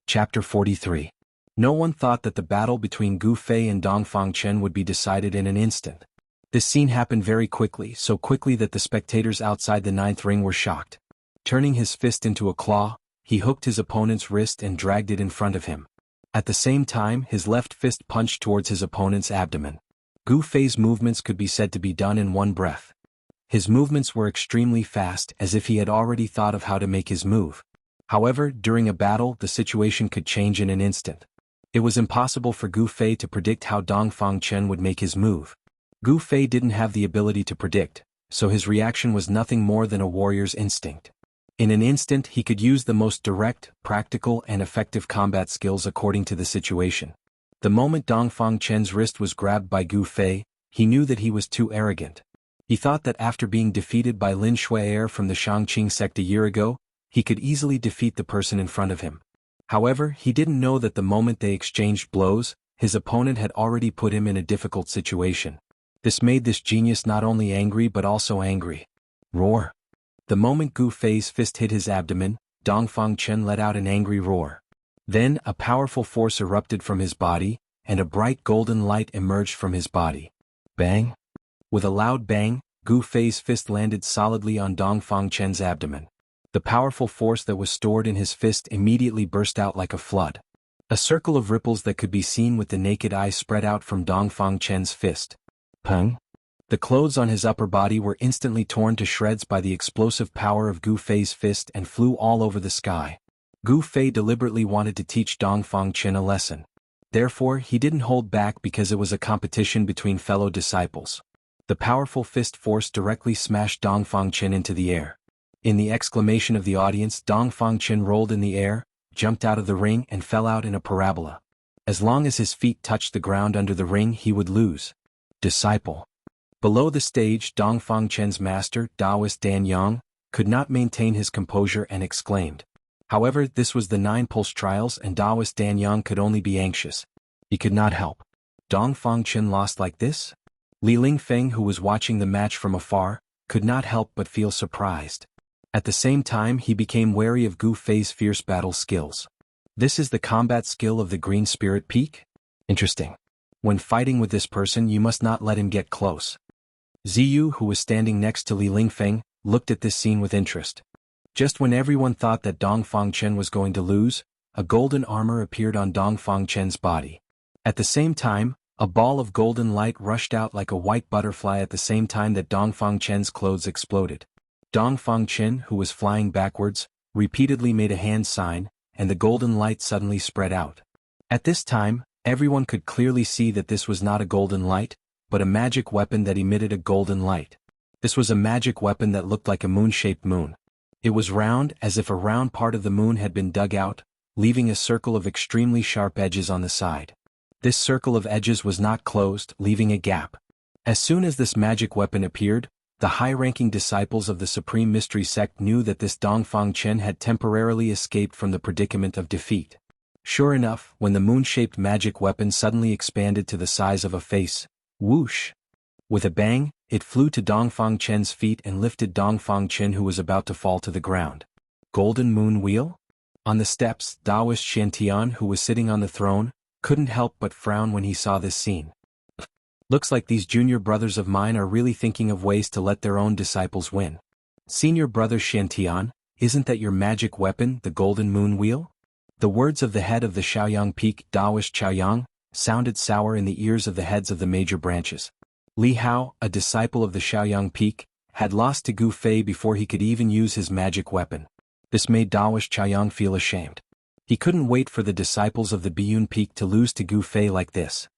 Chapter 43. No one thought that the battle between Gu Fei and Dongfang Chen would be decided in an instant. This scene happened very quickly, so quickly that the spectators outside the ninth ring were shocked. Turning his fist into a claw, he hooked his opponent's wrist and dragged it in front of him. At the same time, his left fist punched towards his opponent's abdomen. Gu Fei's movements could be said to be done in one breath. His movements were extremely fast, as if he had already thought of how to make his move. However, during a battle, the situation could change in an instant. It was impossible for Gu Fei to predict how Dongfang Chen would make his move. Gu Fei didn't have the ability to predict, so his reaction was nothing more than a warrior's instinct. In an instant, he could use the most direct, practical, and effective combat skills according to the situation. The moment Dongfang Chen's wrist was grabbed by Gu Fei, he knew that he was too arrogant. He thought that after being defeated by Lin Shui'er from the Shangqing sect a year ago, he could easily defeat the person in front of him. However, he didn't know that the moment they exchanged blows, his opponent had already put him in a difficult situation. This made this genius not only angry but also angry. Roar! The moment Gu Fei's fist hit his abdomen, Dongfang Chen let out an angry roar. Then, a powerful force erupted from his body, and a bright golden light emerged from his body. Bang! With a loud bang, Gu Fei's fist landed solidly on Dongfang Chen's abdomen. The powerful force that was stored in his fist immediately burst out like a flood. A circle of ripples that could be seen with the naked eye spread out from Dongfang Chen's fist. Peng! The clothes on his upper body were instantly torn to shreds by the explosive power of Gu Fei's fist and flew all over the sky. Gu Fei deliberately wanted to teach Dongfang Chen a lesson. Therefore, he didn't hold back because it was a competition between fellow disciples. The powerful fist force directly smashed Dongfang Chen into the air. In the exclamation of the audience, Dongfang Chen rolled in the air, jumped out of the ring and fell out in a parabola. As long as his feet touched the ground under the ring, he would lose. Disciple. Below the stage, Dongfang Chen's master, Taoist Dan Yang, could not maintain his composure and exclaimed. However, this was the 9 pulse trials and Taoist Dan Yang could only be anxious. He could not help. Dongfang Chen lost like this? Li Lingfeng, who was watching the match from afar, could not help but feel surprised. At the same time, he became wary of Gu Fei's fierce battle skills. This is the combat skill of the Green Spirit Peak? Interesting. When fighting with this person, you must not let him get close. Ziyu, who was standing next to Li Lingfeng, looked at this scene with interest. Just when everyone thought that Dongfang Chen was going to lose, a golden armor appeared on Dongfang Chen's body. At the same time, a ball of golden light rushed out like a white butterfly at the same time that Dongfang Chen's clothes exploded. Dongfang Chen, who was flying backwards, repeatedly made a hand sign, and the golden light suddenly spread out. At this time, everyone could clearly see that this was not a golden light, but a magic weapon that emitted a golden light. This was a magic weapon that looked like a moon-shaped moon. It was round, as if a round part of the moon had been dug out, leaving a circle of extremely sharp edges on the side. This circle of edges was not closed, leaving a gap. As soon as this magic weapon appeared, the high-ranking disciples of the Supreme Mystery Sect knew that this Dongfang Chen had temporarily escaped from the predicament of defeat. Sure enough, when the moon-shaped magic weapon suddenly expanded to the size of a face, whoosh! With a bang, it flew to Dongfang Chen's feet and lifted Dongfang Chen, who was about to fall to the ground. Golden Moon Wheel? On the steps, Taoist Shantian, who was sitting on the throne, couldn't help but frown when he saw this scene. Looks like these junior brothers of mine are really thinking of ways to let their own disciples win. Senior brother Shantian, isn't that your magic weapon, the Golden Moon Wheel? The words of the head of the Shaoyang Peak, Taoist Chaoyang, sounded sour in the ears of the heads of the major branches. Li Hao, a disciple of the Shaoyang Peak, had lost to Gu Fei before he could even use his magic weapon. This made Taoist Chaoyang feel ashamed. He couldn't wait for the disciples of the Biyun Peak to lose to Gu Fei like this.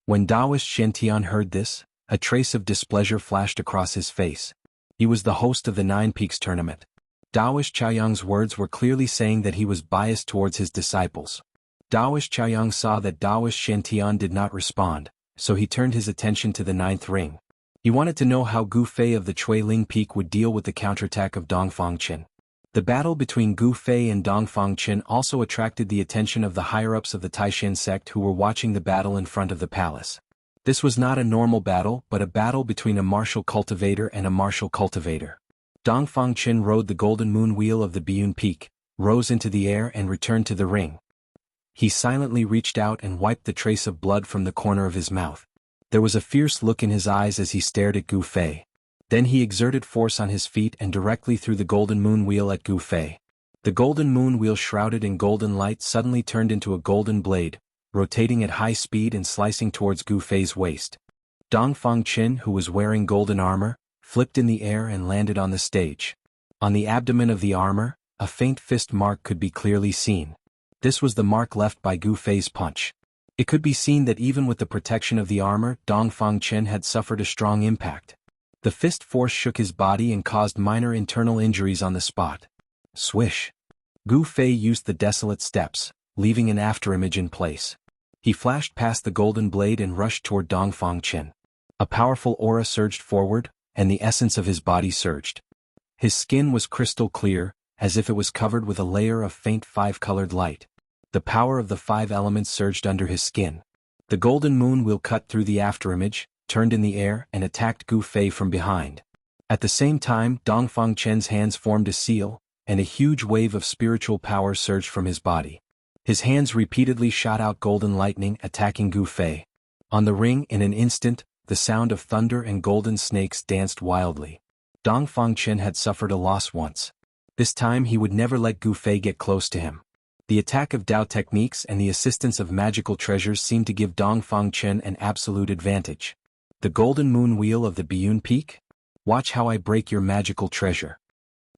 When Taoist Shantian heard this, a trace of displeasure flashed across his face. He was the host of the 9 Peaks tournament. Taoist Chaoyang's words were clearly saying that he was biased towards his disciples. Taoist Chaoyang saw that Taoist Shantian did not respond, so he turned his attention to the 9th ring. He wanted to know how Gu Fei of the Chuiling Peak would deal with the counterattack of Dongfang Chen. The battle between Gu Fei and Dongfang Chen also attracted the attention of the higher-ups of the Taishan sect who were watching the battle in front of the palace. This was not a normal battle, but a battle between a martial cultivator and a martial cultivator. Dongfang Chen rode the golden moon wheel of the Biyun Peak, rose into the air and returned to the ring. He silently reached out and wiped the trace of blood from the corner of his mouth. There was a fierce look in his eyes as he stared at Gu Fei. Then he exerted force on his feet and directly threw the golden moon wheel at Gu Fei. The golden moon wheel, shrouded in golden light, suddenly turned into a golden blade, rotating at high speed and slicing towards Gu Fei's waist. Dongfang Qin, who was wearing golden armor, flipped in the air and landed on the stage. On the abdomen of the armor, a faint fist mark could be clearly seen. This was the mark left by Gu Fei's punch. It could be seen that even with the protection of the armor, Dongfang Qin had suffered a strong impact. The fist force shook his body and caused minor internal injuries on the spot. Swish. Gu Fei used the desolate steps, leaving an afterimage in place. He flashed past the golden blade and rushed toward Dongfang Qin. A powerful aura surged forward, and the essence of his body surged. His skin was crystal clear, as if it was covered with a layer of faint five-colored light. The power of the five elements surged under his skin. The golden moon wheel cut through the afterimage, turned in the air and attacked Gu Fei from behind. At the same time, Dongfang Chen's hands formed a seal, and a huge wave of spiritual power surged from his body. His hands repeatedly shot out golden lightning, attacking Gu Fei. On the ring, in an instant, the sound of thunder and golden snakes danced wildly. Dongfang Chen had suffered a loss once. This time he would never let Gu Fei get close to him. The attack of Dao techniques and the assistance of magical treasures seemed to give Dongfang Chen an absolute advantage. The golden moon wheel of the Biyun Peak? Watch how I break your magical treasure.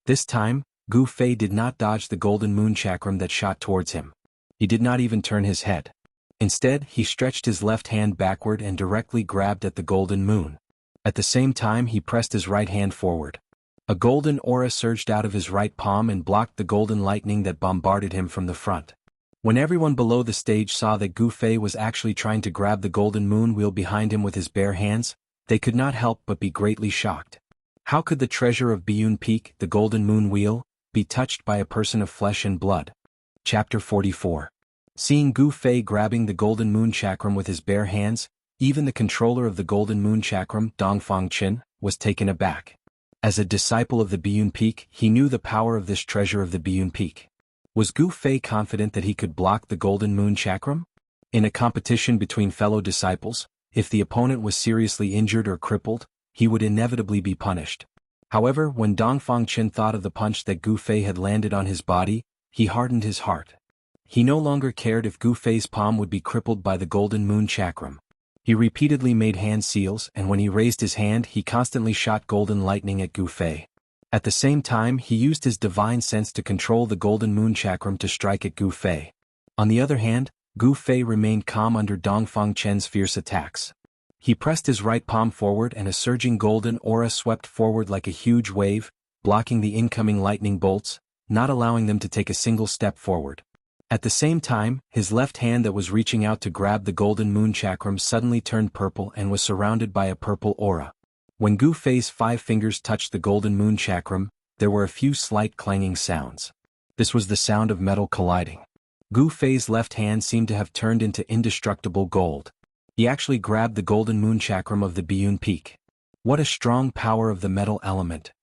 This time, Gu Fei did not dodge the golden moon chakram that shot towards him. He did not even turn his head. Instead, he stretched his left hand backward and directly grabbed at the golden moon. At the same time, he pressed his right hand forward. A golden aura surged out of his right palm and blocked the golden lightning that bombarded him from the front. When everyone below the stage saw that Gu Fei was actually trying to grab the golden moon wheel behind him with his bare hands, they could not help but be greatly shocked. How could the treasure of Biyun Peak, the golden moon wheel, be touched by a person of flesh and blood? Chapter 44. Seeing Gu Fei grabbing the golden moon chakram with his bare hands, even the controller of the golden moon chakram, Dongfang Qin, was taken aback. As a disciple of the Biyun Peak, he knew the power of this treasure of the Biyun Peak. Was Gu Fei confident that he could block the golden moon chakram? In a competition between fellow disciples, if the opponent was seriously injured or crippled, he would inevitably be punished. However, when Dongfang Qin thought of the punch that Gu Fei had landed on his body, he hardened his heart. He no longer cared if Gu Fei's palm would be crippled by the golden moon chakram. He repeatedly made hand seals, and when he raised his hand, he constantly shot golden lightning at Gu Fei. At the same time, he used his divine sense to control the golden moon chakram to strike at Gu Fei. On the other hand, Gu Fei remained calm under Dongfang Chen's fierce attacks. He pressed his right palm forward and a surging golden aura swept forward like a huge wave, blocking the incoming lightning bolts, not allowing them to take a single step forward. At the same time, his left hand that was reaching out to grab the golden moon chakram suddenly turned purple and was surrounded by a purple aura. When Gu Fei's 5 fingers touched the golden moon chakram, there were a few slight clanging sounds. This was the sound of metal colliding. Gu Fei's left hand seemed to have turned into indestructible gold. He actually grabbed the golden moon chakram of the Biyun Peak. What a strong power of the metal element.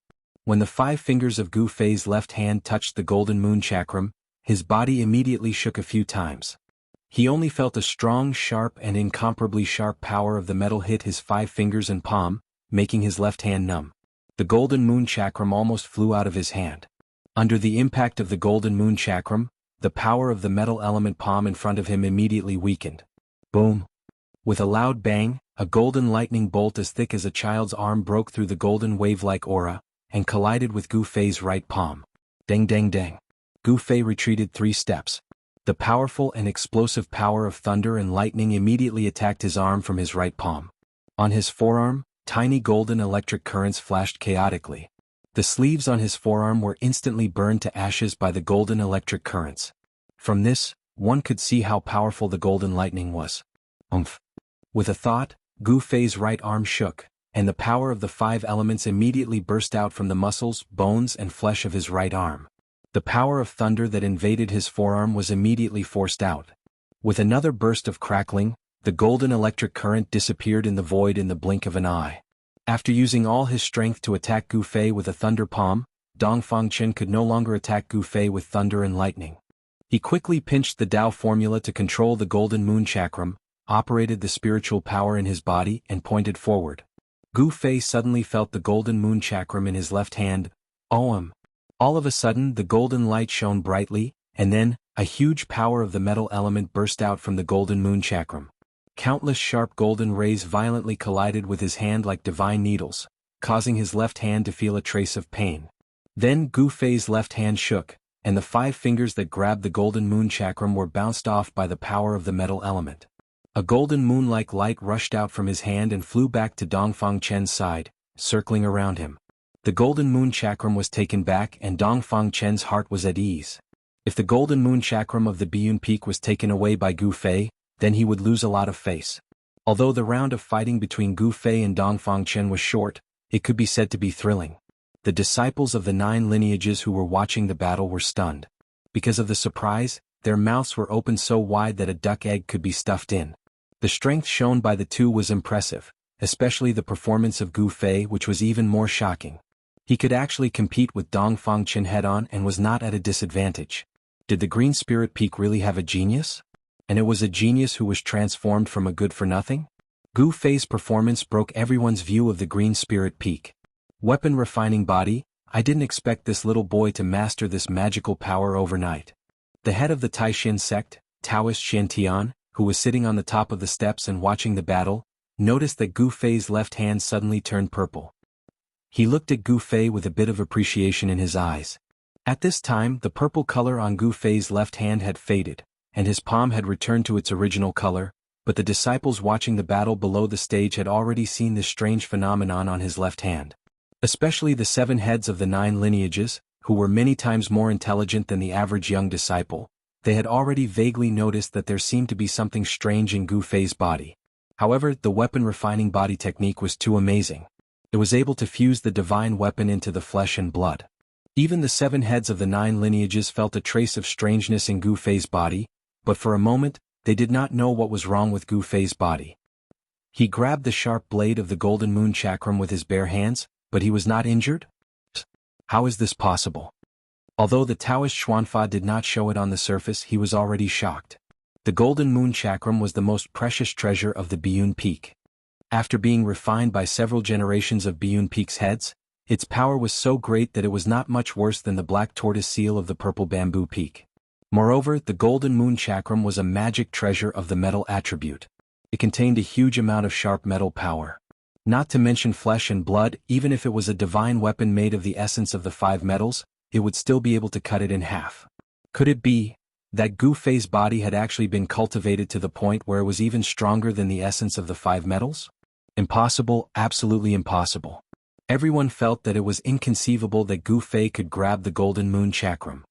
When the 5 fingers of Gu Fei's left hand touched the golden moon chakram, his body immediately shook a few times. He only felt a strong, sharp and incomparably sharp power of the metal hit his 5 fingers and palm, making his left hand numb. The golden moon chakram almost flew out of his hand. Under the impact of the golden moon chakram, the power of the metal element palm in front of him immediately weakened. Boom! With a loud bang, a golden lightning bolt as thick as a child's arm broke through the golden wave-like aura, and collided with Gu Fei's right palm. Dang dang dang. Gu Fei retreated 3 steps. The powerful and explosive power of thunder and lightning immediately attacked his arm from his right palm. On his forearm, tiny golden electric currents flashed chaotically. The sleeves on his forearm were instantly burned to ashes by the golden electric currents. From this, one could see how powerful the golden lightning was. Oomph! With a thought, Gu Fei's right arm shook, and the power of the 5 elements immediately burst out from the muscles, bones and flesh of his right arm. The power of thunder that invaded his forearm was immediately forced out. With another burst of crackling, the golden electric current disappeared in the void in the blink of an eye. After using all his strength to attack Gu Fei with a thunder palm, Dongfang Chen could no longer attack Gu Fei with thunder and lightning. He quickly pinched the Tao formula to control the golden moon chakram, operated the spiritual power in his body and pointed forward. Gu Fei suddenly felt the golden moon chakram in his left hand. All of a sudden the golden light shone brightly, and then, a huge power of the metal element burst out from the golden moon chakram. Countless sharp golden rays violently collided with his hand like divine needles, causing his left hand to feel a trace of pain. Then Gu Fei's left hand shook, and the 5 fingers that grabbed the golden moon chakram were bounced off by the power of the metal element. A golden moon-like light rushed out from his hand and flew back to Dongfang Chen's side, circling around him. The golden moon chakram was taken back and Dongfang Chen's heart was at ease. If the golden moon chakram of the Biyun Peak was taken away by Gu Fei, then he would lose a lot of face. Although the round of fighting between Gu Fei and Dongfang Chen was short, it could be said to be thrilling. The disciples of the 9 lineages who were watching the battle were stunned. Because of the surprise, their mouths were opened so wide that a duck egg could be stuffed in. The strength shown by the two was impressive, especially the performance of Gu Fei, which was even more shocking. He could actually compete with Dongfang Chen head-on and was not at a disadvantage. Did the Green Spirit Peak really have a genius? And it was a genius who was transformed from a good-for-nothing? Gu Fei's performance broke everyone's view of the Green Spirit Peak. Weapon refining body, I didn't expect this little boy to master this magical power overnight. The head of the Taishin sect, Taoist Xiantian, who was sitting on the top of the steps and watching the battle, noticed that Gu Fei's left hand suddenly turned purple. He looked at Gu Fei with a bit of appreciation in his eyes. At this time, the purple color on Gu Fei's left hand had faded, and his palm had returned to its original color, but the disciples watching the battle below the stage had already seen this strange phenomenon on his left hand. Especially the 7 heads of the 9 lineages, who were many times more intelligent than the average young disciple, they had already vaguely noticed that there seemed to be something strange in Gu Fei's body. However, the weapon refining body technique was too amazing. It was able to fuse the divine weapon into the flesh and blood. Even the 7 heads of the 9 lineages felt a trace of strangeness in Gu Fei's body, but for a moment, they did not know what was wrong with Gu Fei's body. He grabbed the sharp blade of the golden moon chakram with his bare hands, but he was not injured? How is this possible? Although the Taoist Xuanfa did not show it on the surface, he was already shocked. The golden moon chakram was the most precious treasure of the Biyun Peak. After being refined by several generations of Biyun Peak's heads, its power was so great that it was not much worse than the black tortoise seal of the purple bamboo peak. Moreover, the golden moon chakram was a magic treasure of the metal attribute. It contained a huge amount of sharp metal power. Not to mention flesh and blood, even if it was a divine weapon made of the essence of the 5 metals, it would still be able to cut it in half. Could it be that Gu Fei's body had actually been cultivated to the point where it was even stronger than the essence of the 5 metals? Impossible, absolutely impossible. Everyone felt that it was inconceivable that Gu Fei could grab the golden moon chakram.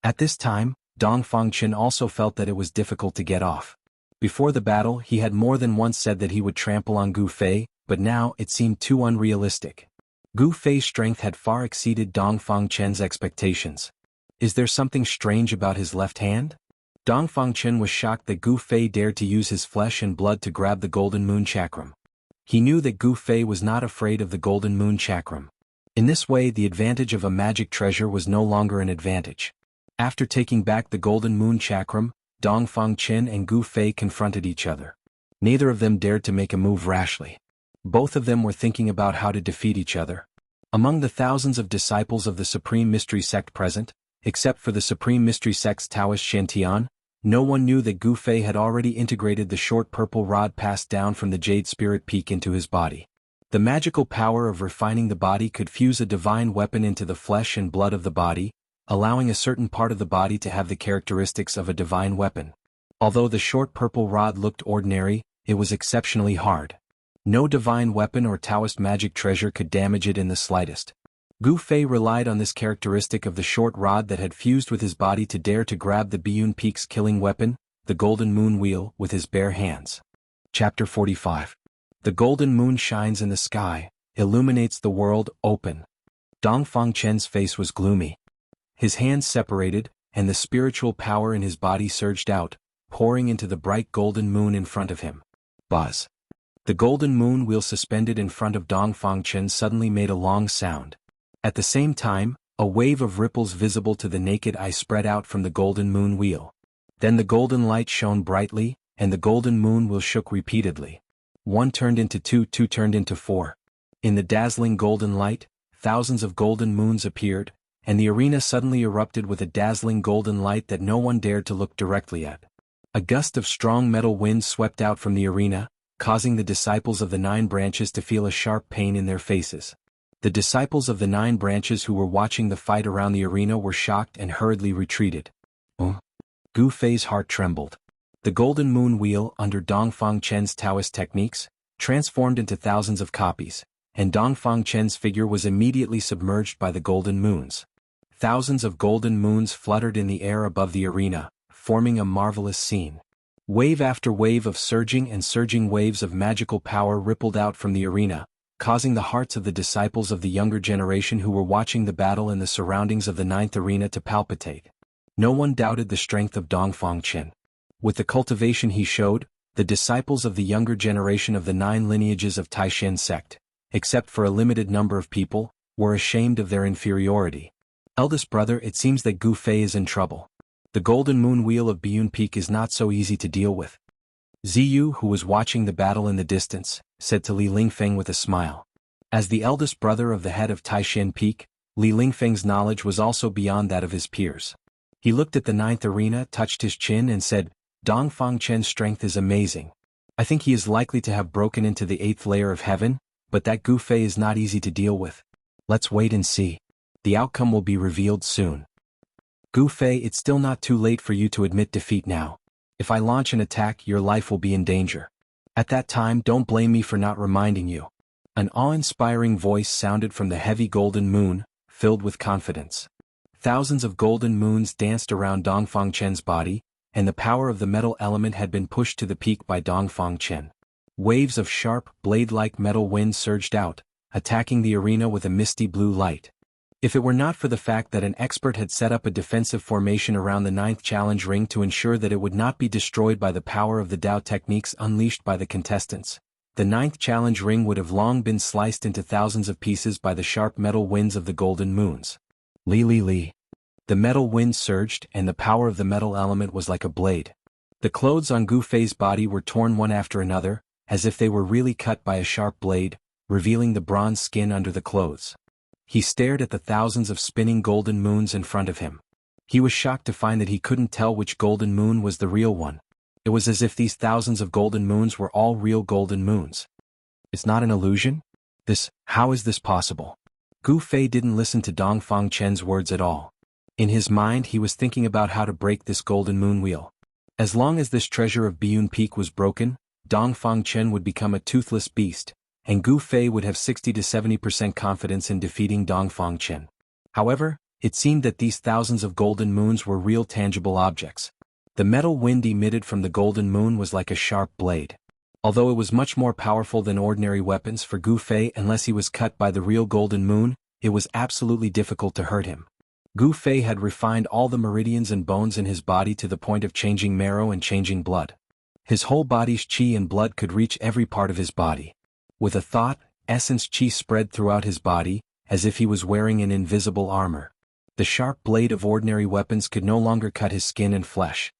At this time, Dongfang Chen also felt that it was difficult to get off. Before the battle, he had more than once said that he would trample on Gu Fei, but now it seemed too unrealistic. Gu Fei's strength had far exceeded Dongfang Chen's expectations. Is there something strange about his left hand? Dongfang Chen was shocked that Gu Fei dared to use his flesh and blood to grab the golden moon chakram. He knew that Gu Fei was not afraid of the golden moon chakram. In this way, the advantage of a magic treasure was no longer an advantage. After taking back the golden moon chakram, Dongfang Chen and Gu Fei confronted each other. Neither of them dared to make a move rashly. Both of them were thinking about how to defeat each other. Among the thousands of disciples of the Supreme Mystery Sect present, except for the Supreme Mystery Sect's Taoist Xiantian, no one knew that Gu Fei had already integrated the short purple rod passed down from the Jade Spirit Peak into his body. The magical power of refining the body could fuse a divine weapon into the flesh and blood of the body, allowing a certain part of the body to have the characteristics of a divine weapon. Although the short purple rod looked ordinary, it was exceptionally hard. No divine weapon or Taoist magic treasure could damage it in the slightest. Gu Fei relied on this characteristic of the short rod that had fused with his body to dare to grab the Biyun Peak's killing weapon, the golden moon wheel, with his bare hands. Chapter 45. The golden moon shines in the sky, illuminates the world, open. Dongfang Chen's face was gloomy. His hands separated, and the spiritual power in his body surged out, pouring into the bright golden moon in front of him. Buzz. The golden moon wheel suspended in front of Dongfang Chen suddenly made a long sound. At the same time, A wave of ripples visible to the naked eye spread out from the golden moon wheel. Then the golden light shone brightly, and the golden moon wheel shook repeatedly. 1 turned into 2, 2 turned into 4. In the dazzling golden light, thousands of golden moons appeared, and the arena suddenly erupted with a dazzling golden light that no one dared to look directly at. A gust of strong metal wind swept out from the arena, causing the disciples of the 9 branches to feel a sharp pain in their faces. The disciples of the 9 branches who were watching the fight around the arena were shocked and hurriedly retreated. Gu Fei's heart trembled. The golden moon wheel, under Dongfang Chen's Taoist techniques, transformed into thousands of copies, and Dongfang Chen's figure was immediately submerged by the golden moons. Thousands of golden moons fluttered in the air above the arena, forming a marvelous scene. Wave after wave of surging waves of magical power rippled out from the arena, causing the hearts of the disciples of the younger generation who were watching the battle in the surroundings of the 9th arena to palpitate. No one doubted the strength of Dongfang Chen. With the cultivation he showed, the disciples of the younger generation of the 9 lineages of Taishan sect, except for a limited number of people, were ashamed of their inferiority. Eldest brother, it seems that Gu Fei is in trouble. The golden moon wheel of Biyun Peak is not so easy to deal with. Ziyu, who was watching the battle in the distance, said to Li Lingfeng with a smile. As the eldest brother of the head of Taishan Peak, Li Lingfeng's knowledge was also beyond that of his peers. He looked at the 9th arena, touched his chin and said, Dongfang Chen's strength is amazing. I think he is likely to have broken into the 8th layer of heaven, but that Gu Fei is not easy to deal with. Let's wait and see. The outcome will be revealed soon. Gu Fei, it's still not too late for you to admit defeat now. If I launch an attack, your life will be in danger. At that time, don't blame me for not reminding you. An awe-inspiring voice sounded from the heavy golden moon, filled with confidence. Thousands of golden moons danced around Dongfang Chen's body, and the power of the metal element had been pushed to the peak by Dongfang Chen. Waves of sharp, blade-like metal wind surged out, attacking the arena with a misty blue light. If it were not for the fact that an expert had set up a defensive formation around the 9th challenge ring to ensure that it would not be destroyed by the power of the Dao techniques unleashed by the contestants, the 9th challenge ring would have long been sliced into thousands of pieces by the sharp metal winds of the golden moons. Li. The metal wind surged, and the power of the metal element was like a blade. The clothes on Gu Fei's body were torn one after another, as if they were really cut by a sharp blade, revealing the bronze skin under the clothes. He stared at the thousands of spinning golden moons in front of him. He was shocked to find that he couldn't tell which golden moon was the real one. It was as if these thousands of golden moons were all real golden moons. It's not an illusion? How is this possible? Gu Fei didn't listen to Dongfang Chen's words at all. In his mind he was thinking about how to break this golden moon wheel. As long as this treasure of Biyun Peak was broken, Dongfang Chen would become a toothless beast, and Gu Fei would have 60 to 70% confidence in defeating Dongfang Chen. However, it seemed that these thousands of golden moons were real tangible objects. The metal wind emitted from the golden moon was like a sharp blade. Although it was much more powerful than ordinary weapons for Gu Fei unless he was cut by the real golden moon, it was absolutely difficult to hurt him. Gu Fei had refined all the meridians and bones in his body to the point of changing marrow and changing blood. His whole body's qi and blood could reach every part of his body. With a thought, essence qi spread throughout his body, as if he was wearing an invisible armor. The sharp blade of ordinary weapons could no longer cut his skin and flesh.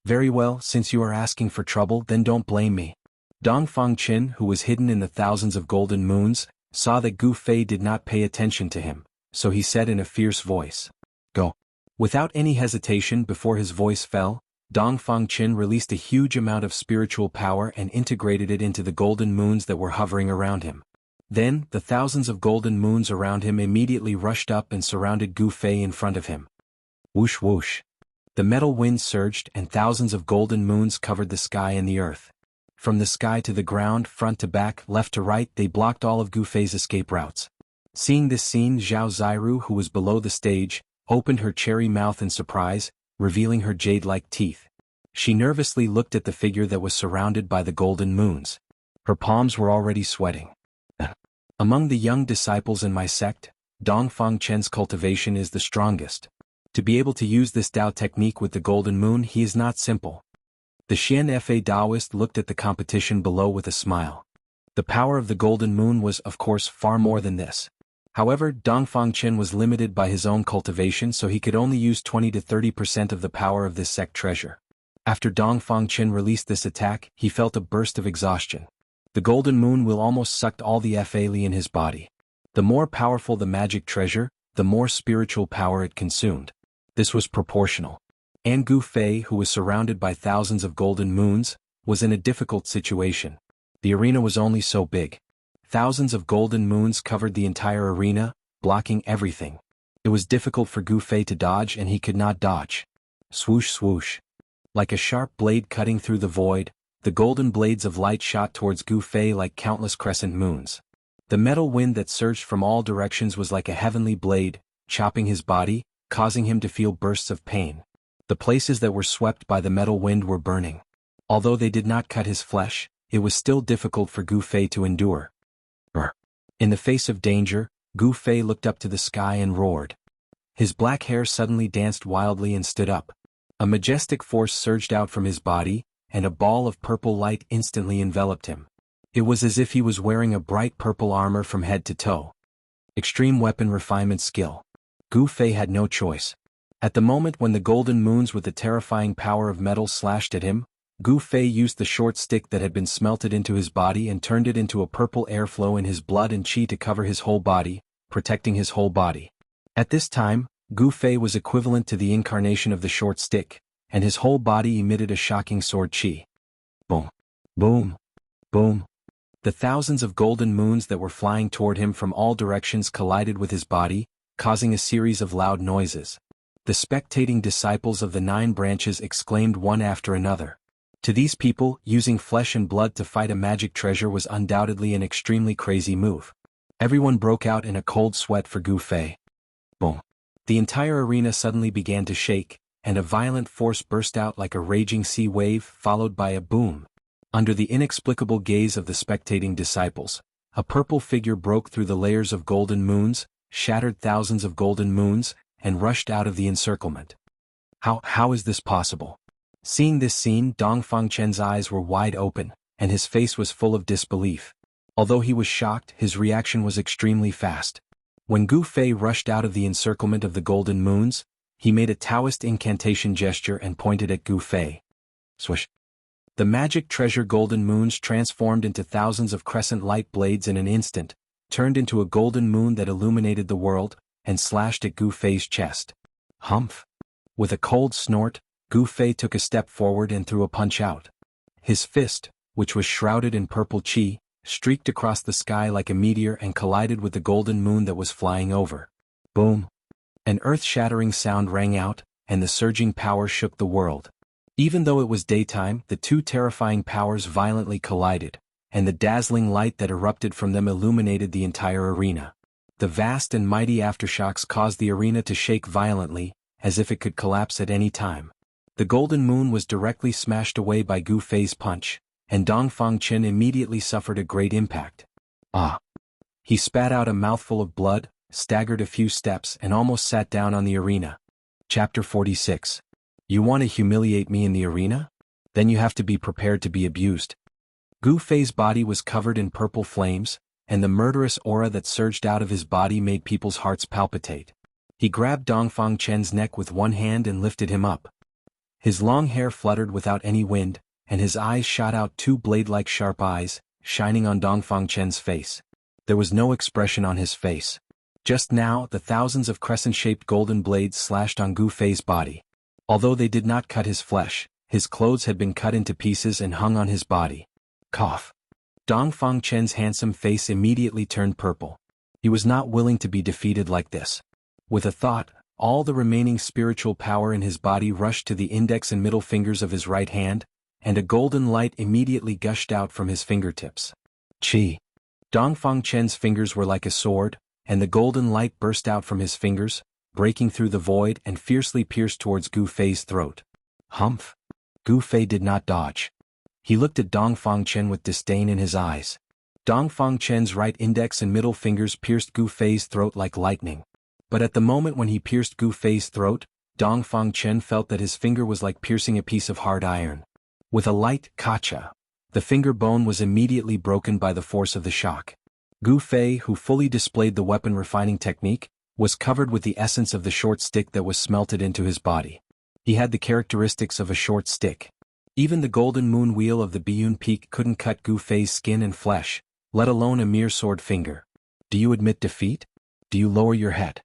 Very well, since you are asking for trouble, then don't blame me. Dongfang Chen, who was hidden in the thousands of golden moons, saw that Gu Fei did not pay attention to him, so he said in a fierce voice, "Go." Without any hesitation before his voice fell, Dongfang Chen released a huge amount of spiritual power and integrated it into the golden moons that were hovering around him. Then, the thousands of golden moons around him immediately rushed up and surrounded Gu Fei in front of him. Whoosh whoosh. The metal wind surged and thousands of golden moons covered the sky and the earth. From the sky to the ground, front to back, left to right, they blocked all of Gu Fei's escape routes. Seeing this scene, Zhao Ziru, who was below the stage, opened her cherry mouth in surprise, revealing her jade-like teeth. She nervously looked at the figure that was surrounded by the golden moons. Her palms were already sweating. Among the young disciples in my sect, Dongfang Chen's cultivation is the strongest. To be able to use this Dao technique with the golden moon, he is not simple. The Xian Fa Daoist looked at the competition below with a smile. The power of the golden moon was, of course, far more than this. However, Dongfang Chen was limited by his own cultivation, so he could only use 20 to 30% of the power of this sect treasure. After Dongfang Chen released this attack, he felt a burst of exhaustion. The golden moon will almost sucked all the Fa Li in his body. The more powerful the magic treasure, the more spiritual power it consumed. This was proportional. And Gu Fei, who was surrounded by thousands of golden moons, was in a difficult situation. The arena was only so big. Thousands of golden moons covered the entire arena, blocking everything. It was difficult for Gu Fei to dodge, and he could not dodge. Swoosh swoosh. Like a sharp blade cutting through the void, the golden blades of light shot towards Gu Fei like countless crescent moons. The metal wind that surged from all directions was like a heavenly blade, chopping his body, causing him to feel bursts of pain. The places that were swept by the metal wind were burning. Although they did not cut his flesh, it was still difficult for Gu Fei to endure. In the face of danger, Gu Fei looked up to the sky and roared. His black hair suddenly danced wildly and stood up. A majestic force surged out from his body, and a ball of purple light instantly enveloped him. It was as if he was wearing a bright purple armor from head to toe. Extreme weapon refinement skill. Gu Fei had no choice. At the moment when the golden moons with the terrifying power of metal slashed at him, Gu Fei used the short stick that had been smelted into his body and turned it into a purple airflow in his blood and qi to cover his whole body, protecting his whole body. At this time, Gu Fei was equivalent to the incarnation of the short stick, and his whole body emitted a shocking sword qi. Boom. Boom. Boom. The thousands of golden moons that were flying toward him from all directions collided with his body, causing a series of loud noises. The spectating disciples of the 9 branches exclaimed one after another. To these people, using flesh and blood to fight a magic treasure was undoubtedly an extremely crazy move. Everyone broke out in a cold sweat for Gu Fei. Boom. The entire arena suddenly began to shake, and a violent force burst out like a raging sea wave, followed by a boom. Under the inexplicable gaze of the spectating disciples, a purple figure broke through the layers of golden moons, shattered thousands of golden moons, and rushed out of the encirclement. How is this possible? Seeing this scene, Dongfang Chen's eyes were wide open, and his face was full of disbelief. Although he was shocked, his reaction was extremely fast. When Gu Fei rushed out of the encirclement of the golden moons, he made a Taoist incantation gesture and pointed at Gu Fei. Swish. The magic treasure golden moons transformed into thousands of crescent light blades in an instant, turned into a golden moon that illuminated the world, and slashed at Gu Fei's chest. Humph! With a cold snort, Gu Fei took a step forward and threw a punch out. His fist, which was shrouded in purple qi, streaked across the sky like a meteor and collided with the golden moon that was flying over. Boom! An earth-shattering sound rang out, and the surging power shook the world. Even though it was daytime, the 2 terrifying powers violently collided, and the dazzling light that erupted from them illuminated the entire arena. The vast and mighty aftershocks caused the arena to shake violently, as if it could collapse at any time. The golden moon was directly smashed away by Gu Fei's punch, and Dongfang Chen immediately suffered a great impact. Ah! He spat out a mouthful of blood, staggered a few steps and almost sat down on the arena. Chapter 46. You want to humiliate me in the arena? Then you have to be prepared to be abused. Gu Fei's body was covered in purple flames, and the murderous aura that surged out of his body made people's hearts palpitate. He grabbed Dongfang Chen's neck with one hand and lifted him up. His long hair fluttered without any wind, and his eyes shot out 2 blade-like sharp eyes, shining on Dongfang Chen's face. There was no expression on his face. Just now, the thousands of crescent-shaped golden blades slashed on Gu Fei's body. Although they did not cut his flesh, his clothes had been cut into pieces and hung on his body. Cough. Dongfang Chen's handsome face immediately turned purple. He was not willing to be defeated like this. With a thought, all the remaining spiritual power in his body rushed to the index and middle fingers of his right hand, and a golden light immediately gushed out from his fingertips. Qi. Dongfang Chen's fingers were like a sword, and the golden light burst out from his fingers, breaking through the void and fiercely pierced towards Gu Fei's throat. Humph! Gu Fei did not dodge. He looked at Dongfang Chen with disdain in his eyes. Dongfang Chen's right index and middle fingers pierced Gu Fei's throat like lightning. But at the moment when he pierced Gu Fei's throat, Dongfang Chen felt that his finger was like piercing a piece of hard iron. With a light kacha, the finger bone was immediately broken by the force of the shock. Gu Fei, who fully displayed the weapon refining technique, was covered with the essence of the short stick that was smelted into his body. He had the characteristics of a short stick. Even the golden moon wheel of the Biyun Peak couldn't cut Gu Fei's skin and flesh, let alone a mere sword finger. Do you admit defeat? Do you lower your head?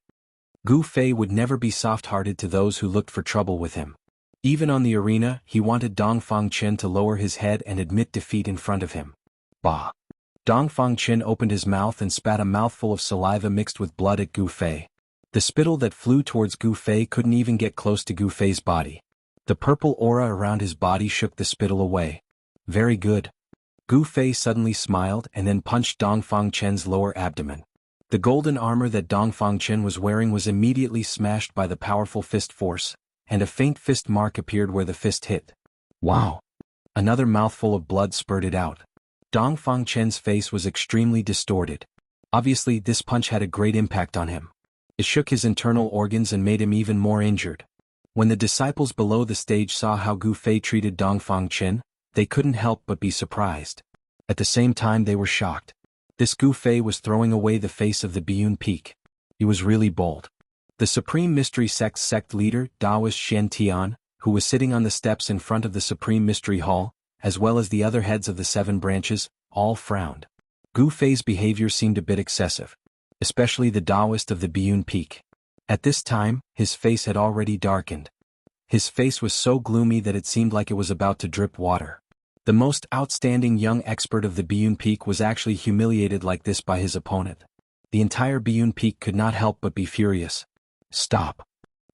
Gu Fei would never be soft-hearted to those who looked for trouble with him. Even on the arena, he wanted Dongfang Chen to lower his head and admit defeat in front of him. Bah! Dongfang Chen opened his mouth and spat a mouthful of saliva mixed with blood at Gu Fei. The spittle that flew towards Gu Fei couldn't even get close to Gu Fei's body. The purple aura around his body shook the spittle away. Very good. Gu Fei suddenly smiled and then punched Dongfang Chen's lower abdomen. The golden armor that Dongfang Chen was wearing was immediately smashed by the powerful fist force, and a faint fist mark appeared where the fist hit. Wow! Another mouthful of blood spurted out. Dongfang Chen's face was extremely distorted. Obviously, this punch had a great impact on him. It shook his internal organs and made him even more injured. When the disciples below the stage saw how Gu Fei treated Dongfang Chen, they couldn't help but be surprised. At the same time, they were shocked. This Gu Fei was throwing away the face of the Biyun Peak. He was really bold. The Supreme Mystery Sect's sect leader, Taoist Shen Tian, who was sitting on the steps in front of the Supreme Mystery Hall, as well as the other heads of the 7 branches, all frowned. Gu Fei's behavior seemed a bit excessive, especially the Taoist of the Biyun Peak. At this time, his face had already darkened. His face was so gloomy that it seemed like it was about to drip water. The most outstanding young expert of the Biyun Peak was actually humiliated like this by his opponent. The entire Biyun Peak could not help but be furious. Stop!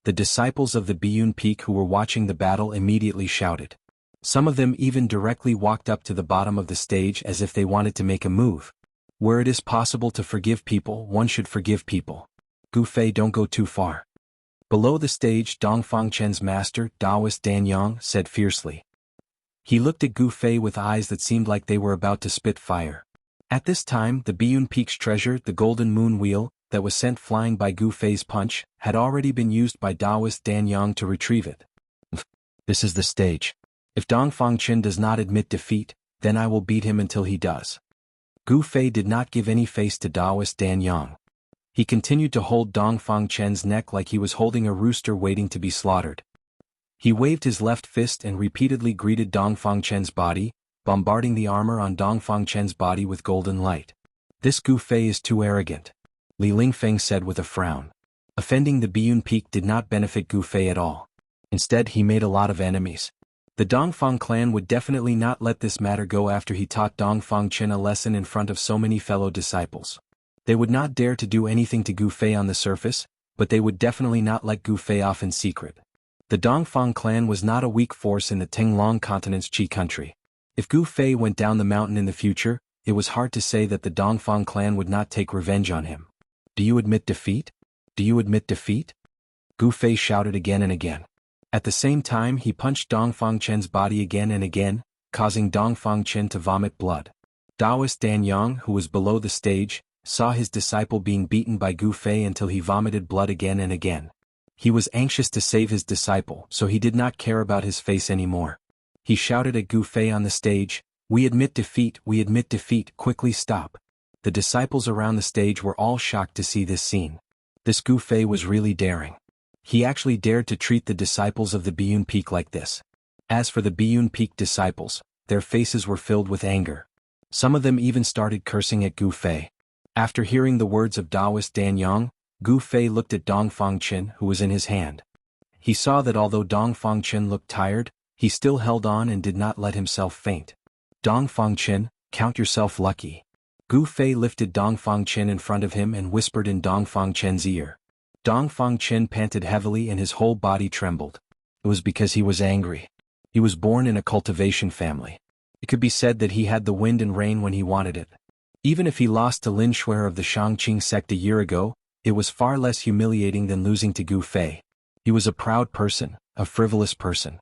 The disciples of the Biyun Peak who were watching the battle immediately shouted. Some of them even directly walked up to the bottom of the stage as if they wanted to make a move. Where it is possible to forgive people, one should forgive people. Gu Fei, don't go too far. Below the stage, Dongfang Chen's master, Taoist Dan Yang, said fiercely. He looked at Gu Fei with eyes that seemed like they were about to spit fire. At this time, the Biyun Peak's treasure, the golden moon wheel, that was sent flying by Gu Fei's punch, had already been used by Taoist Dan Yang to retrieve it. This is the stage. If Dongfang Chen does not admit defeat, then I will beat him until he does. Gu Fei did not give any face to Taoist Dan Yang. He continued to hold Dongfang Chen's neck like he was holding a rooster waiting to be slaughtered. He waved his left fist and repeatedly greeted Dongfang Chen's body, bombarding the armor on Dongfang Chen's body with golden light. This Gu Fei is too arrogant, Li Lingfeng said with a frown. Offending the Biyun Peak did not benefit Gu Fei at all. Instead, he made a lot of enemies. The Dongfang clan would definitely not let this matter go after he taught Dongfang Chen a lesson in front of so many fellow disciples. They would not dare to do anything to Gu Fei on the surface, but they would definitely not let Gu Fei off in secret. The Dongfang clan was not a weak force in the Tinglong continent's Qi country. If Gu Fei went down the mountain in the future, it was hard to say that the Dongfang clan would not take revenge on him. Do you admit defeat? Do you admit defeat? Gu Fei shouted again and again. At the same time, he punched Dongfang Chen's body again and again, causing Dongfang Chen to vomit blood. Taoist Dan Yang, who was below the stage, saw his disciple being beaten by Gu Fei until he vomited blood again and again. He was anxious to save his disciple, so he did not care about his face anymore. He shouted at Gu Fei on the stage, we admit defeat, quickly stop. The disciples around the stage were all shocked to see this scene. This Gu Fei was really daring. He actually dared to treat the disciples of the Biyun Peak like this. As for the Biyun Peak disciples, their faces were filled with anger. Some of them even started cursing at Gu Fei. After hearing the words of Taoist Dan Yang, Gu Fei looked at Dongfang Chen, who was in his hand. He saw that although Dongfang Chen looked tired, he still held on and did not let himself faint. Dongfang Chen, count yourself lucky. Gu Fei lifted Dongfang Chen in front of him and whispered in Dongfang Chen's ear. Dongfang Chen panted heavily and his whole body trembled. It was because he was angry. He was born in a cultivation family. It could be said that he had the wind and rain when he wanted it. Even if he lost to Lin Shuer of the Shangqing sect a year ago, it was far less humiliating than losing to Gu Fei. He was a proud person, a frivolous person.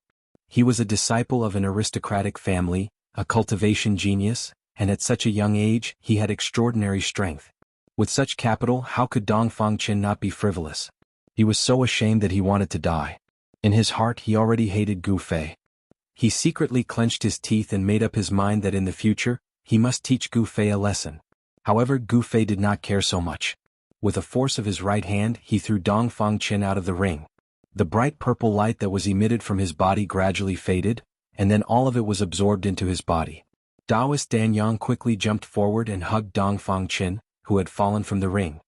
He was a disciple of an aristocratic family, a cultivation genius, and at such a young age, he had extraordinary strength. With such capital, how could Dongfang Chen not be frivolous? He was so ashamed that he wanted to die. In his heart, he already hated Gu Fei. He secretly clenched his teeth and made up his mind that in the future, he must teach Gu Fei a lesson. However, Gu Fei did not care so much. With a force of his right hand, he threw Dongfang Chen out of the ring. The bright purple light that was emitted from his body gradually faded, and then all of it was absorbed into his body. Taoist Danyang quickly jumped forward and hugged Dongfang Chen, who had fallen from the ring.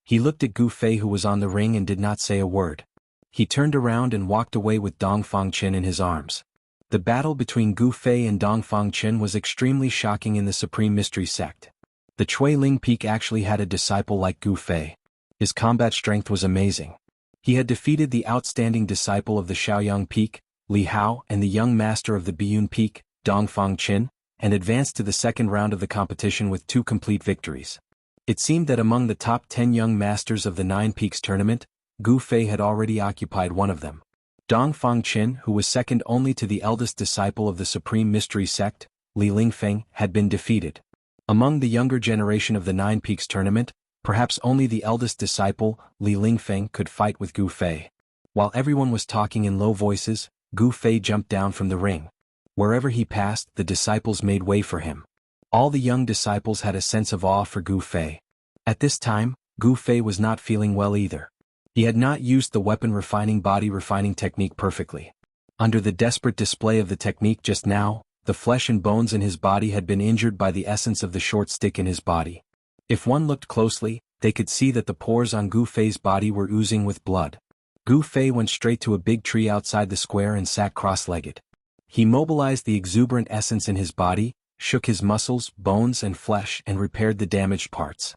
He looked at Gu Fei, who was on the ring, and did not say a word. He turned around and walked away with Dongfang Chen in his arms. The battle between Gu Fei and Dongfang Chen was extremely shocking in the Supreme Mystery Sect. The Chui Ling Peak actually had a disciple like Gu Fei. His combat strength was amazing. He had defeated the outstanding disciple of the Shaoyang Peak, Li Hao, and the young master of the Biyun Peak, Dongfang Chen, and advanced to the second round of the competition with 2 complete victories. It seemed that among the top 10 young masters of the Nine Peaks tournament, Gu Fei had already occupied one of them. Dongfang Chen, who was second only to the eldest disciple of the Supreme Mystery Sect, Li Lingfeng, had been defeated. Among the younger generation of the Nine Peaks tournament, perhaps only the eldest disciple, Li Lingfeng, could fight with Gu Fei. While everyone was talking in low voices, Gu Fei jumped down from the ring. Wherever he passed, the disciples made way for him. All the young disciples had a sense of awe for Gu Fei. At this time, Gu Fei was not feeling well either. He had not used the body refining technique perfectly. Under the desperate display of the technique just now, the flesh and bones in his body had been injured by the essence of the short stick in his body. If one looked closely, they could see that the pores on Gu Fei's body were oozing with blood. Gu Fei went straight to a big tree outside the square and sat cross-legged. He mobilized the exuberant essence in his body, shook his muscles, bones and flesh, and repaired the damaged parts.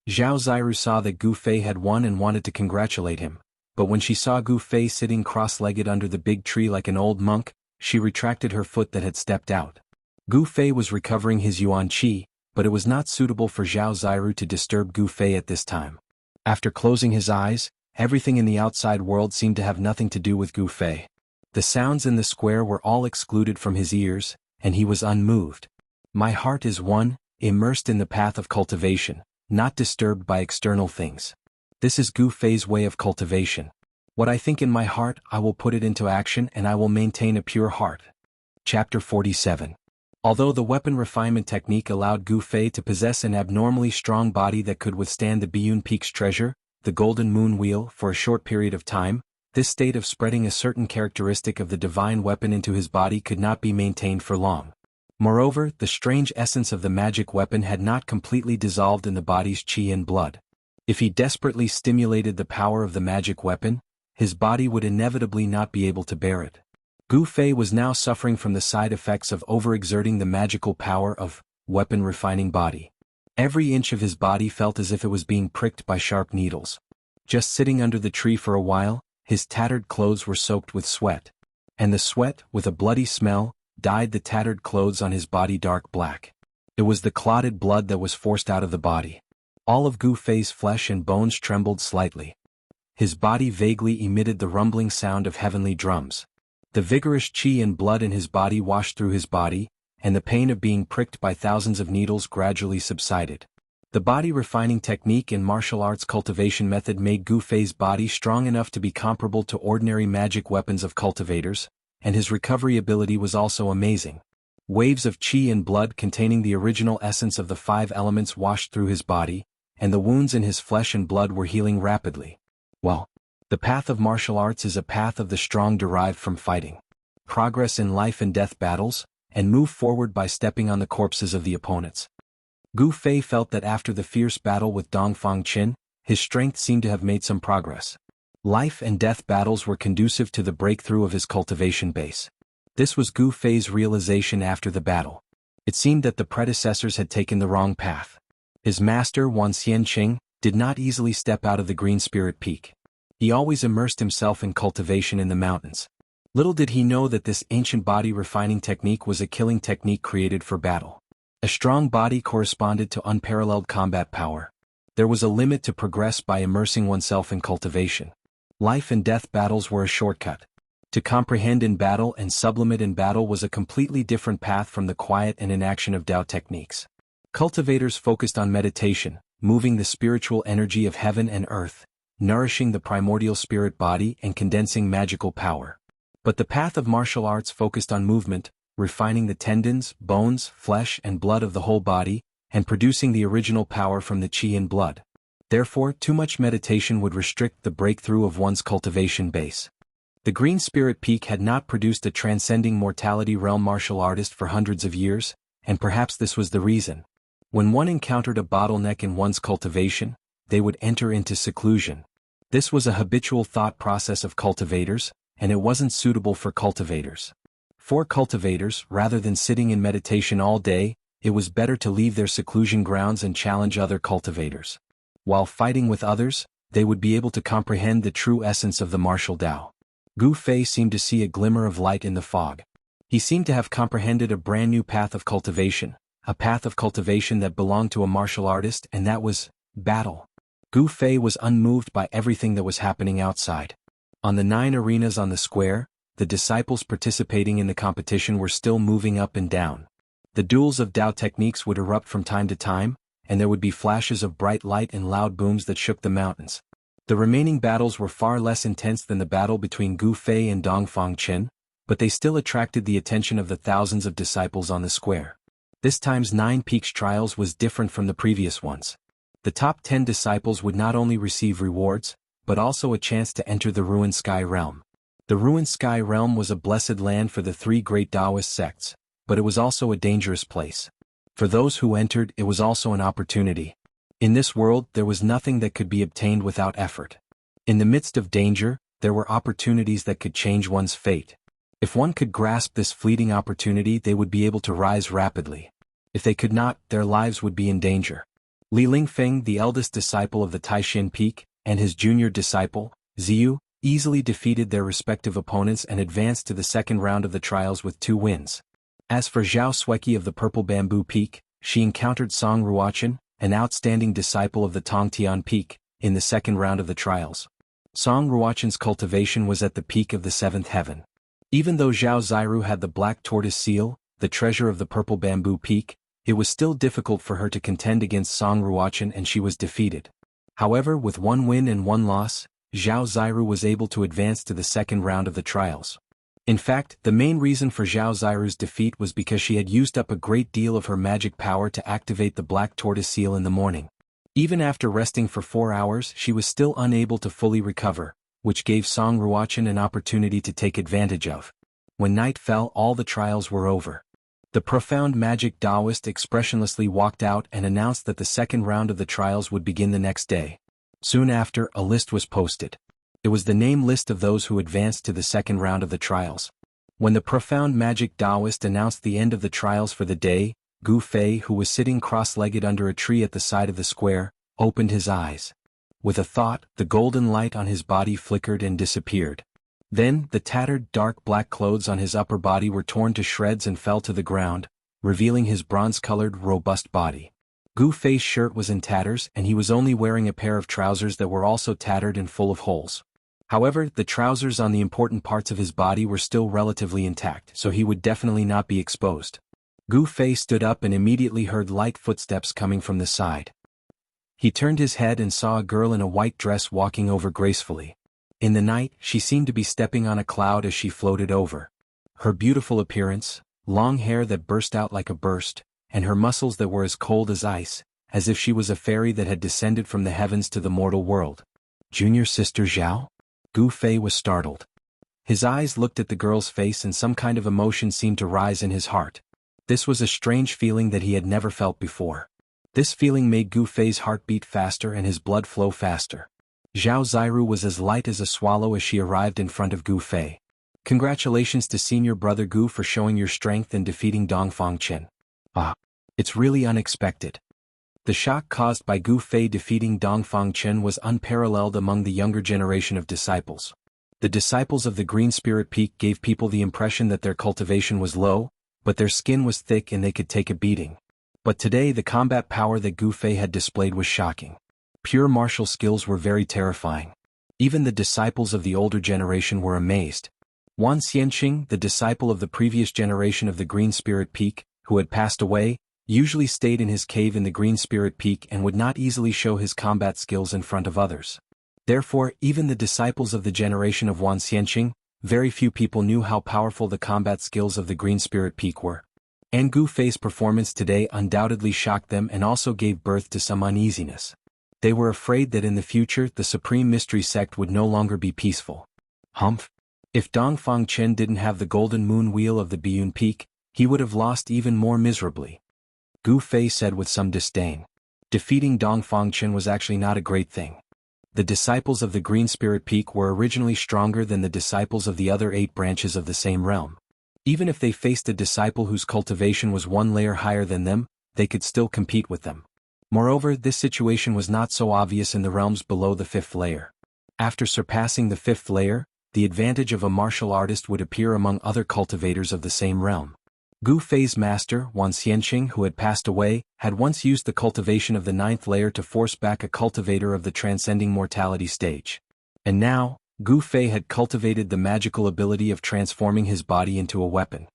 Zhao Ziru saw that Gu Fei had won and wanted to congratulate him, but when she saw Gu Fei sitting cross-legged under the big tree like an old monk, she retracted her foot that had stepped out. Gu Fei was recovering his Yuan Qi, but it was not suitable for Zhao Ziru to disturb Gu Fei at this time. After closing his eyes, everything in the outside world seemed to have nothing to do with Gu Fei. The sounds in the square were all excluded from his ears, and he was unmoved. My heart is one, immersed in the path of cultivation, not disturbed by external things. This is Gu Fei's way of cultivation. What I think in my heart, I will put it into action, and I will maintain a pure heart. Chapter 47. Although the weapon refinement technique allowed Gu Fei to possess an abnormally strong body that could withstand the Biyun Peak's treasure, the Golden Moon Wheel, for a short period of time, this state of spreading a certain characteristic of the divine weapon into his body could not be maintained for long. Moreover, the strange essence of the magic weapon had not completely dissolved in the body's qi and blood. If he desperately stimulated the power of the magic weapon, his body would inevitably not be able to bear it. Gu Fei was now suffering from the side effects of overexerting the magical power of weapon refining body. Every inch of his body felt as if it was being pricked by sharp needles. Just sitting under the tree for a while, his tattered clothes were soaked with sweat. And the sweat, with a bloody smell, dyed the tattered clothes on his body dark black. It was the clotted blood that was forced out of the body. All of Gu Fei's flesh and bones trembled slightly. His body vaguely emitted the rumbling sound of heavenly drums. The vigorous qi and blood in his body washed through his body, and the pain of being pricked by thousands of needles gradually subsided. The body refining technique and martial arts cultivation method made Gu Fei's body strong enough to be comparable to ordinary magic weapons of cultivators, and his recovery ability was also amazing. Waves of qi and blood containing the original essence of the 5 elements washed through his body, and the wounds in his flesh and blood were healing rapidly. Well, the path of martial arts is a path of the strong derived from fighting. Progress in life and death battles, and move forward by stepping on the corpses of the opponents. Gu Fei felt that after the fierce battle with Dongfang Chen, his strength seemed to have made some progress. Life and death battles were conducive to the breakthrough of his cultivation base. This was Gu Fei's realization after the battle. It seemed that the predecessors had taken the wrong path. His master, Wan Xianqing, did not easily step out of the Green Spirit Peak. He always immersed himself in cultivation in the mountains. Little did he know that this ancient body refining technique was a killing technique created for battle. A strong body corresponded to unparalleled combat power. There was a limit to progress by immersing oneself in cultivation. Life and death battles were a shortcut. To comprehend in battle and sublimate in battle was a completely different path from the quiet and inaction of Tao techniques. Cultivators focused on meditation, moving the spiritual energy of heaven and earth, nourishing the primordial spirit body and condensing magical power. But the path of martial arts focused on movement, refining the tendons, bones, flesh and blood of the whole body, and producing the original power from the qi in blood. Therefore, too much meditation would restrict the breakthrough of one's cultivation base. The Green Spirit Peak had not produced a transcending mortality realm martial artist for hundreds of years, and perhaps this was the reason. When one encountered a bottleneck in one's cultivation, they would enter into seclusion. This was a habitual thought process of cultivators, and it wasn't suitable for cultivators. For cultivators, rather than sitting in meditation all day, it was better to leave their seclusion grounds and challenge other cultivators. While fighting with others, they would be able to comprehend the true essence of the martial Tao. Gu Fei seemed to see a glimmer of light in the fog. He seemed to have comprehended a brand new path of cultivation, a path of cultivation that belonged to a martial artist, and that was battle. Gu Fei was unmoved by everything that was happening outside. On the 9 arenas on the square, the disciples participating in the competition were still moving up and down. The duels of Tao techniques would erupt from time to time, and there would be flashes of bright light and loud booms that shook the mountains. The remaining battles were far less intense than the battle between Gu Fei and Dongfang Chen, but they still attracted the attention of the thousands of disciples on the square. This time's 9 Peaks trials was different from the previous ones. The top 10 disciples would not only receive rewards, but also a chance to enter the Ruined Sky Realm. The Ruined Sky Realm was a blessed land for the 3 great Taoist sects, but it was also a dangerous place. For those who entered, it was also an opportunity. In this world, there was nothing that could be obtained without effort. In the midst of danger, there were opportunities that could change one's fate. If one could grasp this fleeting opportunity, they would be able to rise rapidly. If they could not, their lives would be in danger. Li Lingfeng, the eldest disciple of the Taishin Peak, and his junior disciple, Ziyu, easily defeated their respective opponents and advanced to the second round of the trials with 2 wins. As for Zhao Sueki of the Purple Bamboo Peak, she encountered Song Ruochen, an outstanding disciple of the Tongtian Peak, in the second round of the trials. Song Ruochen's cultivation was at the peak of the 7th heaven. Even though Zhao Ziru had the Black Tortoise Seal, the treasure of the Purple Bamboo Peak, it was still difficult for her to contend against Song Ruochen, and she was defeated. However, with 1 win and 1 loss, Zhao Ziru was able to advance to the second round of the trials. In fact, the main reason for Zhao Ziru's defeat was because she had used up a great deal of her magic power to activate the Black Tortoise Seal in the morning. Even after resting for 4 hours, she was still unable to fully recover, which gave Song Ruochen an opportunity to take advantage of. When night fell, all the trials were over. The profound magic Taoist expressionlessly walked out and announced that the second round of the trials would begin the next day. Soon after, a list was posted. It was the name list of those who advanced to the second round of the trials. When the profound magic Taoist announced the end of the trials for the day, Gu Fei, who was sitting cross-legged under a tree at the side of the square, opened his eyes. With a thought, the golden light on his body flickered and disappeared. Then, the tattered dark black clothes on his upper body were torn to shreds and fell to the ground, revealing his bronze-colored, robust body. Gu Fei's shirt was in tatters, and he was only wearing a pair of trousers that were also tattered and full of holes. However, the trousers on the important parts of his body were still relatively intact, so he would definitely not be exposed. Gu Fei stood up and immediately heard light footsteps coming from the side. He turned his head and saw a girl in a white dress walking over gracefully. In the night, she seemed to be stepping on a cloud as she floated over. Her beautiful appearance, long hair that burst out like a burst, and her muscles that were as cold as ice, as if she was a fairy that had descended from the heavens to the mortal world. Junior Sister Zhao? Gu Fei was startled. His eyes looked at the girl's face and some kind of emotion seemed to rise in his heart. This was a strange feeling that he had never felt before. This feeling made Gu Fei's heart beat faster and his blood flow faster. Zhao Ziru was as light as a swallow as she arrived in front of Gu Fei. Congratulations to senior brother Gu for showing your strength and defeating Dongfang Chen. Ah, it's really unexpected. The shock caused by Gu Fei defeating Dongfang Chen was unparalleled among the younger generation of disciples. The disciples of the Green Spirit Peak gave people the impression that their cultivation was low, but their skin was thick and they could take a beating. But today the combat power that Gu Fei had displayed was shocking. Pure martial skills were very terrifying. Even the disciples of the older generation were amazed. Wan Xianqing, the disciple of the previous generation of the Green Spirit Peak, who had passed away, usually stayed in his cave in the Green Spirit Peak and would not easily show his combat skills in front of others. Therefore, even the disciples of the generation of Wan Xianqing, very few people knew how powerful the combat skills of the Green Spirit Peak were. And Gu Fei's performance today undoubtedly shocked them and also gave birth to some uneasiness. They were afraid that in the future the Supreme Mystery Sect would no longer be peaceful. Humph! If Dongfang Chen didn't have the golden moon wheel of the Biyun Peak, he would have lost even more miserably. Gu Fei said with some disdain. Defeating Dongfang Chen was actually not a great thing. The disciples of the Green Spirit Peak were originally stronger than the disciples of the other 8 branches of the same realm. Even if they faced a disciple whose cultivation was 1 layer higher than them, they could still compete with them. Moreover, this situation was not so obvious in the realms below the 5th layer. After surpassing the 5th layer, the advantage of a martial artist would appear among other cultivators of the same realm. Gu Fei's master, Wan Xianqing, who had passed away, had once used the cultivation of the 9th layer to force back a cultivator of the transcending mortality stage. And now, Gu Fei had cultivated the magical ability of transforming his body into a weapon.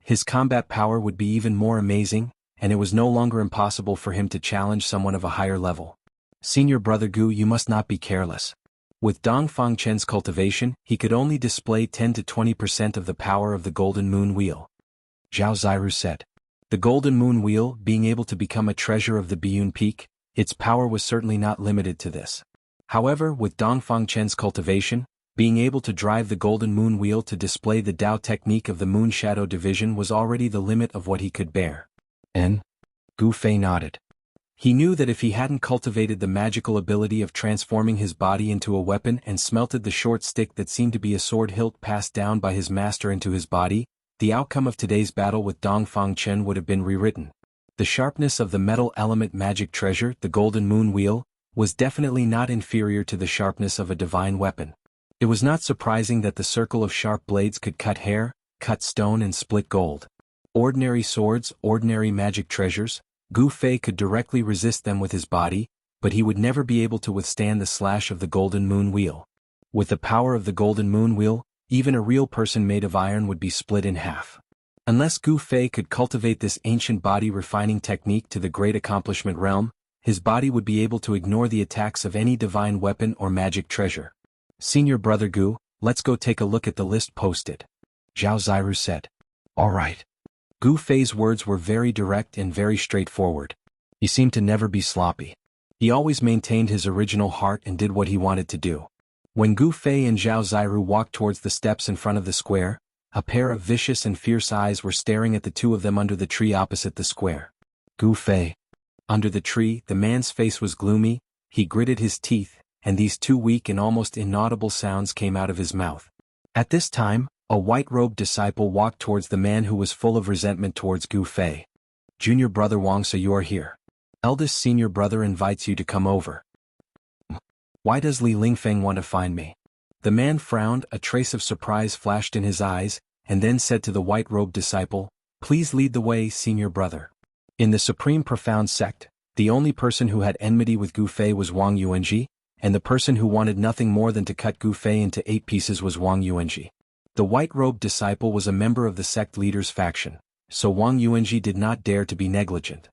His combat power would be even more amazing, and it was no longer impossible for him to challenge someone of a higher level. Senior brother Gu, you must not be careless. With Dongfang Chen's cultivation, he could only display 10 to 20% of the power of the Golden Moon Wheel. Zhao Ziru said. The Golden Moon Wheel, being able to become a treasure of the Biyun Peak, its power was certainly not limited to this. However, with Dongfang Chen's cultivation, being able to drive the Golden Moon Wheel to display the Dao technique of the Moon Shadow Division was already the limit of what he could bear. And? Gu Fei nodded. He knew that if he hadn't cultivated the magical ability of transforming his body into a weapon and smelted the short stick that seemed to be a sword hilt passed down by his master into his body, the outcome of today's battle with Dongfang Chen would have been rewritten. The sharpness of the metal element magic treasure, the Golden Moon Wheel, was definitely not inferior to the sharpness of a divine weapon. It was not surprising that the circle of sharp blades could cut hair, cut stone and split gold. Ordinary swords, ordinary magic treasures, Gu Fei could directly resist them with his body, but he would never be able to withstand the slash of the Golden Moon Wheel. With the power of the Golden Moon Wheel, even a real person made of iron would be split in half. Unless Gu Fei could cultivate this ancient body refining technique to the great accomplishment realm, his body would be able to ignore the attacks of any divine weapon or magic treasure. Senior brother Gu, let's go take a look at the list posted. Zhao Ziru said. All right. Gu Fei's words were very direct and very straightforward. He seemed to never be sloppy. He always maintained his original heart and did what he wanted to do. When Gu Fei and Zhao Ziru walked towards the steps in front of the square, a pair of vicious and fierce eyes were staring at the two of them under the tree opposite the square. Gu Fei. Under the tree, the man's face was gloomy, he gritted his teeth, and these 2 weak and almost inaudible sounds came out of his mouth. At this time, a white-robed disciple walked towards the man who was full of resentment towards Gu Fei. Junior brother Wang, so you are here. Eldest senior brother invites you to come over. Why does Li Lingfeng want to find me? The man frowned, a trace of surprise flashed in his eyes, and then said to the white-robed disciple, Please lead the way, senior brother. In the Supreme Profound Sect, the only person who had enmity with Gu Fei was Wang Yuanji, and the person who wanted nothing more than to cut Gu Fei into 8 pieces was Wang Yuanji. The white-robed disciple was a member of the sect leader's faction, so Wang Yuanji did not dare to be negligent.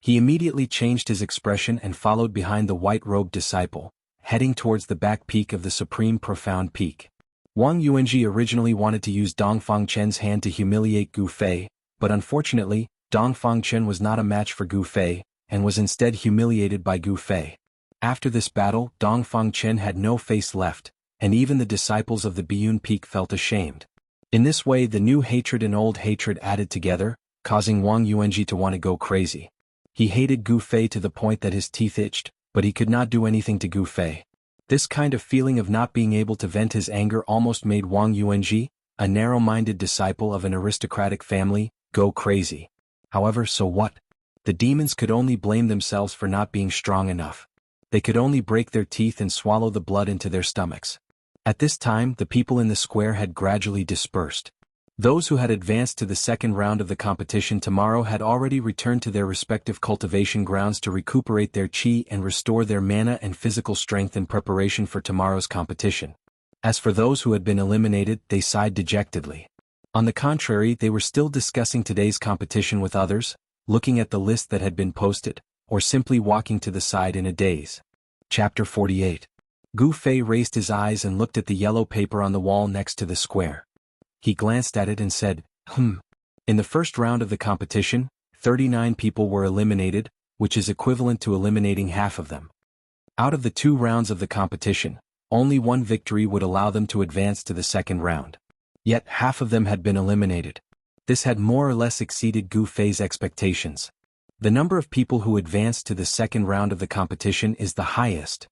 He immediately changed his expression and followed behind the white-robed disciple, heading towards the back peak of the Supreme Profound Peak. Wang Yuanji originally wanted to use Dongfang Chen's hand to humiliate Gu Fei, but unfortunately, Dongfang Chen was not a match for Gu Fei, and was instead humiliated by Gu Fei. After this battle, Dongfang Chen had no face left, and even the disciples of the Biyun Peak felt ashamed. In this way the new hatred and old hatred added together, causing Wang Yuanji to want to go crazy. He hated Gu Fei to the point that his teeth itched, but he could not do anything to Gu Fei. This kind of feeling of not being able to vent his anger almost made Wang Yuanji, a narrow-minded disciple of an aristocratic family, go crazy. However, so what? The demons could only blame themselves for not being strong enough. They could only break their teeth and swallow the blood into their stomachs. At this time, the people in the square had gradually dispersed. Those who had advanced to the second round of the competition tomorrow had already returned to their respective cultivation grounds to recuperate their chi and restore their mana and physical strength in preparation for tomorrow's competition. As for those who had been eliminated, they sighed dejectedly. On the contrary, they were still discussing today's competition with others, looking at the list that had been posted, or simply walking to the side in a daze. Chapter 48. Gu Fei raised his eyes and looked at the yellow paper on the wall next to the square. He glanced at it and said, In the first round of the competition, 39 people were eliminated, which is equivalent to eliminating half of them. Out of the 2 rounds of the competition, only one victory would allow them to advance to the second round. Yet half of them had been eliminated. This had more or less exceeded Gu Fei's expectations. The number of people who advanced to the second round of the competition is the highest.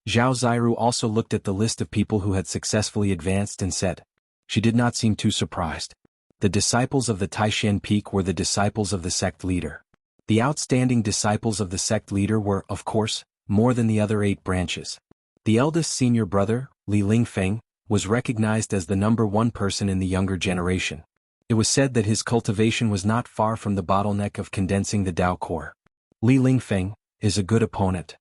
Zhao Ziru also looked at the list of people who had successfully advanced and said. She did not seem too surprised. The disciples of the Taishan Peak were the disciples of the sect leader. The outstanding disciples of the sect leader were, of course, more than the other 8 branches. The eldest senior brother, Li Lingfeng, was recognized as the number 1 person in the younger generation. It was said that his cultivation was not far from the bottleneck of condensing the Dao core. Li Lingfeng is a good opponent.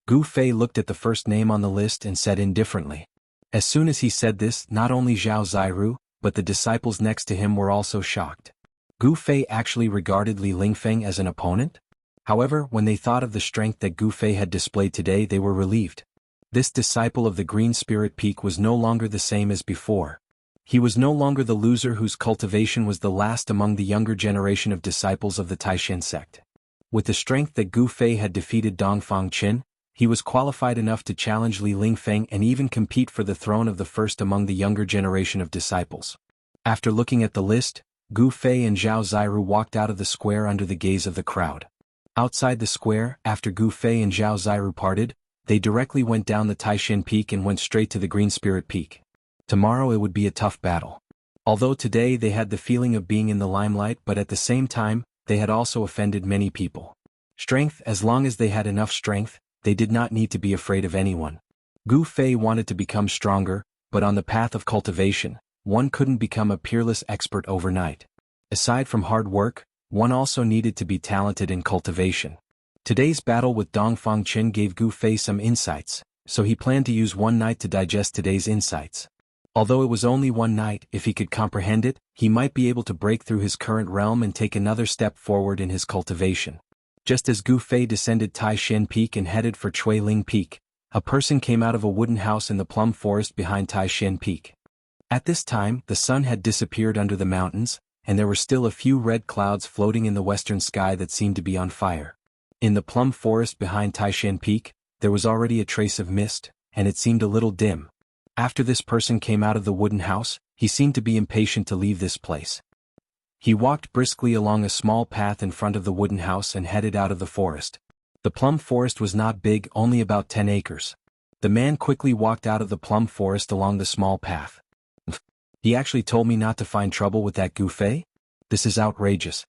Gu Fei looked at the first name on the list and said indifferently. As soon as he said this, not only Zhao Ziru, but the disciples next to him were also shocked. Gu Fei actually regarded Li Lingfeng as an opponent? However, when they thought of the strength that Gu Fei had displayed today, they were relieved. This disciple of the Green Spirit Peak was no longer the same as before. He was no longer the loser whose cultivation was the last among the younger generation of disciples of the Taishan sect. With the strength that Gu Fei had defeated Dongfang Qin, he was qualified enough to challenge Li Lingfeng and even compete for the throne of the first among the younger generation of disciples. After looking at the list, Gu Fei and Zhao Ziru walked out of the square under the gaze of the crowd. Outside the square, after Gu Fei and Zhao Ziru parted, they directly went down the Taishan Peak and went straight to the Green Spirit Peak. Tomorrow it would be a tough battle. Although today they had the feeling of being in the limelight, but at the same time, they had also offended many people. Strength, as long as they had enough strength, they did not need to be afraid of anyone. Gu Fei wanted to become stronger, but on the path of cultivation, one couldn't become a peerless expert overnight. Aside from hard work, one also needed to be talented in cultivation. Today's battle with Dongfang Qin gave Gu Fei some insights, so he planned to use one night to digest today's insights. Although it was only one night, if he could comprehend it, he might be able to break through his current realm and take another step forward in his cultivation. Just as Gu Fei descended Taishan Peak and headed for Chuiling Peak, a person came out of a wooden house in the plum forest behind Taishan Peak. At this time, the sun had disappeared under the mountains, and there were still a few red clouds floating in the western sky that seemed to be on fire. In the plum forest behind Taishan Peak, there was already a trace of mist, and it seemed a little dim. After this person came out of the wooden house, he seemed to be impatient to leave this place. He walked briskly along a small path in front of the wooden house and headed out of the forest. The plum forest was not big, only about 10 acres. The man quickly walked out of the plum forest along the small path. He actually told me not to find trouble with that Gu Fei? This is outrageous.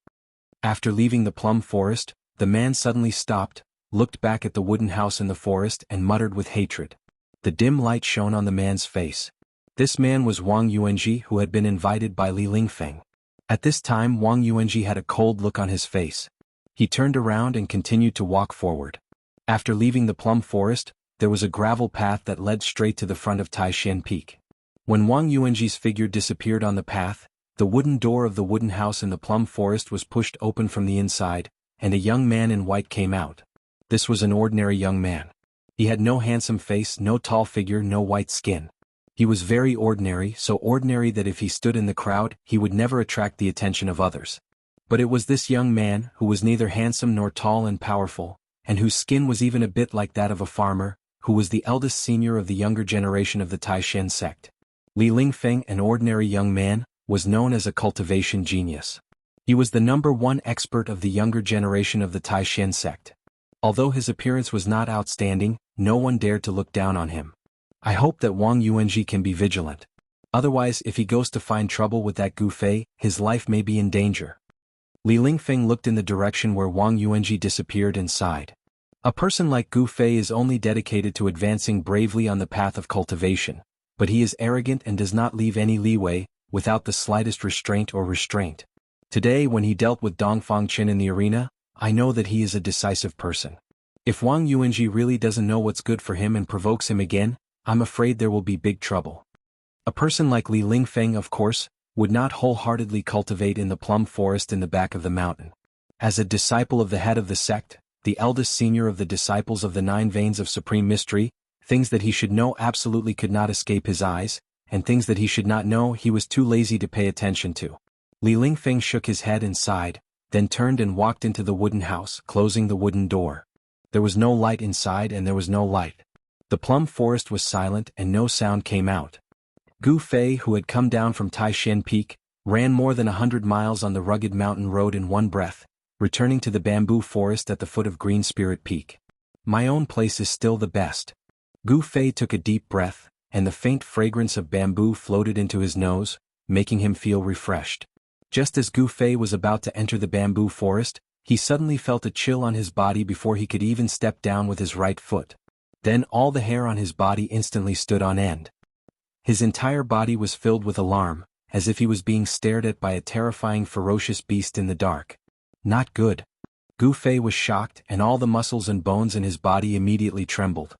After leaving the plum forest, the man suddenly stopped, looked back at the wooden house in the forest and muttered with hatred. The dim light shone on the man's face. This man was Wang Yuanji, who had been invited by Li Lingfeng. At this time Wang Yuanji had a cold look on his face. He turned around and continued to walk forward. After leaving the plum forest, there was a gravel path that led straight to the front of Taishan Peak. When Wang Yuanji's figure disappeared on the path, the wooden door of the wooden house in the plum forest was pushed open from the inside, and a young man in white came out. This was an ordinary young man. He had no handsome face, no tall figure, no white skin. He was very ordinary, so ordinary that if he stood in the crowd, he would never attract the attention of others. But it was this young man, who was neither handsome nor tall and powerful, and whose skin was even a bit like that of a farmer, who was the eldest senior of the younger generation of the Taishan sect. Li Lingfeng, an ordinary young man, was known as a cultivation genius. He was the #1 expert of the younger generation of the Taishan sect. Although his appearance was not outstanding, no one dared to look down on him. I hope that Wang Yuanji can be vigilant. Otherwise, if he goes to find trouble with that Gu Fei, his life may be in danger. Li Lingfeng looked in the direction where Wang Yuanji disappeared and sighed. A person like Gu Fei is only dedicated to advancing bravely on the path of cultivation, but he is arrogant and does not leave any leeway, without the slightest restraint or restraint. Today, when he dealt with Dongfang Qin in the arena, I know that he is a decisive person. If Wang Yuanji really doesn't know what's good for him and provokes him again, I'm afraid there will be big trouble. A person like Li Lingfeng, of course, would not wholeheartedly cultivate in the plum forest in the back of the mountain. As a disciple of the head of the sect, the eldest senior of the disciples of the 9 veins of supreme mystery, things that he should know absolutely could not escape his eyes, and things that he should not know he was too lazy to pay attention to. Li Lingfeng shook his head and sighed, then turned and walked into the wooden house, closing the wooden door. There was no light inside and there was no light. The plum forest was silent and no sound came out. Gu Fei, who had come down from Taishan Peak, ran more than 100 miles on the rugged mountain road in one breath, returning to the bamboo forest at the foot of Green Spirit Peak. My own place is still the best. Gu Fei took a deep breath, and the faint fragrance of bamboo floated into his nose, making him feel refreshed. Just as Gu Fei was about to enter the bamboo forest, he suddenly felt a chill on his body before he could even step down with his right foot. Then all the hair on his body instantly stood on end. His entire body was filled with alarm, as if he was being stared at by a terrifying ferocious beast in the dark. Not good. Gu Fei was shocked and all the muscles and bones in his body immediately trembled.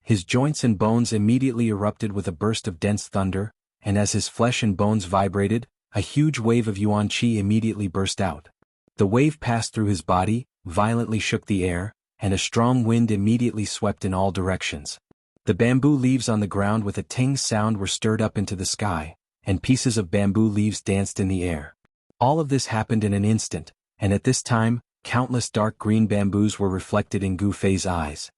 His joints and bones immediately erupted with a burst of dense thunder, and as his flesh and bones vibrated, a huge wave of yuan qi immediately burst out. The wave passed through his body, violently shook the air, and a strong wind immediately swept in all directions. The bamboo leaves on the ground with a ting sound were stirred up into the sky, and pieces of bamboo leaves danced in the air. All of this happened in an instant, and at this time, countless dark green bamboos were reflected in Gu Fei's eyes.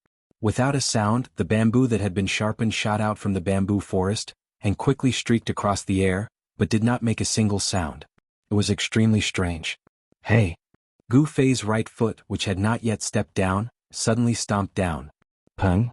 Without a sound, the bamboo that had been sharpened shot out from the bamboo forest, and quickly streaked across the air, but did not make a single sound. It was extremely strange. Hey! Gu Fei's right foot, which had not yet stepped down, suddenly stomped down. Peng!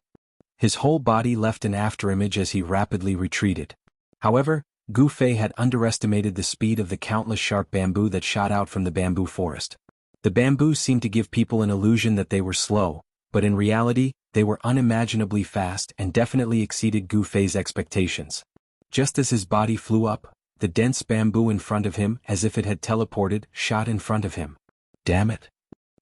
His whole body left an afterimage as he rapidly retreated. However, Gu Fei had underestimated the speed of the countless sharp bamboo that shot out from the bamboo forest. The bamboo seemed to give people an illusion that they were slow, but in reality, they were unimaginably fast and definitely exceeded Gu Fei's expectations. Just as his body flew up, the dense bamboo in front of him, as if it had teleported, shot in front of him. Damn it!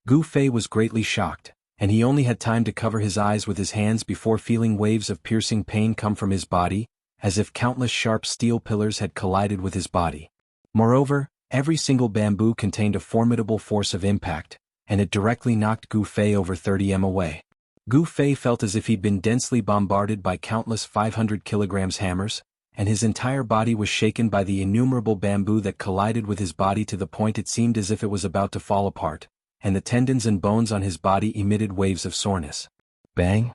Gu Fei was greatly shocked, and he only had time to cover his eyes with his hands before feeling waves of piercing pain come from his body, as if countless sharp steel pillars had collided with his body. Moreover, every single bamboo contained a formidable force of impact, and it directly knocked Gu Fei over 30 m away. Gu Fei felt as if he'd been densely bombarded by countless 500 kilograms hammers, and his entire body was shaken by the innumerable bamboo that collided with his body to the point it seemed as if it was about to fall apart, and the tendons and bones on his body emitted waves of soreness. Bang!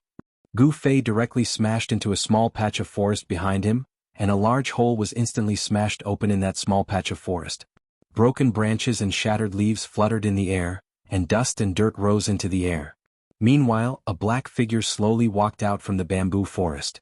Gu Fei directly smashed into a small patch of forest behind him, and a large hole was instantly smashed open in that small patch of forest. Broken branches and shattered leaves fluttered in the air, and dust and dirt rose into the air. Meanwhile, a black figure slowly walked out from the bamboo forest.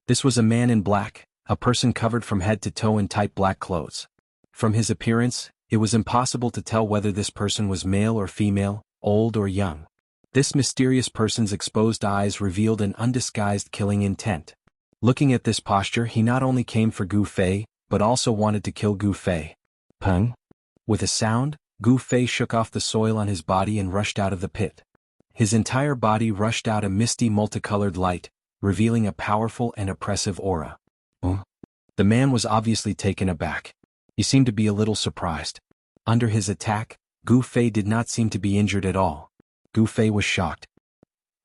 This was a man in black, a person covered from head to toe in tight black clothes. From his appearance, it was impossible to tell whether this person was male or female, old or young. This mysterious person's exposed eyes revealed an undisguised killing intent. Looking at this posture, he not only came for Gu Fei, but also wanted to kill Gu Fei. Peng! With a sound, Gu Fei shook off the soil on his body and rushed out of the pit. His entire body rushed out a misty multicolored light, revealing a powerful and oppressive aura. The man was obviously taken aback. He seemed to be a little surprised. Under his attack, Gu Fei did not seem to be injured at all. Gu Fei was shocked.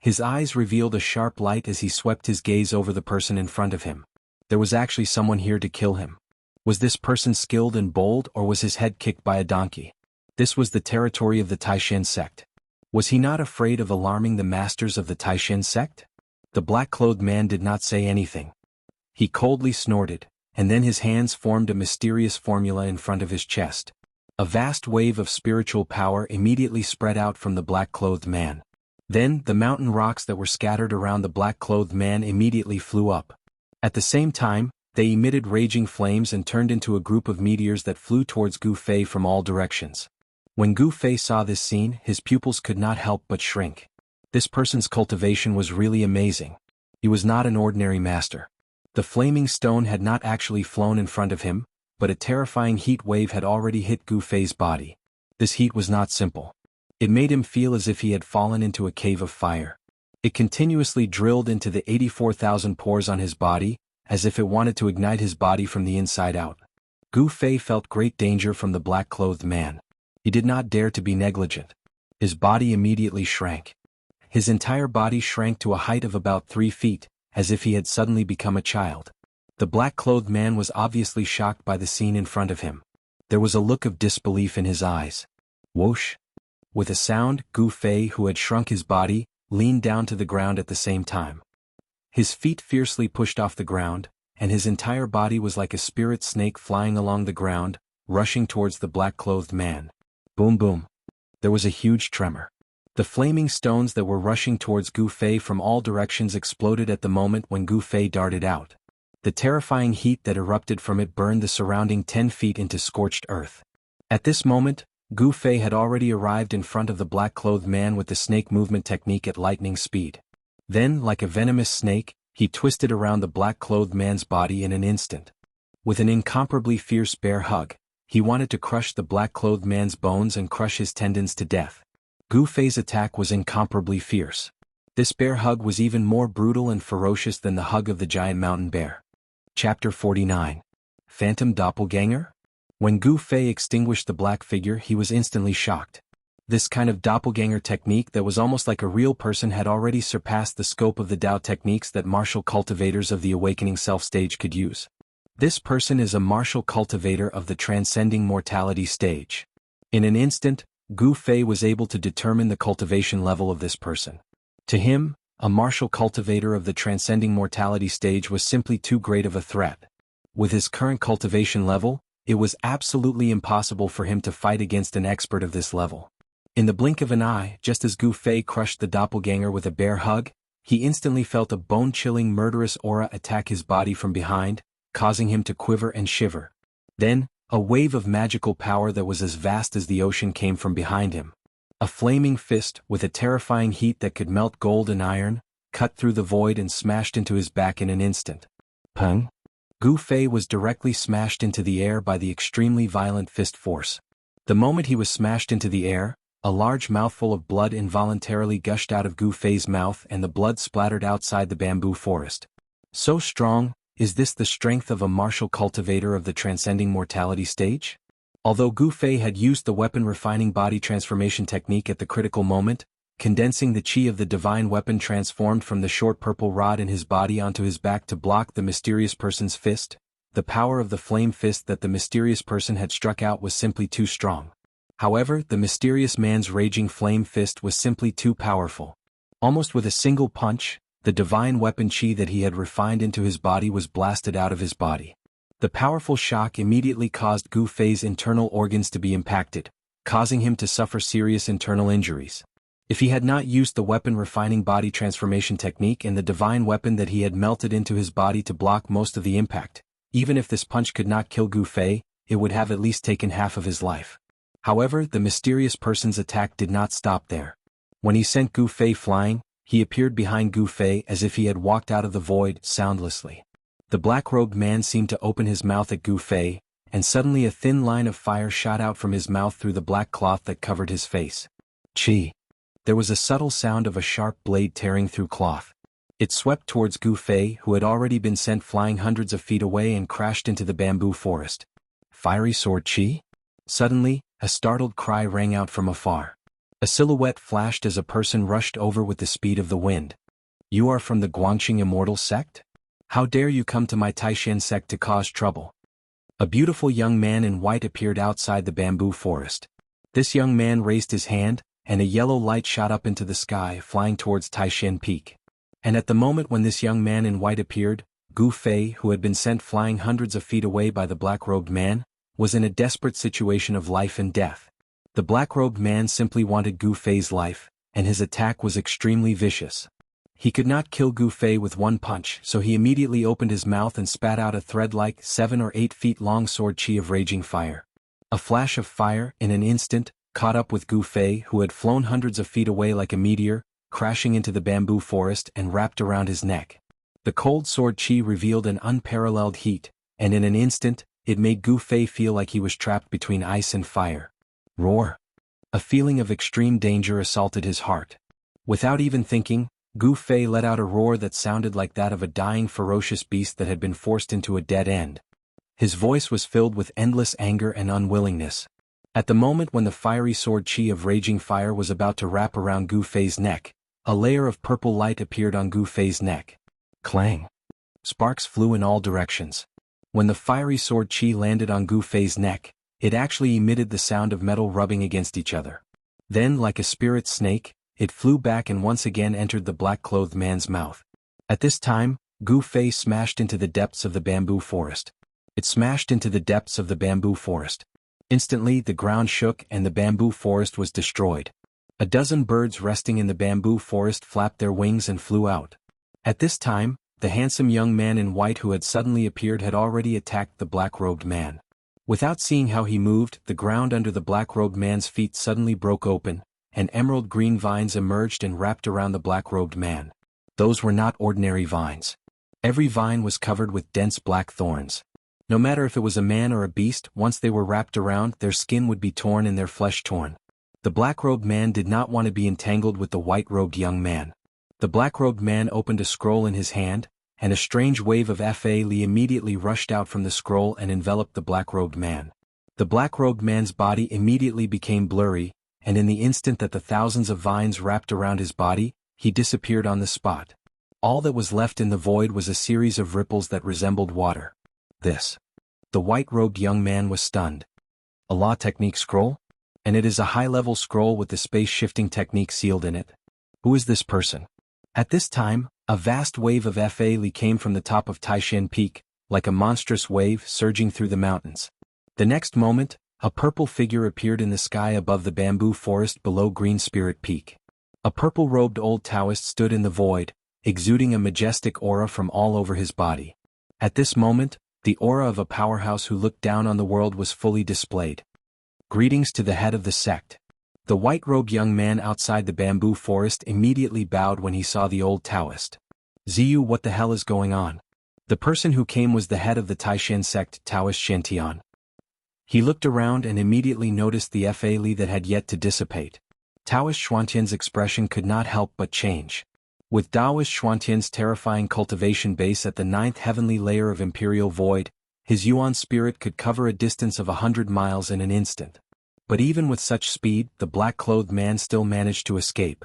His eyes revealed a sharp light as he swept his gaze over the person in front of him. There was actually someone here to kill him. Was this person skilled and bold, or was his head kicked by a donkey? This was the territory of the Taishan sect. Was he not afraid of alarming the masters of the Taishan sect? The black-clothed man did not say anything. He coldly snorted, and then his hands formed a mysterious formula in front of his chest. A vast wave of spiritual power immediately spread out from the black-clothed man. Then, the mountain rocks that were scattered around the black-clothed man immediately flew up. At the same time, they emitted raging flames and turned into a group of meteors that flew towards Gu Fei from all directions. When Gu Fei saw this scene, his pupils could not help but shrink. This person's cultivation was really amazing. He was not an ordinary master. The flaming stone had not actually flown in front of him, but a terrifying heat wave had already hit Gu Fei's body. This heat was not simple. It made him feel as if he had fallen into a cave of fire. It continuously drilled into the 84,000 pores on his body, as if it wanted to ignite his body from the inside out. Gu Fei felt great danger from the black-clothed man. He did not dare to be negligent. His body immediately shrank. His entire body shrank to a height of about 3 feet, as if he had suddenly become a child. The black-clothed man was obviously shocked by the scene in front of him. There was a look of disbelief in his eyes. Whoosh! With a sound, Gu Fei, who had shrunk his body, leaned down to the ground at the same time. His feet fiercely pushed off the ground, and his entire body was like a spirit snake flying along the ground, rushing towards the black-clothed man. Boom boom. There was a huge tremor. The flaming stones that were rushing towards Gu Fei from all directions exploded at the moment when Gu Fei darted out. The terrifying heat that erupted from it burned the surrounding 10 feet into scorched earth. At this moment, Gu Fei had already arrived in front of the black-clothed man with the snake movement technique at lightning speed. Then, like a venomous snake, he twisted around the black-clothed man's body in an instant. With an incomparably fierce bear hug, he wanted to crush the black-clothed man's bones and crush his tendons to death. Gu Fei's attack was incomparably fierce. This bear hug was even more brutal and ferocious than the hug of the giant mountain bear. Chapter 49. Phantom Doppelganger? When Gu Fei extinguished the black figure, he was instantly shocked. This kind of doppelganger technique that was almost like a real person had already surpassed the scope of the Tao techniques that martial cultivators of the awakening self stage could use. This person is a martial cultivator of the transcending mortality stage. In an instant, Gu Fei was able to determine the cultivation level of this person. To him, a martial cultivator of the transcending mortality stage was simply too great of a threat. With his current cultivation level, it was absolutely impossible for him to fight against an expert of this level. In the blink of an eye, just as Gu Fei crushed the doppelganger with a bear hug, he instantly felt a bone-chilling murderous aura attack his body from behind, causing him to quiver and shiver. Then, a wave of magical power that was as vast as the ocean came from behind him. A flaming fist, with a terrifying heat that could melt gold and iron, cut through the void and smashed into his back in an instant. Pung! Gu Fei was directly smashed into the air by the extremely violent fist force. The moment he was smashed into the air, a large mouthful of blood involuntarily gushed out of Gu Fei's mouth and the blood splattered outside the bamboo forest. So strong, is this the strength of a martial cultivator of the transcending mortality stage? Although Gu Fei had used the weapon refining body transformation technique at the critical moment, condensing the chi of the divine weapon transformed from the short purple rod in his body onto his back to block the mysterious person's fist, the power of the flame fist that the mysterious person had struck out was simply too strong. However, the mysterious man's raging flame fist was simply too powerful. Almost with a single punch, the divine weapon chi that he had refined into his body was blasted out of his body. The powerful shock immediately caused Gu Fei's internal organs to be impacted, causing him to suffer serious internal injuries. If he had not used the weapon refining body transformation technique and the divine weapon that he had melted into his body to block most of the impact, even if this punch could not kill Gu Fei, it would have at least taken half of his life. However, the mysterious person's attack did not stop there. When he sent Gu Fei flying, he appeared behind Gu Fei as if he had walked out of the void soundlessly. The black-robed man seemed to open his mouth at Gu Fei, and suddenly a thin line of fire shot out from his mouth through the black cloth that covered his face. Chi! There was a subtle sound of a sharp blade tearing through cloth. It swept towards Gu Fei, who had already been sent flying hundreds of feet away and crashed into the bamboo forest. Fiery sword chi? Suddenly, a startled cry rang out from afar. A silhouette flashed as a person rushed over with the speed of the wind. You are from the Guangxing Immortal sect? How dare you come to my Taishan sect to cause trouble? A beautiful young man in white appeared outside the bamboo forest. This young man raised his hand, and a yellow light shot up into the sky, flying towards Taishan Peak. And at the moment when this young man in white appeared, Gu Fei, who had been sent flying hundreds of feet away by the black-robed man, was in a desperate situation of life and death. The black-robed man simply wanted Gu Fei's life, and his attack was extremely vicious. He could not kill Gu Fei with one punch, so he immediately opened his mouth and spat out a thread-like 7 or 8 feet long sword chi of raging fire. A flash of fire, in an instant, caught up with Gu Fei, who had flown hundreds of feet away like a meteor, crashing into the bamboo forest and wrapped around his neck. The cold sword chi revealed an unparalleled heat, and in an instant, it made Gu Fei feel like he was trapped between ice and fire. Roar! A feeling of extreme danger assaulted his heart. Without even thinking, Gu Fei let out a roar that sounded like that of a dying ferocious beast that had been forced into a dead end. His voice was filled with endless anger and unwillingness. At the moment when the fiery sword chi of raging fire was about to wrap around Gu Fei's neck, a layer of purple light appeared on Gu Fei's neck. Clang! Sparks flew in all directions. When the fiery sword chi landed on Gu Fei's neck, It actually emitted the sound of metal rubbing against each other. Then, like a spirit snake, it flew back and once again entered the black-clothed man's mouth. At this time, Gu Fei smashed into the depths of the bamboo forest. It smashed into the depths of the bamboo forest. Instantly, the ground shook and the bamboo forest was destroyed. A dozen birds resting in the bamboo forest flapped their wings and flew out. At this time, the handsome young man in white who had suddenly appeared had already attacked the black-robed man. Without seeing how he moved, the ground under the black-robed man's feet suddenly broke open, and emerald green vines emerged and wrapped around the black-robed man. Those were not ordinary vines. Every vine was covered with dense black thorns. No matter if it was a man or a beast, once they were wrapped around, their skin would be torn and their flesh torn. The black-robed man did not want to be entangled with the white-robed young man. The black-robed man opened a scroll in his hand, and a strange wave of Fa Li immediately rushed out from the scroll and enveloped the black-robed man. The black-robed man's body immediately became blurry, and in the instant that the thousands of vines wrapped around his body, he disappeared on the spot. All that was left in the void was a series of ripples that resembled water. This. The white-robed young man was stunned. A law technique scroll? And it is a high-level scroll with the space-shifting technique sealed in it. Who is this person? At this time, a vast wave of Fa Li came from the top of Taishan Peak, like a monstrous wave surging through the mountains. The next moment, a purple figure appeared in the sky above the bamboo forest below Green Spirit Peak. A purple-robed old Taoist stood in the void, exuding a majestic aura from all over his body. At this moment, the aura of a powerhouse who looked down on the world was fully displayed. Greetings to the head of the sect. The white-robed young man outside the bamboo forest immediately bowed when he saw the old Taoist. Ziyu, what the hell is going on? The person who came was the head of the Taishan sect, Taoist Shantian. He looked around and immediately noticed the Fa Li that had yet to dissipate. Taoist Xuantian's expression could not help but change. With Taoist Xuantian's terrifying cultivation base at the 9th heavenly layer of Imperial Void, his Yuan spirit could cover a distance of 100 miles in an instant. But even with such speed, the black-clothed man still managed to escape.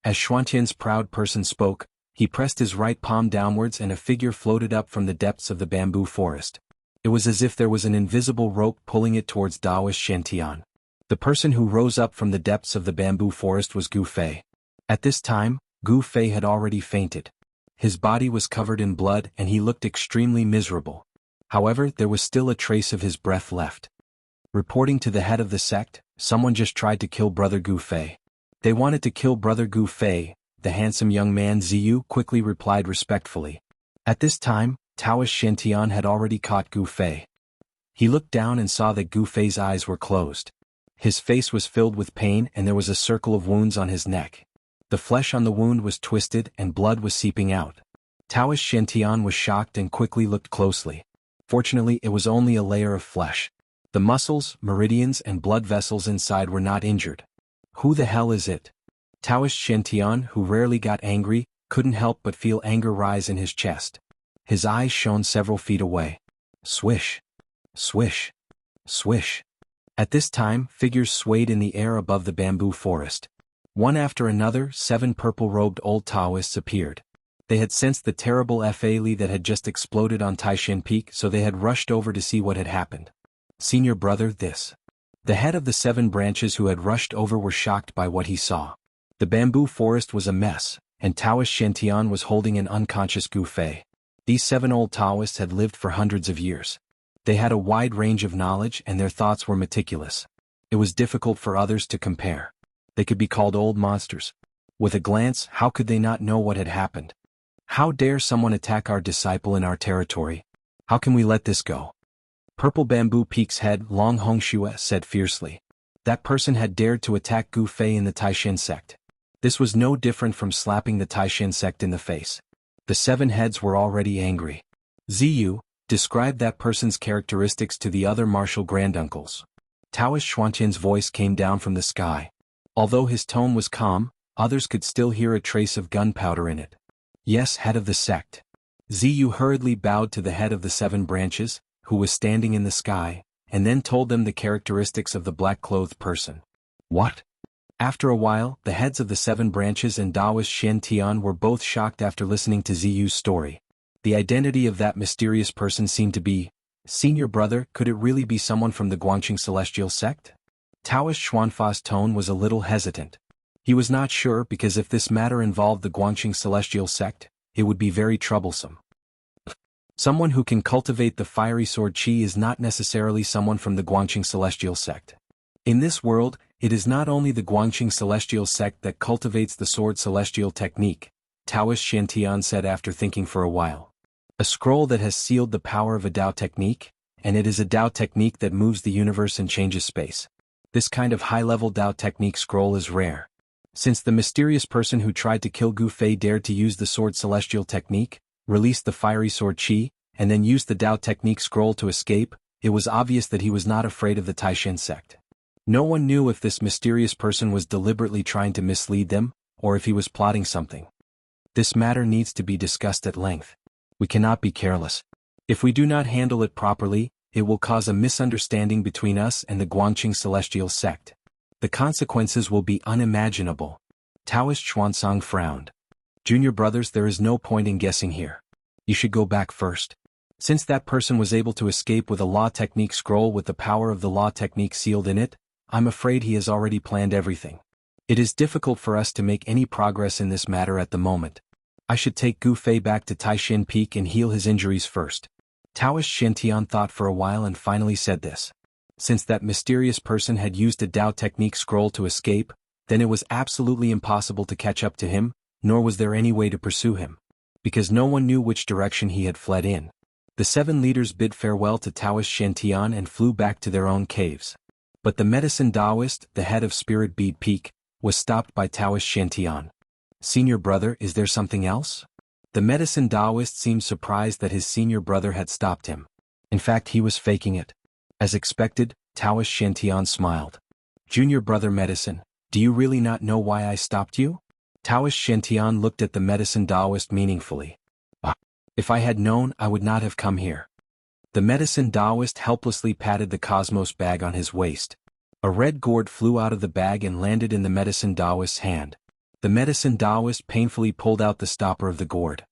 As Xuantian's proud person spoke, he pressed his right palm downwards and a figure floated up from the depths of the bamboo forest. It was as if there was an invisible rope pulling it towards Taoist Shantian. The person who rose up from the depths of the bamboo forest was Gu Fei. At this time, Gu Fei had already fainted. His body was covered in blood and he looked extremely miserable. However, there was still a trace of his breath left. Reporting to the head of the sect, someone just tried to kill Brother Gu Fei. They wanted to kill Brother Gu Fei, the handsome young man Ziyu quickly replied respectfully. At this time, Taoist Shantian had already caught Gu Fei. He looked down and saw that Gu Fei's eyes were closed. His face was filled with pain and there was a circle of wounds on his neck. The flesh on the wound was twisted and blood was seeping out. Taoist Shantian was shocked and quickly looked closely. Fortunately, it was only a layer of flesh. The muscles, meridians and blood vessels inside were not injured. Who the hell is it? Taoist Shantian, who rarely got angry, couldn't help but feel anger rise in his chest. His eyes shone several feet away. Swish. Swish. Swish. At this time, figures swayed in the air above the bamboo forest. One after another, 7 purple-robed old Taoists appeared. They had sensed the terrible Fa Li that had just exploded on Taishan Peak, so they had rushed over to see what had happened. Senior brother, this. The head of the 7 branches who had rushed over were shocked by what he saw. The bamboo forest was a mess, and Taoist Shantian was holding an unconscious Gu Fei. These 7 old Taoists had lived for hundreds of years. They had a wide range of knowledge and their thoughts were meticulous. It was difficult for others to compare. They could be called old monsters. With a glance, how could they not know what had happened? How dare someone attack our disciple in our territory? How can we let this go? Purple Bamboo Peak's head, Long Hongxue, said fiercely. That person had dared to attack Gu Fei in the Taishan sect. This was no different from slapping the Taishan sect in the face. The 7 heads were already angry. Ziyu, describe that person's characteristics to the other martial granduncles. Taoist Xuantian's voice came down from the sky. Although his tone was calm, others could still hear a trace of gunpowder in it. Yes, head of the sect. Ziyu hurriedly bowed to the head of the 7 branches, who was standing in the sky, and then told them the characteristics of the black-clothed person. What? After a while, the heads of the 7 branches and Taoist Shantian were both shocked after listening to Ziyu's story. The identity of that mysterious person seemed to be Senior brother, could it really be someone from the Guangqing Celestial Sect? Taoist Xuanfa's tone was a little hesitant. He was not sure because if this matter involved the Guangqing Celestial Sect, it would be very troublesome. Someone who can cultivate the fiery sword qi is not necessarily someone from the Guangqing Celestial Sect. In this world, it is not only the Guangqing Celestial Sect that cultivates the sword celestial technique, Taoist Shantian said after thinking for a while. A scroll that has sealed the power of a Dao technique, and it is a Dao technique that moves the universe and changes space. This kind of high-level Dao technique scroll is rare. Since the mysterious person who tried to kill Gu Fei dared to use the sword celestial technique, released the fiery sword qi, and then used the Dao technique scroll to escape, it was obvious that he was not afraid of the Taishan sect. No one knew if this mysterious person was deliberately trying to mislead them, or if he was plotting something. This matter needs to be discussed at length. We cannot be careless. If we do not handle it properly, it will cause a misunderstanding between us and the Guangqing Celestial Sect. The consequences will be unimaginable. Taoist Xuanzang frowned. Junior brothers, there is no point in guessing here. You should go back first. Since that person was able to escape with a law technique scroll with the power of the law technique sealed in it, I'm afraid he has already planned everything. It is difficult for us to make any progress in this matter at the moment. I should take Gu Fei back to Taishan Peak and heal his injuries first. Taoist Shantian thought for a while and finally said this. Since that mysterious person had used a Dao technique scroll to escape, then it was absolutely impossible to catch up to him, nor was there any way to pursue him. Because no one knew which direction he had fled in. The 7 leaders bid farewell to Taoist Shantian and flew back to their own caves. But the medicine Taoist, the head of Spirit Bead Peak, was stopped by Taoist Shantian. Senior brother, is there something else? The medicine Taoist seemed surprised that his senior brother had stopped him. In fact, he was faking it. As expected, Taoist Shantian smiled. Junior brother medicine, do you really not know why I stopped you? Taoist Shantian looked at the medicine Taoist meaningfully. If I had known, I would not have come here. The medicine Taoist helplessly patted the cosmos bag on his waist. A red gourd flew out of the bag and landed in the medicine Taoist's hand. The medicine Taoist painfully pulled out the stopper of the gourd.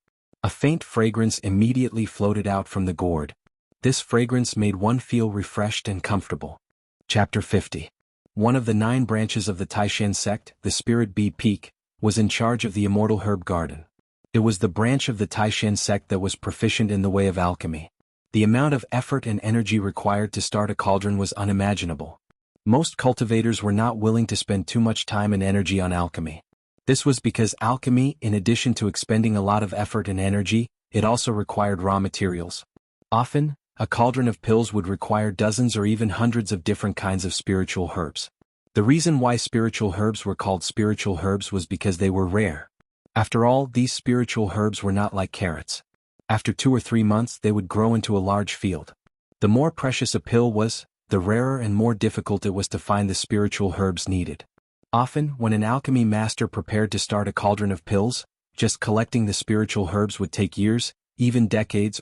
A faint fragrance immediately floated out from the gourd. This fragrance made one feel refreshed and comfortable. Chapter 50. One of the 9 branches of the Taishan sect, the Spirit Bead Peak, was in charge of the Immortal Herb Garden. It was the branch of the Taishan sect that was proficient in the way of alchemy. The amount of effort and energy required to start a cauldron was unimaginable. Most cultivators were not willing to spend too much time and energy on alchemy. This was because alchemy, in addition to expending a lot of effort and energy, it also required raw materials. Often, a cauldron of pills would require dozens or even hundreds of different kinds of spiritual herbs. The reason why spiritual herbs were called spiritual herbs was because they were rare. After all, these spiritual herbs were not like carrots. After 2 or 3 months they would grow into a large field. The more precious a pill was, the rarer and more difficult it was to find the spiritual herbs needed. Often, when an alchemy master prepared to start a cauldron of pills, just collecting the spiritual herbs would take years, even decades.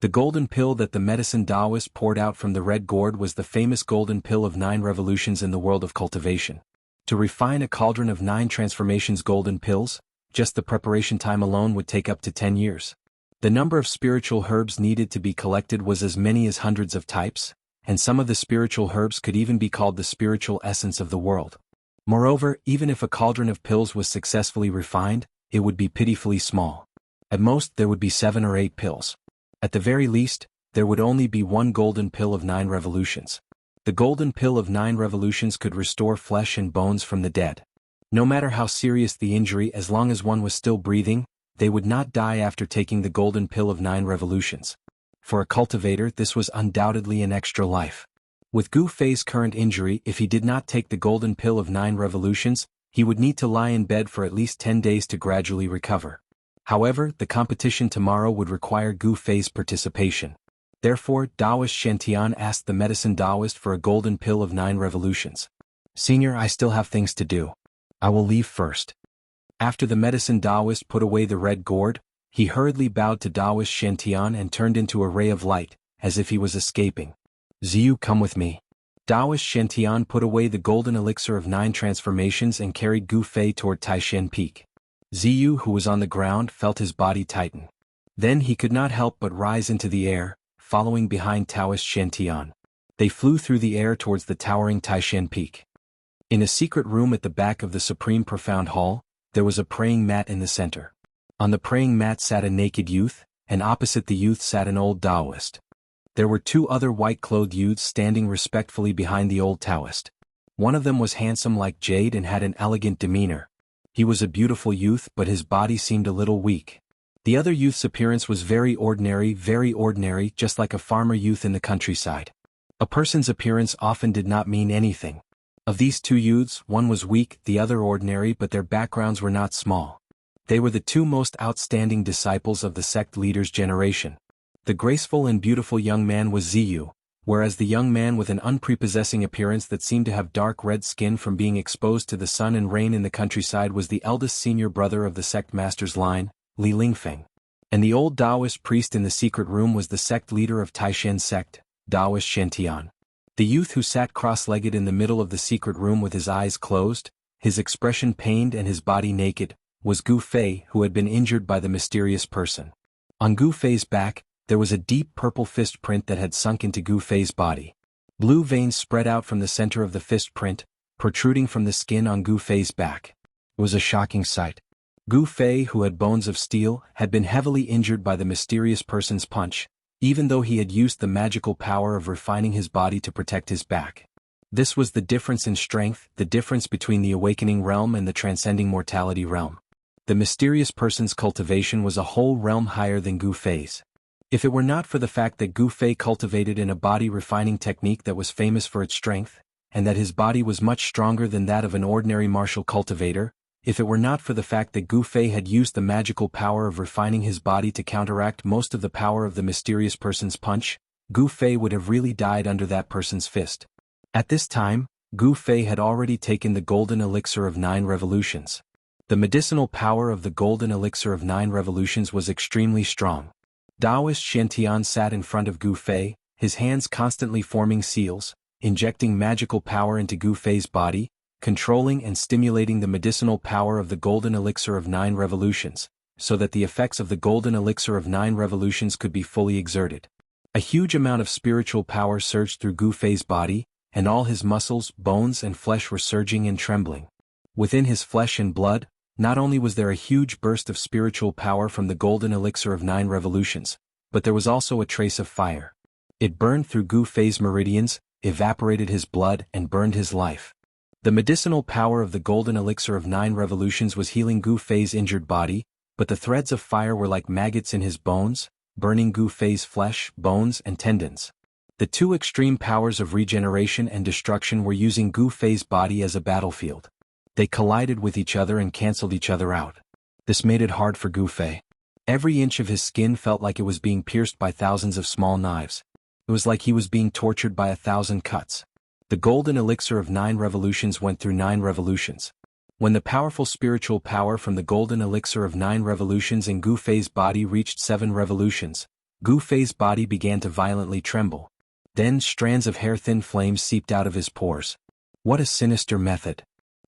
The golden pill that the medicine Taoist poured out from the red gourd was the famous golden pill of 9 revolutions in the world of cultivation. To refine a cauldron of 9 transformations golden pills, just the preparation time alone would take up to 10 years. The number of spiritual herbs needed to be collected was as many as hundreds of types, and some of the spiritual herbs could even be called the spiritual essence of the world. Moreover, even if a cauldron of pills was successfully refined, it would be pitifully small. At most there would be 7 or 8 pills. At the very least, there would only be 1 golden pill of 9 revolutions. The golden pill of 9 revolutions could restore flesh and bones from the dead. No matter how serious the injury, as long as one was still breathing, they would not die after taking the golden pill of 9 revolutions. For a cultivator, this was undoubtedly an extra life. With Gu Fei's current injury, if he did not take the golden pill of 9 revolutions, he would need to lie in bed for at least 10 days to gradually recover. However, the competition tomorrow would require Gu Fei's participation. Therefore, Taoist Shantian asked the medicine Taoist for a golden pill of 9 revolutions. Senior, I still have things to do. I will leave first. After the medicine Taoist put away the red gourd, he hurriedly bowed to Taoist Shantian and turned into a ray of light, as if he was escaping. Ziyu, come with me. Taoist Shantian put away the golden elixir of 9 transformations and carried Gu Fei toward Taishan Peak. Ziyu, who was on the ground, felt his body tighten. Then he could not help but rise into the air, following behind Taoist Shen. They flew through the air towards the towering Taishan Peak. In a secret room at the back of the Supreme Profound Hall, there was a praying mat in the center. On the praying mat sat a naked youth, and opposite the youth sat an old Taoist. There were two other white-clothed youths standing respectfully behind the old Taoist. One of them was handsome like jade and had an elegant demeanor. He was a beautiful youth, but his body seemed a little weak. The other youth's appearance was very ordinary, just like a farmer youth in the countryside. A person's appearance often did not mean anything. Of these two youths, one was weak, the other ordinary, but their backgrounds were not small. They were the two most outstanding disciples of the sect leader's generation. The graceful and beautiful young man was Ziyu, whereas the young man with an unprepossessing appearance that seemed to have dark red skin from being exposed to the sun and rain in the countryside was the eldest senior brother of the sect master's line, Li Lingfeng. And the old Taoist priest in the secret room was the sect leader of Taishan sect, Taoist Shen. The youth who sat cross-legged in the middle of the secret room with his eyes closed, his expression pained and his body naked, was Gu Fei, who had been injured by the mysterious person. On Gu Fei's back, there was a deep purple fist print that had sunk into Gu Fei's body. Blue veins spread out from the center of the fist print, protruding from the skin on Gu Fei's back. It was a shocking sight. Gu Fei, who had bones of steel, had been heavily injured by the mysterious person's punch, even though he had used the magical power of refining his body to protect his back. This was the difference in strength, the difference between the awakening realm and the transcending mortality realm. The mysterious person's cultivation was a whole realm higher than Gu Fei's. If it were not for the fact that Gu Fei cultivated in a body refining technique that was famous for its strength, and that his body was much stronger than that of an ordinary martial cultivator, if it were not for the fact that Gu Fei had used the magical power of refining his body to counteract most of the power of the mysterious person's punch, Gu Fei would have really died under that person's fist. At this time, Gu Fei had already taken the golden elixir of 9 revolutions. The medicinal power of the golden elixir of 9 revolutions was extremely strong. Taoist Shen sat in front of Gu Fei, his hands constantly forming seals, injecting magical power into Gu Fei's body, controlling and stimulating the medicinal power of the golden elixir of 9 revolutions, so that the effects of the golden elixir of 9 revolutions could be fully exerted. A huge amount of spiritual power surged through Gu Fei's body, and all his muscles, bones and flesh were surging and trembling. Within his flesh and blood, not only was there a huge burst of spiritual power from the golden elixir of 9 revolutions, but there was also a trace of fire. It burned through Gu Fei's meridians, evaporated his blood and burned his life. The medicinal power of the golden elixir of 9 revolutions was healing Gu Fei's injured body, but the threads of fire were like maggots in his bones, burning Gu Fei's flesh, bones and tendons. The two extreme powers of regeneration and destruction were using Gu Fei's body as a battlefield. They collided with each other and cancelled each other out. This made it hard for Gu Fei. Every inch of his skin felt like it was being pierced by thousands of small knives. It was like he was being tortured by 1,000 cuts. The golden elixir of 9 revolutions went through 9 revolutions. When the powerful spiritual power from the golden elixir of 9 revolutions in Gu Fei's body reached 7 revolutions, Gu Fei's body began to violently tremble. Then strands of hair-thin flames seeped out of his pores. What a sinister method.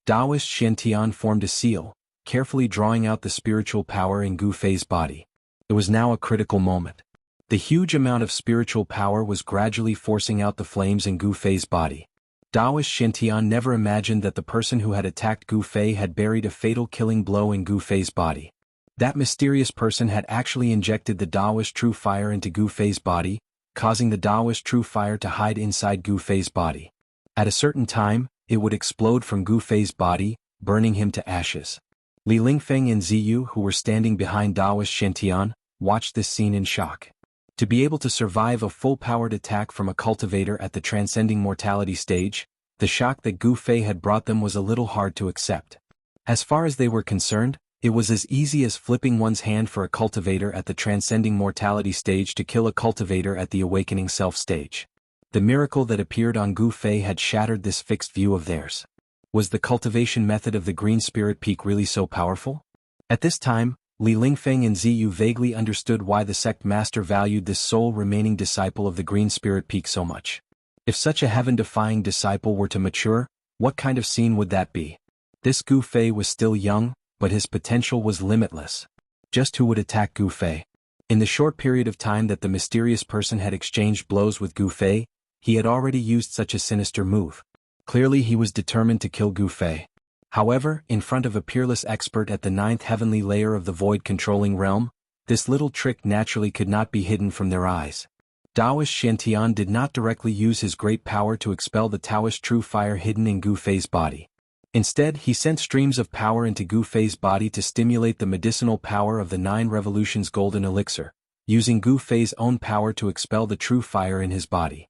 Taoist Shen formed a seal, carefully drawing out the spiritual power in Gu Fei's body. It was now a critical moment. The huge amount of spiritual power was gradually forcing out the flames in Gu Fei's body. Taoist Shen never imagined that the person who had attacked Gu Fei had buried a fatal killing blow in Gu Fei's body. That mysterious person had actually injected the Taoist true fire into Gu Fei's body, causing the Taoist true fire to hide inside Gu Fei's body. At a certain time, it would explode from Gu Fei's body, burning him to ashes. Li Lingfeng and Ziyu, who were standing behind Taoist Shen, watched this scene in shock. To be able to survive a full-powered attack from a cultivator at the transcending mortality stage, the shock that Gu Fei had brought them was a little hard to accept. As far as they were concerned, it was as easy as flipping one's hand for a cultivator at the transcending mortality stage to kill a cultivator at the awakening self stage. The miracle that appeared on Gu Fei had shattered this fixed view of theirs. Was the cultivation method of the Green Spirit Peak really so powerful? At this time, Li Lingfeng and Ziyu vaguely understood why the sect master valued this sole remaining disciple of the Green Spirit Peak so much. If such a heaven-defying disciple were to mature, what kind of scene would that be? This Gu Fei was still young, but his potential was limitless. Just who would attack Gu Fei? In the short period of time that the mysterious person had exchanged blows with Gu Fei, he had already used such a sinister move. Clearly he was determined to kill Gu Fei. However, in front of a peerless expert at the 9th heavenly layer of the void-controlling realm, this little trick naturally could not be hidden from their eyes. Taoist Shantian did not directly use his great power to expel the Taoist true fire hidden in Gu Fei's body. Instead, he sent streams of power into Gu Fei's body to stimulate the medicinal power of the 9 revolutions golden elixir, using Gu Fei's own power to expel the true fire in his body.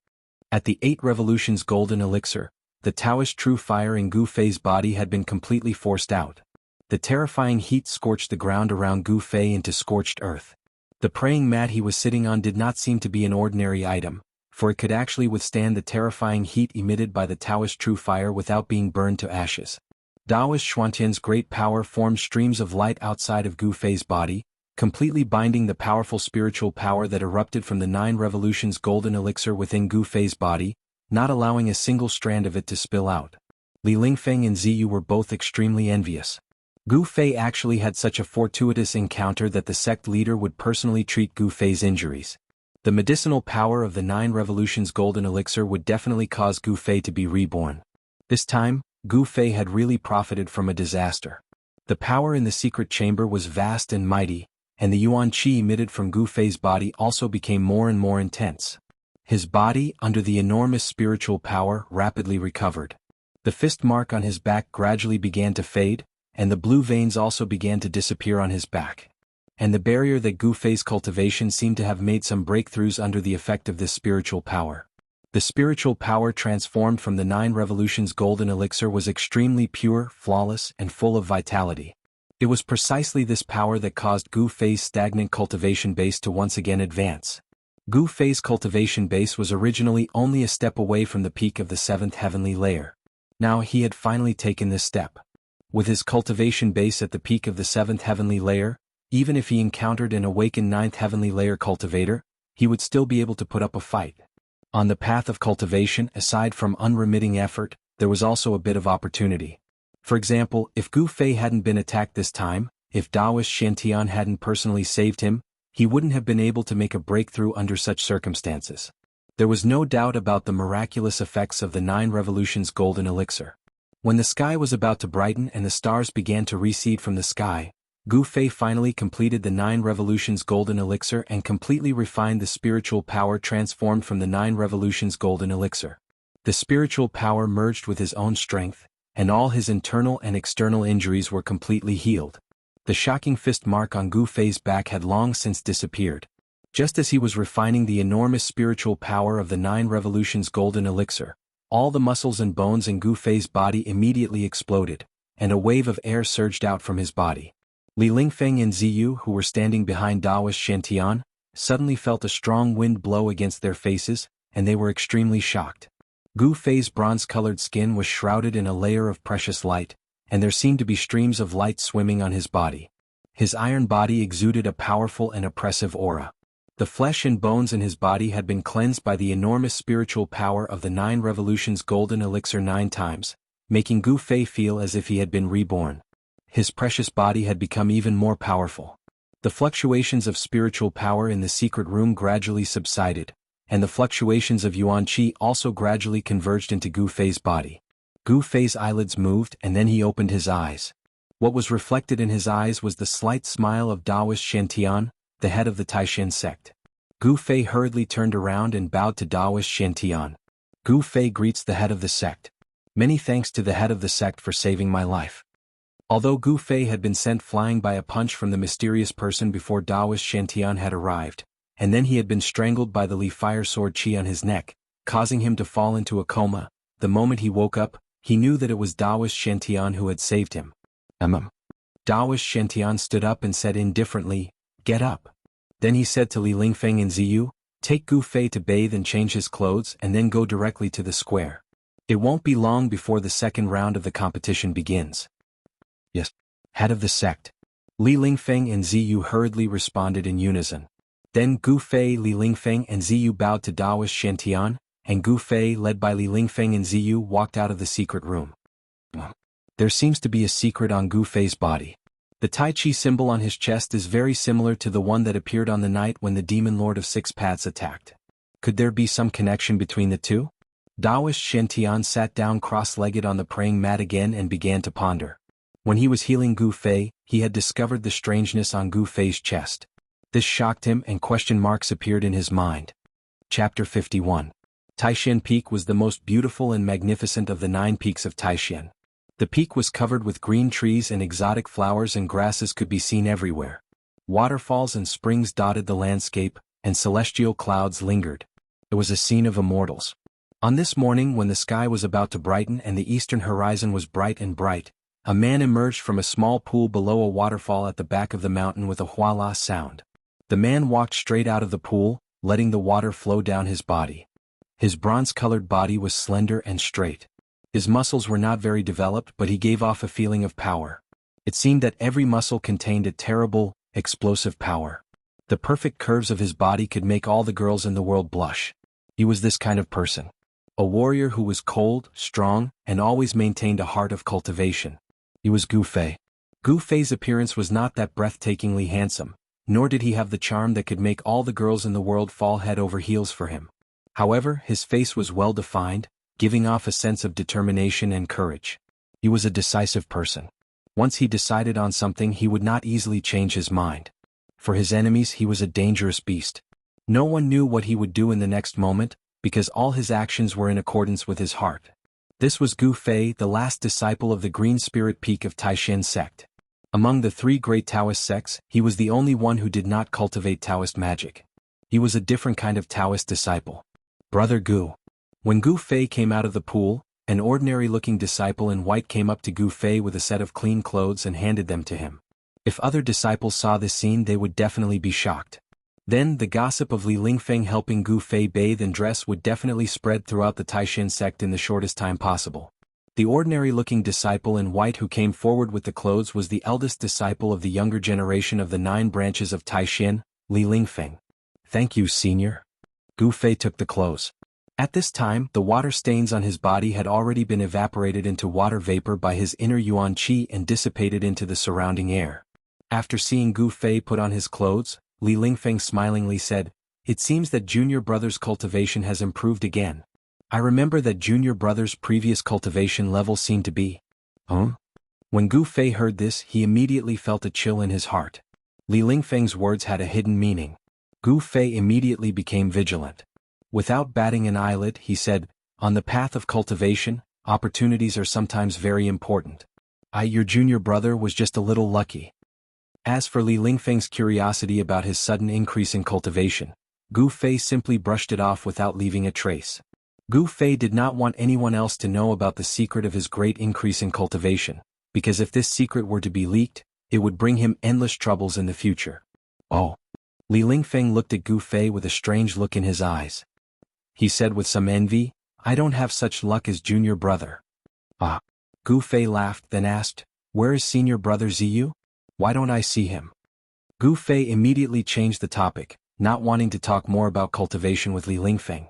At the 8 revolutions golden elixir, the Taoist true fire in Gu Fei's body had been completely forced out. The terrifying heat scorched the ground around Gu Fei into scorched earth. The praying mat he was sitting on did not seem to be an ordinary item, for it could actually withstand the terrifying heat emitted by the Taoist true fire without being burned to ashes. Taoist Xuantian's great power formed streams of light outside of Gu Fei's body, completely binding the powerful spiritual power that erupted from the 9 revolutions golden elixir within Gu Fei's body, not allowing a single strand of it to spill out. Li Lingfeng and Ziyu were both extremely envious. Gu Fei actually had such a fortuitous encounter that the sect leader would personally treat Gu Fei's injuries. The medicinal power of the 9 revolutions golden elixir would definitely cause Gu Fei to be reborn. This time, Gu Fei had really profited from a disaster. The power in the secret chamber was vast and mighty, and the yuan qi emitted from Gu Fei's body also became more and more intense. His body, under the enormous spiritual power, rapidly recovered. The fist mark on his back gradually began to fade, and the blue veins also began to disappear on his back. And the barrier that Gu Fei's cultivation seemed to have made some breakthroughs under the effect of this spiritual power. The spiritual power transformed from the 9 revolutions golden elixir was extremely pure, flawless, and full of vitality. It was precisely this power that caused Gu Fei's stagnant cultivation base to once again advance. Gu Fei's cultivation base was originally only a step away from the peak of the 7th heavenly layer. Now he had finally taken this step. With his cultivation base at the peak of the 7th heavenly layer, even if he encountered an awakened 9th heavenly layer cultivator, he would still be able to put up a fight. On the path of cultivation, aside from unremitting effort, there was also a bit of opportunity. For example, if Gu Fei hadn't been attacked this time, if Taoist Shantian hadn't personally saved him, he wouldn't have been able to make a breakthrough under such circumstances. There was no doubt about the miraculous effects of the 9 revolutions golden elixir. When the sky was about to brighten and the stars began to recede from the sky, Gu Fei finally completed the 9 revolutions golden elixir and completely refined the spiritual power transformed from the 9 revolutions golden elixir. The spiritual power merged with his own strength, and all his internal and external injuries were completely healed. The shocking fist mark on Gu Fei's back had long since disappeared. Just as he was refining the enormous spiritual power of the 9 revolutions golden elixir, all the muscles and bones in Gu Fei's body immediately exploded, and a wave of air surged out from his body. Li Lingfeng and Ziyu, who were standing behind Taoist Shantian, suddenly felt a strong wind blow against their faces, and they were extremely shocked. Gu Fei's bronze-colored skin was shrouded in a layer of precious light, and there seemed to be streams of light swimming on his body. His iron body exuded a powerful and oppressive aura. The flesh and bones in his body had been cleansed by the enormous spiritual power of the 9 revolutions golden elixir 9 times, making Gu Fei feel as if he had been reborn. His precious body had become even more powerful. The fluctuations of spiritual power in the secret room gradually subsided, and the fluctuations of yuan qi also gradually converged into Gu Fei's body. Gu Fei's eyelids moved and then he opened his eyes. What was reflected in his eyes was the slight smile of Taoist Shantian, the head of the Taishan sect. Gu Fei hurriedly turned around and bowed to Taoist Shantian. Gu Fei greets the head of the sect. Many thanks to the head of the sect for saving my life. Although Gu Fei had been sent flying by a punch from the mysterious person before Taoist Shantian had arrived, and then he had been strangled by the Li Fire Sword Qi on his neck, causing him to fall into a coma, the moment he woke up, he knew that it was Taoist Shantian who had saved him. Taoist Shantian stood up and said indifferently, "Get up." Then he said to Li Lingfeng and Ziyu, "Take Gu Fei to bathe and change his clothes and then go directly to the square. It won't be long before the second round of the competition begins." "Yes, head of the sect." Li Lingfeng and Ziyu hurriedly responded in unison. Then Gu Fei, Li Lingfeng and Ziyu bowed to Taoist Shantian, and Gu Fei, led by Li Lingfeng and Ziyu, walked out of the secret room. "There seems to be a secret on Gu Fei's body." The Tai Chi symbol on his chest is very similar to the one that appeared on the night when the demon lord of Six Paths attacked. Could there be some connection between the two? Taoist Shen Tian sat down cross-legged on the praying mat again and began to ponder. When he was healing Gu Fei, he had discovered the strangeness on Gu Fei's chest. This shocked him and question marks appeared in his mind. Chapter 51. Taishan Peak was the most beautiful and magnificent of the 9 peaks of Taishan. The peak was covered with green trees and exotic flowers, and grasses could be seen everywhere. Waterfalls and springs dotted the landscape, and celestial clouds lingered. It was a scene of immortals. On this morning, when the sky was about to brighten and the eastern horizon was bright and bright, a man emerged from a small pool below a waterfall at the back of the mountain with a huala sound. The man walked straight out of the pool, letting the water flow down his body. His bronze-colored body was slender and straight. His muscles were not very developed, but he gave off a feeling of power. It seemed that every muscle contained a terrible, explosive power. The perfect curves of his body could make all the girls in the world blush. He was this kind of person. A warrior who was cold, strong, and always maintained a heart of cultivation. He was Gu Fei. Gu Fei's appearance was not that breathtakingly handsome, nor did he have the charm that could make all the girls in the world fall head over heels for him. However, his face was well defined, giving off a sense of determination and courage. He was a decisive person. Once he decided on something, he would not easily change his mind. For his enemies, he was a dangerous beast. No one knew what he would do in the next moment, because all his actions were in accordance with his heart. This was Gu Fei, the last disciple of the Green Spirit Peak of Taishan sect. Among the 3 great Taoist sects, he was the only one who did not cultivate Taoist magic. He was a different kind of Taoist disciple. Brother Gu. When Gu Fei came out of the pool, an ordinary-looking disciple in white came up to Gu Fei with a set of clean clothes and handed them to him. If other disciples saw this scene, they would definitely be shocked. Then, the gossip of Li Lingfeng helping Gu Fei bathe and dress would definitely spread throughout the Taishan sect in the shortest time possible. The ordinary-looking disciple in white who came forward with the clothes was the eldest disciple of the younger generation of the 9 branches of Taishan, Li Lingfeng. Thank you, senior. Gu Fei took the clothes. At this time, the water stains on his body had already been evaporated into water vapor by his inner yuan qi and dissipated into the surrounding air. After seeing Gu Fei put on his clothes, Li Lingfeng smilingly said, "It seems that Junior Brother's cultivation has improved again. I remember that Junior Brother's previous cultivation level seemed to be..." Huh? When Gu Fei heard this, he immediately felt a chill in his heart. Li Lingfeng's words had a hidden meaning. Gu Fei immediately became vigilant. Without batting an eyelid, he said, "On the path of cultivation, opportunities are sometimes very important. Your junior brother was just a little lucky." As for Li Lingfeng's curiosity about his sudden increase in cultivation, Gu Fei simply brushed it off without leaving a trace. Gu Fei did not want anyone else to know about the secret of his great increase in cultivation, because if this secret were to be leaked, it would bring him endless troubles in the future. Oh. Li Lingfeng looked at Gu Fei with a strange look in his eyes. He said with some envy, "I don't have such luck as junior brother." Ah. Gu Fei laughed, then asked, "Where is senior brother Ziyu? Why don't I see him?" Gu Fei immediately changed the topic, not wanting to talk more about cultivation with Li Lingfeng.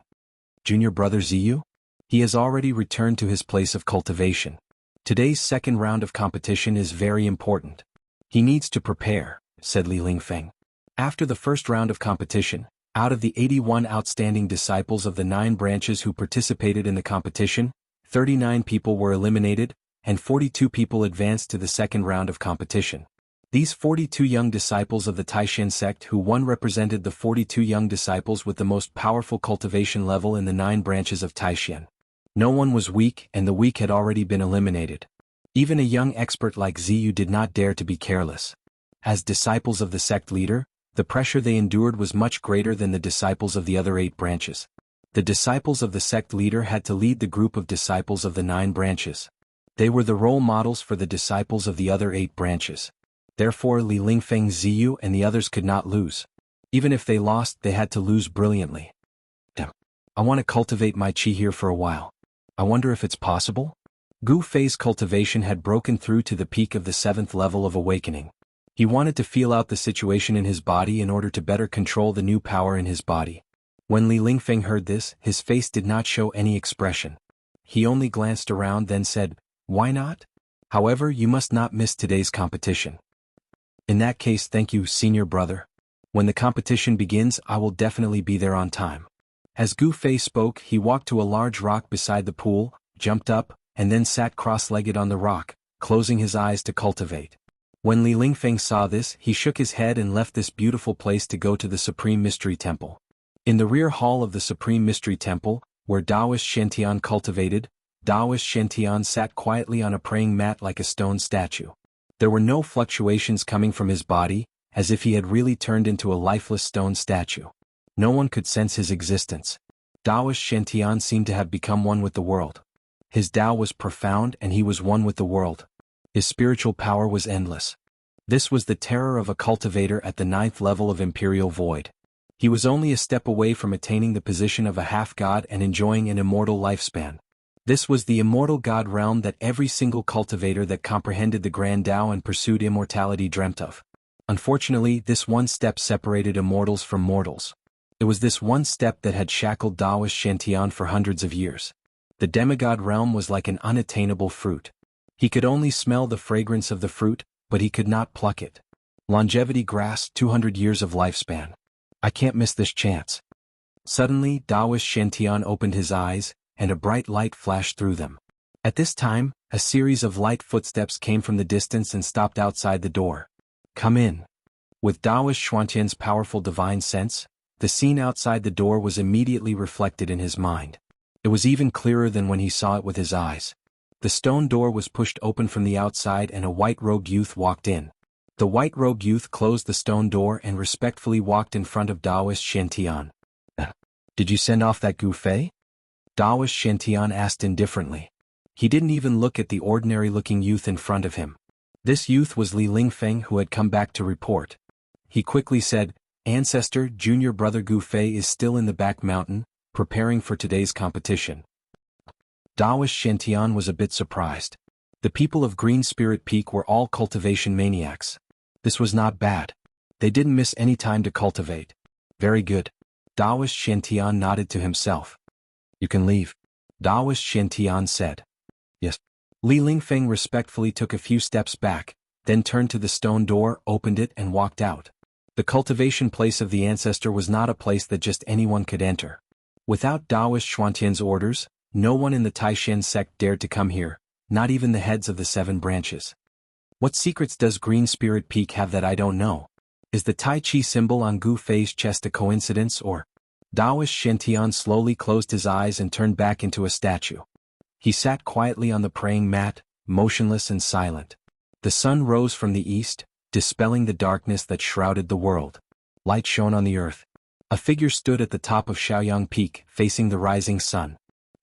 Junior brother Ziyu? He has already returned to his place of cultivation. Today's second round of competition is very important. He needs to prepare, said Li Lingfeng. After the first round of competition, out of the 81 outstanding disciples of the 9 branches who participated in the competition, 39 people were eliminated, and 42 people advanced to the second round of competition. These 42 young disciples of the Taishan sect who won represented the 42 young disciples with the most powerful cultivation level in the 9 branches of Taishan. No one was weak, and the weak had already been eliminated. Even a young expert like Ziyu did not dare to be careless. As disciples of the sect leader, the pressure they endured was much greater than the disciples of the other 8 branches. The disciples of the sect leader had to lead the group of disciples of the 9 branches. They were the role models for the disciples of the other 8 branches. Therefore Li Lingfeng, Ziyu and the others could not lose. Even if they lost, they had to lose brilliantly. Damn. I want to cultivate my qi here for a while. I wonder if it's possible? Gu Fei's cultivation had broken through to the peak of the 7th level of awakening. He wanted to feel out the situation in his body in order to better control the new power in his body. When Li Lingfeng heard this, his face did not show any expression. He only glanced around, then said, "Why not? However, you must not miss today's competition." In that case, thank you, senior brother. When the competition begins, I will definitely be there on time. As Gu Fei spoke, he walked to a large rock beside the pool, jumped up, and then sat cross-legged on the rock, closing his eyes to cultivate. When Li Lingfeng saw this, he shook his head and left this beautiful place to go to the Supreme Mystery Temple. In the rear hall of the Supreme Mystery Temple, where Taoist Shen cultivated, Taoist Shen sat quietly on a praying mat like a stone statue. There were no fluctuations coming from his body, as if he had really turned into a lifeless stone statue. No one could sense his existence. Taoist Shen seemed to have become one with the world. His Tao was profound and he was one with the world. His spiritual power was endless. This was the terror of a cultivator at the 9th level of Imperial Void. He was only a step away from attaining the position of a half-god and enjoying an immortal lifespan. This was the immortal god realm that every single cultivator that comprehended the Grand Tao and pursued immortality dreamt of. Unfortunately, this one step separated immortals from mortals. It was this one step that had shackled Taoist Shen for hundreds of years. The demigod realm was like an unattainable fruit. He could only smell the fragrance of the fruit, but he could not pluck it. Longevity grass, 200 years of lifespan. I can't miss this chance. Suddenly, Taoist Shen opened his eyes, and a bright light flashed through them. At this time, a series of light footsteps came from the distance and stopped outside the door. Come in. With Taoist Xuantian's powerful divine sense, the scene outside the door was immediately reflected in his mind. It was even clearer than when he saw it with his eyes. The stone door was pushed open from the outside and a white-robed youth walked in. The white-robed youth closed the stone door and respectfully walked in front of Taoist Shen. Did you send off that Gu Fei? Taoist Shen asked indifferently. He didn't even look at the ordinary-looking youth in front of him. This youth was Li Lingfeng, who had come back to report. He quickly said, Ancestor, junior brother Gu Fei is still in the back mountain, preparing for today's competition. Taoist Shen was a bit surprised. The people of Green Spirit Peak were all cultivation maniacs. This was not bad. They didn't miss any time to cultivate. Very good. Taoist Shen nodded to himself. You can leave. Taoist Shen said. Yes. Li Lingfeng respectfully took a few steps back, then turned to the stone door, opened it and walked out. The cultivation place of the ancestor was not a place that just anyone could enter. Without Taoist Xuantian's orders, no one in the Taishan sect dared to come here, not even the heads of the 7 branches. What secrets does Green Spirit Peak have that I don't know? Is the Tai Chi symbol on Gu Fei's chest a coincidence or? Taoist Shen slowly closed his eyes and turned back into a statue. He sat quietly on the praying mat, motionless and silent. The sun rose from the east, dispelling the darkness that shrouded the world. Light shone on the earth. A figure stood at the top of Shaoyang Peak, facing the rising sun.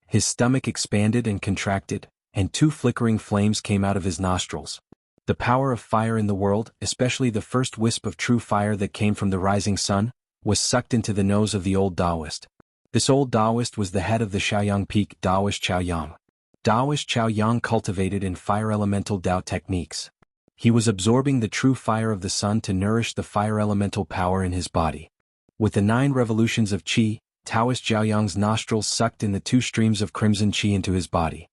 His stomach expanded and contracted, and 2 flickering flames came out of his nostrils. The power of fire in the world, especially the first wisp of true fire that came from the rising sun, was sucked into the nose of the old Taoist. This old Taoist was the head of the Shaoyang Peak, Taoist Chaoyang. Taoist Chaoyang cultivated in fire elemental Tao techniques. He was absorbing the true fire of the sun to nourish the fire elemental power in his body. With the 9 revolutions of qi, Taoist Chaoyang's nostrils sucked in the 2 streams of crimson qi into his body.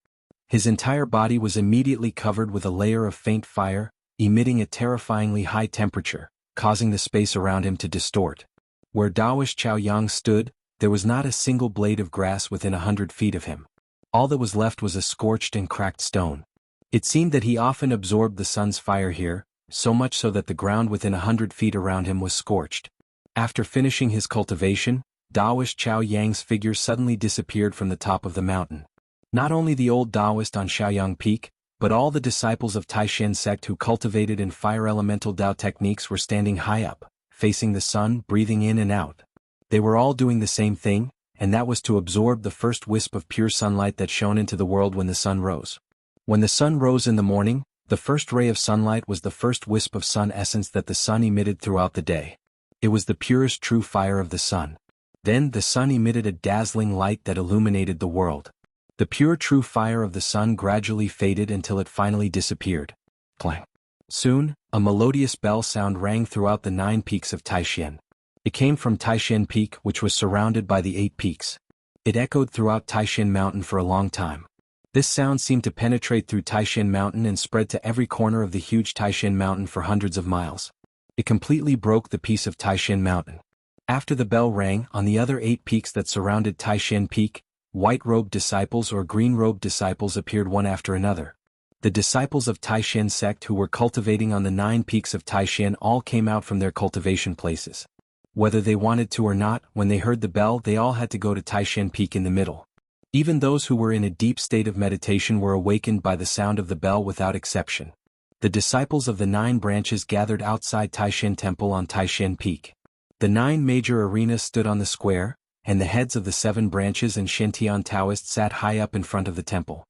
His entire body was immediately covered with a layer of faint fire, emitting a terrifyingly high temperature, causing the space around him to distort. Where Taoist Chaoyang stood, there was not a single blade of grass within 100 feet of him. All that was left was a scorched and cracked stone. It seemed that he often absorbed the sun's fire here, so much so that the ground within 100 feet around him was scorched. After finishing his cultivation, Taoist Chaoyang's figure suddenly disappeared from the top of the mountain. Not only the old Taoist on Shaoyang Peak, but all the disciples of Taishan sect who cultivated in fire elemental Tao techniques were standing high up, facing the sun, breathing in and out. They were all doing the same thing, and that was to absorb the first wisp of pure sunlight that shone into the world when the sun rose. When the sun rose in the morning, the first ray of sunlight was the first wisp of sun essence that the sun emitted throughout the day. It was the purest true fire of the sun. Then the sun emitted a dazzling light that illuminated the world. The pure true fire of the sun gradually faded until it finally disappeared. Clang. Soon, a melodious bell sound rang throughout the 9 peaks of Taishan. It came from Taishan Peak, which was surrounded by the 8 peaks. It echoed throughout Taishan Mountain for a long time. This sound seemed to penetrate through Taishan Mountain and spread to every corner of the huge Taishan Mountain for hundreds of miles. It completely broke the peace of Taishan Mountain. After the bell rang, on the other 8 peaks that surrounded Taishan Peak, white-robed disciples or green-robed disciples appeared one after another. The disciples of Taishan sect who were cultivating on the 9 peaks of Taishan all came out from their cultivation places. Whether they wanted to or not, when they heard the bell they all had to go to Taishan Peak in the middle. Even those who were in a deep state of meditation were awakened by the sound of the bell without exception. The disciples of the 9 branches gathered outside Taishan Temple on Taishan Peak. The 9 major arenas stood on the square, and the heads of the 7 branches and Shintian Taoists sat high up in front of the temple.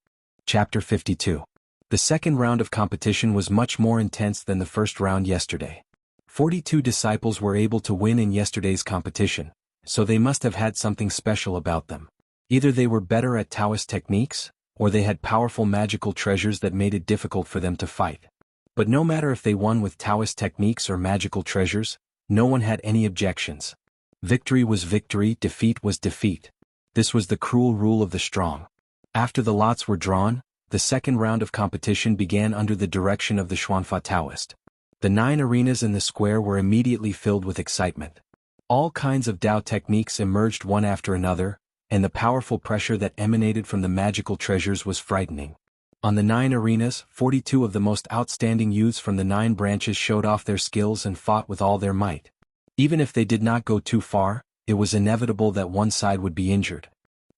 Chapter 52. The second round of competition was much more intense than the first round yesterday. 42 disciples were able to win in yesterday's competition, so they must have had something special about them. Either they were better at Taoist techniques, or they had powerful magical treasures that made it difficult for them to fight. But no matter if they won with Taoist techniques or magical treasures, no one had any objections. Victory was victory, defeat was defeat. This was the cruel rule of the strong. After the lots were drawn, the second round of competition began under the direction of the Xuanfa Taoist. The 9 arenas in the square were immediately filled with excitement. All kinds of Tao techniques emerged one after another, and the powerful pressure that emanated from the magical treasures was frightening. On the 9 arenas, 42 of the most outstanding youths from the 9 branches showed off their skills and fought with all their might. Even if they did not go too far, it was inevitable that one side would be injured.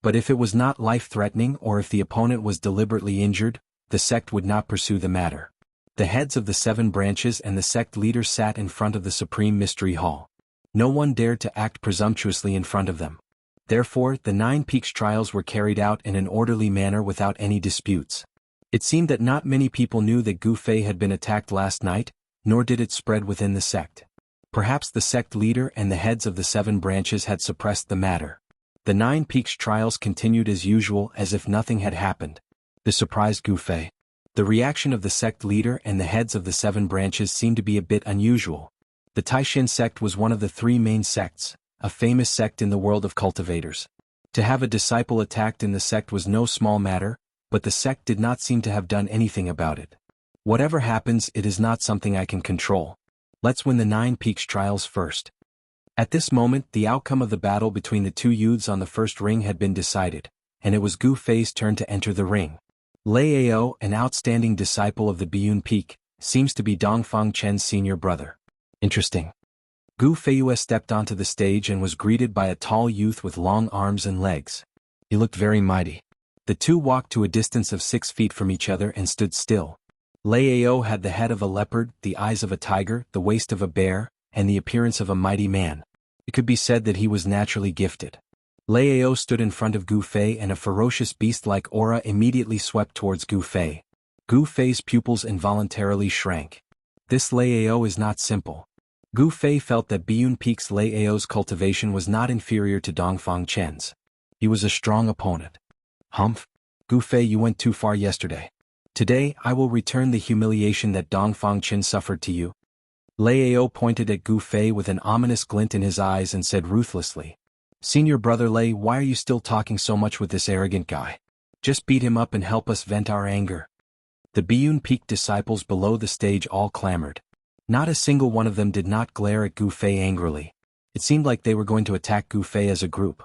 But if it was not life-threatening or if the opponent was deliberately injured, the sect would not pursue the matter. The heads of the 7 branches and the sect leaders sat in front of the Supreme Mystery Hall. No one dared to act presumptuously in front of them. Therefore, the 9 Peaks trials were carried out in an orderly manner without any disputes. It seemed that not many people knew that Gu Fei had been attacked last night, nor did it spread within the sect. Perhaps the sect leader and the heads of the 7 branches had suppressed the matter. The 9 Peaks trials continued as usual as if nothing had happened. This surprised Gu Fei. The reaction of the sect leader and the heads of the 7 branches seemed to be a bit unusual. The Taishan sect was one of the 3 main sects, a famous sect in the world of cultivators. To have a disciple attacked in the sect was no small matter, but the sect did not seem to have done anything about it. Whatever happens, it is not something I can control. Let's win the 9 Peaks trials first. At this moment, the outcome of the battle between the 2 youths on the first ring had been decided, and it was Gu Fei's turn to enter the ring. Lei Ao, an outstanding disciple of the Biyun Peak, seems to be Dongfang Chen's senior brother. Interesting. Gu Feiyue stepped onto the stage and was greeted by a tall youth with long arms and legs. He looked very mighty. The 2 walked to a distance of 6 feet from each other and stood still. Lei Ao had the head of a leopard, the eyes of a tiger, the waist of a bear, and the appearance of a mighty man. It could be said that he was naturally gifted. Lei Ao stood in front of Gu Fei and a ferocious beast-like aura immediately swept towards Gu Fei. Gu Fei's pupils involuntarily shrank. This Lei Ao is not simple. Gu Fei felt that Biyun Peak's Lei Ao's cultivation was not inferior to Dongfang Chen's. He was a strong opponent. Humph. Gu Fei, you went too far yesterday. Today, I will return the humiliation that Dongfang Chen suffered to you. Lei Ao pointed at Gu Fei with an ominous glint in his eyes and said ruthlessly, "Senior brother Lei, why are you still talking so much with this arrogant guy? Just beat him up and help us vent our anger." The Biyun Peak disciples below the stage all clamored. Not a single one of them did not glare at Gu Fei angrily. It seemed like they were going to attack Gu Fei as a group.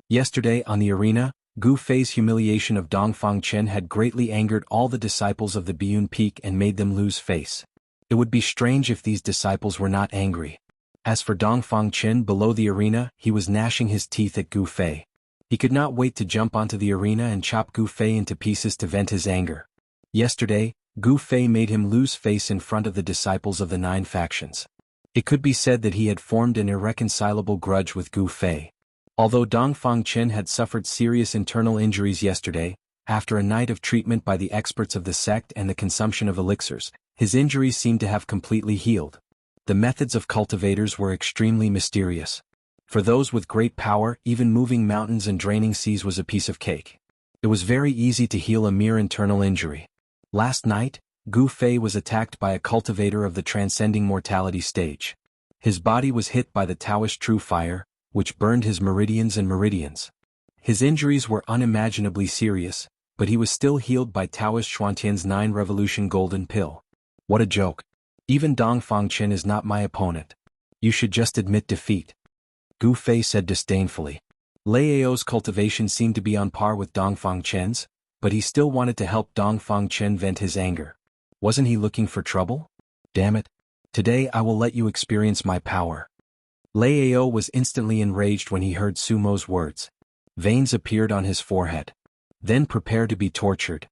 Yesterday, on the arena, Gu Fei's humiliation of Dongfang Chen had greatly angered all the disciples of the Biyun Peak and made them lose face. It would be strange if these disciples were not angry. As for Dongfang Chen below the arena, he was gnashing his teeth at Gu Fei. He could not wait to jump onto the arena and chop Gu Fei into pieces to vent his anger. Yesterday, Gu Fei made him lose face in front of the disciples of the 9 factions. It could be said that he had formed an irreconcilable grudge with Gu Fei. Although Dongfang Chen had suffered serious internal injuries yesterday, after a night of treatment by the experts of the sect and the consumption of elixirs, his injuries seemed to have completely healed. The methods of cultivators were extremely mysterious. For those with great power, even moving mountains and draining seas was a piece of cake. It was very easy to heal a mere internal injury. Last night, Gu Fei was attacked by a cultivator of the transcending mortality stage. His body was hit by the Taoist true fire, which burned his meridians and meridians. His injuries were unimaginably serious, but he was still healed by Taoist Xuantian's 9 revolution golden pill. What a joke. Even Dongfang Chen is not my opponent. You should just admit defeat. Gu Fei said disdainfully. Lei Ao's cultivation seemed to be on par with Dongfang Chen's, but he still wanted to help Dongfang Chen vent his anger. Wasn't he looking for trouble? Damn it. Today I will let you experience my power. Lei Ao was instantly enraged when he heard Sumo's words. Veins appeared on his forehead. Then prepare to be tortured.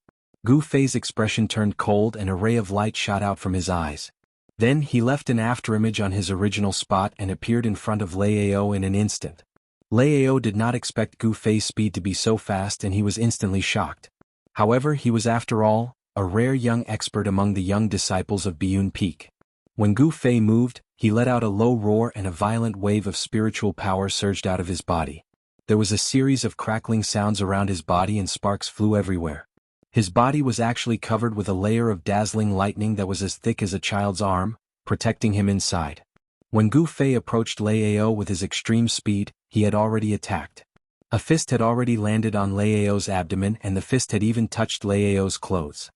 Gu Fei's expression turned cold and a ray of light shot out from his eyes. Then he left an afterimage on his original spot and appeared in front of Lei Ao in an instant. Lei Ao did not expect Gu Fei's speed to be so fast and he was instantly shocked. However, he was after all, a rare young expert among the young disciples of Biyun Peak. When Gu Fei moved, he let out a low roar and a violent wave of spiritual power surged out of his body. There was a series of crackling sounds around his body and sparks flew everywhere. His body was actually covered with a layer of dazzling lightning that was as thick as a child's arm, protecting him inside. When Gu Fei approached Lei Ao with his extreme speed, he had already attacked. A fist had already landed on Lei Ao's abdomen and the fist had even touched Lei Ao's clothes.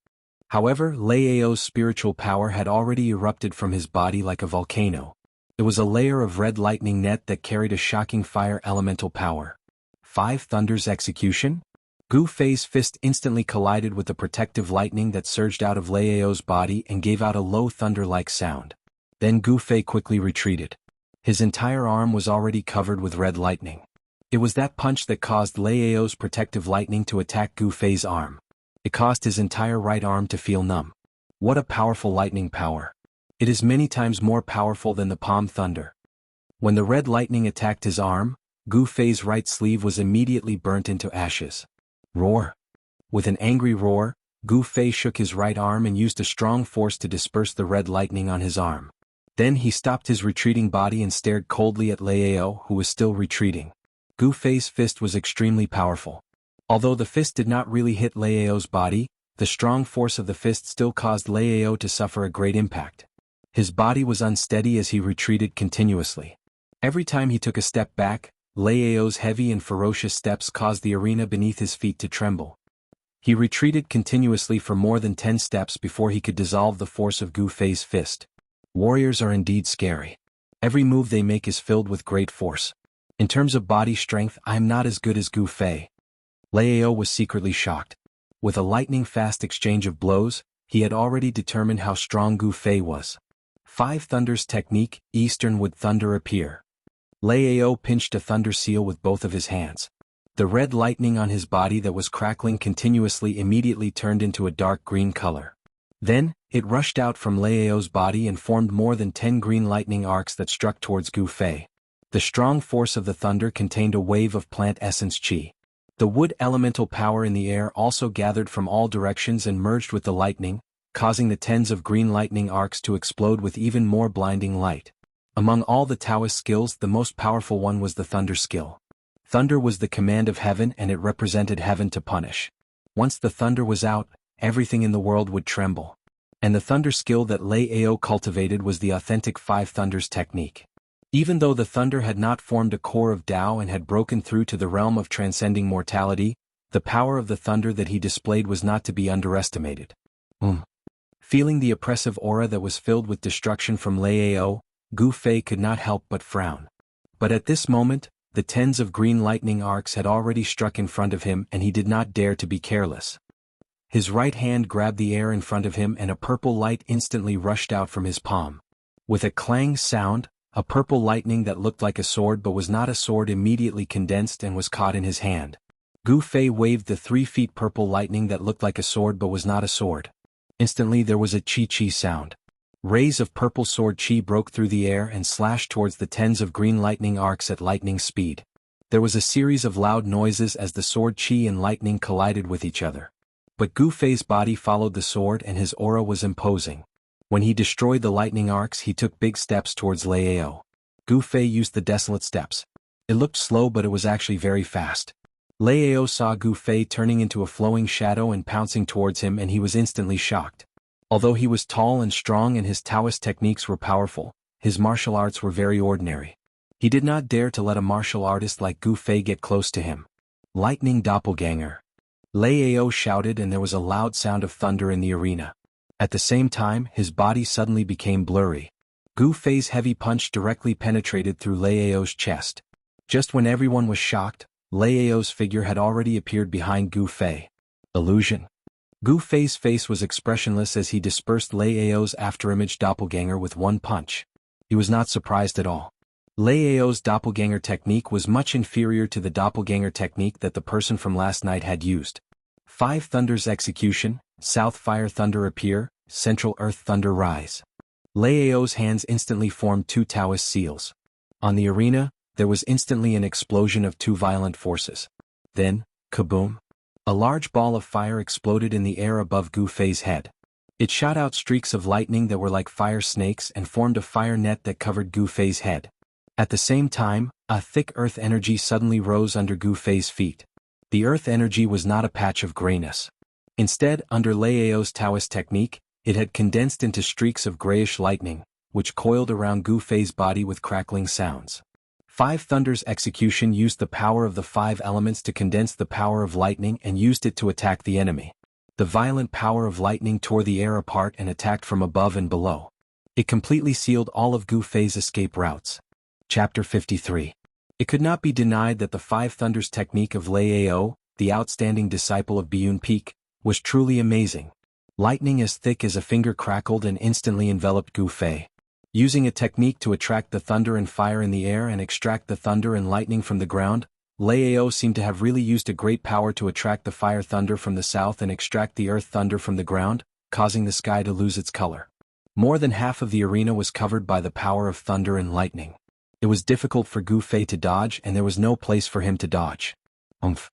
However, Lei Ao's spiritual power had already erupted from his body like a volcano. It was a layer of red lightning net that carried a shocking fire elemental power. 5 Thunders Execution? Gu Fei's fist instantly collided with the protective lightning that surged out of Lei Ao's body and gave out a low thunder-like sound. Then Gu Fei quickly retreated. His entire arm was already covered with red lightning. It was that punch that caused Lei Ao's protective lightning to attack Gu Fei's arm. It caused his entire right arm to feel numb. What a powerful lightning power. It is many times more powerful than the palm thunder. When the red lightning attacked his arm, Gu Fei's right sleeve was immediately burnt into ashes. Roar. With an angry roar, Gu Fei shook his right arm and used a strong force to disperse the red lightning on his arm. Then he stopped his retreating body and stared coldly at Lei Ao, who was still retreating. Gu Fei's fist was extremely powerful. Although the fist did not really hit Lei Ao's body, the strong force of the fist still caused Lei Ao to suffer a great impact. His body was unsteady as he retreated continuously. Every time he took a step back, Lei Ao's heavy and ferocious steps caused the arena beneath his feet to tremble. He retreated continuously for more than 10 steps before he could dissolve the force of Gu Fei's fist. Warriors are indeed scary. Every move they make is filled with great force. In terms of body strength, I am not as good as Gu Fei. Lei Ao was secretly shocked. With a lightning-fast exchange of blows, he had already determined how strong Gu Fei was. 5 Thunders Technique, Eastern Would Thunder Appear. Lei Ao pinched a thunder seal with both of his hands. The red lightning on his body that was crackling continuously immediately turned into a dark green color. Then, it rushed out from Lei Ao's body and formed more than 10 green lightning arcs that struck towards Gu Fei. The strong force of the thunder contained a wave of plant essence chi. The wood elemental power in the air also gathered from all directions and merged with the lightning, causing the tens of green lightning arcs to explode with even more blinding light. Among all the Taoist skills, the most powerful one was the thunder skill. Thunder was the command of heaven and it represented heaven to punish. Once the thunder was out, everything in the world would tremble. And the thunder skill that Lei Ao cultivated was the authentic 5 Thunders technique. Even though the thunder had not formed a core of Tao and had broken through to the realm of transcending mortality, the power of the thunder that he displayed was not to be underestimated. Feeling the oppressive aura that was filled with destruction from Lei Ao, Gu Fei could not help but frown. But at this moment, the tens of green lightning arcs had already struck in front of him and he did not dare to be careless. His right hand grabbed the air in front of him and a purple light instantly rushed out from his palm. With a clang sound, a purple lightning that looked like a sword but was not a sword immediately condensed and was caught in his hand. Gu Fei waved the 3 feet purple lightning that looked like a sword but was not a sword. Instantly there was a chi-chi sound. Rays of purple sword chi broke through the air and slashed towards the tens of green lightning arcs at lightning speed. There was a series of loud noises as the sword chi and lightning collided with each other. But Gu Fei's body followed the sword and his aura was imposing. When he destroyed the lightning arcs, he took big steps towards Lei Ao. Gu Fei used the desolate steps. It looked slow but it was actually very fast. Lei Ao saw Gu Fei turning into a flowing shadow and pouncing towards him and he was instantly shocked. Although he was tall and strong and his Taoist techniques were powerful, his martial arts were very ordinary. He did not dare to let a martial artist like Gu Fei get close to him. Lightning doppelganger. Lei Ao shouted and there was a loud sound of thunder in the arena. At the same time, his body suddenly became blurry. Gu Fei's heavy punch directly penetrated through Lieo's chest. Just when everyone was shocked, Lieo's figure had already appeared behind Gu Fei. Illusion. Gu Fei's face was expressionless as he dispersed Lieo's afterimage doppelganger with one punch. He was not surprised at all. Lieo's doppelganger technique was much inferior to the doppelganger technique that the person from last night had used. 5 Thunders execution, South Fire Thunder appear, Central Earth Thunder rise. Lieo's hands instantly formed 2 Taoist seals. On the arena, there was instantly an explosion of 2 violent forces. Then, kaboom! A large ball of fire exploded in the air above Gu Fei's head. It shot out streaks of lightning that were like fire snakes and formed a fire net that covered Gu Fei's head. At the same time, a thick earth energy suddenly rose under Gu Fei's feet. The earth energy was not a patch of grayness. Instead, under Lieo's Taoist technique, it had condensed into streaks of grayish lightning, which coiled around Gu Fei's body with crackling sounds. 5 Thunders execution used the power of the 5 elements to condense the power of lightning and used it to attack the enemy. The violent power of lightning tore the air apart and attacked from above and below. It completely sealed all of Gu Fei's escape routes. Chapter 53. It could not be denied that the 5 Thunders technique of Lieo, the outstanding disciple of Biyun Peak, was truly amazing. Lightning as thick as a finger crackled and instantly enveloped Gu Fei. Using a technique to attract the thunder and fire in the air and extract the thunder and lightning from the ground, Lieo seemed to have really used a great power to attract the fire thunder from the south and extract the earth thunder from the ground, causing the sky to lose its color. More than half of the arena was covered by the power of thunder and lightning. It was difficult for Gu Fei to dodge and there was no place for him to dodge. Umph.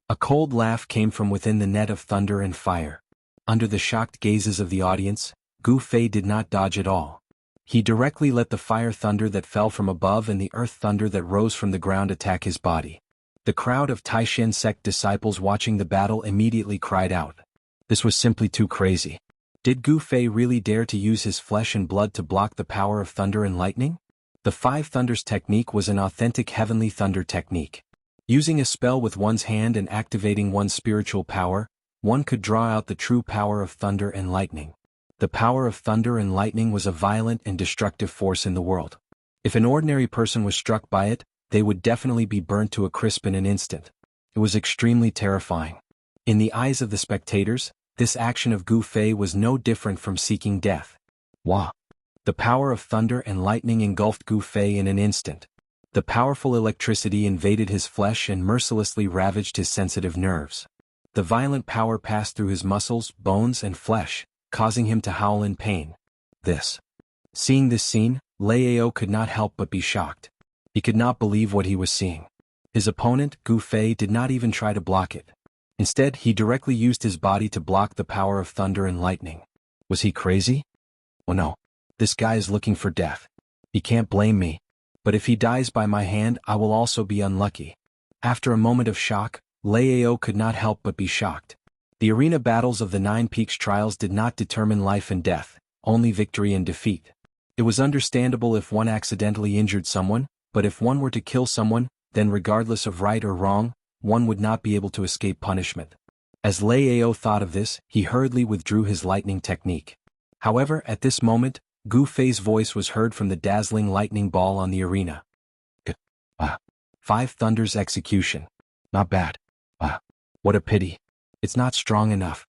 A cold laugh came from within the net of thunder and fire. Under the shocked gazes of the audience, Gu Fei did not dodge at all. He directly let the fire thunder that fell from above and the earth thunder that rose from the ground attack his body. The crowd of Taishan sect disciples watching the battle immediately cried out. This was simply too crazy. Did Gu Fei really dare to use his flesh and blood to block the power of thunder and lightning? The 5 Thunders technique was an authentic heavenly thunder technique. Using a spell with one's hand and activating one's spiritual power, one could draw out the true power of thunder and lightning. The power of thunder and lightning was a violent and destructive force in the world. If an ordinary person was struck by it, they would definitely be burnt to a crisp in an instant. It was extremely terrifying. In the eyes of the spectators, this action of Gu Fei was no different from seeking death. Wah! The power of thunder and lightning engulfed Gu Fei in an instant. The powerful electricity invaded his flesh and mercilessly ravaged his sensitive nerves. The violent power passed through his muscles, bones, and flesh, causing him to howl in pain. Seeing this scene, Lieo could not help but be shocked. He could not believe what he was seeing. His opponent, Gu Fei, did not even try to block it. Instead, he directly used his body to block the power of thunder and lightning. Was he crazy? Oh no. This guy is looking for death. He can't blame me. But if he dies by my hand, I will also be unlucky. After a moment of shock, Lieo could not help but be shocked. The arena battles of the 9 Peaks trials did not determine life and death, only victory and defeat. It was understandable if one accidentally injured someone, but if one were to kill someone, then regardless of right or wrong, one would not be able to escape punishment. As Lieo thought of this, he hurriedly withdrew his lightning technique. However, at this moment, Gu Fei's voice was heard from the dazzling lightning ball on the arena. 5 Thunders execution. Not bad. What a pity. It's not strong enough.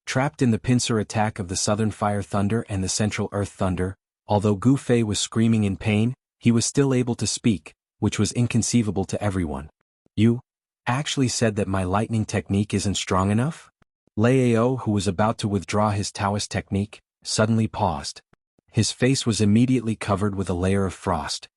Trapped in the pincer attack of the Southern Fire Thunder and the Central Earth Thunder, although Gu Fei was screaming in pain, he was still able to speak, which was inconceivable to everyone. You actually said that my lightning technique isn't strong enough? Lieo, who was about to withdraw his Taoist technique, suddenly paused. His face was immediately covered with a layer of frost.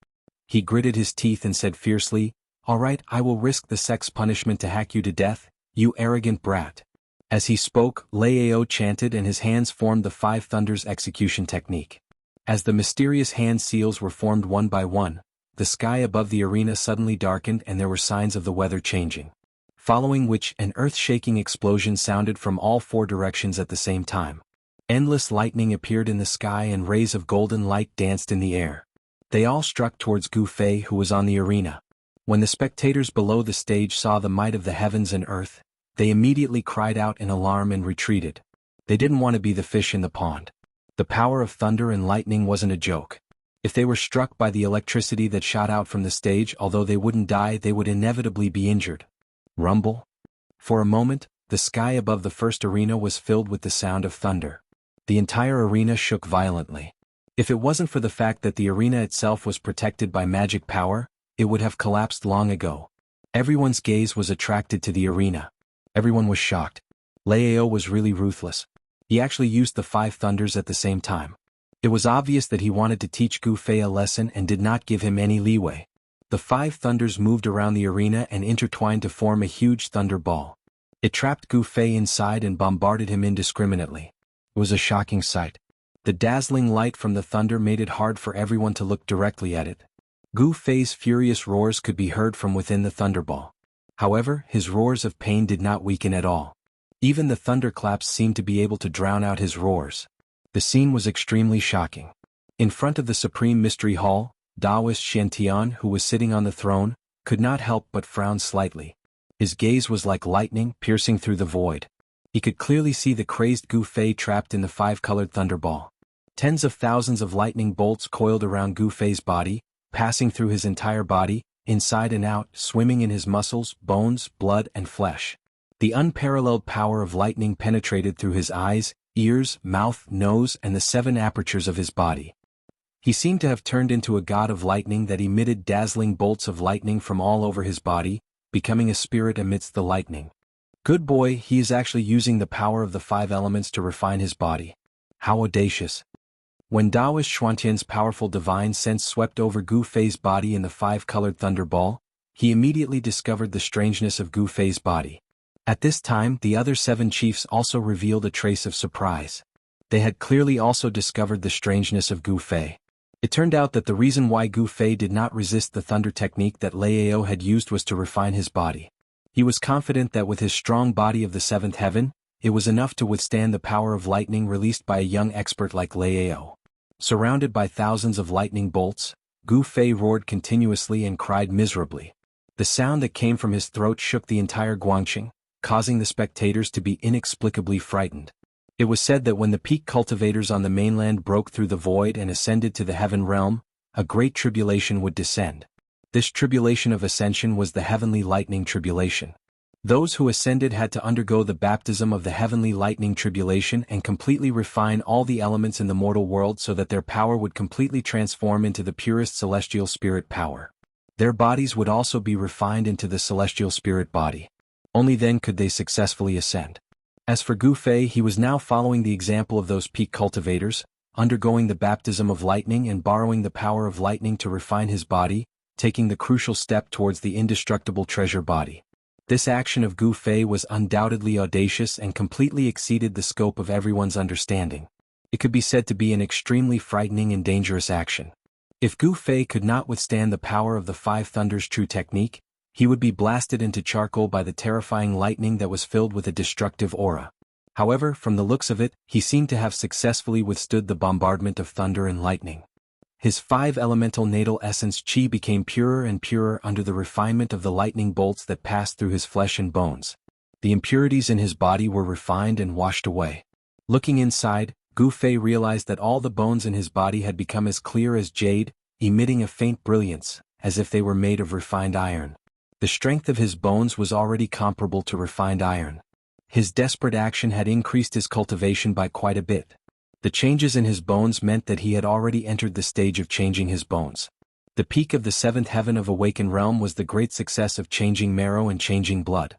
He gritted his teeth and said fiercely, "All right, I will risk the sex punishment to hack you to death, you arrogant brat." As he spoke, Lieo chanted and his hands formed the 5 Thunders execution technique. As the mysterious hand seals were formed one by one, the sky above the arena suddenly darkened and there were signs of the weather changing. Following which, an earth-shaking explosion sounded from all 4 directions at the same time. Endless lightning appeared in the sky and rays of golden light danced in the air. They all struck towards Gu Fei, who was on the arena. When the spectators below the stage saw the might of the heavens and earth, they immediately cried out in alarm and retreated. They didn't want to be the fish in the pond. The power of thunder and lightning wasn't a joke. If they were struck by the electricity that shot out from the stage, although they wouldn't die, they would inevitably be injured. Rumble? For a moment, the sky above the first arena was filled with the sound of thunder. The entire arena shook violently. If it wasn't for the fact that the arena itself was protected by magic power, it would have collapsed long ago. Everyone's gaze was attracted to the arena. Everyone was shocked. Lao was really ruthless. He actually used the 5 thunders at the same time. It was obvious that he wanted to teach Gu Fei a lesson and did not give him any leeway. The 5 thunders moved around the arena and intertwined to form a huge thunder ball. It trapped Gu Fei inside and bombarded him indiscriminately. It was a shocking sight. The dazzling light from the thunder made it hard for everyone to look directly at it. Gu Fei's furious roars could be heard from within the thunderball. However, his roars of pain did not weaken at all. Even the thunderclaps seemed to be able to drown out his roars. The scene was extremely shocking. In front of the Supreme Mystery Hall, Taoist Shen, who was sitting on the throne, could not help but frown slightly. His gaze was like lightning piercing through the void. He could clearly see the crazed Gu Fei trapped in the 5-colored thunderball. Tens of thousands of lightning bolts coiled around Gu Fei's body, passing through his entire body, inside and out, swimming in his muscles, bones, blood, and flesh. The unparalleled power of lightning penetrated through his eyes, ears, mouth, nose, and the 7 apertures of his body. He seemed to have turned into a god of lightning that emitted dazzling bolts of lightning from all over his body, becoming a spirit amidst the lightning. Good boy, he is actually using the power of the 5 elements to refine his body. How audacious. When Taoist Xuantian's powerful divine sense swept over Gu Fei's body in the 5-colored thunderball, he immediately discovered the strangeness of Gu Fei's body. At this time, the other 7 chiefs also revealed a trace of surprise. They had clearly also discovered the strangeness of Gu Fei. It turned out that the reason why Gu Fei did not resist the thunder technique that Lao had used was to refine his body. He was confident that with his strong body of the 7th heaven, it was enough to withstand the power of lightning released by a young expert like Lao. Surrounded by thousands of lightning bolts, Gu Fei roared continuously and cried miserably. The sound that came from his throat shook the entire Guangxing, causing the spectators to be inexplicably frightened. It was said that when the peak cultivators on the mainland broke through the void and ascended to the heaven realm, a great tribulation would descend. This tribulation of ascension was the heavenly lightning tribulation. Those who ascended had to undergo the baptism of the heavenly lightning tribulation and completely refine all the elements in the mortal world so that their power would completely transform into the purest celestial spirit power. Their bodies would also be refined into the celestial spirit body. Only then could they successfully ascend. As for Gu Fei, he was now following the example of those peak cultivators, undergoing the baptism of lightning and borrowing the power of lightning to refine his body, taking the crucial step towards the indestructible treasure body. This action of Gu Fei was undoubtedly audacious and completely exceeded the scope of everyone's understanding. It could be said to be an extremely frightening and dangerous action. If Gu Fei could not withstand the power of the 5 thunders true technique, he would be blasted into charcoal by the terrifying lightning that was filled with a destructive aura. However, from the looks of it, he seemed to have successfully withstood the bombardment of thunder and lightning. His 5 elemental natal essence qi became purer and purer under the refinement of the lightning bolts that passed through his flesh and bones. The impurities in his body were refined and washed away. Looking inside, Gu Fei realized that all the bones in his body had become as clear as jade, emitting a faint brilliance, as if they were made of refined iron. The strength of his bones was already comparable to refined iron. His desperate action had increased his cultivation by quite a bit. The changes in his bones meant that he had already entered the stage of changing his bones. The peak of the 7th heaven of awakened realm was the great success of changing marrow and changing blood.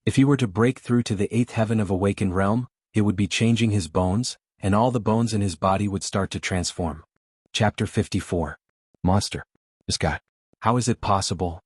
If he were to break through to the 8th heaven of awakened realm, it would be changing his bones, and all the bones in his body would start to transform. Chapter 54. Monster. This guy. How is it possible?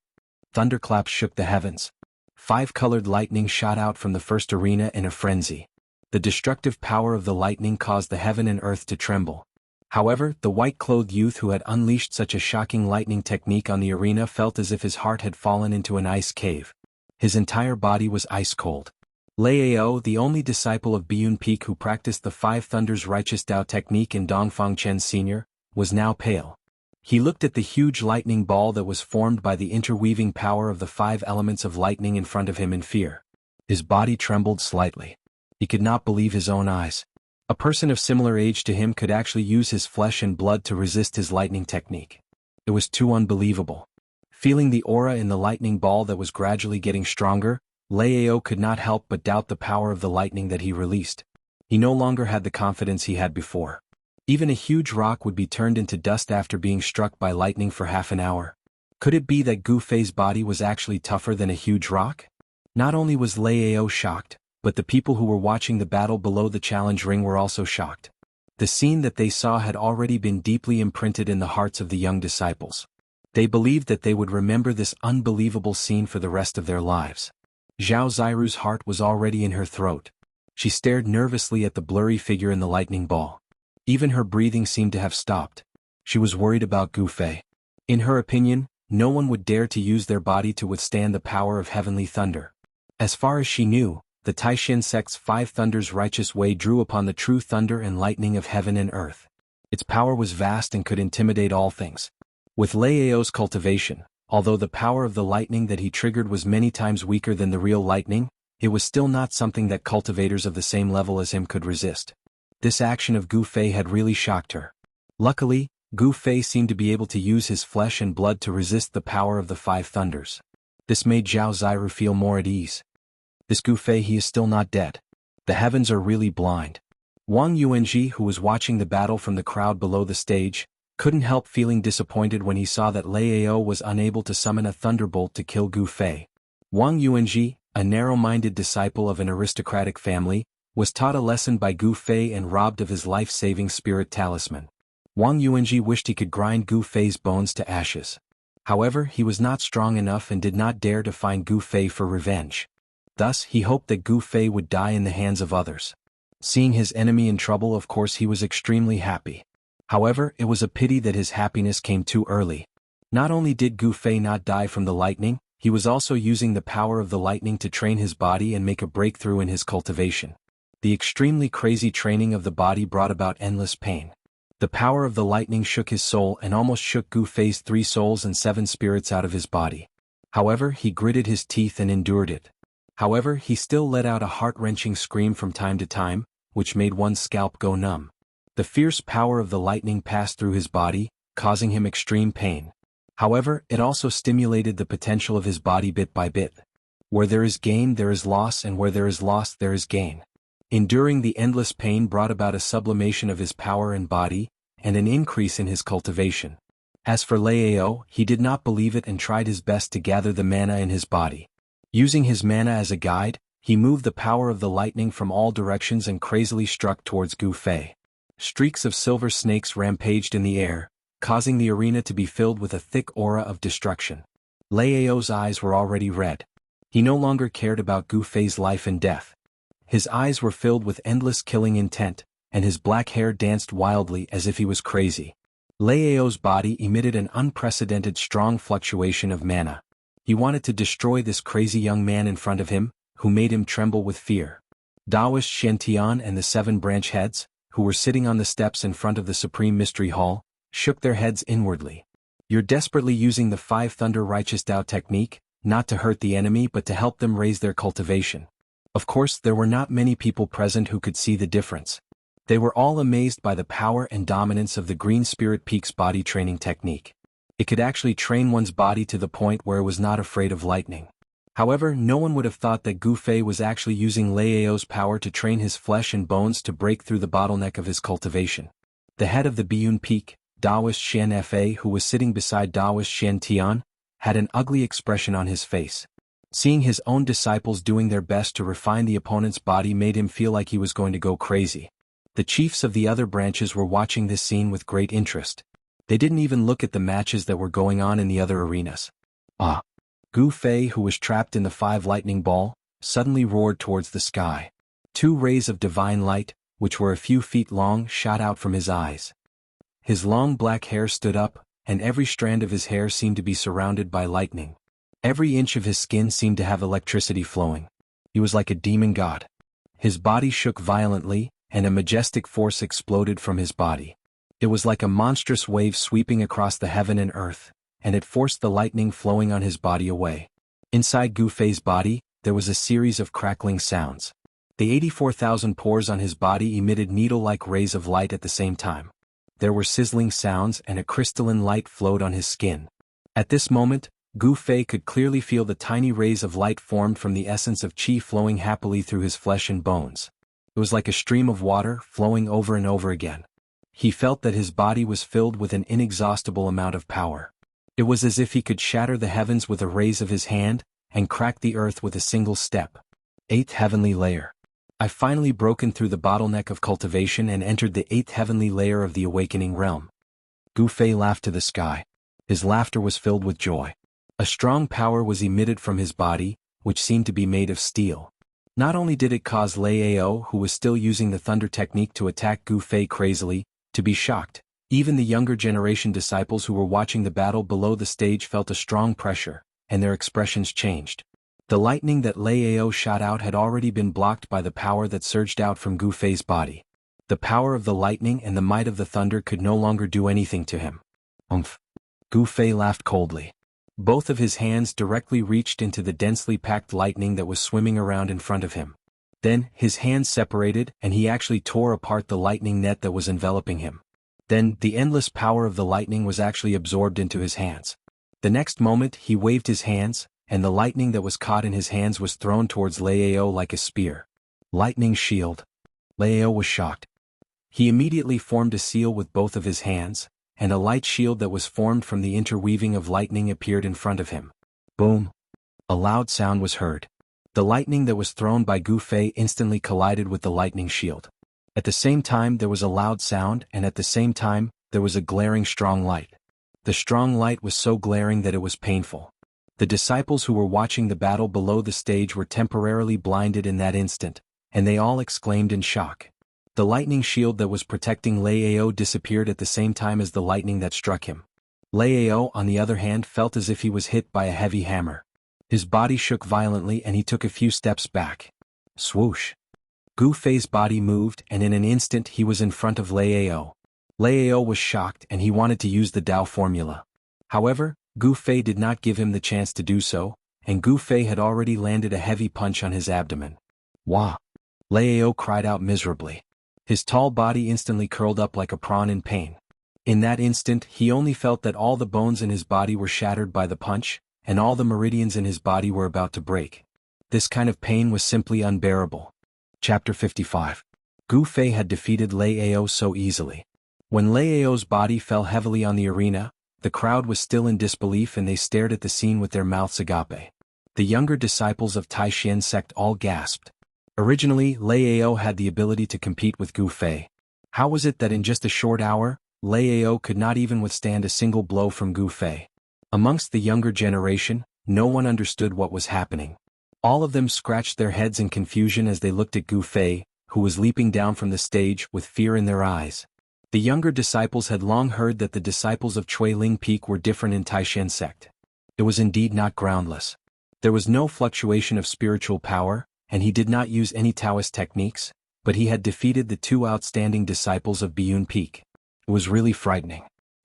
Thunderclaps shook the heavens. 5-colored lightning shot out from the first arena in a frenzy. The destructive power of the lightning caused the heaven and earth to tremble. However, the white-clothed youth who had unleashed such a shocking lightning technique on the arena felt as if his heart had fallen into an ice cave. His entire body was ice-cold. Lao, the only disciple of Biyun Peak who practiced the 5 Thunders Righteous Tao technique in Dongfang Chen Sr., was now pale. He looked at the huge lightning ball that was formed by the interweaving power of the 5 elements of lightning in front of him in fear. His body trembled slightly. He could not believe his own eyes. A person of similar age to him could actually use his flesh and blood to resist his lightning technique. It was too unbelievable. Feeling the aura in the lightning ball that was gradually getting stronger, Lao could not help but doubt the power of the lightning that he released. He no longer had the confidence he had before. Even a huge rock would be turned into dust after being struck by lightning for half an hour. Could it be that Gu Fei's body was actually tougher than a huge rock? Not only was Lao shocked, but the people who were watching the battle below the challenge ring were also shocked. The scene that they saw had already been deeply imprinted in the hearts of the young disciples. They believed that they would remember this unbelievable scene for the rest of their lives. Zhao Ziru's heart was already in her throat. She stared nervously at the blurry figure in the lightning ball. Even her breathing seemed to have stopped. She was worried about Gu Fei. In her opinion, no one would dare to use their body to withstand the power of heavenly thunder. As far as she knew, the Taishan sect's 5 thunders righteous way drew upon the true thunder and lightning of heaven and earth. Its power was vast and could intimidate all things. With Lao's cultivation, although the power of the lightning that he triggered was many times weaker than the real lightning, it was still not something that cultivators of the same level as him could resist. This action of Gu Fei had really shocked her. Luckily, Gu Fei seemed to be able to use his flesh and blood to resist the power of the 5 thunders. This made Zhao Ziru feel more at ease. This Gu Fei, he is still not dead. The heavens are really blind. Wang Yuanji, who was watching the battle from the crowd below the stage, couldn't help feeling disappointed when he saw that Lao was unable to summon a thunderbolt to kill Gu Fei. Wang Yuanji, a narrow-minded disciple of an aristocratic family, was taught a lesson by Gu Fei and robbed of his life-saving spirit talisman. Wang Yuanji wished he could grind Gu Fei's bones to ashes. However, he was not strong enough and did not dare to find Gu Fei for revenge. Thus, he hoped that Gu Fei would die in the hands of others. Seeing his enemy in trouble, of course he was extremely happy. However, it was a pity that his happiness came too early. Not only did Gu Fei not die from the lightning, he was also using the power of the lightning to train his body and make a breakthrough in his cultivation. The extremely crazy training of the body brought about endless pain. The power of the lightning shook his soul and almost shook Gu Fei's 3 souls and 7 spirits out of his body. However, he gritted his teeth and endured it. However, he still let out a heart-wrenching scream from time to time, which made one's scalp go numb. The fierce power of the lightning passed through his body, causing him extreme pain. However, it also stimulated the potential of his body bit by bit. Where there is gain there is loss, and where there is loss there is gain. Enduring the endless pain brought about a sublimation of his power and body, and an increase in his cultivation. As for Lao, he did not believe it and tried his best to gather the mana in his body. Using his mana as a guide, he moved the power of the lightning from all directions and crazily struck towards Gu Fei. Streaks of silver snakes rampaged in the air, causing the arena to be filled with a thick aura of destruction. Lao's eyes were already red. He no longer cared about Gu Fei's life and death. His eyes were filled with endless killing intent, and his black hair danced wildly as if he was crazy. Lao's body emitted an unprecedented strong fluctuation of mana. He wanted to destroy this crazy young man in front of him, who made him tremble with fear. Taoist Shen and the 7 branch heads, who were sitting on the steps in front of the Supreme Mystery Hall, shook their heads inwardly. You're desperately using the 5 Thunder Righteous Tao technique, not to hurt the enemy but to help them raise their cultivation. Of course, there were not many people present who could see the difference. They were all amazed by the power and dominance of the Green Spirit Peak's body training technique. It could actually train one's body to the point where it was not afraid of lightning. However, no one would have thought that Gu Fei was actually using Lao's power to train his flesh and bones to break through the bottleneck of his cultivation. The head of the Biyun Peak, Taoist Shen Fa, who was sitting beside Taoist Shen Tian, had an ugly expression on his face. Seeing his own disciples doing their best to refine the opponent's body made him feel like he was going to go crazy. The chiefs of the other branches were watching this scene with great interest. They didn't even look at the matches that were going on in the other arenas. Gu Fei, who was trapped in the 5 lightning ball, suddenly roared towards the sky. 2 rays of divine light, which were a few feet long, shot out from his eyes. His long black hair stood up, and every strand of his hair seemed to be surrounded by lightning. Every inch of his skin seemed to have electricity flowing. He was like a demon god. His body shook violently, and a majestic force exploded from his body. It was like a monstrous wave sweeping across the heaven and earth, and it forced the lightning flowing on his body away. Inside Gu Fei's body, there was a series of crackling sounds. The 84,000 pores on his body emitted needle-like rays of light at the same time. There were sizzling sounds and a crystalline light flowed on his skin. At this moment, Gu Fei could clearly feel the tiny rays of light formed from the essence of qi flowing happily through his flesh and bones. It was like a stream of water flowing over and over again. He felt that his body was filled with an inexhaustible amount of power. It was as if he could shatter the heavens with a raise of his hand, and crack the earth with a single step. 8th Heavenly Layer. I've finally broken through the bottleneck of cultivation and entered the 8th heavenly layer of the awakening realm. Gu Fei laughed to the sky. His laughter was filled with joy. A strong power was emitted from his body, which seemed to be made of steel. Not only did it cause Lei Ao, who was still using the thunder technique to attack Gu Fei crazily, to be shocked. Even the younger generation disciples who were watching the battle below the stage felt a strong pressure, and their expressions changed. The lightning that Lei Ao shot out had already been blocked by the power that surged out from Gu Fei's body. The power of the lightning and the might of the thunder could no longer do anything to him. Umph. Gu Fei laughed coldly. Both of his hands directly reached into the densely packed lightning that was swimming around in front of him. Then, his hands separated and he actually tore apart the lightning net that was enveloping him. Then, the endless power of the lightning was actually absorbed into his hands. The next moment, he waved his hands, and the lightning that was caught in his hands was thrown towards Lei Ao like a spear. Lightning shield. Lei Ao was shocked. He immediately formed a seal with both of his hands, and a light shield that was formed from the interweaving of lightning appeared in front of him. Boom! A loud sound was heard. The lightning that was thrown by Gu Fei instantly collided with the lightning shield. At the same time there was a loud sound, and at the same time, there was a glaring strong light. The strong light was so glaring that it was painful. The disciples who were watching the battle below the stage were temporarily blinded in that instant, and they all exclaimed in shock. The lightning shield that was protecting Lei Ao disappeared at the same time as the lightning that struck him. Lei Ao, on the other hand, felt as if he was hit by a heavy hammer. His body shook violently and he took a few steps back. Swoosh! Gu Fei's body moved and in an instant he was in front of Lei Ao. Lei Ao was shocked and he wanted to use the Tao formula. However, Gu Fei did not give him the chance to do so, and Gu Fei had already landed a heavy punch on his abdomen. Wah! Lei Ao cried out miserably. His tall body instantly curled up like a prawn in pain. In that instant he only felt that all the bones in his body were shattered by the punch, and all the meridians in his body were about to break. This kind of pain was simply unbearable. Chapter 55. Gu Fei had defeated Lei Ao so easily. When Lei Ao's body fell heavily on the arena, the crowd was still in disbelief and they stared at the scene with their mouths agape. The younger disciples of Taishan sect all gasped. Originally, Lei Ao had the ability to compete with Gu Fei. How was it that in just a short hour, Lei Ao could not even withstand a single blow from Gu Fei? Amongst the younger generation, no one understood what was happening. All of them scratched their heads in confusion as they looked at Gu Fei, who was leaping down from the stage with fear in their eyes. The younger disciples had long heard that the disciples of Chui Ling Peak were different in Taishan sect. It was indeed not groundless. There was no fluctuation of spiritual power, and he did not use any Taoist techniques, but he had defeated the two outstanding disciples of Biyun Peak. It was really frightening.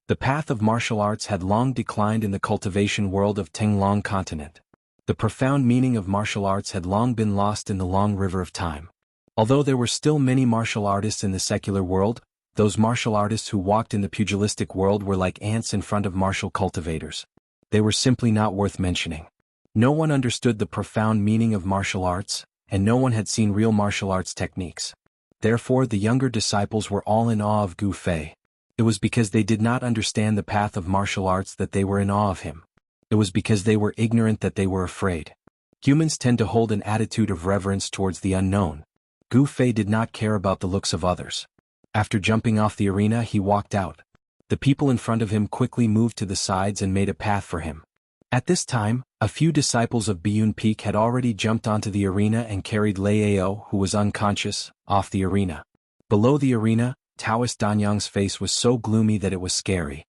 The path of martial arts had long declined in the cultivation world of Tenglong continent. The profound meaning of martial arts had long been lost in the long river of time. Although there were still many martial artists in the secular world, those martial artists who walked in the pugilistic world were like ants in front of martial cultivators. They were simply not worth mentioning. No one understood the profound meaning of martial arts, and no one had seen real martial arts techniques. Therefore the younger disciples were all in awe of Gu Fei. It was because they did not understand the path of martial arts that they were in awe of him. It was because they were ignorant that they were afraid. Humans tend to hold an attitude of reverence towards the unknown. Gu Fei did not care about the looks of others. After jumping off the arena he walked out. The people in front of him quickly moved to the sides and made a path for him. At this time, a few disciples of Biyun Peak had already jumped onto the arena and carried Lei Ao, who was unconscious, off the arena. Below the arena, Taoist Danyang's face was so gloomy that it was scary.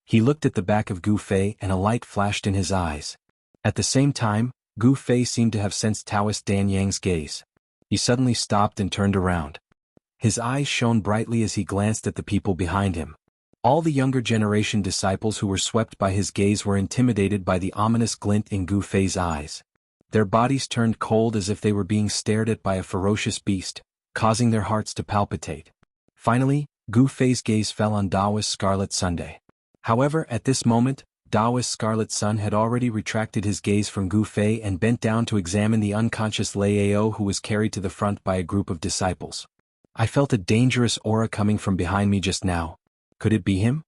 He looked at the back of Gu Fei and a light flashed in his eyes. At the same time, Gu Fei seemed to have sensed Taoist Danyang's gaze. He suddenly stopped and turned around. His eyes shone brightly as he glanced at the people behind him. All the younger generation disciples who were swept by his gaze were intimidated by the ominous glint in Gu Fei's eyes. Their bodies turned cold as if they were being stared at by a ferocious beast, causing their hearts to palpitate. Finally, Gu Fei's gaze fell on Daoist Scarlet Sunday. However, at this moment, Daoist Scarlet Sun had already retracted his gaze from Gu Fei and bent down to examine the unconscious Lei Ao, who was carried to the front by a group of disciples. I felt a dangerous aura coming from behind me just now. Could it be him?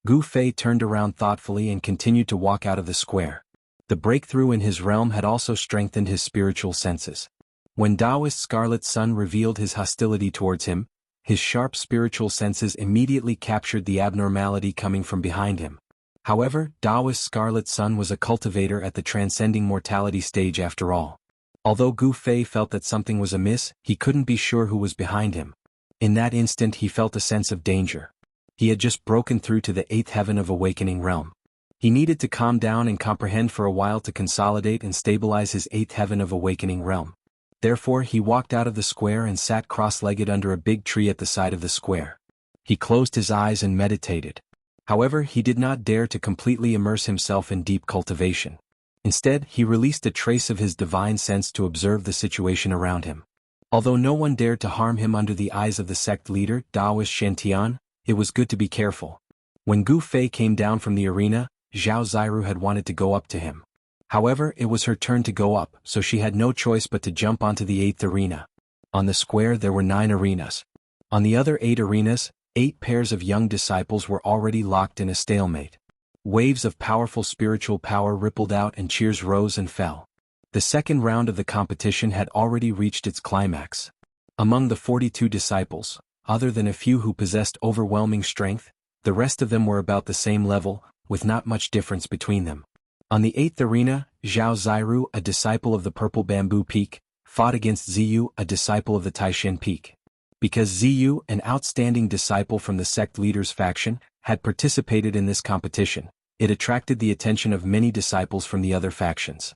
Gu Fei turned around thoughtfully and continued to walk out of the square. The breakthrough in his realm had also strengthened his spiritual senses. When Daoist Scarlet Sun revealed his hostility towards him, his sharp spiritual senses immediately captured the abnormality coming from behind him. However, Daoist Scarlet Sun was a cultivator at the transcending mortality stage after all. Although Gu Fei felt that something was amiss, he couldn't be sure who was behind him. In that instant he felt a sense of danger. He had just broken through to the 8th heaven of awakening realm. He needed to calm down and comprehend for a while to consolidate and stabilize his 8th heaven of awakening realm. Therefore he walked out of the square and sat cross-legged under a big tree at the side of the square. He closed his eyes and meditated. However, he did not dare to completely immerse himself in deep cultivation. Instead, he released a trace of his divine sense to observe the situation around him. Although no one dared to harm him under the eyes of the sect leader, Daoist Shantian, it was good to be careful. When Gu Fei came down from the arena, Zhao Ziru had wanted to go up to him. However, it was her turn to go up, so she had no choice but to jump onto the 8th arena. On the square there were 9 arenas. On the other 8 arenas, 8 pairs of young disciples were already locked in a stalemate. Waves of powerful spiritual power rippled out and cheers rose and fell. The second round of the competition had already reached its climax. Among the 42 disciples, other than a few who possessed overwhelming strength, the rest of them were about the same level, with not much difference between them. On the 8th arena, Zhao Ziru, a disciple of the Purple Bamboo Peak, fought against Ziyu, a disciple of the Taishan Peak. Because Ziyu, an outstanding disciple from the sect leader's faction, had participated in this competition, it attracted the attention of many disciples from the other factions.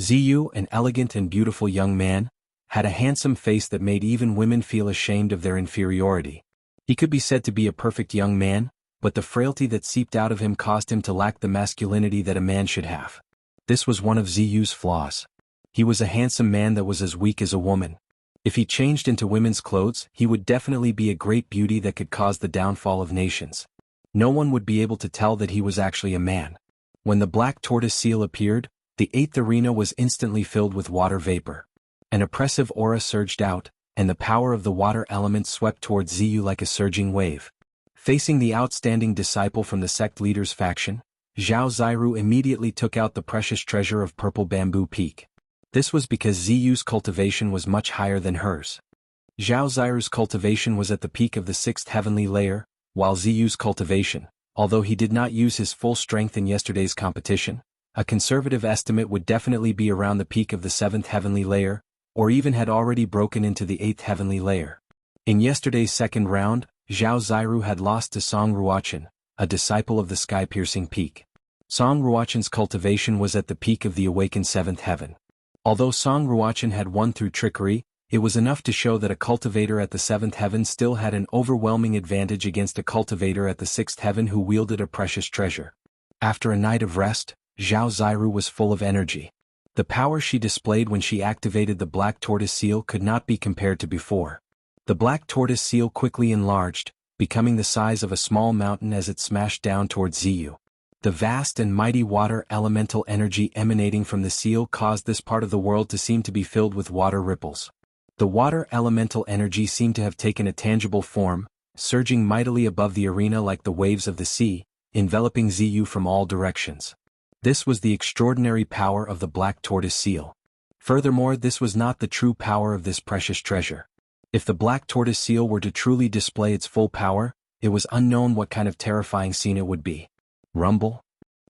Ziyu, an elegant and beautiful young man, had a handsome face that made even women feel ashamed of their inferiority. He could be said to be a perfect young man, but the frailty that seeped out of him caused him to lack the masculinity that a man should have. This was one of Ziyu's flaws. He was a handsome man that was as weak as a woman. If he changed into women's clothes, he would definitely be a great beauty that could cause the downfall of nations. No one would be able to tell that he was actually a man. When the black tortoise seal appeared, the 8th arena was instantly filled with water vapor. An oppressive aura surged out, and the power of the water element swept towards Ziyu like a surging wave. Facing the outstanding disciple from the sect leader's faction, Zhao Ziru immediately took out the precious treasure of Purple Bamboo Peak. This was because Ziyu's cultivation was much higher than hers. Zhao Ziru's cultivation was at the peak of the 6th heavenly layer, while Ziyu's cultivation, although he did not use his full strength in yesterday's competition, a conservative estimate would definitely be around the peak of the 7th heavenly layer, or even had already broken into the 8th heavenly layer. In yesterday's second round, Zhao Ziru had lost to Song Ruochen, a disciple of the sky-piercing peak. Song Ruochen's cultivation was at the peak of the awakened 7th heaven. Although Song Ruochen had won through trickery, it was enough to show that a cultivator at the 7th heaven still had an overwhelming advantage against a cultivator at the 6th heaven who wielded a precious treasure. After a night of rest, Zhao Ziru was full of energy. The power she displayed when she activated the black tortoise seal could not be compared to before. The black tortoise seal quickly enlarged, becoming the size of a small mountain as it smashed down towards Ziyu. The vast and mighty water elemental energy emanating from the seal caused this part of the world to seem to be filled with water ripples. The water elemental energy seemed to have taken a tangible form, surging mightily above the arena like the waves of the sea, enveloping Ziyu from all directions. This was the extraordinary power of the black tortoise seal. Furthermore, this was not the true power of this precious treasure. If the black tortoise seal were to truly display its full power, it was unknown what kind of terrifying scene it would be. Rumble?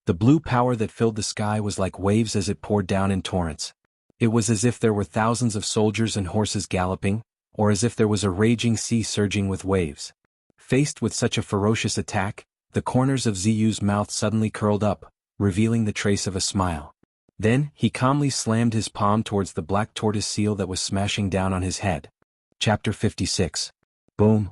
The blue power that filled the sky was like waves as it poured down in torrents. It was as if there were thousands of soldiers and horses galloping, or as if there was a raging sea surging with waves. Faced with such a ferocious attack, the corners of Ziyu's mouth suddenly curled up, revealing the trace of a smile. Then, he calmly slammed his palm towards the black tortoise seal that was smashing down on his head. Chapter 56. Boom.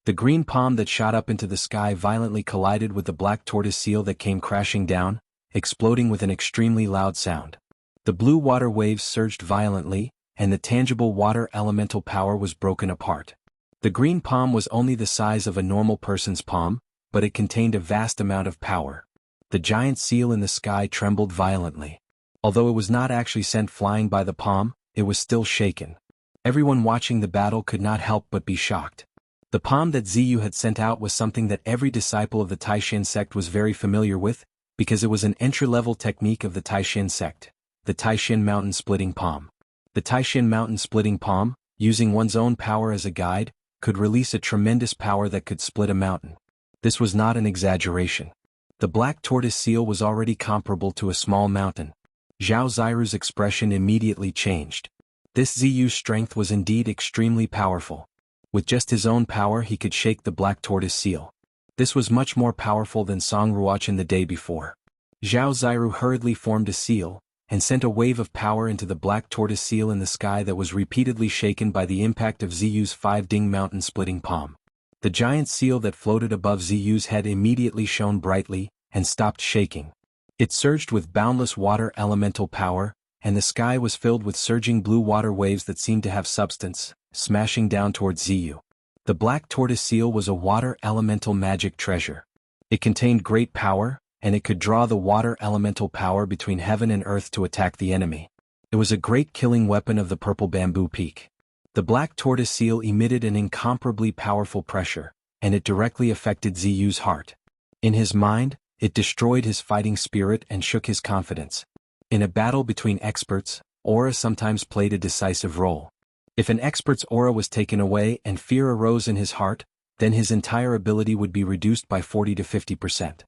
The green palm that shot up into the sky violently collided with the black tortoise seal that came crashing down, exploding with an extremely loud sound. The blue water waves surged violently, and the tangible water elemental power was broken apart. The green palm was only the size of a normal person's palm, but it contained a vast amount of power. The giant seal in the sky trembled violently. Although it was not actually sent flying by the palm, it was still shaken. Everyone watching the battle could not help but be shocked. The palm that Ziyu had sent out was something that every disciple of the Taishan sect was very familiar with, because it was an entry-level technique of the Taishan sect, the Taishan mountain splitting palm. The Taishan mountain splitting palm, using one's own power as a guide, could release a tremendous power that could split a mountain. This was not an exaggeration. The black tortoise seal was already comparable to a small mountain. Zhao Ziru's expression immediately changed. This Ziyu's strength was indeed extremely powerful. With just his own power he could shake the black tortoise seal. This was much more powerful than Song Ruochen the day before. Zhao Ziru hurriedly formed a seal, and sent a wave of power into the black tortoise seal in the sky that was repeatedly shaken by the impact of Ziyu's 5-ding mountain-splitting palm. The giant seal that floated above Ziyu's head immediately shone brightly, and stopped shaking. It surged with boundless water elemental power, and the sky was filled with surging blue water waves that seemed to have substance, smashing down towards Ziyu. The black tortoise seal was a water elemental magic treasure. It contained great power, and it could draw the water elemental power between heaven and earth to attack the enemy. It was a great killing weapon of the purple bamboo peak. The black tortoise seal emitted an incomparably powerful pressure, and it directly affected Ziyu's heart. In his mind, it destroyed his fighting spirit and shook his confidence. In a battle between experts, aura sometimes played a decisive role. If an expert's aura was taken away and fear arose in his heart, then his entire ability would be reduced by 40 to 50%.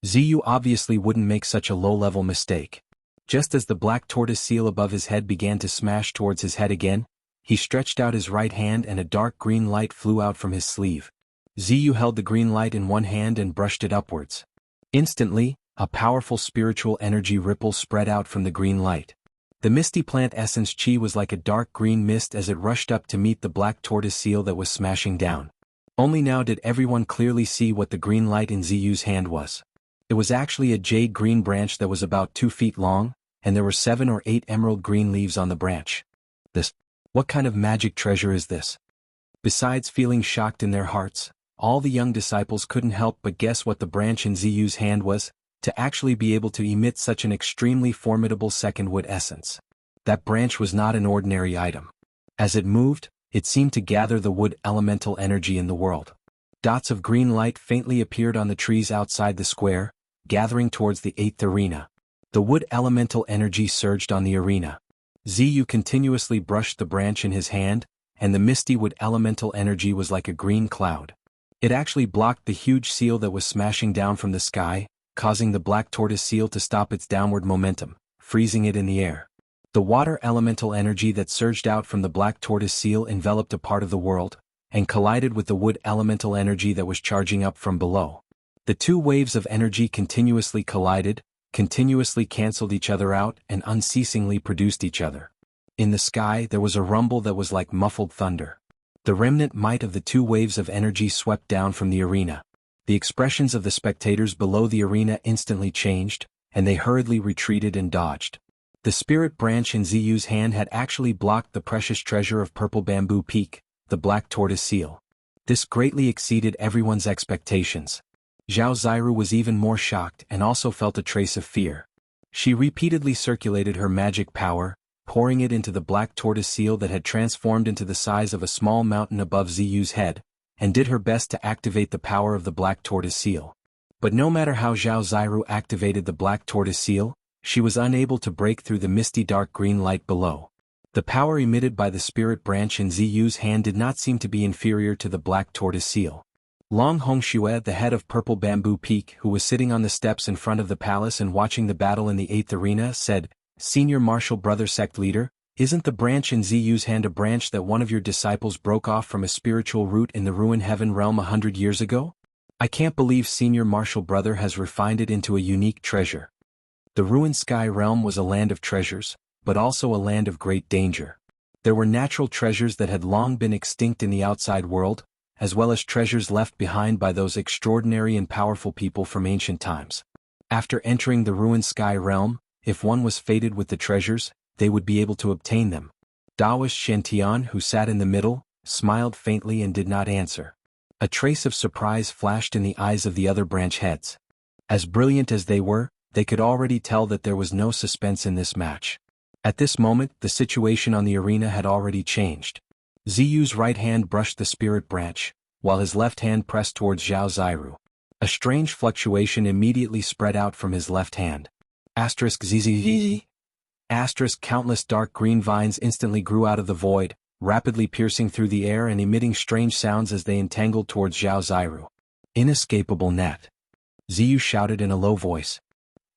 Ziyu obviously wouldn't make such a low-level mistake. Just as the black tortoise seal above his head began to smash towards his head again, he stretched out his right hand and a dark green light flew out from his sleeve. Ziyu held the green light in one hand and brushed it upwards. Instantly, a powerful spiritual energy ripple spread out from the green light. The misty plant essence chi was like a dark green mist as it rushed up to meet the black tortoise seal that was smashing down. Only now did everyone clearly see what the green light in Ziyu's hand was. It was actually a jade green branch that was about 2 feet long, and there were 7 or 8 emerald green leaves on the branch. What kind of magic treasure is this? Besides feeling shocked in their hearts, all the young disciples couldn't help but guess what the branch in Ziyu's hand was, to actually be able to emit such an extremely formidable second wood essence. That branch was not an ordinary item. As it moved, it seemed to gather the wood elemental energy in the world. Dots of green light faintly appeared on the trees outside the square, gathering towards the 8th arena. The wood elemental energy surged on the arena. Ziyu continuously brushed the branch in his hand, and the misty wood elemental energy was like a green cloud. It actually blocked the huge seal that was smashing down from the sky, causing the black tortoise seal to stop its downward momentum, freezing it in the air. The water elemental energy that surged out from the black tortoise seal enveloped a part of the world, and collided with the wood elemental energy that was charging up from below. The two waves of energy continuously collided, continuously cancelled each other out and unceasingly produced each other. In the sky there was a rumble that was like muffled thunder. The remnant might of the two waves of energy swept down from the arena. The expressions of the spectators below the arena instantly changed, and they hurriedly retreated and dodged. The spirit branch in Ziyu's hand had actually blocked the precious treasure of purple bamboo peak, the black tortoise seal. This greatly exceeded everyone's expectations. Zhao Ziru was even more shocked and also felt a trace of fear. She repeatedly circulated her magic power, pouring it into the black tortoise seal that had transformed into the size of a small mountain above Ziyu's head, and did her best to activate the power of the black tortoise seal. But no matter how Zhao Ziru activated the black tortoise seal, she was unable to break through the misty dark green light below. The power emitted by the spirit branch in Ziyu's hand did not seem to be inferior to the black tortoise seal. Long Hongxue, the head of Purple Bamboo Peak, who was sitting on the steps in front of the palace and watching the battle in the 8th arena, said, "Senior Martial Brother Sect Leader, isn't the branch in Ziyu's hand a branch that one of your disciples broke off from a spiritual root in the Ruin Heaven realm 100 years ago? I can't believe Senior Martial Brother has refined it into a unique treasure." The Ruin Sky realm was a land of treasures, but also a land of great danger. There were natural treasures that had long been extinct in the outside world, as well as treasures left behind by those extraordinary and powerful people from ancient times. After entering the Ruin Sky realm, if one was fated with the treasures, they would be able to obtain them. Taoist Shen, who sat in the middle, smiled faintly and did not answer. A trace of surprise flashed in the eyes of the other branch heads. As brilliant as they were, they could already tell that there was no suspense in this match. At this moment, the situation on the arena had already changed. Ziyu's right hand brushed the spirit branch, while his left hand pressed towards Zhao Ziru. A strange fluctuation immediately spread out from his left hand. *ZZZ. Countless dark green vines instantly grew out of the void, rapidly piercing through the air and emitting strange sounds as they entangled towards Zhao Ziru. Inescapable net. Ziyu shouted in a low voice.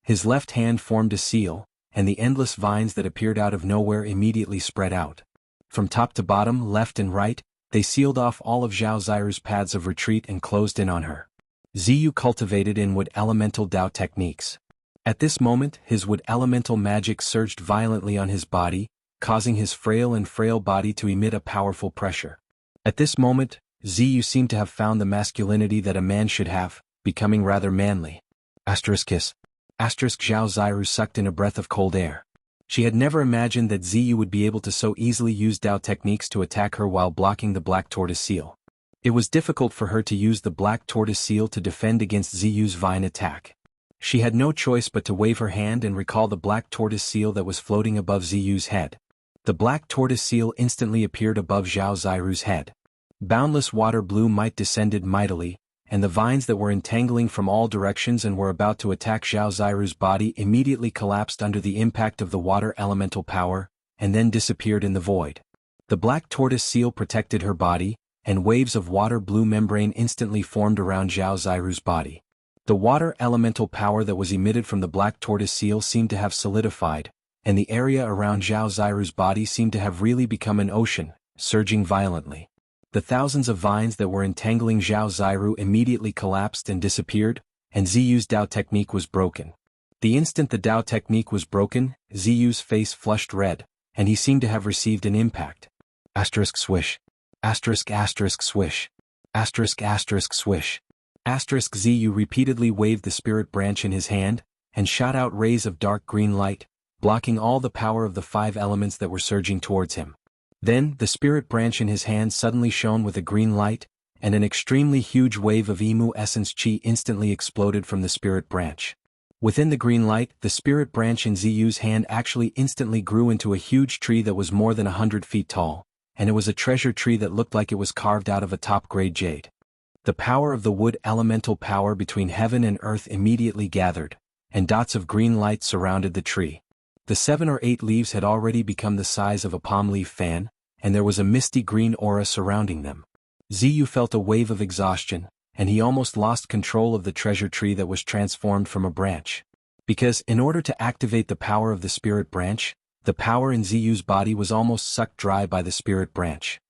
His left hand formed a seal, and the endless vines that appeared out of nowhere immediately spread out. From top to bottom, left and right, they sealed off all of Zhao Ziru's paths of retreat and closed in on her. Ziyu cultivated in wood elemental Dao techniques. At this moment, his wood elemental magic surged violently on his body, causing his frail body to emit a powerful pressure. At this moment, Ziyu seemed to have found the masculinity that a man should have, becoming rather manly. Kiss. Zhao Ziru sucked in a breath of cold air. She had never imagined that Ziyu would be able to so easily use Dao techniques to attack her while blocking the black tortoise seal. It was difficult for her to use the black tortoise seal to defend against Ziyu's vine attack. She had no choice but to wave her hand and recall the black tortoise seal that was floating above Ziyu's head. The black tortoise seal instantly appeared above Zhao Ziru's head. Boundless water blue might descended mightily, and the vines that were entangling from all directions and were about to attack Zhao Ziru's body immediately collapsed under the impact of the water elemental power, and then disappeared in the void. The black tortoise seal protected her body, and waves of water blue membrane instantly formed around Zhao Ziru's body. The water elemental power that was emitted from the black tortoise seal seemed to have solidified, and the area around Zhao Ziru's body seemed to have really become an ocean, surging violently. The thousands of vines that were entangling Zhao Ziru immediately collapsed and disappeared, and Ziyu's Dao technique was broken. The instant the Dao technique was broken, Ziyu's face flushed red, and he seemed to have received an impact. Swish. Swish. Swish. Ziyu repeatedly waved the spirit branch in his hand, and shot out rays of dark green light, blocking all the power of the 5 elements that were surging towards him. Then, the spirit branch in his hand suddenly shone with a green light, and an extremely huge wave of Emu essence chi instantly exploded from the spirit branch. Within the green light, the spirit branch in Ziyu's hand actually instantly grew into a huge tree that was more than 100 feet tall, and it was a treasure tree that looked like it was carved out of a top-grade jade. The power of the wood elemental power between heaven and earth immediately gathered, and dots of green light surrounded the tree. The 7 or 8 leaves had already become the size of a palm leaf fan, and there was a misty green aura surrounding them. Ziyu felt a wave of exhaustion, and he almost lost control of the treasure tree that was transformed from a branch. Because, in order to activate the power of the spirit branch, the power in Ziyu's body was almost sucked dry by the spirit branch.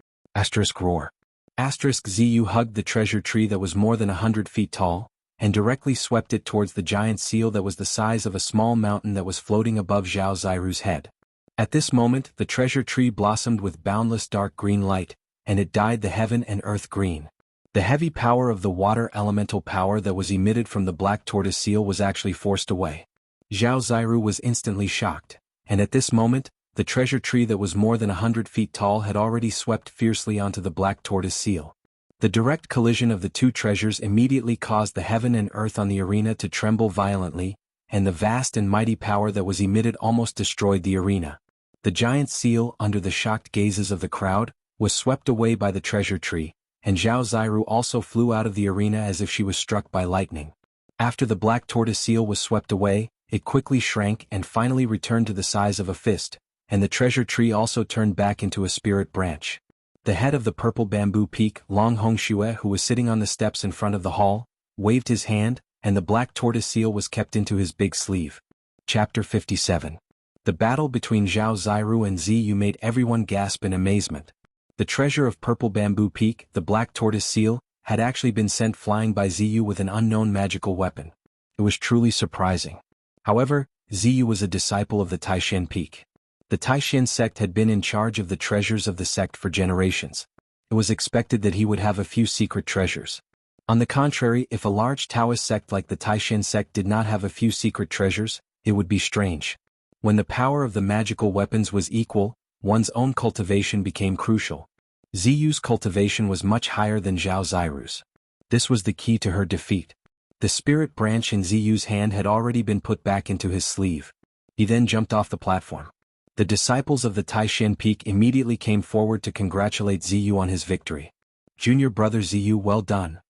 Roar. Ziyu hugged the treasure tree that was more than 100 feet tall, and directly swept it towards the giant seal that was the size of a small mountain that was floating above Zhao Ziru's head. At this moment, the treasure tree blossomed with boundless dark green light, and it dyed the heaven and earth green. The heavy power of the water elemental power that was emitted from the black tortoise seal was actually forced away. Zhao Ziru was instantly shocked, and at this moment, the treasure tree that was more than 100 feet tall had already swept fiercely onto the black tortoise seal. The direct collision of the 2 treasures immediately caused the heaven and earth on the arena to tremble violently, and the vast and mighty power that was emitted almost destroyed the arena. The giant seal, under the shocked gazes of the crowd, was swept away by the treasure tree, and Zhao Ziru also flew out of the arena as if she was struck by lightning. After the black tortoise seal was swept away, it quickly shrank and finally returned to the size of a fist, and the treasure tree also turned back into a spirit branch. The head of the purple bamboo peak, Long Hongxue, who was sitting on the steps in front of the hall, waved his hand, and the black tortoise seal was kept into his big sleeve. Chapter 57. The battle between Zhao Ziru and Ziyu made everyone gasp in amazement. The treasure of purple bamboo peak, the black tortoise seal, had actually been sent flying by Ziyu with an unknown magical weapon. It was truly surprising. However, Ziyu was a disciple of the Taishan peak. The Taishan sect had been in charge of the treasures of the sect for generations. It was expected that he would have a few secret treasures. On the contrary, if a large Taoist sect like the Taishan sect did not have a few secret treasures, it would be strange. When the power of the magical weapons was equal, one's own cultivation became crucial. Ziyu's cultivation was much higher than Zhao Ziru's. This was the key to her defeat. The spirit branch in Ziyu's hand had already been put back into his sleeve. He then jumped off the platform. The disciples of the Taishan Peak immediately came forward to congratulate Ziyu on his victory. "Junior brother Ziyu, well done."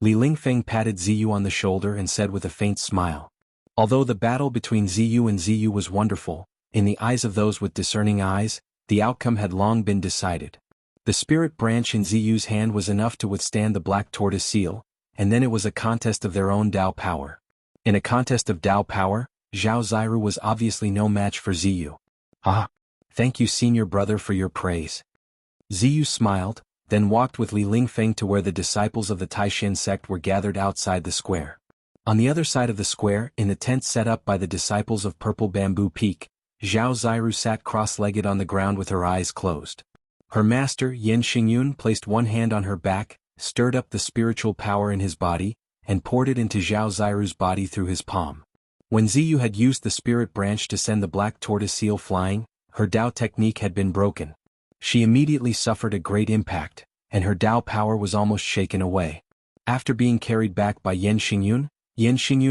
Li Lingfeng patted Ziyu on the shoulder and said with a faint smile. Although the battle between Ziyu and Ziyu was wonderful, in the eyes of those with discerning eyes, the outcome had long been decided. The spirit branch in Ziyu's hand was enough to withstand the black tortoise seal, and then it was a contest of their own Dao power. In a contest of Dao power, Zhao Ziru was obviously no match for Ziyu. "Ah, thank you senior brother for your praise." Ziyu smiled, then walked with Li Lingfeng to where the disciples of the Taishan sect were gathered outside the square. On the other side of the square, in the tent set up by the disciples of Purple Bamboo Peak, Zhao Ziru sat cross-legged on the ground with her eyes closed. Her master, Yan Xingyun, placed one hand on her back, stirred up the spiritual power in his body, and poured it into Zhao Ziru's body through his palm. When Ziyu had used the spirit branch to send the black tortoise seal flying, her Dao technique had been broken. She immediately suffered a great impact, and her Dao power was almost shaken away. After being carried back by Yan Xingyun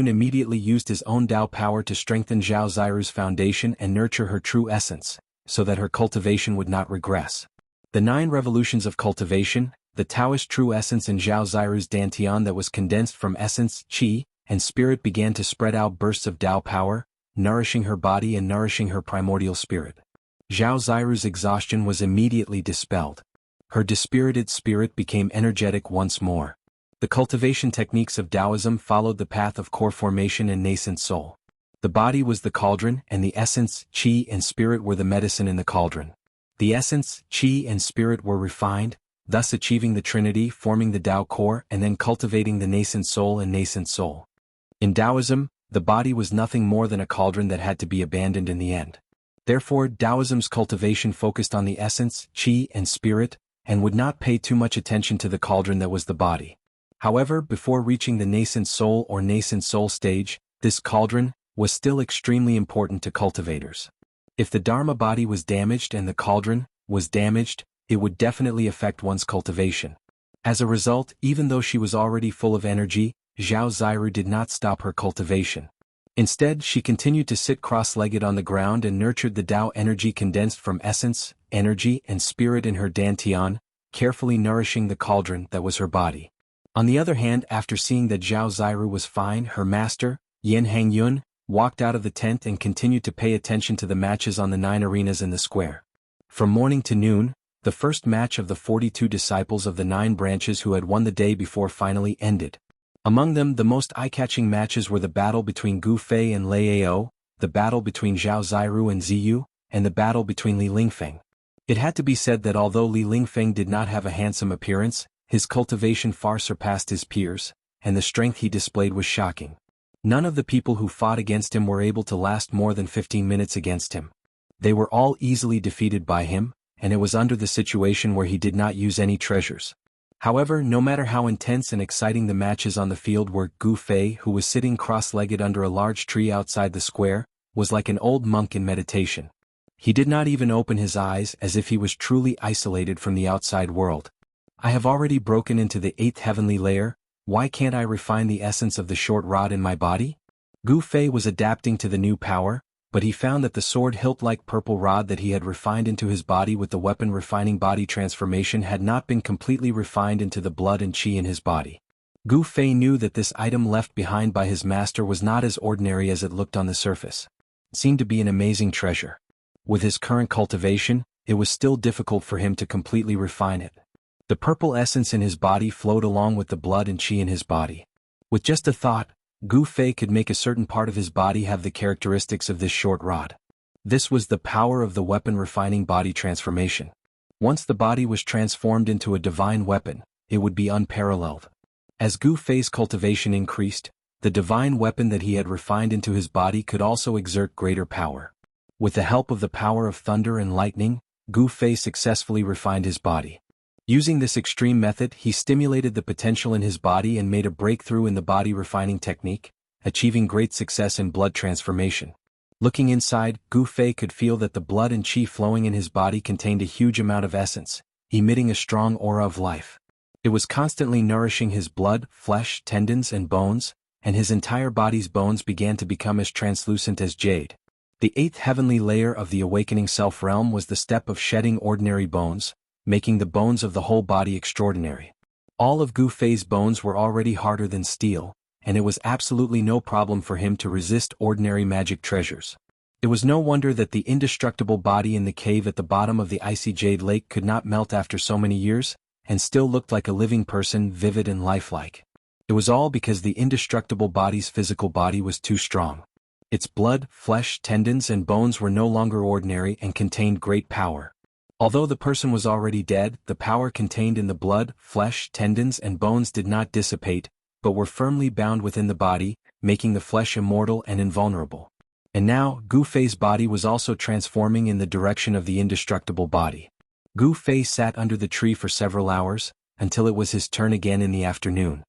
immediately used his own Dao power to strengthen Zhao Ziru's foundation and nurture her true essence, so that her cultivation would not regress. The 9 revolutions of cultivation, the Taoist true essence in Zhao Ziru's dantian that was condensed from essence, qi, and spirit began to spread out bursts of Dao power, nourishing her body and nourishing her primordial spirit. Zhao Ziru's exhaustion was immediately dispelled. Her dispirited spirit became energetic once more. The cultivation techniques of Taoism followed the path of core formation and nascent soul. The body was the cauldron, and the essence, qi, and spirit were the medicine in the cauldron. The essence, qi, and spirit were refined, thus achieving the trinity, forming the Tao core, and then cultivating the nascent soul and nascent soul. In Taoism, the body was nothing more than a cauldron that had to be abandoned in the end. Therefore, Taoism's cultivation focused on the essence, qi, and spirit, and would not pay too much attention to the cauldron that was the body. However, before reaching the nascent soul or nascent soul stage, this cauldron was still extremely important to cultivators. If the Dharma body was damaged and the cauldron was damaged, it would definitely affect one's cultivation. As a result, even though she was already full of energy, Zhao Ziru did not stop her cultivation. Instead, she continued to sit cross-legged on the ground and nurtured the Tao energy condensed from essence, energy, and spirit in her dantian, carefully nourishing the cauldron that was her body. On the other hand, after seeing that Zhao Ziru was fine, her master, Yan Hangyun, walked out of the tent and continued to pay attention to the matches on the 9 arenas in the square. From morning to noon, the first match of the 42 disciples of the 9 branches who had won the day before finally ended. Among them, the most eye-catching matches were the battle between Gu Fei and Lei Ao, the battle between Zhao Ziru and Ziyu, and the battle between Li Lingfeng. It had to be said that although Li Lingfeng did not have a handsome appearance, his cultivation far surpassed his peers, and the strength he displayed was shocking. None of the people who fought against him were able to last more than 15 minutes against him. They were all easily defeated by him, and it was under the situation where he did not use any treasures. However, no matter how intense and exciting the matches on the field were, Gu Fei, who was sitting cross-legged under a large tree outside the square, was like an old monk in meditation. He did not even open his eyes, as if he was truly isolated from the outside world. "I have already broken into the 8th heavenly layer, why can't I refine the essence of the short rod in my body?" Gu Fei was adapting to the new power, but he found that the sword hilt-like purple rod that he had refined into his body with the weapon refining body transformation had not been completely refined into the blood and qi in his body. Gu Fei knew that this item left behind by his master was not as ordinary as it looked on the surface. It seemed to be an amazing treasure. With his current cultivation, it was still difficult for him to completely refine it. The purple essence in his body flowed along with the blood and qi in his body. With just a thought, Gu Fei could make a certain part of his body have the characteristics of this short rod. This was the power of the weapon refining body transformation. Once the body was transformed into a divine weapon, it would be unparalleled. As Gu Fei's cultivation increased, the divine weapon that he had refined into his body could also exert greater power. With the help of the power of thunder and lightning, Gu Fei successfully refined his body. Using this extreme method, he stimulated the potential in his body and made a breakthrough in the body refining technique, achieving great success in blood transformation. Looking inside, Gu Fei could feel that the blood and qi flowing in his body contained a huge amount of essence, emitting a strong aura of life. It was constantly nourishing his blood, flesh, tendons, and bones, and his entire body's bones began to become as translucent as jade. The eighth heavenly layer of the awakening self-realm was the step of shedding ordinary bones, making the bones of the whole body extraordinary. All of Gu Fei's bones were already harder than steel, and it was absolutely no problem for him to resist ordinary magic treasures. It was no wonder that the indestructible body in the cave at the bottom of the icy jade lake could not melt after so many years, and still looked like a living person, vivid and lifelike. It was all because the indestructible body's physical body was too strong. Its blood, flesh, tendons, and bones were no longer ordinary and contained great power. Although the person was already dead, the power contained in the blood, flesh, tendons, and bones did not dissipate, but were firmly bound within the body, making the flesh immortal and invulnerable. And now, Gu Fei's body was also transforming in the direction of the indestructible body. Gu Fei sat under the tree for several hours, until it was his turn again in the afternoon.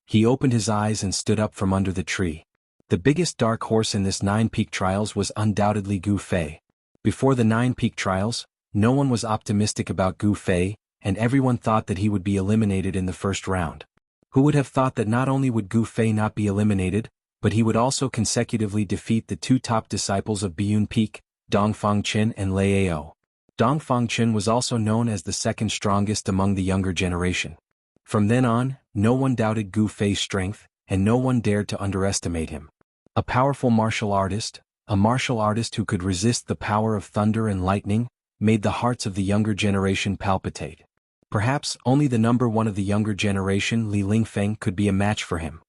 He opened his eyes and stood up from under the tree. The biggest dark horse in this 9-peak trials was undoubtedly Gu Fei. Before the 9-peak trials, no one was optimistic about Gu Fei, and everyone thought that he would be eliminated in the first round. Who would have thought that not only would Gu Fei not be eliminated, but he would also consecutively defeat the 2 top disciples of Biyun Peak, Dongfang Qin and Lei Ao. Dongfang Qin was also known as the second strongest among the younger generation. From then on, no one doubted Gu Fei's strength, and no one dared to underestimate him. A powerful martial artist, a martial artist who could resist the power of thunder and lightning, made the hearts of the younger generation palpitate. Perhaps only the number 1 of the younger generation, Li Lingfeng, could be a match for him.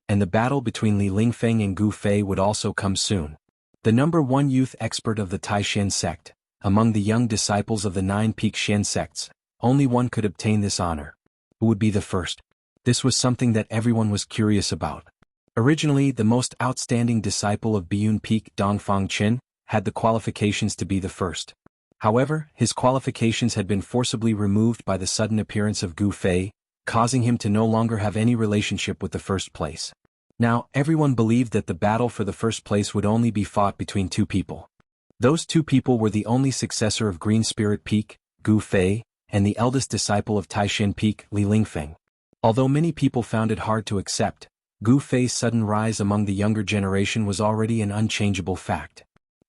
And the battle between Li Lingfeng and Gu Fei would also come soon. The number 1 youth expert of the Taishan sect, among the young disciples of the 9-peak Shen sects, only one could obtain this honor. Who would be the first? This was something that everyone was curious about. Originally, the most outstanding disciple of Biyun Peak, Dongfang Qin, had the qualifications to be the first. However, his qualifications had been forcibly removed by the sudden appearance of Gu Fei, causing him to no longer have any relationship with the first place. Now, everyone believed that the battle for the first place would only be fought between 2 people. Those 2 people were the only successor of Green Spirit Peak, Gu Fei, and the eldest disciple of Taishan Peak, Li Lingfeng. Although many people found it hard to accept, Gu Fei's sudden rise among the younger generation was already an unchangeable fact.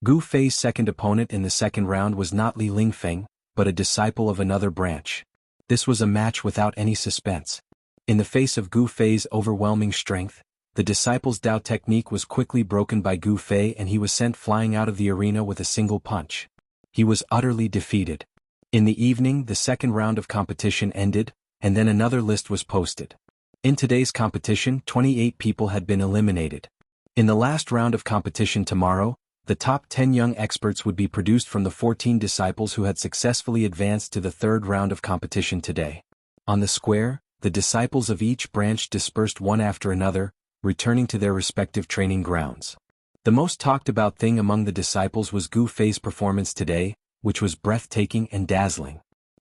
Gu Fei's second opponent in the second round was not Li Lingfeng, but a disciple of another branch. This was a match without any suspense. In the face of Gu Fei's overwhelming strength, the disciple's Dao technique was quickly broken by Gu Fei and he was sent flying out of the arena with a single punch. He was utterly defeated. In the evening, the second round of competition ended, and then another list was posted. In today's competition, 28 people had been eliminated. In the last round of competition tomorrow, the top 10 young experts would be produced from the 14 disciples who had successfully advanced to the third round of competition today. On the square, the disciples of each branch dispersed one after another, returning to their respective training grounds. The most talked about thing among the disciples was Gu Fei's performance today, which was breathtaking and dazzling.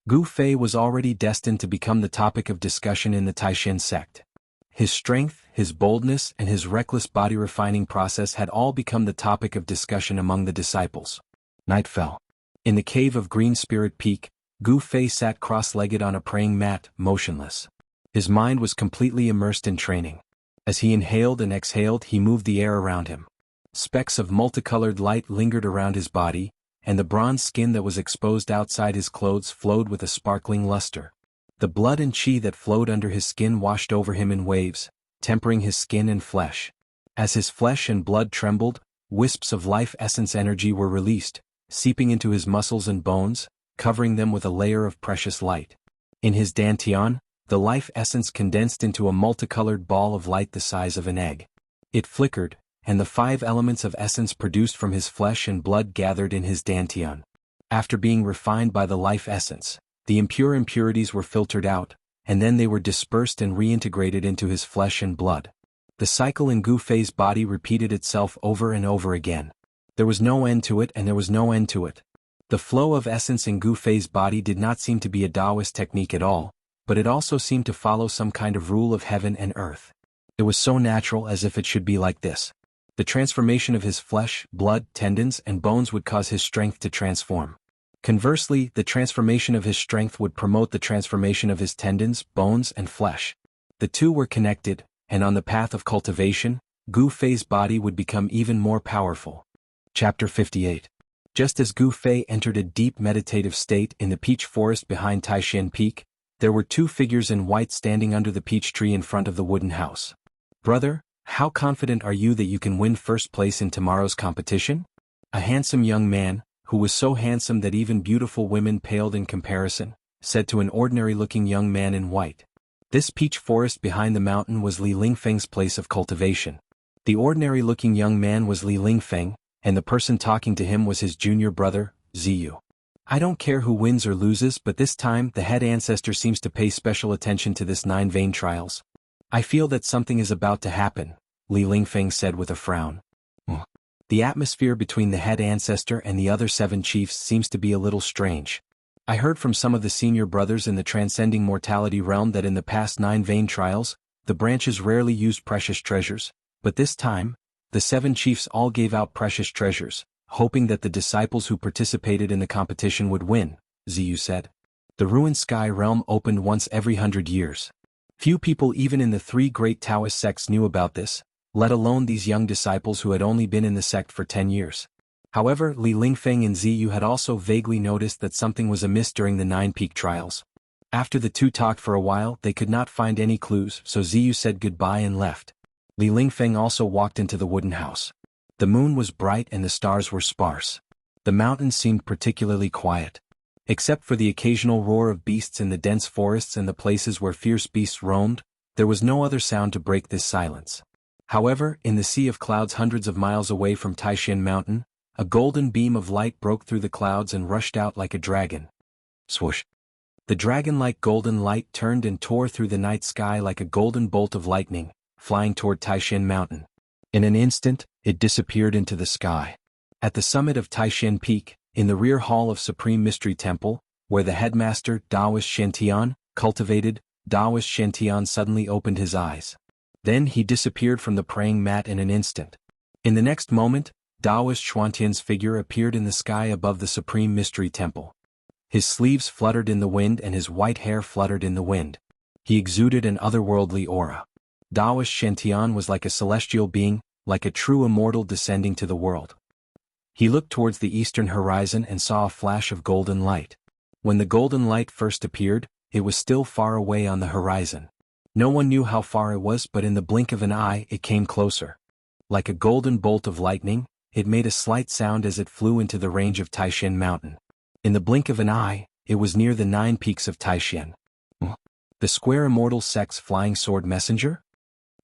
Gu Fei was already destined to become the topic of discussion in the Taishan sect. His strength, his boldness, and his reckless body refining process had all become the topic of discussion among the disciples. Night fell. In the cave of Green Spirit Peak, Gu Fei sat cross-legged on a praying mat, motionless. His mind was completely immersed in training. As he inhaled and exhaled, he moved the air around him. Specks of multicolored light lingered around his body, and the bronze skin that was exposed outside his clothes flowed with a sparkling luster. The blood and qi that flowed under his skin washed over him in waves, tempering his skin and flesh. As his flesh and blood trembled, wisps of life essence energy were released, seeping into his muscles and bones, covering them with a layer of precious light. In his dantian, the life essence condensed into a multicolored ball of light the size of an egg. It flickered, and the 5 elements of essence produced from his flesh and blood gathered in his dantian. After being refined by the life essence, the impure impurities were filtered out, and then they were dispersed and reintegrated into his flesh and blood. The cycle in Gu Fei's body repeated itself over and over again. There was no end to it and there was no end to it. The flow of essence in Gu Fei's body did not seem to be a Taoist technique at all, but it also seemed to follow some kind of rule of heaven and earth. It was so natural as if it should be like this. The transformation of his flesh, blood, tendons, and bones would cause his strength to transform. Conversely, the transformation of his strength would promote the transformation of his tendons, bones, and flesh. The two were connected, and on the path of cultivation, Gu Fei's body would become even more powerful. Chapter 58. Just as Gu Fei entered a deep meditative state in the peach forest behind Taishan Peak, there were two figures in white standing under the peach tree in front of the wooden house. "Brother, how confident are you that you can win first place in tomorrow's competition?" A handsome young man, who was so handsome that even beautiful women paled in comparison, said to an ordinary-looking young man in white. This peach forest behind the mountain was Li Lingfeng's place of cultivation. The ordinary-looking young man was Li Lingfeng, and the person talking to him was his junior brother, Ziyu. "I don't care who wins or loses, but this time the head ancestor seems to pay special attention to this 9 vein trials. I feel that something is about to happen," Li Lingfeng said with a frown. "The atmosphere between the head ancestor and the other 7 chiefs seems to be a little strange. I heard from some of the senior brothers in the transcending mortality realm that in the past 9 vein trials, the branches rarely used precious treasures, but this time, the 7 chiefs all gave out precious treasures, hoping that the disciples who participated in the competition would win," Ziyu said. "The ruined sky realm opened once every 100 years. Few people even in the 3 great Taoist sects knew about this, let alone these young disciples who had only been in the sect for 10 years. However, Li Lingfeng and Ziyu had also vaguely noticed that something was amiss during the 9 peak trials. After the two talked for a while, they could not find any clues, so Ziyu said goodbye and left. Li Lingfeng also walked into the wooden house. The moon was bright and the stars were sparse. The mountains seemed particularly quiet. Except for the occasional roar of beasts in the dense forests and the places where fierce beasts roamed, there was no other sound to break this silence. However, in the sea of clouds hundreds of miles away from Taishan Mountain, a golden beam of light broke through the clouds and rushed out like a dragon. Swoosh! The dragon-like golden light turned and tore through the night sky like a golden bolt of lightning, flying toward Taishan Mountain. In an instant, it disappeared into the sky. At the summit of Taishan Peak, in the rear hall of Supreme Mystery Temple, where the headmaster, Taoist Shantian, cultivated, Taoist Shantian suddenly opened his eyes. Then he disappeared from the praying mat in an instant. In the next moment, Taoist Shantian's figure appeared in the sky above the Supreme Mystery Temple. His sleeves fluttered in the wind and his white hair fluttered in the wind. He exuded an otherworldly aura. Taoist Shantian was like a celestial being, like a true immortal descending to the world. He looked towards the eastern horizon and saw a flash of golden light. When the golden light first appeared, it was still far away on the horizon. No one knew how far it was, but in the blink of an eye it came closer. Like a golden bolt of lightning, it made a slight sound as it flew into the range of Taishan Mountain. In the blink of an eye, it was near the 9 peaks of Taishan. The square immortal sect's flying sword messenger?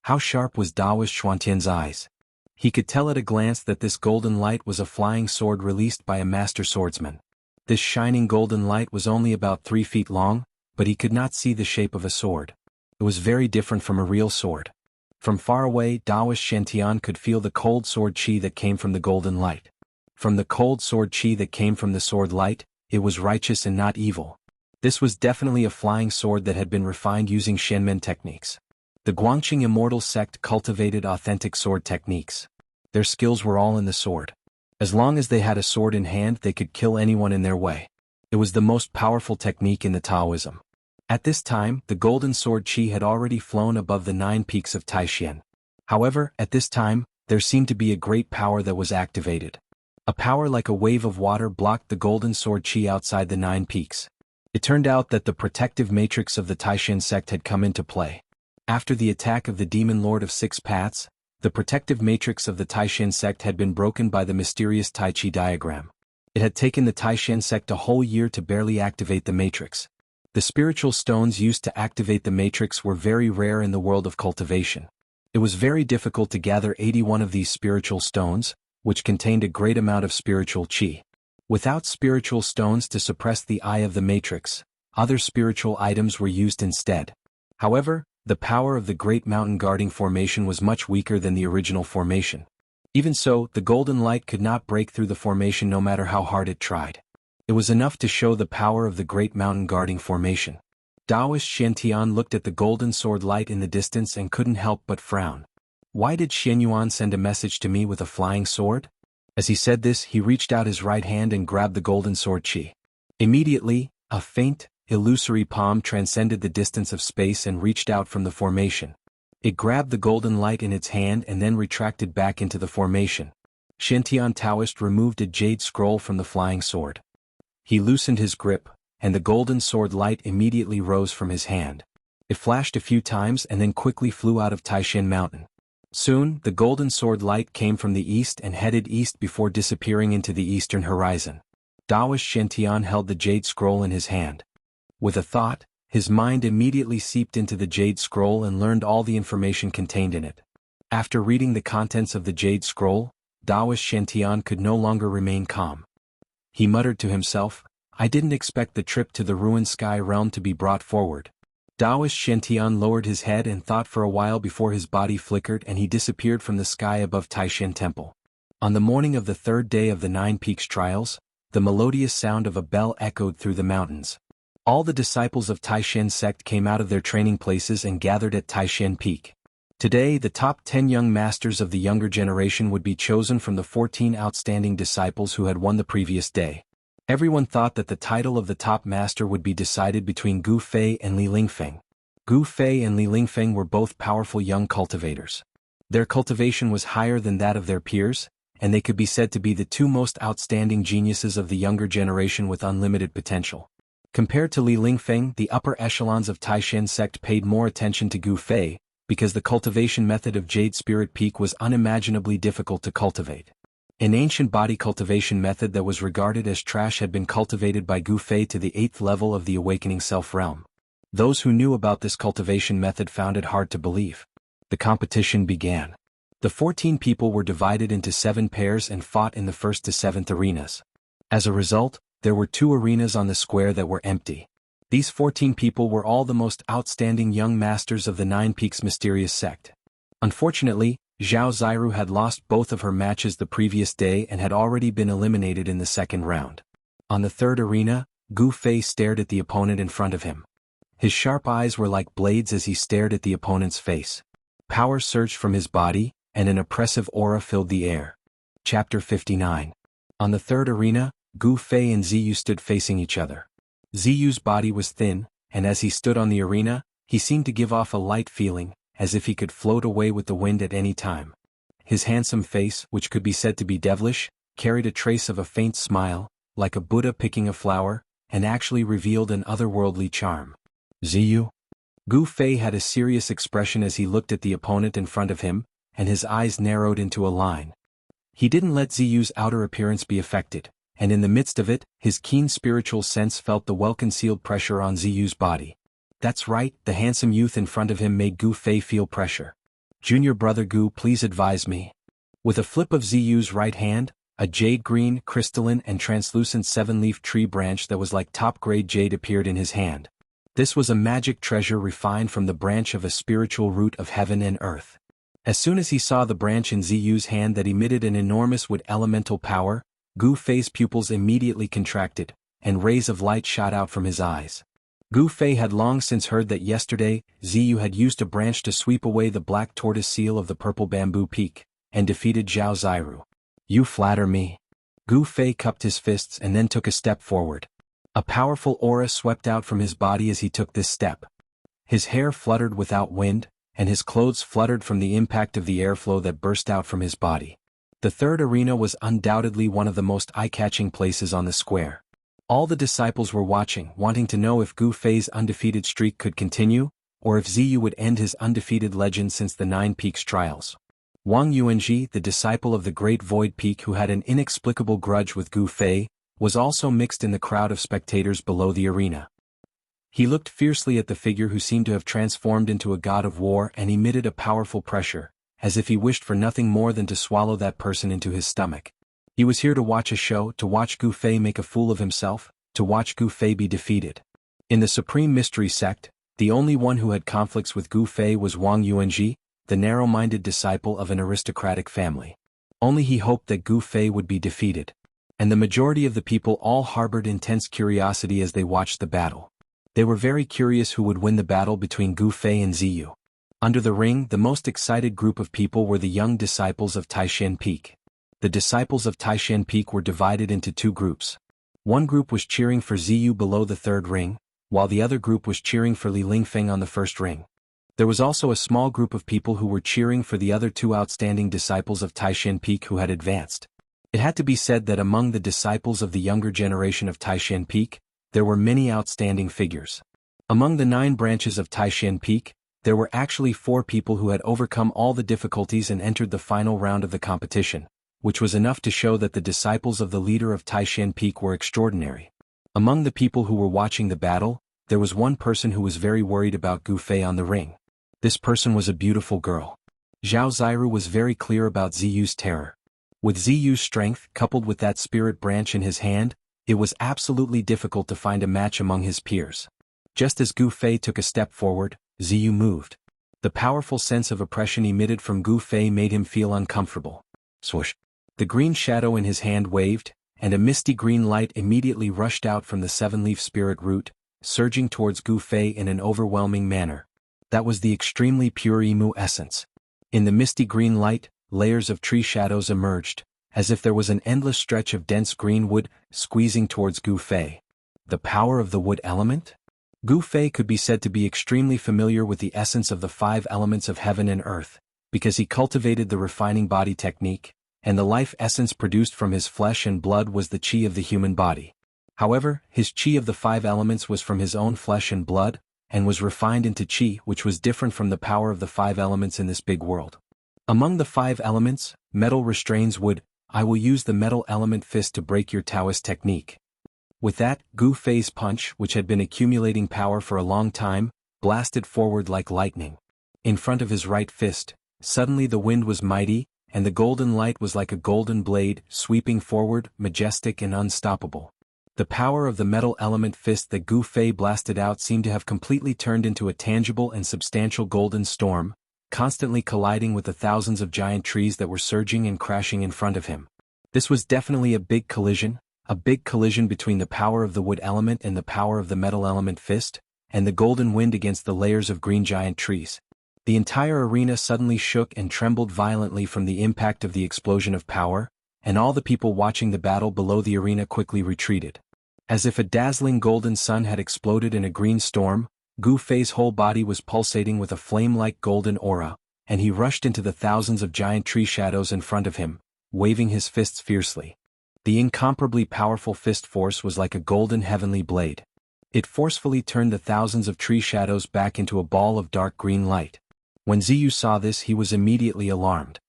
How sharp was Taoist Shantian's eyes! He could tell at a glance that this golden light was a flying sword released by a master swordsman. This shining golden light was only about 3 feet long, but he could not see the shape of a sword. It was very different from a real sword. From far away, Taoist Shantian could feel the cold sword chi that came from the golden light. From the cold sword chi that came from the sword light, it was righteous and not evil. This was definitely a flying sword that had been refined using Shenmen techniques. The Guangqing Immortal sect cultivated authentic sword techniques. Their skills were all in the sword. As long as they had a sword in hand, they could kill anyone in their way. It was the most powerful technique in the Taoism. At this time, the golden sword chi had already flown above the 9 peaks of Taishan. However, at this time, there seemed to be a great power that was activated. A power like a wave of water blocked the golden sword chi outside the 9 peaks. It turned out that the protective matrix of the Taishan sect had come into play. After the attack of the demon lord of 6 paths, the protective matrix of the Taishan sect had been broken by the mysterious Tai Chi diagram. It had taken the Taishan sect a whole year to barely activate the matrix. The spiritual stones used to activate the matrix were very rare in the world of cultivation. It was very difficult to gather 81 of these spiritual stones, which contained a great amount of spiritual chi. Without spiritual stones to suppress the eye of the matrix, other spiritual items were used instead. However, the power of the Great Mountain Guarding Formation was much weaker than the original formation. Even so, the golden light could not break through the formation no matter how hard it tried. It was enough to show the power of the Great Mountain Guarding Formation. Taoist Shantian looked at the golden sword light in the distance and couldn't help but frown. Why did Xianyuan send a message to me with a flying sword? As he said this, he reached out his right hand and grabbed the golden sword Qi. Immediately, a faint, illusory palm transcended the distance of space and reached out from the formation. It grabbed the golden light in its hand and then retracted back into the formation. Xiantian Taoist removed a jade scroll from the flying sword. He loosened his grip, and the golden sword light immediately rose from his hand. It flashed a few times and then quickly flew out of Taishan Mountain. Soon, the golden sword light came from the east and headed east before disappearing into the eastern horizon. Taoist Xiantian held the jade scroll in his hand. With a thought, his mind immediately seeped into the jade scroll and learned all the information contained in it. After reading the contents of the jade scroll, Taoist Xiantian could no longer remain calm. He muttered to himself, "I didn't expect the trip to the ruined sky realm to be brought forward." Taoist Xiantian lowered his head and thought for a while before his body flickered and he disappeared from the sky above Taishan Temple. On the morning of the third day of the Nine Peaks trials, the melodious sound of a bell echoed through the mountains. All the disciples of Taishan sect came out of their training places and gathered at Taishan Peak. Today, the top 10 young masters of the younger generation would be chosen from the 14 outstanding disciples who had won the previous day. Everyone thought that the title of the top master would be decided between Gu Fei and Li Lingfeng. Gu Fei and Li Lingfeng were both powerful young cultivators. Their cultivation was higher than that of their peers, and they could be said to be the two most outstanding geniuses of the younger generation with unlimited potential. Compared to Li Lingfeng, the upper echelons of Taishan sect paid more attention to Gu Fei, because the cultivation method of Jade Spirit Peak was unimaginably difficult to cultivate. An ancient body cultivation method that was regarded as trash had been cultivated by Gu Fei to the 8th level of the awakening self realm. Those who knew about this cultivation method found it hard to believe. The competition began. The 14 people were divided into 7 pairs and fought in the 1st to 7th arenas. As a result, there were 2 arenas on the square that were empty. These 14 people were all the most outstanding young masters of the Nine Peaks mysterious sect. Unfortunately, Zhao Ziru had lost both of her matches the previous day and had already been eliminated in the second round. On the third arena, Gu Fei stared at the opponent in front of him. His sharp eyes were like blades as he stared at the opponent's face. Power surged from his body, and an oppressive aura filled the air. Chapter 59. On the third arena, Gu Fei and Ziyu stood facing each other. Ziyu's body was thin, and as he stood on the arena, he seemed to give off a light feeling, as if he could float away with the wind at any time. His handsome face, which could be said to be devilish, carried a trace of a faint smile, like a Buddha picking a flower, and actually revealed an otherworldly charm. Ziyu? Gu Fei had a serious expression as he looked at the opponent in front of him, and his eyes narrowed into a line. He didn't let Ziyu's outer appearance be affected, and in the midst of it, his keen spiritual sense felt the well-concealed pressure on Ziyu's body. That's right, the handsome youth in front of him made Gu Fei feel pressure. "Junior brother Gu, please advise me." With a flip of Ziyu's right hand, a jade-green, crystalline and translucent 7-leaf tree branch that was like top-grade jade appeared in his hand. This was a magic treasure refined from the branch of a spiritual root of heaven and earth. As soon as he saw the branch in Ziyu's hand that emitted an enormous wood elemental power, Gu Fei's pupils immediately contracted, and rays of light shot out from his eyes. Gu Fei had long since heard that yesterday, Ziyu had used a branch to sweep away the black tortoise seal of the purple bamboo peak, and defeated Zhao Ziru. "You flatter me." Gu Fei cupped his fists and then took a step forward. A powerful aura swept out from his body as he took this step. His hair fluttered without wind, and his clothes fluttered from the impact of the airflow that burst out from his body. The third arena was undoubtedly one of the most eye-catching places on the square. All the disciples were watching, wanting to know if Gu Fei's undefeated streak could continue, or if Ziyu would end his undefeated legend since the Nine Peaks trials. Wang Yuanji, the disciple of the Great Void Peak who had an inexplicable grudge with Gu Fei, was also mixed in the crowd of spectators below the arena. He looked fiercely at the figure who seemed to have transformed into a god of war and emitted a powerful pressure, as if he wished for nothing more than to swallow that person into his stomach. He was here to watch a show, to watch Gu Fei make a fool of himself, to watch Gu Fei be defeated. In the Supreme Mystery Sect, the only one who had conflicts with Gu Fei was Wang Yuanji, the narrow-minded disciple of an aristocratic family. Only he hoped that Gu Fei would be defeated. And the majority of the people all harbored intense curiosity as they watched the battle. They were very curious who would win the battle between Gu Fei and Ziyu. Under the ring, the most excited group of people were the young disciples of Taishan Peak. The disciples of Taishan Peak were divided into two groups. One group was cheering for Ziyu below the third ring, while the other group was cheering for Li Lingfeng on the first ring. There was also a small group of people who were cheering for the other two outstanding disciples of Taishan Peak who had advanced. It had to be said that among the disciples of the younger generation of Taishan Peak, there were many outstanding figures. Among the 9 branches of Taishan Peak, there were actually 4 people who had overcome all the difficulties and entered the final round of the competition, which was enough to show that the disciples of the leader of Taishan Peak were extraordinary. Among the people who were watching the battle, there was one person who was very worried about Gu Fei on the ring. This person was a beautiful girl. Zhao Ziru was very clear about Ziyu's terror. With Ziyu's strength coupled with that spirit branch in his hand, it was absolutely difficult to find a match among his peers. Just as Gu Fei took a step forward, Ziyu moved. The powerful sense of oppression emitted from Gu Fei made him feel uncomfortable. Swoosh! The green shadow in his hand waved, and a misty green light immediately rushed out from the 7-leaf spirit root, surging towards Gu Fei in an overwhelming manner. That was the extremely pure Imu essence. In the misty green light, layers of tree shadows emerged, as if there was an endless stretch of dense green wood, squeezing towards Gu Fei. The power of the wood element? Gu Fei could be said to be extremely familiar with the essence of the 5 elements of heaven and earth, because he cultivated the refining body technique, and the life essence produced from his flesh and blood was the chi of the human body. However, his chi of the 5 elements was from his own flesh and blood, and was refined into chi which was different from the power of the 5 elements in this big world. Among the 5 elements, metal restrains wood. I will use the metal element fist to break your Taoist technique. With that, Gu Fei's punch, which had been accumulating power for a long time, blasted forward like lightning. In front of his right fist, suddenly the wind was mighty, and the golden light was like a golden blade, sweeping forward, majestic and unstoppable. The power of the metal element fist that Gu Fei blasted out seemed to have completely turned into a tangible and substantial golden storm, constantly colliding with the thousands of giant trees that were surging and crashing in front of him. This was definitely a big collision between the power of the wood element and the power of the metal element fist, and the golden wind against the layers of green giant trees. The entire arena suddenly shook and trembled violently from the impact of the explosion of power, and all the people watching the battle below the arena quickly retreated. As if a dazzling golden sun had exploded in a green storm, Gu Fei's whole body was pulsating with a flame-like golden aura, and he rushed into the thousands of giant tree shadows in front of him, waving his fists fiercely. The incomparably powerful fist force was like a golden heavenly blade. It forcefully turned the thousands of tree shadows back into a ball of dark green light. When Ziyu saw this, he was immediately alarmed.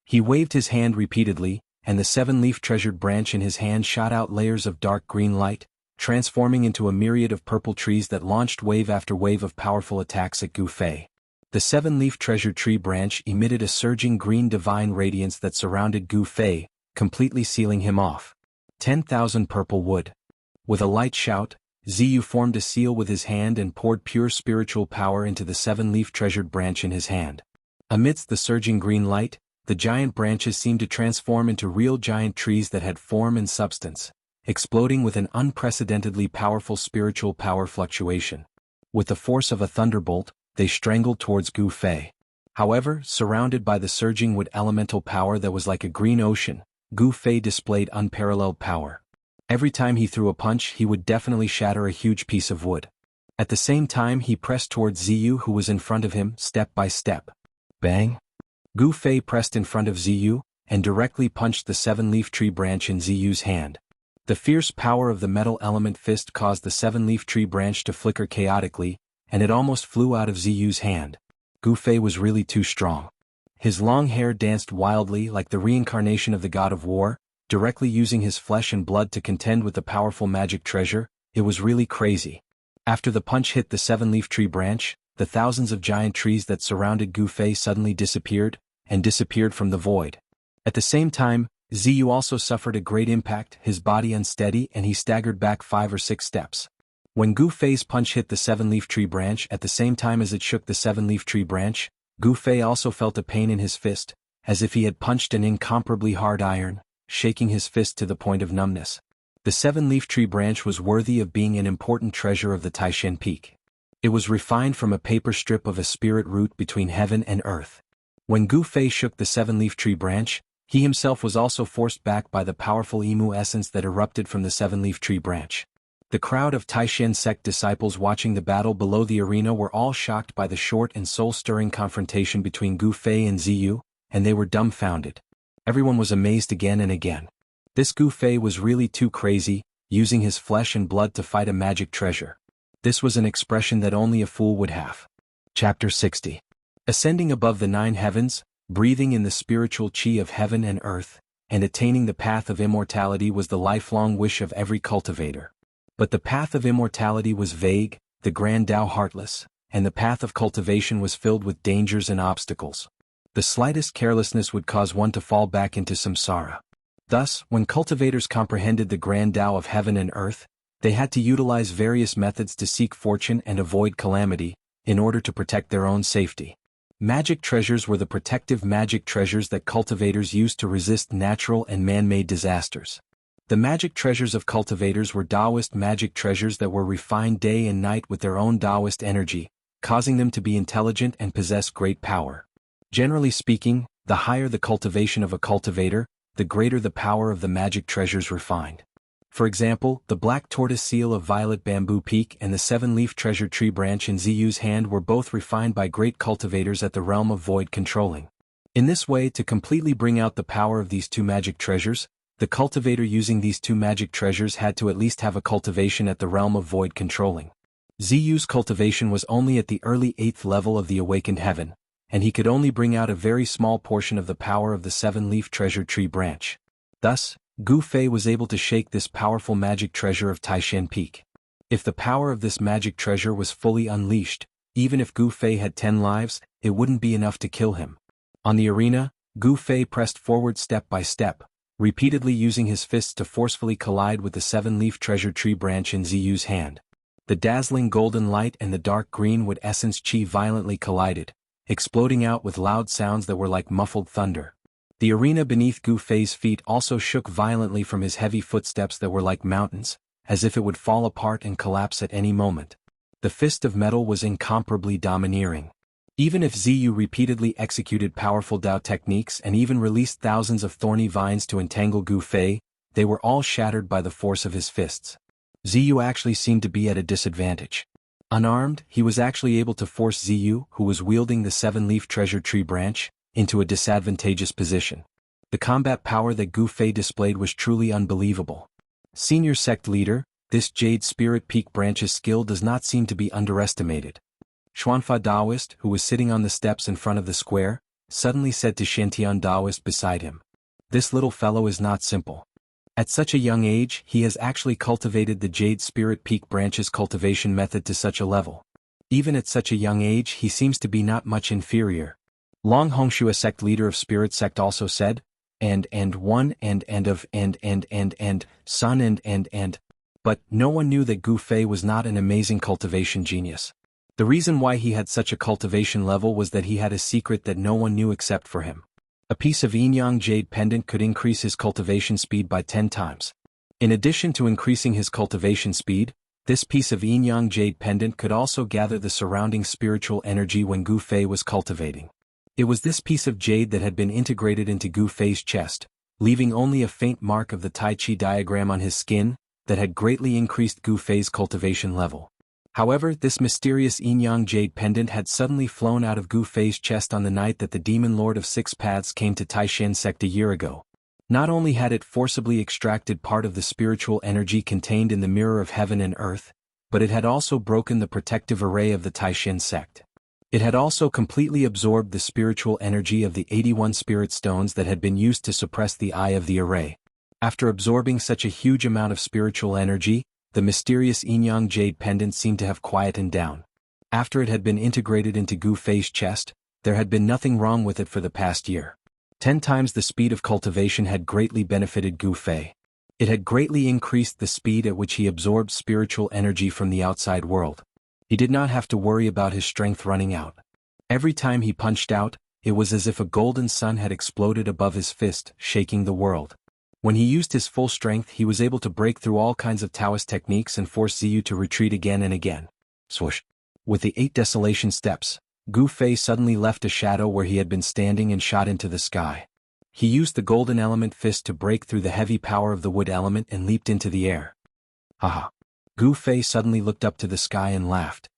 He waved his hand repeatedly, and the 7-leaf treasured branch in his hand shot out layers of dark green light, transforming into a myriad of purple trees that launched wave after wave of powerful attacks at Gu Fei. The 7-leaf treasured tree branch emitted a surging green divine radiance that surrounded Gu Fei, completely sealing him off. 10,000 purple wood. With a light shout, Ziyu formed a seal with his hand and poured pure spiritual power into the 7-leaf treasured branch in his hand. Amidst the surging green light, the giant branches seemed to transform into real giant trees that had form and substance, exploding with an unprecedentedly powerful spiritual power fluctuation. With the force of a thunderbolt, they strangled towards Gu Fei. However, surrounded by the surging wood elemental power that was like a green ocean, Gu Fei displayed unparalleled power. Every time he threw a punch, he would definitely shatter a huge piece of wood. At the same time, he pressed towards Ziyu, who was in front of him, step by step. Bang! Gu Fei pressed in front of Ziyu, and directly punched the 7-leaf tree branch in Ziyu's hand. The fierce power of the metal element fist caused the 7-leaf tree branch to flicker chaotically, and it almost flew out of Ziyu's hand. Gu Fei was really too strong. His long hair danced wildly like the reincarnation of the god of war, directly using his flesh and blood to contend with the powerful magic treasure. It was really crazy. After the punch hit the 7-leaf tree branch, the thousands of giant trees that surrounded Gu Fei suddenly disappeared from the void. At the same time, Ziyu also suffered a great impact, his body unsteady, and he staggered back 5 or 6 steps. When Gu Fei's punch hit the 7-leaf tree branch at the same time as it shook the 7-leaf tree branch, Gu Fei also felt a pain in his fist, as if he had punched an incomparably hard iron, shaking his fist to the point of numbness. The 7-leaf tree branch was worthy of being an important treasure of the Taishan Peak. It was refined from a paper strip of a spirit root between heaven and earth. When Gu Fei shook the seven-leaf tree branch, he himself was also forced back by the powerful emu essence that erupted from the seven-leaf tree branch. The crowd of Taishan sect disciples watching the battle below the arena were all shocked by the short and soul-stirring confrontation between Gu Fei and Ziyu, and they were dumbfounded. Everyone was amazed again and again. This Gu Fei was really too crazy, using his flesh and blood to fight a magic treasure. This was an expression that only a fool would have. Chapter 60. Ascending above the 9 heavens, breathing in the spiritual chi of heaven and earth, and attaining the path of immortality was the lifelong wish of every cultivator. But the path of immortality was vague, the grand Tao heartless, and the path of cultivation was filled with dangers and obstacles. The slightest carelessness would cause one to fall back into samsara. Thus, when cultivators comprehended the grand Tao of heaven and earth, they had to utilize various methods to seek fortune and avoid calamity, in order to protect their own safety. Magic treasures were the protective magic treasures that cultivators used to resist natural and man-made disasters. The magic treasures of cultivators were Taoist magic treasures that were refined day and night with their own Taoist energy, causing them to be intelligent and possess great power. Generally speaking, the higher the cultivation of a cultivator, the greater the power of the magic treasures refined. For example, the black tortoise seal of violet bamboo peak and the seven-leaf treasure tree branch in Ziyu's hand were both refined by great cultivators at the realm of void controlling. In this way, to completely bring out the power of these two magic treasures, the cultivator using these two magic treasures had to at least have a cultivation at the realm of void controlling. Ziyu's cultivation was only at the early 8th level of the awakened heaven, and he could only bring out a very small portion of the power of the seven-leaf treasure tree branch. Thus, Gu Fei was able to shake this powerful magic treasure of Taishan Peak. If the power of this magic treasure was fully unleashed, even if Gu Fei had 10 lives, it wouldn't be enough to kill him. On the arena, Gu Fei pressed forward step by step, repeatedly using his fists to forcefully collide with the seven-leaf treasure tree branch in Ziyu's hand. The dazzling golden light and the dark green wood essence chi violently collided, exploding out with loud sounds that were like muffled thunder. The arena beneath Gu Fei's feet also shook violently from his heavy footsteps that were like mountains, as if it would fall apart and collapse at any moment. The fist of metal was incomparably domineering. Even if Ziyu repeatedly executed powerful Tao techniques and even released thousands of thorny vines to entangle Gu Fei, they were all shattered by the force of his fists. Ziyu actually seemed to be at a disadvantage. Unarmed, he was actually able to force Ziyu, who was wielding the seven-leaf treasure tree branch, into a disadvantageous position. The combat power that Gu Fei displayed was truly unbelievable. Senior sect leader, this Jade Spirit Peak branch's skill does not seem to be underestimated. Xuanfa Taoist, who was sitting on the steps in front of the square, suddenly said to Shantian Taoist beside him, "This little fellow is not simple. At such a young age, he has actually cultivated the Jade Spirit Peak branch's cultivation method to such a level. Even at such a young age, he seems to be not much inferior." Long Hongshua sect leader of Spirit sect also said, and but no one knew that Gu Fei was not an amazing cultivation genius. The reason why he had such a cultivation level was that he had a secret that no one knew except for him. A piece of yin-yang jade pendant could increase his cultivation speed by 10 times. In addition to increasing his cultivation speed, this piece of yin-yang jade pendant could also gather the surrounding spiritual energy when Gu Fei was cultivating. It was this piece of jade that had been integrated into Gu Fei's chest, leaving only a faint mark of the Tai Chi diagram on his skin, that had greatly increased Gu Fei's cultivation level. However, this mysterious yin-yang jade pendant had suddenly flown out of Gu Fei's chest on the night that the Demon Lord of Six Paths came to Taishan sect a year ago. Not only had it forcibly extracted part of the spiritual energy contained in the mirror of heaven and earth, but it had also broken the protective array of the Taishan sect. It had also completely absorbed the spiritual energy of the 81 spirit stones that had been used to suppress the eye of the array. After absorbing such a huge amount of spiritual energy, the mysterious yin-yang jade pendant seemed to have quietened down. After it had been integrated into Gu Fei's chest, there had been nothing wrong with it for the past year. 10 times the speed of cultivation had greatly benefited Gu Fei. It had greatly increased the speed at which he absorbed spiritual energy from the outside world. He did not have to worry about his strength running out. Every time he punched out, it was as if a golden sun had exploded above his fist, shaking the world. When he used his full strength, he was able to break through all kinds of Taoist techniques and force Ziyu to retreat again and again. Swoosh. With the 8 desolation steps, Gu Fei suddenly left a shadow where he had been standing and shot into the sky. He used the golden element fist to break through the heavy power of the wood element and leaped into the air. Haha! Gu Fei suddenly looked up to the sky and laughed.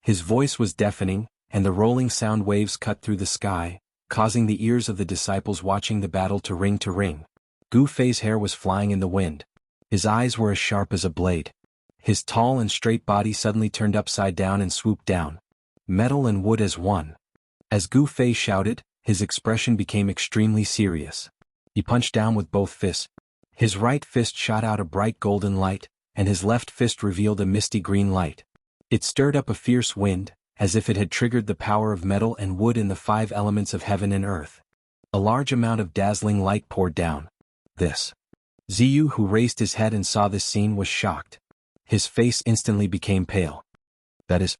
His voice was deafening, and the rolling sound waves cut through the sky, causing the ears of the disciples watching the battle to ring to ring. Gu Fei's hair was flying in the wind. His eyes were as sharp as a blade. His tall and straight body suddenly turned upside down and swooped down. Metal and wood as one. As Gu Fei shouted, his expression became extremely serious. He punched down with both fists. His right fist shot out a bright golden light, and his left fist revealed a misty green light. It stirred up a fierce wind, as if it had triggered the power of metal and wood in the 5 elements of heaven and earth. A large amount of dazzling light poured down. This. Ziyu, who raised his head and saw this scene, was shocked. His face instantly became pale. That is...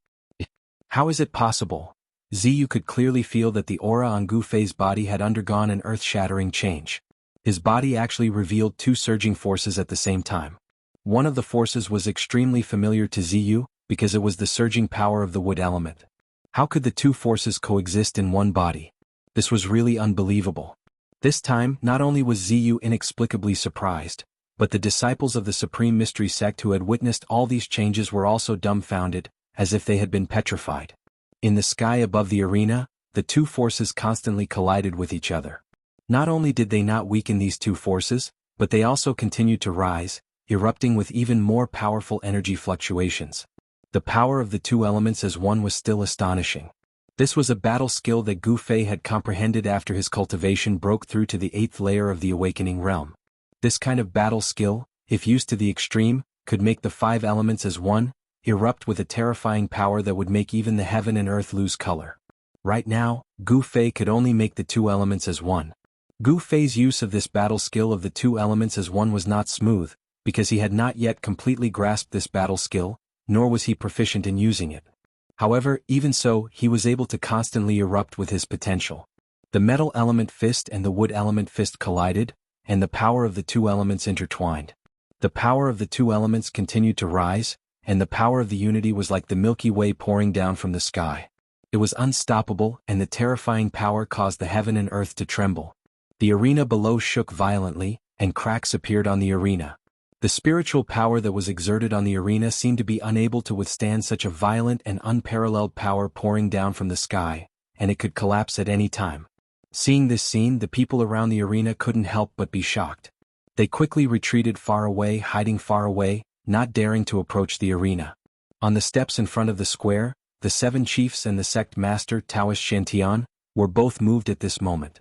How is it possible? Ziyu could clearly feel that the aura on Gu Fei's body had undergone an earth-shattering change. His body actually revealed 2 surging forces at the same time. One of the forces was extremely familiar to Ziyu, because it was the surging power of the wood element. How could the 2 forces coexist in one body? This was really unbelievable. This time, not only was Ziyu inexplicably surprised, but the disciples of the Supreme Mystery Sect who had witnessed all these changes were also dumbfounded, as if they had been petrified. In the sky above the arena, the 2 forces constantly collided with each other. Not only did they not weaken these 2 forces, but they also continued to rise, erupting with even more powerful energy fluctuations. The power of the 2 elements as one was still astonishing. This was a battle skill that Gu Fei had comprehended after his cultivation broke through to the 8th layer of the awakening realm. This kind of battle skill, if used to the extreme, could make the 5 elements as one, erupt with a terrifying power that would make even the heaven and earth lose color. Right now, Gu Fei could only make the 2 elements as one. Gu Fei's use of this battle skill of the 2 elements as one was not smooth, because he had not yet completely grasped this battle skill, nor was he proficient in using it. However, even so, he was able to constantly erupt with his potential. The metal element fist and the wood element fist collided, and the power of the 2 elements intertwined. The power of the 2 elements continued to rise, and the power of the unity was like the Milky Way pouring down from the sky. It was unstoppable, and the terrifying power caused the heaven and earth to tremble. The arena below shook violently, and cracks appeared on the arena. The spiritual power that was exerted on the arena seemed to be unable to withstand such a violent and unparalleled power pouring down from the sky, and it could collapse at any time. Seeing this scene, the people around the arena couldn't help but be shocked. They quickly retreated far away, hiding far away, not daring to approach the arena. On the steps in front of the square, the 7 chiefs and the sect master Taoist Shantian were both moved at this moment.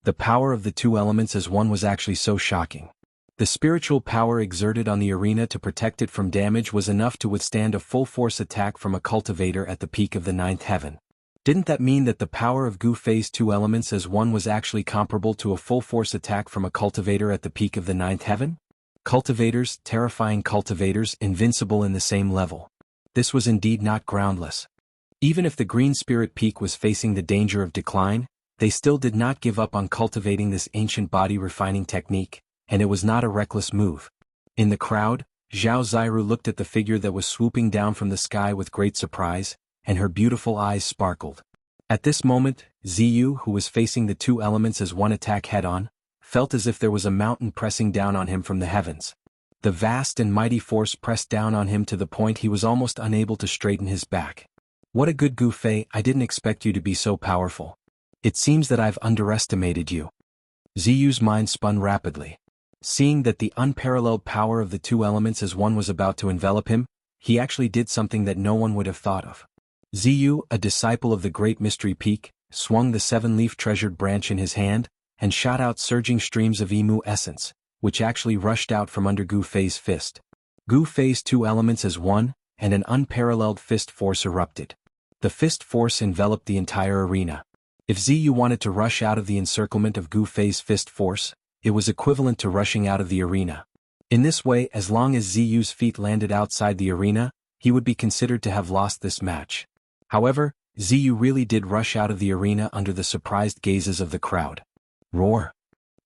The power of the 2 elements as one was actually so shocking. The spiritual power exerted on the arena to protect it from damage was enough to withstand a full-force attack from a cultivator at the peak of the 9th heaven. Didn't that mean that the power of Gu Fei's 2 elements as one was actually comparable to a full-force attack from a cultivator at the peak of the 9th heaven? Cultivators, terrifying cultivators, invincible in the same level. This was indeed not groundless. Even if the Green Spirit Peak was facing the danger of decline, they still did not give up on cultivating this ancient body refining technique, and it was not a reckless move. In the crowd, Zhao Ziru looked at the figure that was swooping down from the sky with great surprise, and her beautiful eyes sparkled. At this moment, Ziyu, who was facing the 2 elements as one attack head-on, felt as if there was a mountain pressing down on him from the heavens. The vast and mighty force pressed down on him to the point he was almost unable to straighten his back. What a good Gu Fei, I didn't expect you to be so powerful. It seems that I've underestimated you. Ziyu's mind spun rapidly. Seeing that the unparalleled power of the 2 elements as one was about to envelop him, he actually did something that no one would have thought of. Ziyu, a disciple of the Great Mystery Peak, swung the 7-leaf treasured branch in his hand, and shot out surging streams of emu essence, which actually rushed out from under Gu Fei's fist. Gu Fei's 2 elements as one, and an unparalleled fist force erupted. The fist force enveloped the entire arena. If Ziyu wanted to rush out of the encirclement of Gu Fei's fist force, it was equivalent to rushing out of the arena. In this way, as long as Ziyu's feet landed outside the arena, he would be considered to have lost this match. However, Ziyu really did rush out of the arena under the surprised gazes of the crowd. Roar!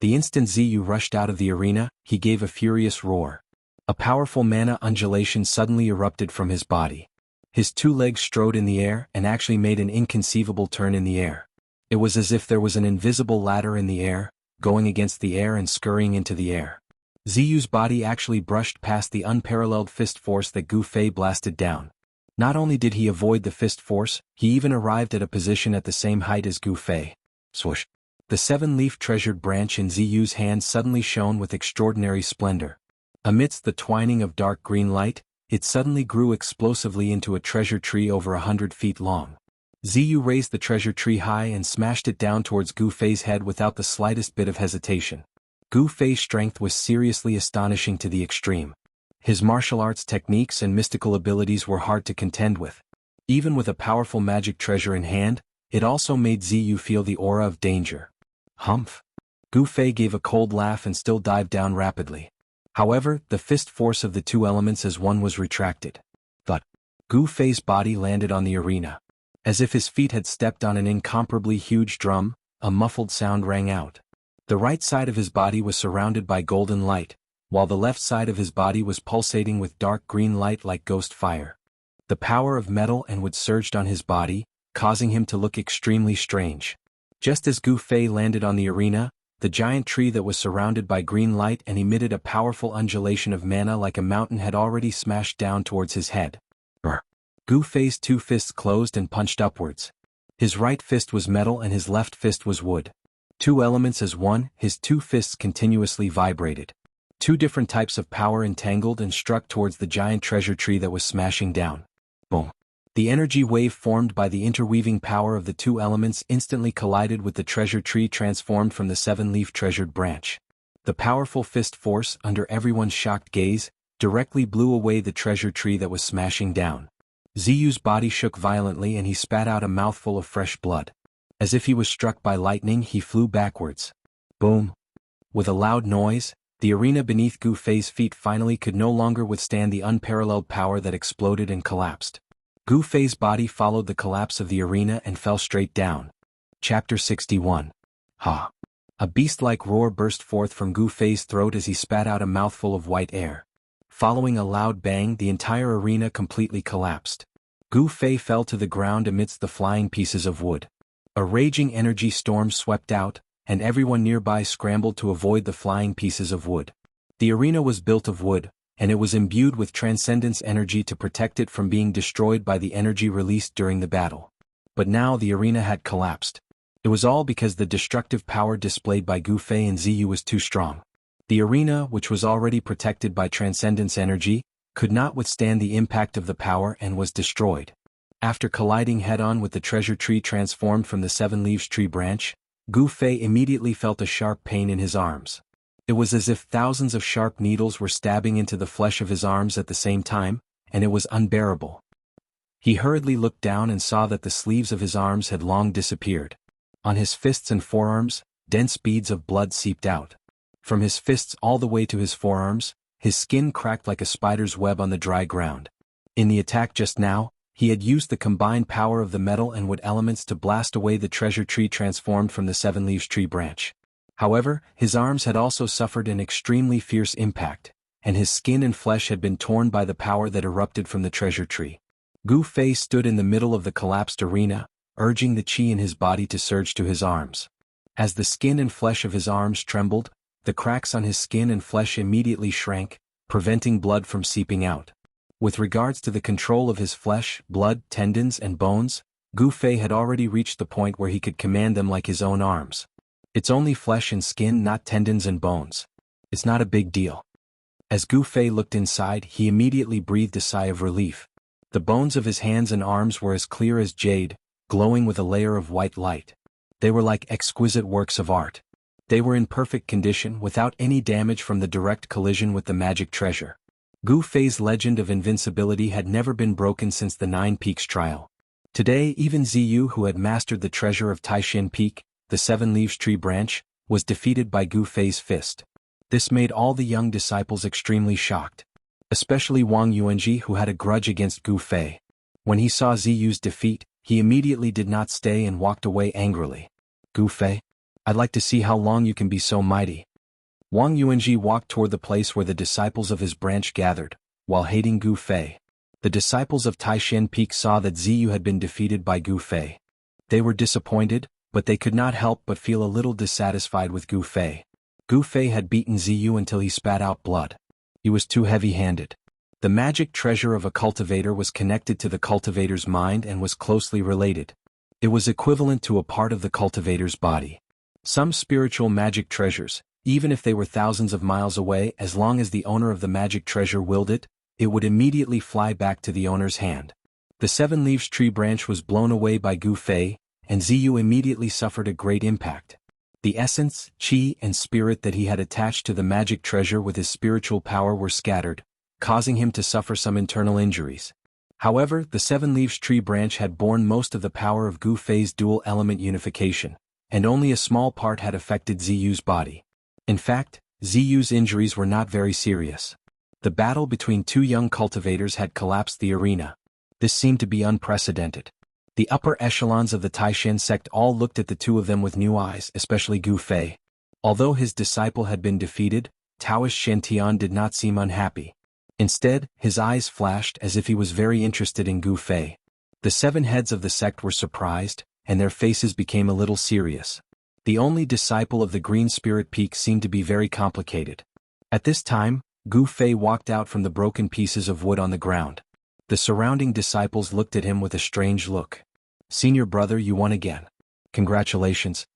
The instant Ziyu rushed out of the arena, he gave a furious roar. A powerful mana undulation suddenly erupted from his body. His 2 legs strode in the air and actually made an inconceivable turn in the air. It was as if there was an invisible ladder in the air, going against the air and scurrying into the air. Ziyu's body actually brushed past the unparalleled fist force that Gu Fei blasted down. Not only did he avoid the fist force, he even arrived at a position at the same height as Gu Fei. Swoosh! The 7-leaf treasured branch in Ziyu's hand suddenly shone with extraordinary splendor. Amidst the twining of dark green light, it suddenly grew explosively into a treasure tree over 100 feet long. Ziyu raised the treasure tree high and smashed it down towards Gu Fei's head without the slightest bit of hesitation. Gu Fei's strength was seriously astonishing to the extreme. His martial arts techniques and mystical abilities were hard to contend with. Even with a powerful magic treasure in hand, it also made Ziyu feel the aura of danger. Humph! Gu Fei gave a cold laugh and still dived down rapidly. However, the fist force of the 2 elements as one was retracted. But Gu Fei's body landed on the arena. As if his feet had stepped on an incomparably huge drum, a muffled sound rang out. The right side of his body was surrounded by golden light, while the left side of his body was pulsating with dark green light like ghost fire. The power of metal and wood surged on his body, causing him to look extremely strange. Just as Gu Fei landed on the arena, the giant tree that was surrounded by green light and emitted a powerful undulation of mana like a mountain had already smashed down towards his head. Gu Fei's 2 fists closed and punched upwards. His right fist was metal and his left fist was wood. 2 elements as one, his 2 fists continuously vibrated. 2 different types of power entangled and struck towards the giant treasure tree that was smashing down. Boom! The energy wave formed by the interweaving power of the 2 elements instantly collided with the treasure tree transformed from the 7-leaf treasured branch. The powerful fist force, under everyone's shocked gaze, directly blew away the treasure tree that was smashing down. Ziyu's body shook violently and he spat out a mouthful of fresh blood. As if he was struck by lightning, he flew backwards. Boom! With a loud noise, the arena beneath Gu Fei's feet finally could no longer withstand the unparalleled power that exploded and collapsed. Gu Fei's body followed the collapse of the arena and fell straight down. Chapter 61. Ha! A beast-like roar burst forth from Gu Fei's throat as he spat out a mouthful of white air. Following a loud bang, the entire arena completely collapsed. Gu Fei fell to the ground amidst the flying pieces of wood. A raging energy storm swept out, and everyone nearby scrambled to avoid the flying pieces of wood. The arena was built of wood, and it was imbued with transcendence energy to protect it from being destroyed by the energy released during the battle. But now the arena had collapsed. It was all because the destructive power displayed by Gu Fei and Ziyu was too strong. The arena, which was already protected by transcendence energy, could not withstand the impact of the power and was destroyed. After colliding head-on with the treasure tree transformed from the 7-leaves tree branch, Gu Fei immediately felt a sharp pain in his arms. It was as if thousands of sharp needles were stabbing into the flesh of his arms at the same time, and it was unbearable. He hurriedly looked down and saw that the sleeves of his arms had long disappeared. On his fists and forearms, dense beads of blood seeped out. From his fists all the way to his forearms, his skin cracked like a spider's web on the dry ground. In the attack just now, he had used the combined power of the metal and wood elements to blast away the treasure tree transformed from the 7-leaves tree branch. However, his arms had also suffered an extremely fierce impact, and his skin and flesh had been torn by the power that erupted from the treasure tree. Gu Fei stood in the middle of the collapsed arena, urging the qi in his body to surge to his arms. As the skin and flesh of his arms trembled, the cracks on his skin and flesh immediately shrank, preventing blood from seeping out. With regards to the control of his flesh, blood, tendons, and bones, Gu Fei had already reached the point where he could command them like his own arms. It's only flesh and skin, not tendons and bones. It's not a big deal. As Gu Fei looked inside, he immediately breathed a sigh of relief. The bones of his hands and arms were as clear as jade, glowing with a layer of white light. They were like exquisite works of art. They were in perfect condition, without any damage from the direct collision with the magic treasure. Gu Fei's legend of invincibility had never been broken since the 9 Peaks trial. Today, even Ziyu, who had mastered the treasure of Taishin Peak, the 7-leaves tree branch, was defeated by Gu Fei's fist. This made all the young disciples extremely shocked. Especially Wang Yuanji, who had a grudge against Gu Fei. When he saw Ziyu's defeat, he immediately did not stay and walked away angrily. Gu Fei, I'd like to see how long you can be so mighty. Wang Yuanji walked toward the place where the disciples of his branch gathered, while hating Gu Fei. The disciples of Taishan Peak saw that Ziyu had been defeated by Gu Fei. They were disappointed, but they could not help but feel a little dissatisfied with Gu Fei. Gu Fei had beaten Ziyu until he spat out blood. He was too heavy-handed. The magic treasure of a cultivator was connected to the cultivator's mind and was closely related. It was equivalent to a part of the cultivator's body. Some spiritual magic treasures, even if they were thousands of miles away, as long as the owner of the magic treasure willed it, it would immediately fly back to the owner's hand. The 7 Leaves tree branch was blown away by Gu Fei, and Ziyu immediately suffered a great impact. The essence, qi, and spirit that he had attached to the magic treasure with his spiritual power were scattered, causing him to suffer some internal injuries. However, the 7 Leaves tree branch had borne most of the power of Gu Fei's dual-element unification, and only a small part had affected Ziyu's body. In fact, Ziyu's injuries were not very serious. The battle between 2 young cultivators had collapsed the arena. This seemed to be unprecedented. The upper echelons of the Taishan sect all looked at the 2 of them with new eyes, especially Gu Fei. Although his disciple had been defeated, Taoist Shen did not seem unhappy. Instead, his eyes flashed as if he was very interested in Gu Fei. The 7 heads of the sect were surprised, and their faces became a little serious. The only disciple of the Green Spirit Peak seemed to be very complicated. At this time, Gu Fei walked out from the broken pieces of wood on the ground. The surrounding disciples looked at him with a strange look. "Senior brother, you won again. Congratulations."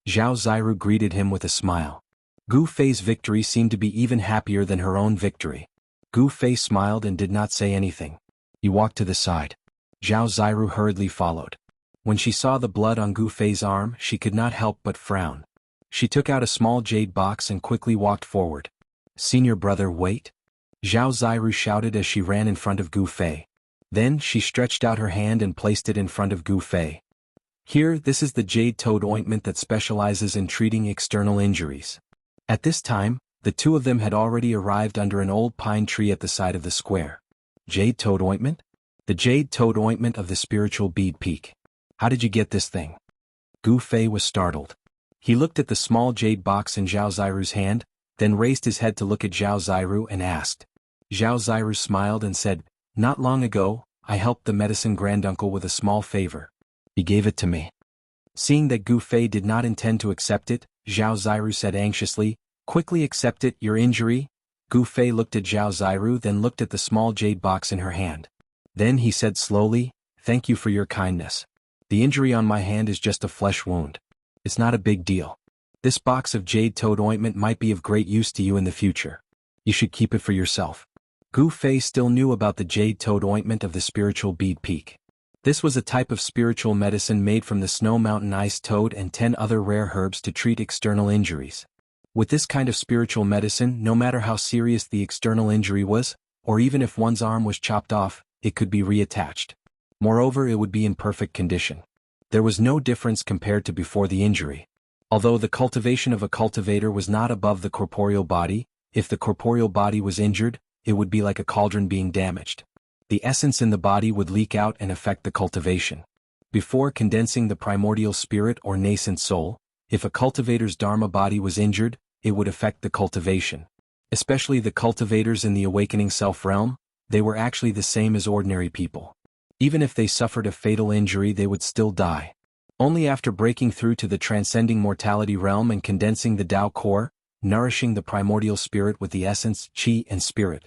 Zhao Ziru greeted him with a smile. Gu Fei's victory seemed to be even happier than her own victory. Gu Fei smiled and did not say anything. He walked to the side. Zhao Ziru hurriedly followed. When she saw the blood on Gu Fei's arm, she could not help but frown. She took out a small jade box and quickly walked forward. "Senior brother, wait!" Zhao Ziru shouted as she ran in front of Gu Fei. Then she stretched out her hand and placed it in front of Gu Fei. "Here, this is the jade toad ointment that specializes in treating external injuries." At this time, the 2 of them had already arrived under an old pine tree at the side of the square. "Jade toad ointment?" "The jade toad ointment of the spiritual bead peak. How did you get this thing?" Gu Fei was startled. He looked at the small jade box in Zhao Ziru's hand, then raised his head to look at Zhao Ziru and asked. Zhao Ziru smiled and said, "Not long ago, I helped the medicine granduncle with a small favor. He gave it to me." Seeing that Gu Fei did not intend to accept it, Zhao Ziru said anxiously, "Quickly accept it, your injury." Gu Fei looked at Zhao Ziru, then looked at the small jade box in her hand. Then he said slowly, "Thank you for your kindness. The injury on my hand is just a flesh wound. It's not a big deal. This box of jade toad ointment might be of great use to you in the future. You should keep it for yourself." Gu Fei still knew about the jade toad ointment of the spiritual bead peak. This was a type of spiritual medicine made from the snow mountain ice toad and 10 other rare herbs to treat external injuries. With this kind of spiritual medicine, no matter how serious the external injury was, or even if one's arm was chopped off, it could be reattached. Moreover, it would be in perfect condition. There was no difference compared to before the injury. Although the cultivation of a cultivator was not above the corporeal body, if the corporeal body was injured, it would be like a cauldron being damaged. The essence in the body would leak out and affect the cultivation. Before condensing the primordial spirit or nascent soul, if a cultivator's dharma body was injured, it would affect the cultivation. Especially the cultivators in the awakening self realm, they were actually the same as ordinary people. Even if they suffered a fatal injury, they would still die. Only after breaking through to the transcending mortality realm and condensing the Tao core, nourishing the primordial spirit with the essence, qi, and spirit.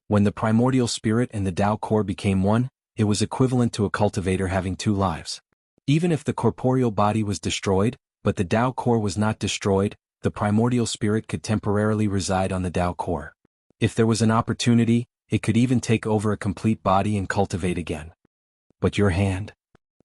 When the primordial spirit and the Tao core became one, it was equivalent to a cultivator having 2 lives. Even if the corporeal body was destroyed, but the Tao core was not destroyed, the primordial spirit could temporarily reside on the Tao core. If there was an opportunity, it could even take over a complete body and cultivate again. "But your hand?"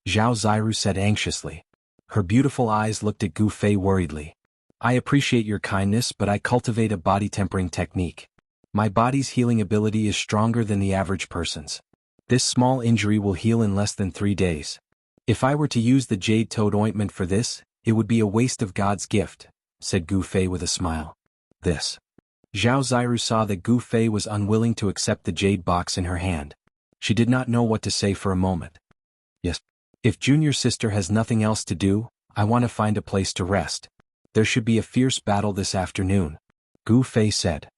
Zhao Ziru said anxiously. Her beautiful eyes looked at Gu Fei worriedly. "I appreciate your kindness, but I cultivate a body tempering technique. My body's healing ability is stronger than the average person's. This small injury will heal in less than 3 days. If I were to use the jade toad ointment for this, it would be a waste of God's gift," said Gu Fei with a smile. "This." Zhao Ziru saw that Gu Fei was unwilling to accept the jade box in her hand. She did not know what to say for a moment. "Yes. If junior sister has nothing else to do, I want to find a place to rest. There should be a fierce battle this afternoon," Gu Fei said.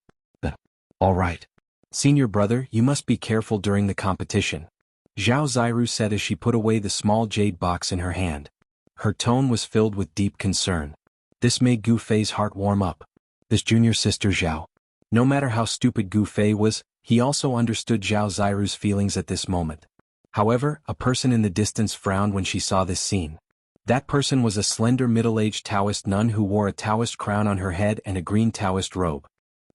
"All right. Senior brother, you must be careful during the competition, Zhao Ziru said as she put away the small jade box in her hand. Her tone was filled with deep concern. This made Gu Fei's heart warm up. This junior sister Zhao. No matter how stupid Gu Fei was, he also understood Zhao Ziru's feelings at this moment. However, a person in the distance frowned when she saw this scene. That person was a slender middle-aged Taoist nun who wore a Taoist crown on her head and a green Taoist robe.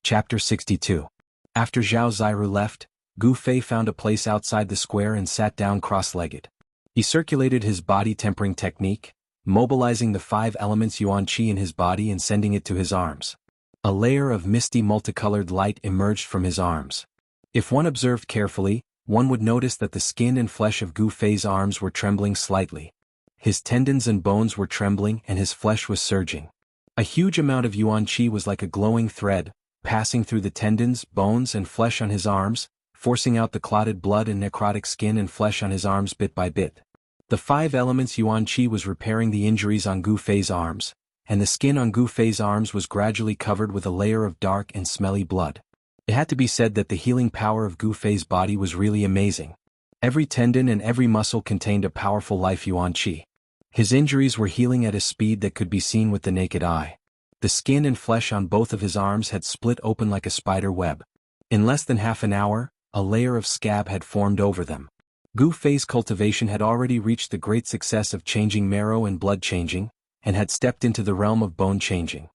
Chapter 62. After Zhao Ziru left, Gu Fei found a place outside the square and sat down cross-legged. He circulated his body tempering technique, mobilizing the 5 elements yuan qi in his body and sending it to his arms. A layer of misty multicolored light emerged from his arms. If one observed carefully, one would notice that the skin and flesh of Gu Fei's arms were trembling slightly. His tendons and bones were trembling and his flesh was surging. A huge amount of yuan qi was like a glowing thread, passing through the tendons, bones and flesh on his arms, forcing out the clotted blood and necrotic skin and flesh on his arms bit by bit. The 5 elements yuan qi was repairing the injuries on Gu Fei's arms, and the skin on Gu Fei's arms was gradually covered with a layer of dark and smelly blood. It had to be said that the healing power of Gu Fei's body was really amazing. Every tendon and every muscle contained a powerful life yuan qi. His injuries were healing at a speed that could be seen with the naked eye. The skin and flesh on both of his arms had split open like a spider web. In less than half an hour, a layer of scab had formed over them. Gu Fei's cultivation had already reached the great success of changing marrow and blood changing, and had stepped into the realm of bone changing.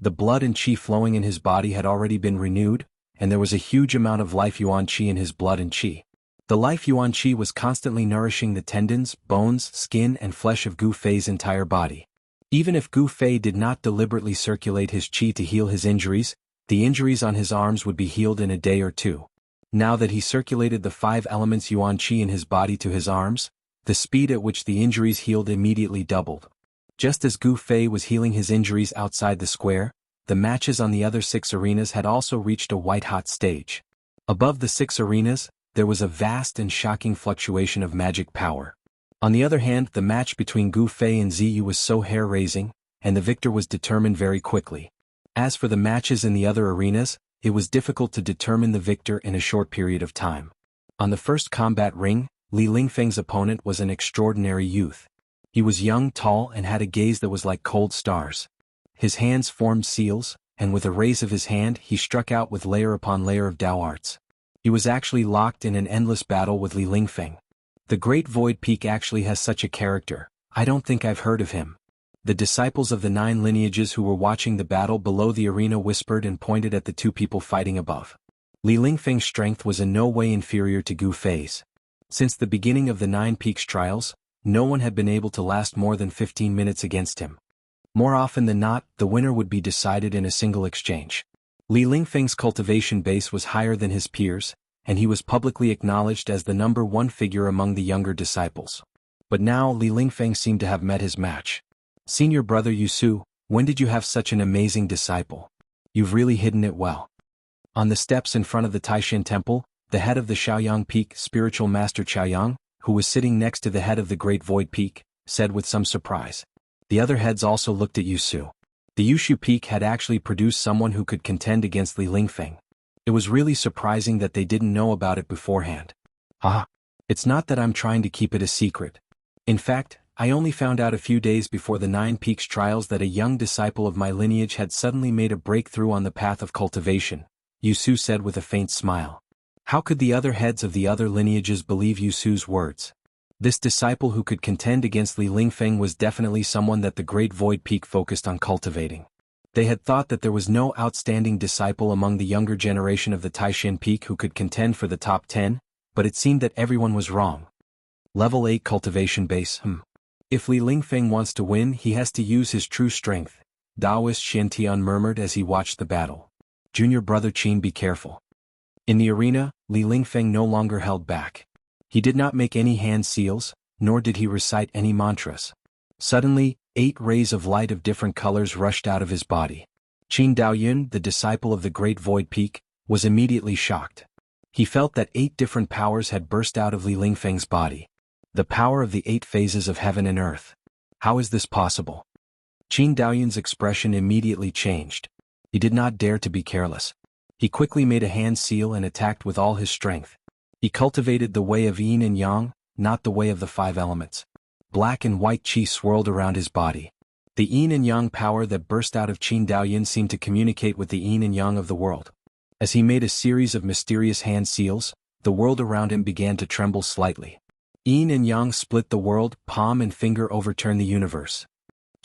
The blood and qi flowing in his body had already been renewed, and there was a huge amount of life yuan qi in his blood and qi. The life yuan qi was constantly nourishing the tendons, bones, skin and flesh of Gu Fei's entire body. Even if Gu Fei did not deliberately circulate his qi to heal his injuries, the injuries on his arms would be healed in a day or two. Now that he circulated the 5 elements yuan qi in his body to his arms, the speed at which the injuries healed immediately doubled. Just as Gu Fei was healing his injuries outside the square, the matches on the other 6 arenas had also reached a white-hot stage. Above the 6 arenas, there was a vast and shocking fluctuation of magic power. On the other hand, the match between Gu Fei and Ziyu was so hair-raising, and the victor was determined very quickly. As for the matches in the other arenas, it was difficult to determine the victor in a short period of time. On the first combat ring, Li Lingfeng's opponent was an extraordinary youth. He was young, tall, and had a gaze that was like cold stars. His hands formed seals, and with a raise of his hand he struck out with layer upon layer of Dao arts. He was actually locked in an endless battle with Li Lingfeng. The Great Void Peak actually has such a character. I don't think I've heard of him. The disciples of the 9 lineages who were watching the battle below the arena whispered and pointed at the 2 people fighting above. Li Lingfeng's strength was in no way inferior to Gu Fei's. Since the beginning of the 9 Peaks trials, no one had been able to last more than 15 minutes against him. More often than not, the winner would be decided in a single exchange. Li Lingfeng's cultivation base was higher than his peers, and he was publicly acknowledged as the number 1 figure among the younger disciples. But now Li Lingfeng seemed to have met his match. Senior brother Yusu, when did you have such an amazing disciple? You've really hidden it well. On the steps in front of the Taishan Temple, the head of the Shaoyang Peak, spiritual master Chaoyang, who was sitting next to the head of the Great Void Peak, said with some surprise. The other heads also looked at Yusu. The Yushu Peak had actually produced someone who could contend against Li Lingfeng. It was really surprising that they didn't know about it beforehand. It's not that I'm trying to keep it a secret. In fact, I only found out a few days before the 9 Peaks trials that a young disciple of my lineage had suddenly made a breakthrough on the path of cultivation, Yusu said with a faint smile. How could the other heads of the other lineages believe Yusu's words? This disciple who could contend against Li Lingfeng was definitely someone that the Great Void Peak focused on cultivating. They had thought that there was no outstanding disciple among the younger generation of the Taishan Peak who could contend for the top 10, but it seemed that everyone was wrong. Level 8 cultivation base. If Li Lingfeng wants to win, he has to use his true strength, Taoist Xiantian murmured as he watched the battle. Junior brother Qin, be careful. In the arena, Li Lingfeng no longer held back. He did not make any hand seals, nor did he recite any mantras. Suddenly, 8 rays of light of different colors rushed out of his body. Qin Daoyun, the disciple of the Great Void Peak, was immediately shocked. He felt that 8 different powers had burst out of Li Lingfeng's body. The power of the 8 phases of heaven and earth. How is this possible? Qin Daoyun's expression immediately changed. He did not dare to be careless. He quickly made a hand seal and attacked with all his strength. He cultivated the way of yin and yang, not the way of the five elements. Black and white qi swirled around his body. The yin and yang power that burst out of Qin Daoyun seemed to communicate with the yin and yang of the world. As he made a series of mysterious hand seals, the world around him began to tremble slightly. Yin and yang split the world, palm and finger overturned the universe.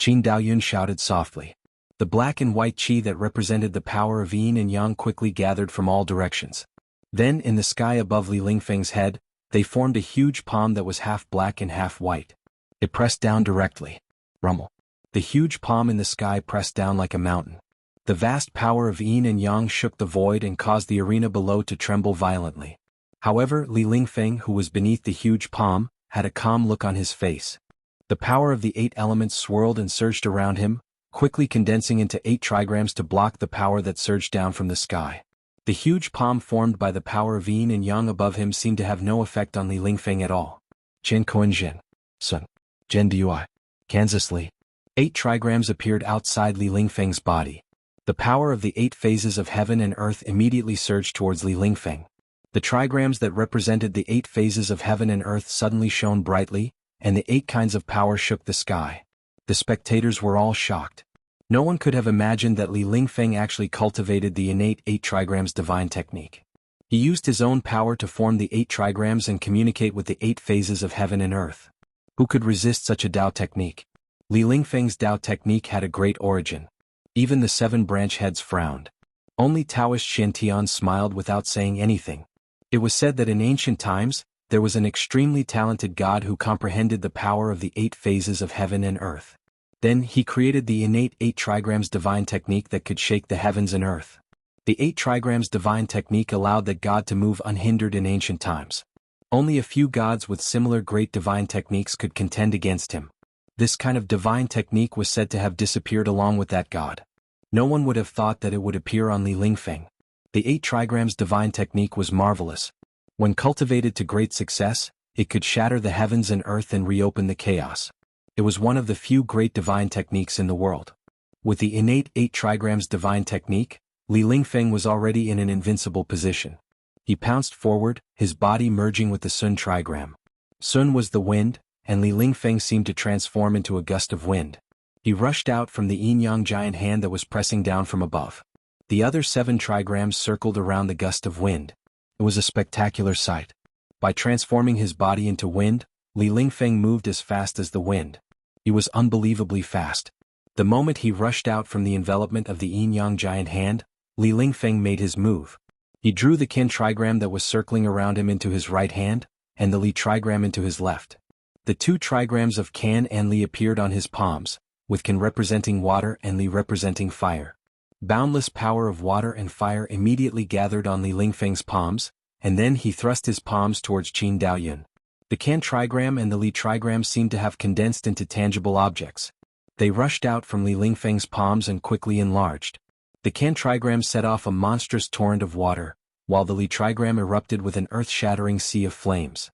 Qin Daoyun shouted softly. The black and white qi that represented the power of yin and yang quickly gathered from all directions. Then, in the sky above Li Lingfeng's head, they formed a huge palm that was half black and half white. It pressed down directly. Rumble. The huge palm in the sky pressed down like a mountain. The vast power of yin and yang shook the void and caused the arena below to tremble violently. However, Li Lingfeng, who was beneath the huge palm, had a calm look on his face. The power of the 8 elements swirled and surged around him, quickly condensing into 8 trigrams to block the power that surged down from the sky. The huge palm formed by the power of yin and yang above him seemed to have no effect on Li Lingfeng at all. Jin Koen Jin. Sun. Jen Dui. Kansas Li. 8 trigrams appeared outside Li Lingfeng's body. The power of the 8 phases of heaven and earth immediately surged towards Li Lingfeng. The trigrams that represented the 8 phases of heaven and earth suddenly shone brightly, and the 8 kinds of power shook the sky. The spectators were all shocked. No one could have imagined that Li Lingfeng actually cultivated the innate 8 trigrams divine technique. He used his own power to form the 8 trigrams and communicate with the 8 phases of heaven and earth. Who could resist such a Dao technique? Li Lingfeng's Dao technique had a great origin. Even the 7 branch heads frowned. Only Taoist Xiantian smiled without saying anything. It was said that in ancient times, there was an extremely talented god who comprehended the power of the 8 phases of heaven and earth. Then he created the innate 8 trigrams divine technique that could shake the heavens and earth. The 8 trigrams divine technique allowed that god to move unhindered in ancient times. Only a few gods with similar great divine techniques could contend against him. This kind of divine technique was said to have disappeared along with that god. No one would have thought that it would appear on Li Lingfeng. The 8 trigrams divine technique was marvelous. When cultivated to great success, it could shatter the heavens and earth and reopen the chaos. It was one of the few great divine techniques in the world. With the innate 8 trigrams divine technique, Li Lingfeng was already in an invincible position. He pounced forward, his body merging with the Sun trigram. Sun was the wind, and Li Lingfeng seemed to transform into a gust of wind. He rushed out from the yin-yang giant hand that was pressing down from above. The other 7 trigrams circled around the gust of wind. It was a spectacular sight. By transforming his body into wind, Li Lingfeng moved as fast as the wind. He was unbelievably fast. The moment he rushed out from the envelopment of the yin-yang giant hand, Li Lingfeng made his move. He drew the Qin trigram that was circling around him into his right hand, and the Li trigram into his left. The 2 trigrams of Qin and Li appeared on his palms, with Qin representing water and Li representing fire. Boundless power of water and fire immediately gathered on Li Lingfeng's palms, and then he thrust his palms towards Qin Daoyun. The Qin trigram and the Li trigram seemed to have condensed into tangible objects. They rushed out from Li Lingfeng's palms and quickly enlarged. The Qin trigram set off a monstrous torrent of water, while the Li trigram erupted with an earth-shattering sea of flames.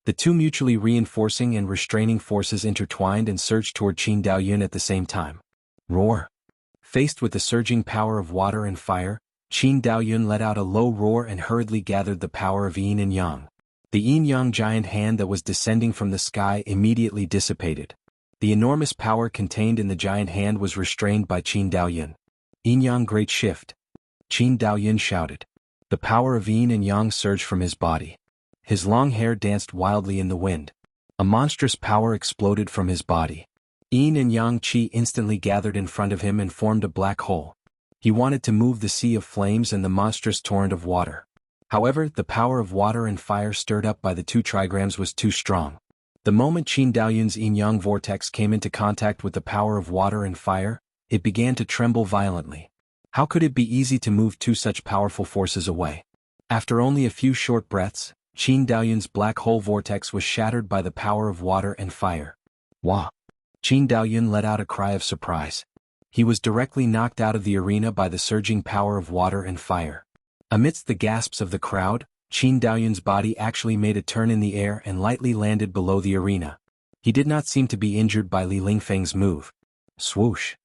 The 2 mutually reinforcing and restraining forces intertwined and surged toward Qin Daoyun at the same time. Roar! Faced with the surging power of water and fire, Qin Daoyun let out a low roar and hurriedly gathered the power of yin and yang. The yin-yang giant hand that was descending from the sky immediately dissipated. The enormous power contained in the giant hand was restrained by Qin Daoyun. Yin-yang great shift. Qin Daoyun shouted. The power of yin and yang surged from his body. His long hair danced wildly in the wind. A monstrous power exploded from his body. Yin and yang qi instantly gathered in front of him and formed a black hole. He wanted to move the sea of flames and the monstrous torrent of water. However, the power of water and fire stirred up by the 2 trigrams was too strong. The moment Qin Daoyun's yin-yang vortex came into contact with the power of water and fire, it began to tremble violently. How could it be easy to move 2 such powerful forces away? After only a few short breaths, Qin Daoyun's black hole vortex was shattered by the power of water and fire. Wah! Qin Daoyun let out a cry of surprise. He was directly knocked out of the arena by the surging power of water and fire. Amidst the gasps of the crowd, Qin Daoyun's body actually made a turn in the air and lightly landed below the arena. He did not seem to be injured by Li Lingfeng's move. Swoosh!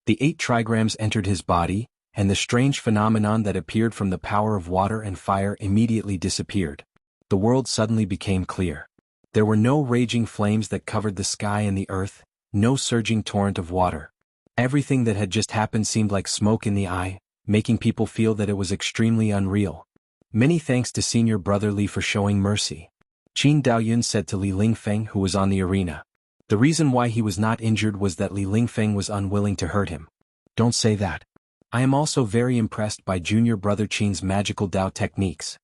The 8 trigrams entered his body, and the strange phenomenon that appeared from the power of water and fire immediately disappeared. The world suddenly became clear. There were no raging flames that covered the sky and the earth, no surging torrent of water. Everything that had just happened seemed like smoke in the eye, making people feel that it was extremely unreal. Many thanks to senior brother Li for showing mercy, Qin Daoyun said to Li Lingfeng, who was on the arena. The reason why he was not injured was that Li Lingfeng was unwilling to hurt him. Don't say that. I am also very impressed by junior brother Qin's magical Dao techniques.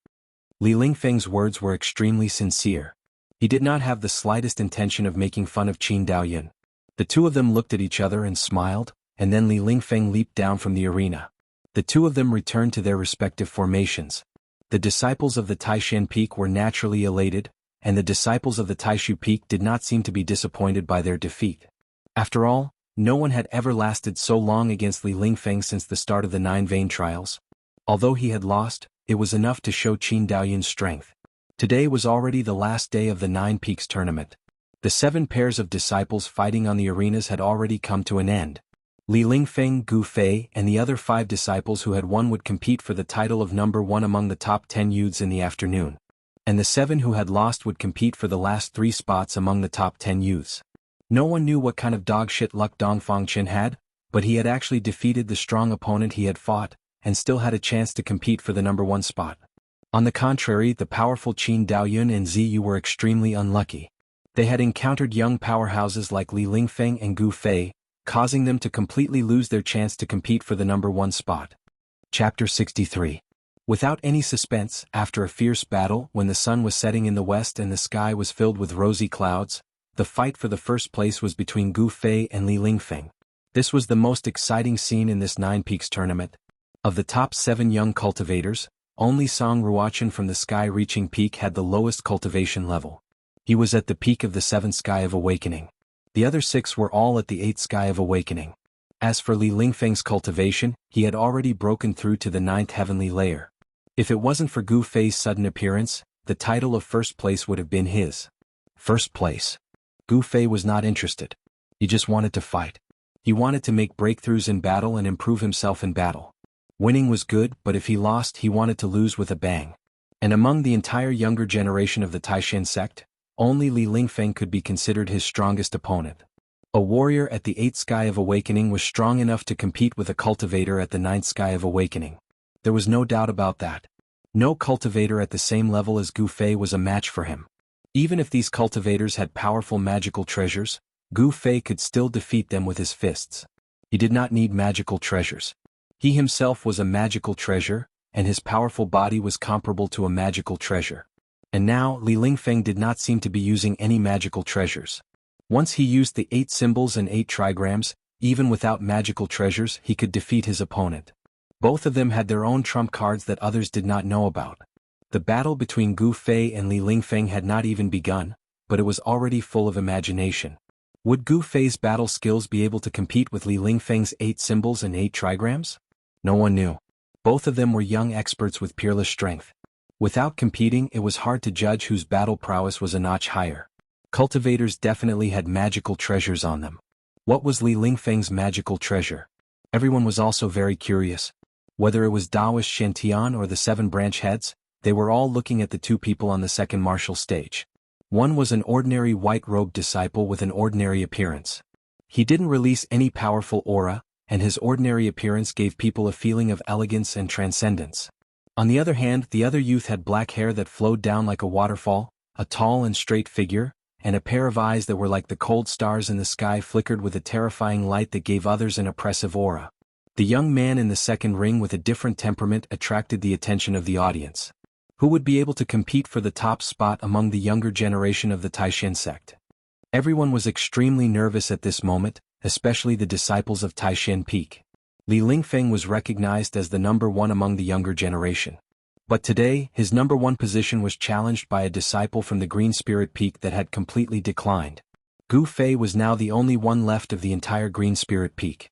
Li Lingfeng's words were extremely sincere. He did not have the slightest intention of making fun of Qin Daoyun. The two of them looked at each other and smiled, and then Li Lingfeng leaped down from the arena. The two of them returned to their respective formations. The disciples of the Taishan Peak were naturally elated, and the disciples of the Taishu Peak did not seem to be disappointed by their defeat. After all, no one had ever lasted so long against Li Lingfeng since the start of the 9 Vein Trials. Although he had lost, it was enough to show Qin Daoyun's strength. Today was already the last day of the 9 Peaks tournament. The 7 pairs of disciples fighting on the arenas had already come to an end. Li Lingfeng, Gu Fei, and the other 5 disciples who had won would compete for the title of number 1 among the top 10 youths in the afternoon. And the 7 who had lost would compete for the last 3 spots among the top 10 youths. No one knew what kind of dogshit luck Dongfang Chen had, but he had actually defeated the strong opponent he had fought, and still had a chance to compete for the number 1 spot. On the contrary, the powerful Qin Daoyun and Ziyu were extremely unlucky. They had encountered young powerhouses like Li Lingfeng and Gu Fei, causing them to completely lose their chance to compete for the number 1 spot. Chapter 63. Without any suspense, after a fierce battle, when the sun was setting in the west and the sky was filled with rosy clouds, the fight for the first place was between Gu Fei and Li Lingfeng. This was the most exciting scene in this 9 Peaks tournament. Of the top 7 young cultivators, only Song Ruochen from the Sky-reaching peak had the lowest cultivation level. He was at the peak of the 7th Sky of Awakening. The other 6 were all at the 8th Sky of Awakening. As for Li Lingfeng's cultivation, he had already broken through to the 9th heavenly layer. If it wasn't for Gu Fei's sudden appearance, the title of first place would have been his. First place. Gu Fei was not interested. He just wanted to fight. He wanted to make breakthroughs in battle and improve himself in battle. Winning was good, but if he lost, he wanted to lose with a bang. And among the entire younger generation of the Taishan sect, only Li Lingfeng could be considered his strongest opponent. A warrior at the 8th Sky of Awakening was strong enough to compete with a cultivator at the 9th Sky of Awakening. There was no doubt about that. No cultivator at the same level as Gu Fei was a match for him. Even if these cultivators had powerful magical treasures, Gu Fei could still defeat them with his fists. He did not need magical treasures. He himself was a magical treasure, and his powerful body was comparable to a magical treasure. And now, Li Lingfeng did not seem to be using any magical treasures. Once he used the 8 symbols and 8 trigrams, even without magical treasures, he could defeat his opponent. Both of them had their own trump cards that others did not know about. The battle between Gu Fei and Li Lingfeng had not even begun, but it was already full of imagination. Would Gu Fei's battle skills be able to compete with Li Lingfeng's 8 symbols and 8 trigrams? No one knew. Both of them were young experts with peerless strength. Without competing, it was hard to judge whose battle prowess was a notch higher. Cultivators definitely had magical treasures on them. What was Li Lingfeng's magical treasure? Everyone was also very curious. Whether it was Daoist Shen or the 7 branch heads, they were all looking at the 2 people on the second martial stage. One was an ordinary white-robed disciple with an ordinary appearance. He didn't release any powerful aura, and his ordinary appearance gave people a feeling of elegance and transcendence. On the other hand, the other youth had black hair that flowed down like a waterfall, a tall and straight figure, and a pair of eyes that were like the cold stars in the sky flickered with a terrifying light that gave others an oppressive aura. The young man in the second ring with a different temperament attracted the attention of the audience. Who would be able to compete for the top spot among the younger generation of the Taishan sect? Everyone was extremely nervous at this moment, especially the disciples of Taishan Peak. Li Lingfeng was recognized as the number 1 among the younger generation. But today, his number 1 position was challenged by a disciple from the Green Spirit Peak that had completely declined. Gu Fei was now the only one left of the entire Green Spirit Peak.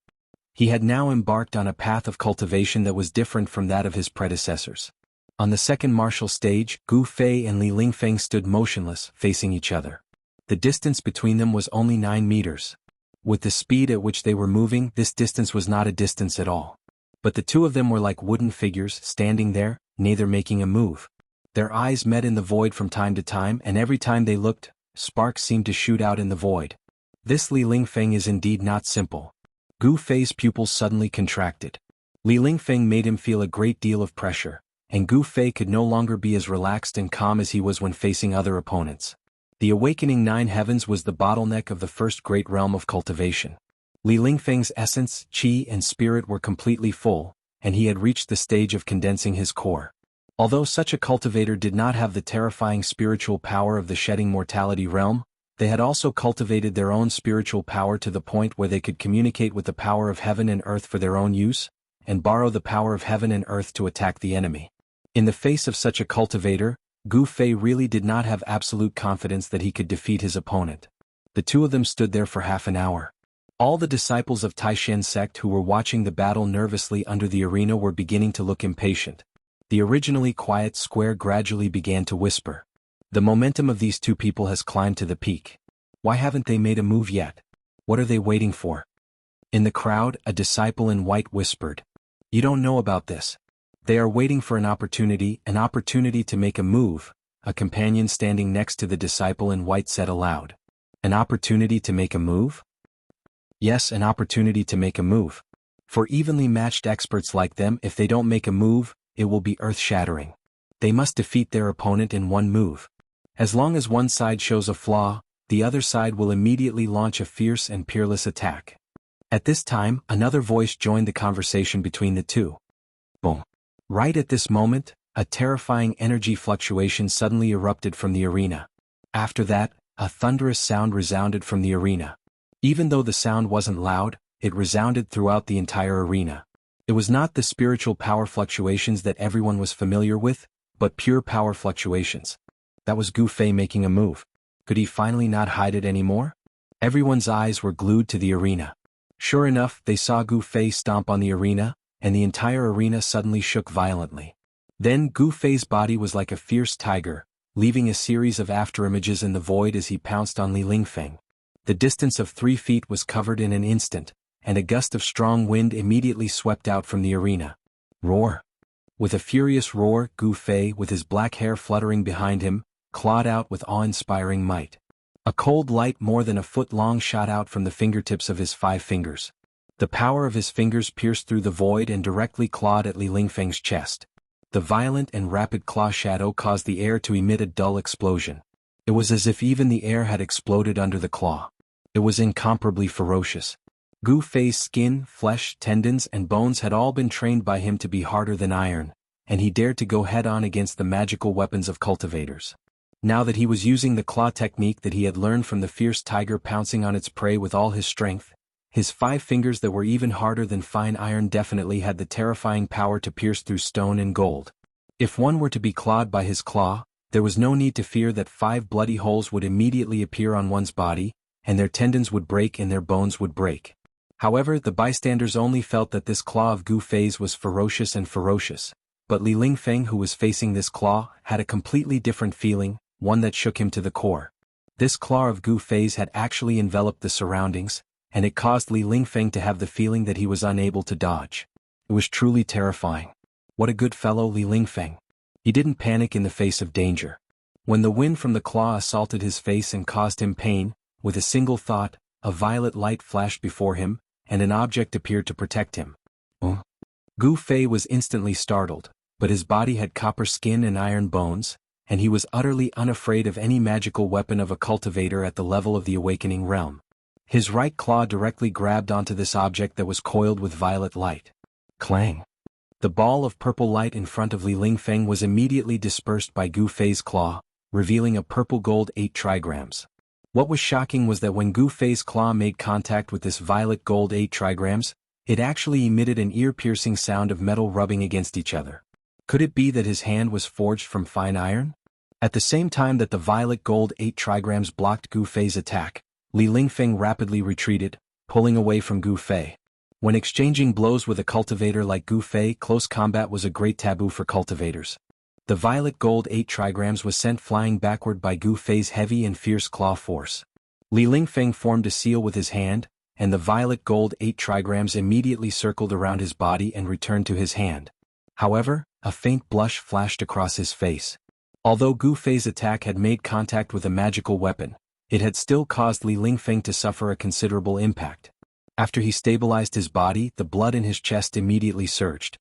He had now embarked on a path of cultivation that was different from that of his predecessors. On the second martial stage, Gu Fei and Li Lingfeng stood motionless, facing each other. The distance between them was only 9 meters. With the speed at which they were moving, this distance was not a distance at all. But the two of them were like wooden figures standing there, neither making a move. Their eyes met in the void from time to time, and every time they looked, sparks seemed to shoot out in the void. This Li Lingfeng is indeed not simple. Gu Fei's pupils suddenly contracted. Li Lingfeng made him feel a great deal of pressure, and Gu Fei could no longer be as relaxed and calm as he was when facing other opponents. The awakening 9 heavens was the bottleneck of the first great realm of cultivation. Li Lingfeng's essence, qi and spirit were completely full, and he had reached the stage of condensing his core. Although such a cultivator did not have the terrifying spiritual power of the shedding mortality realm, they had also cultivated their own spiritual power to the point where they could communicate with the power of heaven and earth for their own use, and borrow the power of heaven and earth to attack the enemy. In the face of such a cultivator, Gu Fei really did not have absolute confidence that he could defeat his opponent. The two of them stood there for half an hour. All the disciples of Taishan sect who were watching the battle nervously under the arena were beginning to look impatient. The originally quiet square gradually began to whisper. The momentum of these two people has climbed to the peak. Why haven't they made a move yet? What are they waiting for? In the crowd, a disciple in white whispered. You don't know about this. They are waiting for an opportunity to make a move, a companion standing next to the disciple in white said aloud. An opportunity to make a move? Yes, an opportunity to make a move. For evenly matched experts like them, if they don't make a move, it will be earth-shattering. They must defeat their opponent in one move. As long as one side shows a flaw, the other side will immediately launch a fierce and peerless attack. At this time, another voice joined the conversation between the two. Boom. Right at this moment, a terrifying energy fluctuation suddenly erupted from the arena. After that, a thunderous sound resounded from the arena. Even though the sound wasn't loud, it resounded throughout the entire arena. It was not the spiritual power fluctuations that everyone was familiar with, but pure power fluctuations. That was Gu Fei making a move. Could he finally not hide it anymore? Everyone's eyes were glued to the arena. Sure enough, they saw Gu Fei stomp on the arena, and the entire arena suddenly shook violently. Then Gu Fei's body was like a fierce tiger, leaving a series of afterimages in the void as he pounced on Li Lingfeng. The distance of 3 feet was covered in an instant, and a gust of strong wind immediately swept out from the arena. Roar! With a furious roar, Gu Fei, with his black hair fluttering behind him, clawed out with awe-inspiring might. A cold light more than a foot long shot out from the fingertips of his 5 fingers. The power of his fingers pierced through the void and directly clawed at Li Lingfeng's chest. The violent and rapid claw shadow caused the air to emit a dull explosion. It was as if even the air had exploded under the claw. It was incomparably ferocious. Gu Fei's skin, flesh, tendons, and bones had all been trained by him to be harder than iron, and he dared to go head-on against the magical weapons of cultivators. Now that he was using the claw technique that he had learned from the fierce tiger pouncing on its prey with all his strength, his 5 fingers that were even harder than fine iron definitely had the terrifying power to pierce through stone and gold. If one were to be clawed by his claw, there was no need to fear that 5 bloody holes would immediately appear on one's body, and their tendons would break and their bones would break. However, the bystanders only felt that this claw of Gu Fei's was ferocious, but Li Lingfeng, who was facing this claw, had a completely different feeling, one that shook him to the core. This claw of Gu Fei's had actually enveloped the surroundings, and it caused Li Lingfeng to have the feeling that he was unable to dodge. It was truly terrifying. What a good fellow Li Lingfeng. He didn't panic in the face of danger. When the wind from the claw assaulted his face and caused him pain, with a single thought, a violet light flashed before him, and an object appeared to protect him. Gu Fei was instantly startled, but his body had copper skin and iron bones, and he was utterly unafraid of any magical weapon of a cultivator at the level of the awakening realm. His right claw directly grabbed onto this object that was coiled with violet light. Clang! The ball of purple light in front of Li Lingfeng was immediately dispersed by Gu Fei's claw, revealing a purple gold 8 trigrams. What was shocking was that when Gu Fei's claw made contact with this violet gold 8 trigrams, it actually emitted an ear-piercing sound of metal rubbing against each other. Could it be that his hand was forged from fine iron? At the same time that the violet gold 8 trigrams blocked Gu Fei's attack, Li Lingfeng rapidly retreated, pulling away from Gu Fei. When exchanging blows with a cultivator like Gu Fei, close combat was a great taboo for cultivators. The violet gold 8 trigrams was sent flying backward by Gu Fei's heavy and fierce claw force. Li Lingfeng formed a seal with his hand, and the violet gold 8 trigrams immediately circled around his body and returned to his hand. However, a faint blush flashed across his face. Although Gu Fei's attack had made contact with a magical weapon, it had still caused Li Lingfeng to suffer a considerable impact. After he stabilized his body, the blood in his chest immediately surged.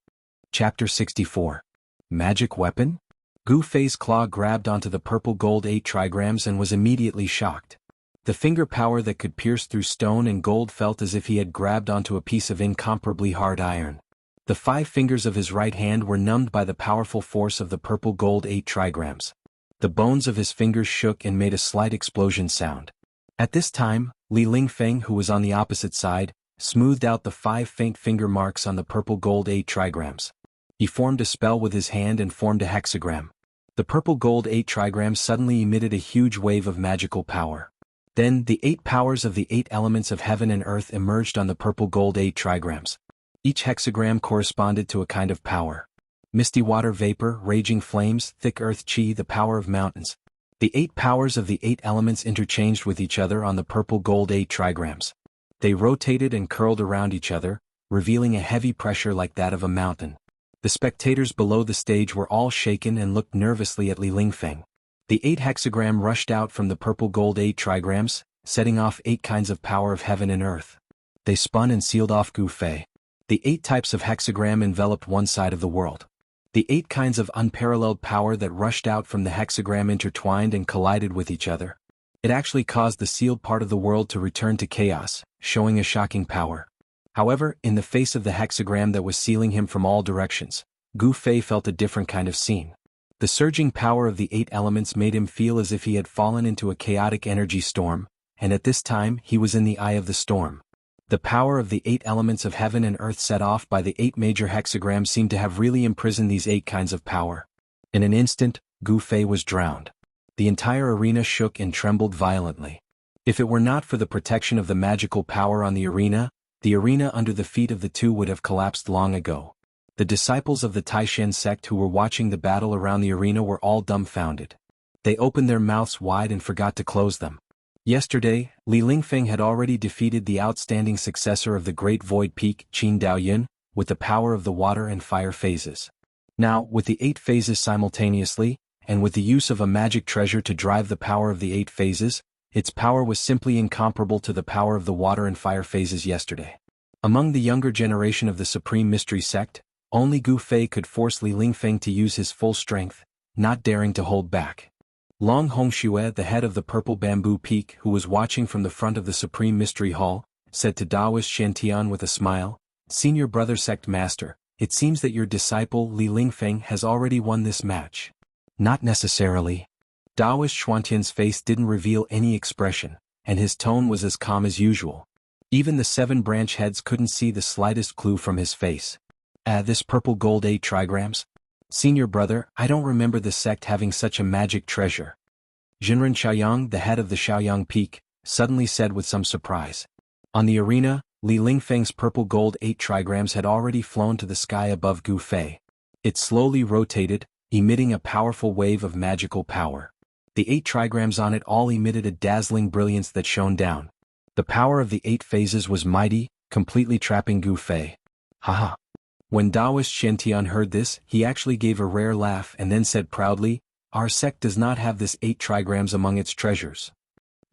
Chapter 64. Magic Weapon? Gu Fei's claw grabbed onto the purple gold 8 trigrams and was immediately shocked. The finger power that could pierce through stone and gold felt as if he had grabbed onto a piece of incomparably hard iron. The 5 fingers of his right hand were numbed by the powerful force of the purple gold 8 trigrams. The bones of his fingers shook and made a slight explosion sound. At this time, Li Lingfeng, who was on the opposite side, smoothed out the 5 faint finger marks on the purple gold 8 trigrams. He formed a spell with his hand and formed a hexagram. The purple gold 8 trigrams suddenly emitted a huge wave of magical power. Then, the 8 powers of the 8 elements of heaven and earth emerged on the purple gold 8 trigrams. Each hexagram corresponded to a kind of power. Misty water vapor, raging flames, thick earth chi, the power of mountains. The 8 powers of the 8 elements interchanged with each other on the purple gold 8 trigrams. They rotated and curled around each other, revealing a heavy pressure like that of a mountain. The spectators below the stage were all shaken and looked nervously at Li Lingfeng. The 8 hexagram rushed out from the purple gold 8 trigrams, setting off 8 kinds of power of heaven and earth. They spun and sealed off Gu Fei. The 8 types of hexagram enveloped one side of the world. The 8 kinds of unparalleled power that rushed out from the hexagram intertwined and collided with each other. It actually caused the sealed part of the world to return to chaos, showing a shocking power. However, in the face of the hexagram that was sealing him from all directions, Gu Fei felt a different kind of scene. The surging power of the 8 elements made him feel as if he had fallen into a chaotic energy storm, and at this time he was in the eye of the storm. The power of the 8 elements of heaven and earth set off by the 8 major hexagrams seemed to have really imprisoned these 8 kinds of power. In an instant, Gu Fei was drowned. The entire arena shook and trembled violently. If it were not for the protection of the magical power on the arena under the feet of the two would have collapsed long ago. The disciples of the Taishan sect who were watching the battle around the arena were all dumbfounded. They opened their mouths wide and forgot to close them. Yesterday, Li Lingfeng had already defeated the outstanding successor of the Great Void Peak, Qin Daoyun, with the power of the water and fire phases. Now, with the 8 phases simultaneously, and with the use of a magic treasure to drive the power of the 8 phases, its power was simply incomparable to the power of the water and fire phases yesterday. Among the younger generation of the Supreme Mystery Sect, only Gu Fei could force Li Lingfeng to use his full strength, not daring to hold back. Long Hongxue, the head of the Purple Bamboo Peak, who was watching from the front of the Supreme Mystery Hall, said to Taoist Shantian with a smile, "Senior Brother Sect Master, it seems that your disciple Li Lingfeng has already won this match." "Not necessarily." Taoist Shantian's face didn't reveal any expression, and his tone was as calm as usual. Even the 7 branch heads couldn't see the slightest clue from his face. This purple gold 8 trigrams? Senior brother, I don't remember the sect having such a magic treasure. Jinren Xiaoyang, the head of the Xiaoyang Peak, suddenly said with some surprise. On the arena, Li Lingfeng's purple gold 8 trigrams had already flown to the sky above Gu Fei. It slowly rotated, emitting a powerful wave of magical power. The 8 trigrams on it all emitted a dazzling brilliance that shone down. The power of the 8 phases was mighty, completely trapping Gu Fei. Haha. When Taoist Shantian heard this, he actually gave a rare laugh and then said proudly, "Our sect does not have this 8 trigrams among its treasures."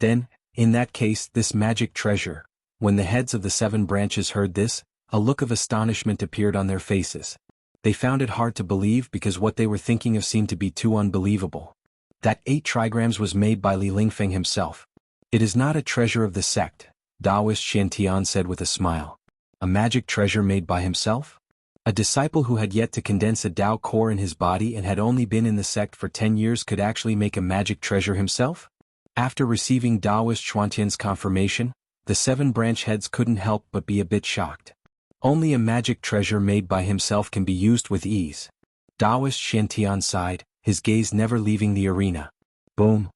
Then, in that case, this magic treasure. When the heads of the 7 branches heard this, a look of astonishment appeared on their faces. They found it hard to believe because what they were thinking of seemed to be too unbelievable. That 8 trigrams was made by Li Lingfeng himself. "It is not a treasure of the sect," Taoist Shantian said with a smile. "A magic treasure made by himself?" A disciple who had yet to condense a Tao core in his body and had only been in the sect for 10 years could actually make a magic treasure himself? After receiving Taoist Shantian's confirmation, the 7 branch heads couldn't help but be a bit shocked. Only a magic treasure made by himself can be used with ease. Taoist Shantian sighed, his gaze never leaving the arena. Boom!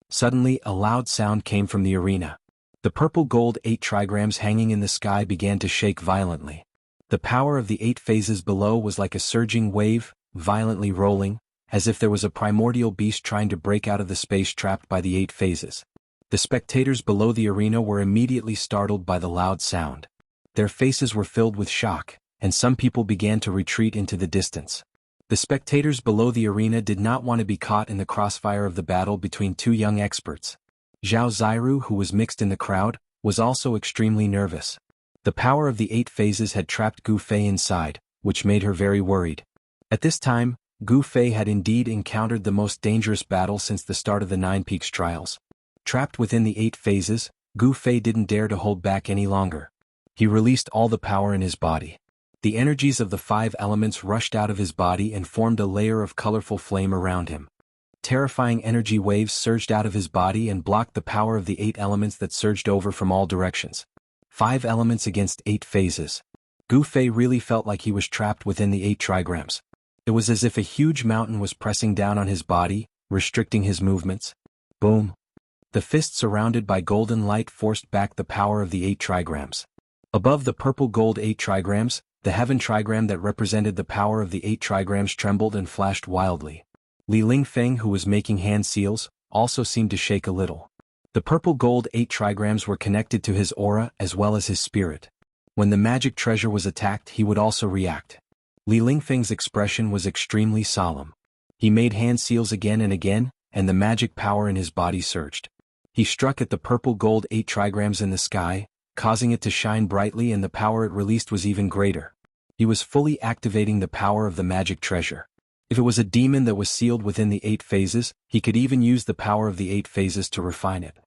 Suddenly a loud sound came from the arena. The purple gold 8 trigrams hanging in the sky began to shake violently. The power of the 8 phases below was like a surging wave, violently rolling, as if there was a primordial beast trying to break out of the space trapped by the 8 phases. The spectators below the arena were immediately startled by the loud sound. Their faces were filled with shock, and some people began to retreat into the distance. The spectators below the arena did not want to be caught in the crossfire of the battle between two young experts. Zhao Ziru, who was mixed in the crowd, was also extremely nervous. The power of the 8 phases had trapped Gu Fei inside, which made her very worried. At this time, Gu Fei had indeed encountered the most dangerous battle since the start of the 9 Peaks trials. Trapped within the 8 phases, Gu Fei didn't dare to hold back any longer. He released all the power in his body. The energies of the 5 elements rushed out of his body and formed a layer of colorful flame around him. Terrifying energy waves surged out of his body and blocked the power of the 8 elements that surged over from all directions. 5 elements against 8 phases. Gu Fei really felt like he was trapped within the 8 trigrams. It was as if a huge mountain was pressing down on his body, restricting his movements. Boom. The fist surrounded by golden light forced back the power of the 8 trigrams. Above the purple gold 8 trigrams, the heaven trigram that represented the power of the 8 trigrams trembled and flashed wildly. Li Lingfeng, who was making hand seals, also seemed to shake a little. The purple gold 8 trigrams were connected to his aura as well as his spirit. When the magic treasure was attacked, he would also react. Li Lingfeng's expression was extremely solemn. He made hand seals again and again, and the magic power in his body surged. He struck at the purple gold 8 trigrams in the sky, causing it to shine brightly, and the power it released was even greater. He was fully activating the power of the magic treasure. If it was a demon that was sealed within the 8 phases, he could even use the power of the 8 phases to refine it.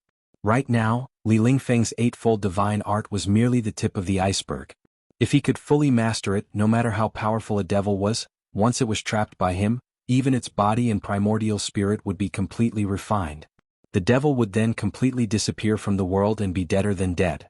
Right now, Li Lingfeng's 8-fold divine art was merely the tip of the iceberg. If he could fully master it, no matter how powerful a devil was, once it was trapped by him, even its body and primordial spirit would be completely refined. The devil would then completely disappear from the world and be deader than dead.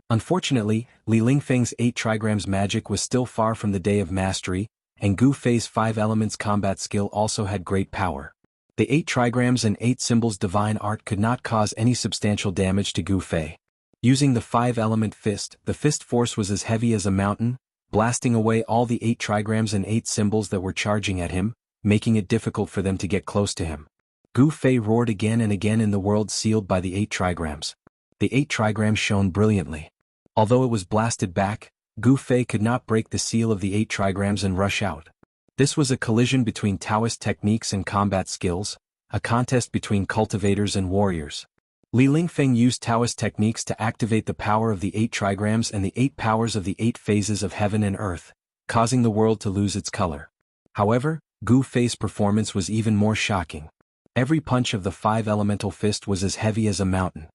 Unfortunately, Li Lingfeng's 8 trigrams magic was still far from the day of mastery, and Gu Fei's 5 elements combat skill also had great power. The 8 trigrams and 8 symbols divine art could not cause any substantial damage to Gu Fei. Using the 5-element fist, the fist force was as heavy as a mountain, blasting away all the 8 trigrams and 8 symbols that were charging at him, making it difficult for them to get close to him. Gu Fei roared again and again in the world sealed by the 8 trigrams. The 8 trigrams shone brilliantly. Although it was blasted back, Gu Fei could not break the seal of the 8 trigrams and rush out. This was a collision between Taoist techniques and combat skills, a contest between cultivators and warriors. Li Lingfeng used Taoist techniques to activate the power of the 8 trigrams and the 8 powers of the 8 phases of heaven and earth, causing the world to lose its color. However, Gu Fei's performance was even more shocking. Every punch of the 5-elemental fist was as heavy as a mountain.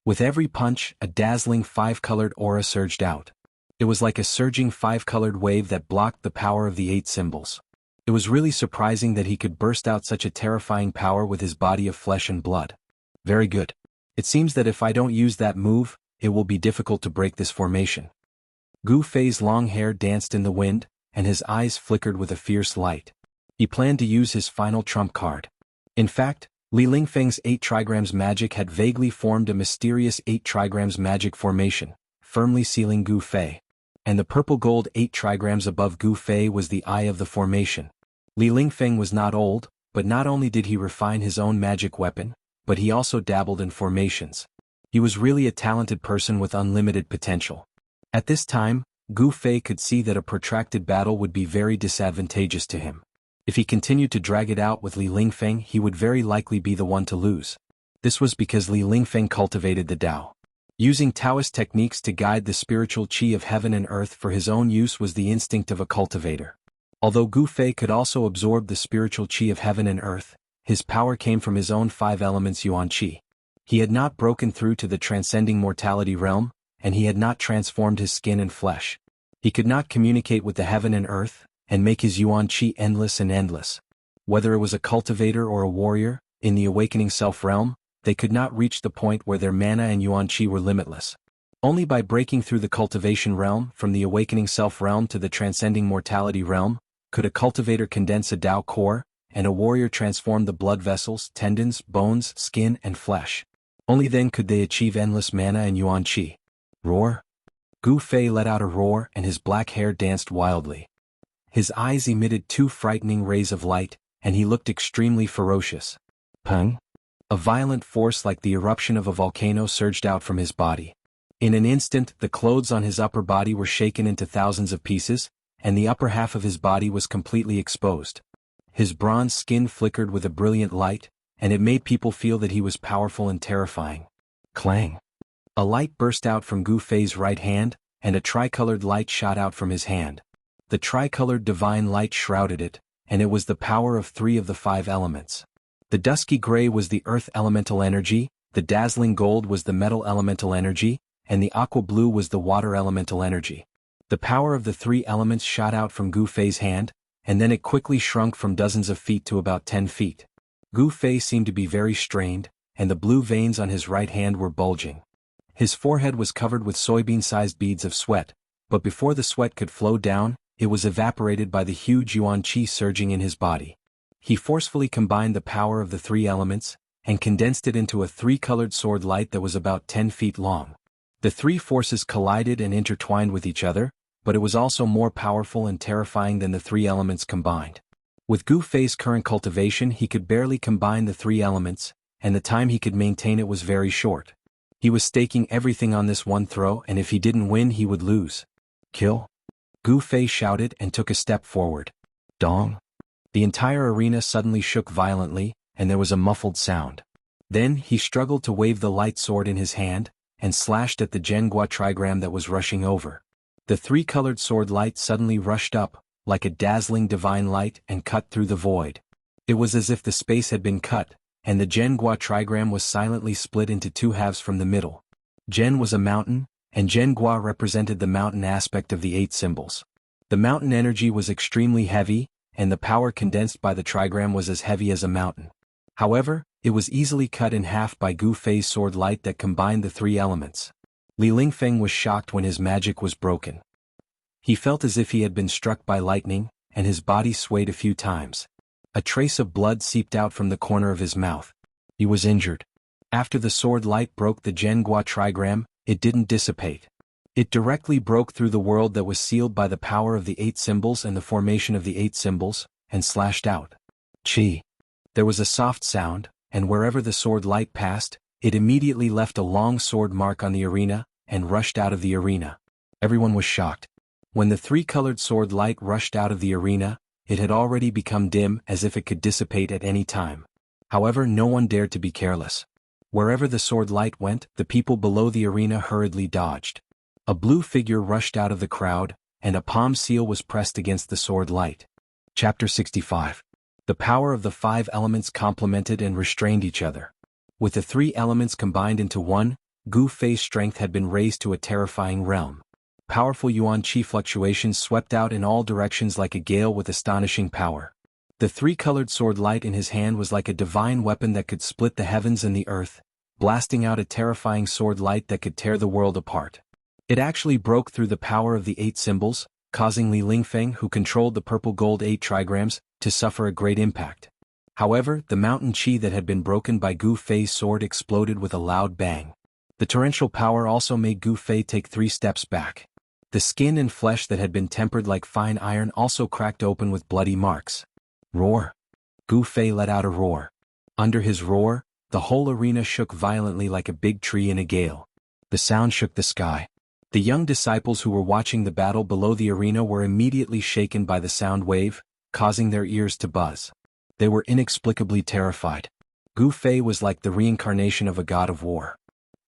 With every punch, a dazzling 5-colored aura surged out. It was like a surging 5-colored wave that blocked the power of the 8 symbols. It was really surprising that he could burst out such a terrifying power with his body of flesh and blood. Very good. It seems that if I don't use that move, it will be difficult to break this formation. Gu Fei's long hair danced in the wind, and his eyes flickered with a fierce light. He planned to use his final trump card. In fact, Li Lingfeng's 8 trigrams magic had vaguely formed a mysterious 8 trigrams magic formation, firmly sealing Gu Fei. And the purple gold 8 trigrams above Gu Fei was the eye of the formation. Li Lingfeng was not old, but not only did he refine his own magic weapon, but he also dabbled in formations. He was really a talented person with unlimited potential. At this time, Gu Fei could see that a protracted battle would be very disadvantageous to him. If he continued to drag it out with Li Lingfeng, he would very likely be the one to lose. This was because Li Lingfeng cultivated the Tao. Using Taoist techniques to guide the spiritual qi of heaven and earth for his own use was the instinct of a cultivator. Although Gu Fei could also absorb the spiritual qi of heaven and earth, his power came from his own 5 elements yuan qi. He had not broken through to the transcending mortality realm, and he had not transformed his skin and flesh. He could not communicate with the heaven and earth, and make his yuan qi endless and endless. Whether it was a cultivator or a warrior, in the awakening self realm, they could not reach the point where their mana and yuan qi were limitless. Only by breaking through the cultivation realm, from the awakening self realm to the transcending mortality realm, could a cultivator condense a Tao core, and a warrior transform the blood vessels, tendons, bones, skin, and flesh. Only then could they achieve endless mana and yuan qi. Roar! Gu Fei let out a roar, and his black hair danced wildly. His eyes emitted 2 frightening rays of light, and he looked extremely ferocious. Peng! A violent force like the eruption of a volcano surged out from his body. In an instant, the clothes on his upper body were shaken into thousands of pieces, and the upper half of his body was completely exposed. His bronze skin flickered with a brilliant light, and it made people feel that he was powerful and terrifying. Clang! A light burst out from Gu Fei's right hand, and a tricolored light shot out from his hand. The tricolored divine light shrouded it, and it was the power of 3 of the 5 elements. The dusky gray was the earth elemental energy, the dazzling gold was the metal elemental energy, and the aqua blue was the water elemental energy. The power of the 3 elements shot out from Gu Fei's hand, and then it quickly shrunk from dozens of feet to about 10 feet. Gu Fei seemed to be very strained, and the blue veins on his right hand were bulging. His forehead was covered with soybean-sized beads of sweat, but before the sweat could flow down, it was evaporated by the huge yuan qi surging in his body. He forcefully combined the power of the 3 elements, and condensed it into a 3-colored sword light that was about 10 feet long. The 3 forces collided and intertwined with each other, but it was also more powerful and terrifying than the 3 elements combined. With Gu Fei's current cultivation, he could barely combine the 3 elements, and the time he could maintain it was very short. He was staking everything on this one throw, and if he didn't win he would lose. Kill! Gu Fei shouted and took a step forward. Dong! The entire arena suddenly shook violently, and there was a muffled sound. Then he struggled to wave the light sword in his hand, and slashed at the Zhenghua trigram that was rushing over. The 3-colored sword light suddenly rushed up, like a dazzling divine light, and cut through the void. It was as if the space had been cut, and the Zhenghua trigram was silently split into 2 halves from the middle. Zhen was a mountain, and Zhenghua represented the mountain aspect of the 8 symbols. The mountain energy was extremely heavy, and the power condensed by the trigram was as heavy as a mountain. However, it was easily cut in half by Gu Fei's sword light that combined the 3 elements. Li Lingfeng was shocked when his magic was broken. He felt as if he had been struck by lightning, and his body swayed a few times. A trace of blood seeped out from the corner of his mouth. He was injured. After the sword light broke the Zhenghua trigram, it didn't dissipate. It directly broke through the world that was sealed by the power of the 8 symbols and the formation of the 8 symbols, and slashed out. Chi! There was a soft sound, and wherever the sword light passed, it immediately left a long sword mark on the arena, and rushed out of the arena. Everyone was shocked. When the 3-colored sword light rushed out of the arena, it had already become dim, as if it could dissipate at any time. However, no one dared to be careless. Wherever the sword light went, the people below the arena hurriedly dodged. A blue figure rushed out of the crowd, and a palm seal was pressed against the sword light. Chapter 65. The power of the 5 elements complemented and restrained each other. With the 3 elements combined into one, Gu Fei's strength had been raised to a terrifying realm. Powerful yuan qi fluctuations swept out in all directions like a gale with astonishing power. The 3-colored sword light in his hand was like a divine weapon that could split the heavens and the earth, blasting out a terrifying sword light that could tear the world apart. It actually broke through the power of the 8 symbols, causing Li Lingfeng, who controlled the purple gold 8 trigrams, to suffer a great impact. However, the mountain qi that had been broken by Gu Fei's sword exploded with a loud bang. The torrential power also made Gu Fei take 3 steps back. The skin and flesh that had been tempered like fine iron also cracked open with bloody marks. Roar! Gu Fei let out a roar. Under his roar, the whole arena shook violently like a big tree in a gale. The sound shook the sky. The young disciples who were watching the battle below the arena were immediately shaken by the sound wave, causing their ears to buzz. They were inexplicably terrified. Gu Fei was like the reincarnation of a god of war.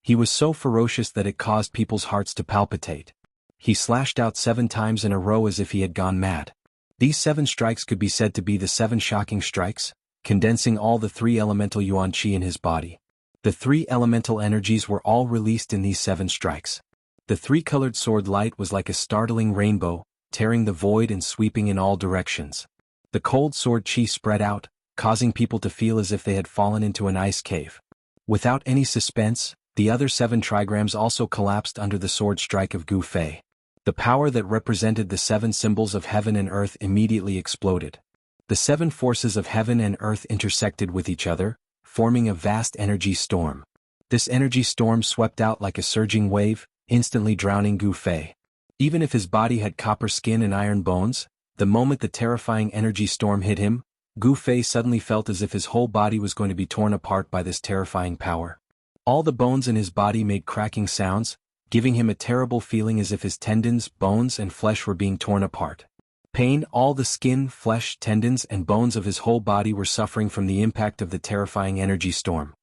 He was so ferocious that it caused people's hearts to palpitate. He slashed out 7 times in a row as if he had gone mad. These 7 strikes could be said to be the 7 shocking strikes, condensing all the 3 elemental yuan qi in his body. The 3 elemental energies were all released in these 7 strikes. The 3-colored sword light was like a startling rainbow, tearing the void and sweeping in all directions. The cold sword qi spread out, causing people to feel as if they had fallen into an ice cave. Without any suspense, the other 7 trigrams also collapsed under the sword strike of Gu Fei. The power that represented the 7 symbols of heaven and earth immediately exploded. The 7 forces of heaven and earth intersected with each other, forming a vast energy storm. This energy storm swept out like a surging wave, instantly drowning Gu Fei. Even if his body had copper skin and iron bones, the moment the terrifying energy storm hit him, Gu Fei suddenly felt as if his whole body was going to be torn apart by this terrifying power. All the bones in his body made cracking sounds, giving him a terrible feeling as if his tendons, bones and flesh were being torn apart. Pain, all the skin, flesh, tendons and bones of his whole body were suffering from the impact of the terrifying energy storm.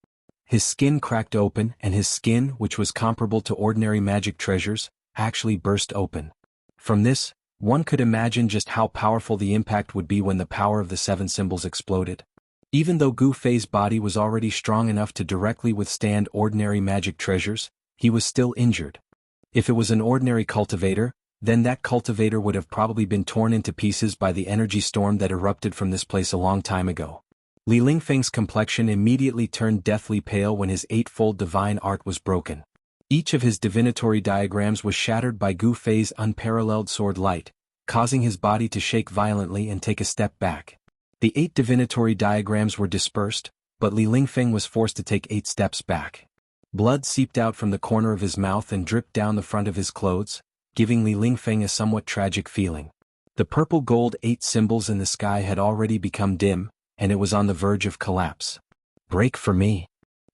His skin cracked open and his skin, which was comparable to ordinary magic treasures, actually burst open. From this, one could imagine just how powerful the impact would be when the power of the 7 symbols exploded. Even though Gu Fei's body was already strong enough to directly withstand ordinary magic treasures, he was still injured. If it was an ordinary cultivator, then that cultivator would have probably been torn into pieces by the energy storm that erupted from this place a long time ago. Li Lingfeng's complexion immediately turned deathly pale when his 8-fold divine art was broken. Each of his divinatory diagrams was shattered by Gu Fei's unparalleled sword light, causing his body to shake violently and take a step back. The 8 divinatory diagrams were dispersed, but Li Lingfeng was forced to take 8 steps back. Blood seeped out from the corner of his mouth and dripped down the front of his clothes, giving Li Lingfeng a somewhat tragic feeling. The purple gold 8 symbols in the sky had already become dim, and it was on the verge of collapse. Break for me.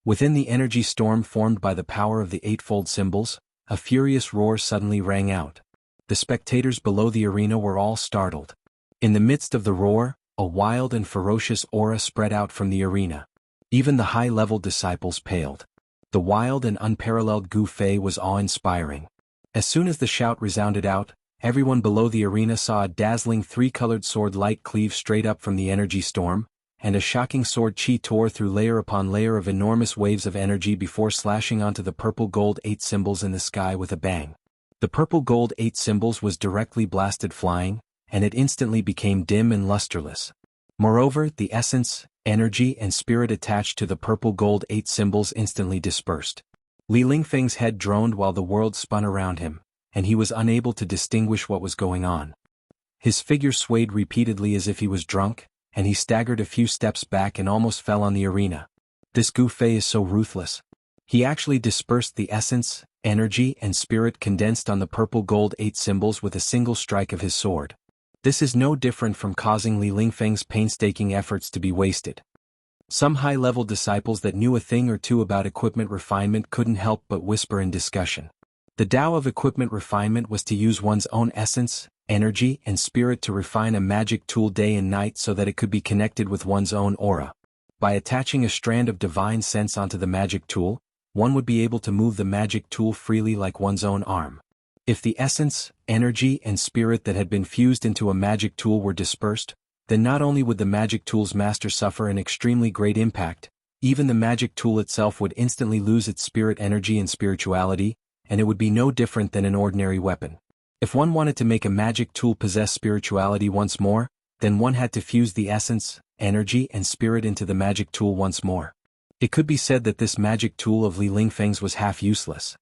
Within the energy storm formed by the power of the 8-fold symbols, a furious roar suddenly rang out. The spectators below the arena were all startled. In the midst of the roar, a wild and ferocious aura spread out from the arena. Even the high-level disciples paled. The wild and unparalleled Gu Fei was awe-inspiring. As soon as the shout resounded out, everyone below the arena saw a dazzling 3-colored sword light cleave straight up from the energy storm, and a shocking sword chi tore through layer upon layer of enormous waves of energy before slashing onto the purple gold 8 symbols in the sky with a bang. The purple gold 8 symbols was directly blasted flying, and it instantly became dim and lusterless. Moreover, the essence, energy and spirit attached to the purple gold 8 symbols instantly dispersed. Li Lingfeng's head droned while the world spun around him, and he was unable to distinguish what was going on. His figure swayed repeatedly as if he was drunk, and he staggered a few steps back and almost fell on the arena. This Gu Fei is so ruthless. He actually dispersed the essence, energy and spirit condensed on the purple gold 8 symbols with a single strike of his sword. This is no different from causing Li Lingfeng's painstaking efforts to be wasted. Some high-level disciples that knew a thing or two about equipment refinement couldn't help but whisper in discussion. The Tao of equipment refinement was to use one's own essence, energy and spirit to refine a magic tool day and night so that it could be connected with one's own aura. By attaching a strand of divine sense onto the magic tool, one would be able to move the magic tool freely like one's own arm. If the essence, energy and spirit that had been fused into a magic tool were dispersed, then not only would the magic tool's master suffer an extremely great impact, even the magic tool itself would instantly lose its spirit energy and spirituality, and it would be no different than an ordinary weapon. If one wanted to make a magic tool possess spirituality once more, then one had to fuse the essence, energy and spirit into the magic tool once more. It could be said that this magic tool of Li Lingfeng's was half useless.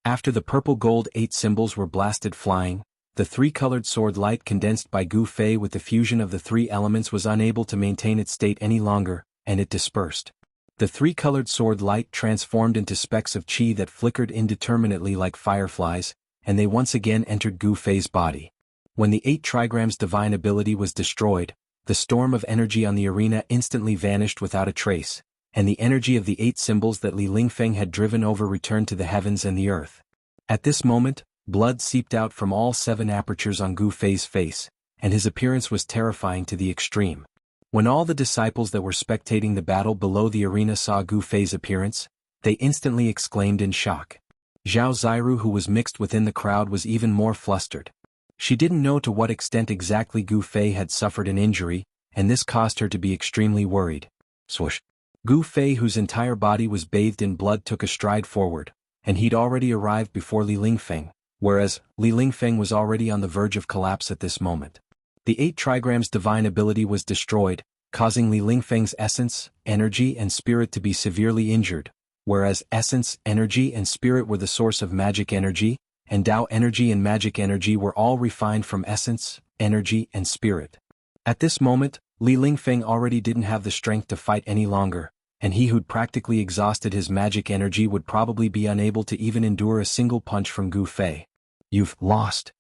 After the purple gold 8 symbols were blasted flying, the 3-colored sword light condensed by Gu Fei with the fusion of the 3 elements was unable to maintain its state any longer, and it dispersed. The 3-colored sword light transformed into specks of chi that flickered indeterminately like fireflies, and they once again entered Gu Fei's body. When the 8 trigrams divine ability was destroyed, the storm of energy on the arena instantly vanished without a trace, and the energy of the 8 symbols that Li Lingfeng had driven over returned to the heavens and the earth. At this moment, blood seeped out from all 7 apertures on Gu Fei's face, and his appearance was terrifying to the extreme. When all the disciples that were spectating the battle below the arena saw Gu Fei's appearance, they instantly exclaimed in shock. Zhao Ziru, who was mixed within the crowd, was even more flustered. She didn't know to what extent exactly Gu Fei had suffered an injury, and this caused her to be extremely worried. Swoosh! Gu Fei, whose entire body was bathed in blood, took a stride forward, and he'd already arrived before Li Lingfeng, whereas Li Lingfeng was already on the verge of collapse at this moment. The 8 trigrams divine ability was destroyed, causing Li Lingfeng's essence, energy and spirit to be severely injured, whereas essence, energy and spirit were the source of magic energy, and Tao energy and magic energy were all refined from essence, energy and spirit. At this moment, Li Lingfeng already didn't have the strength to fight any longer, and he who'd practically exhausted his magic energy would probably be unable to even endure a single punch from Gu Fei. You've lost.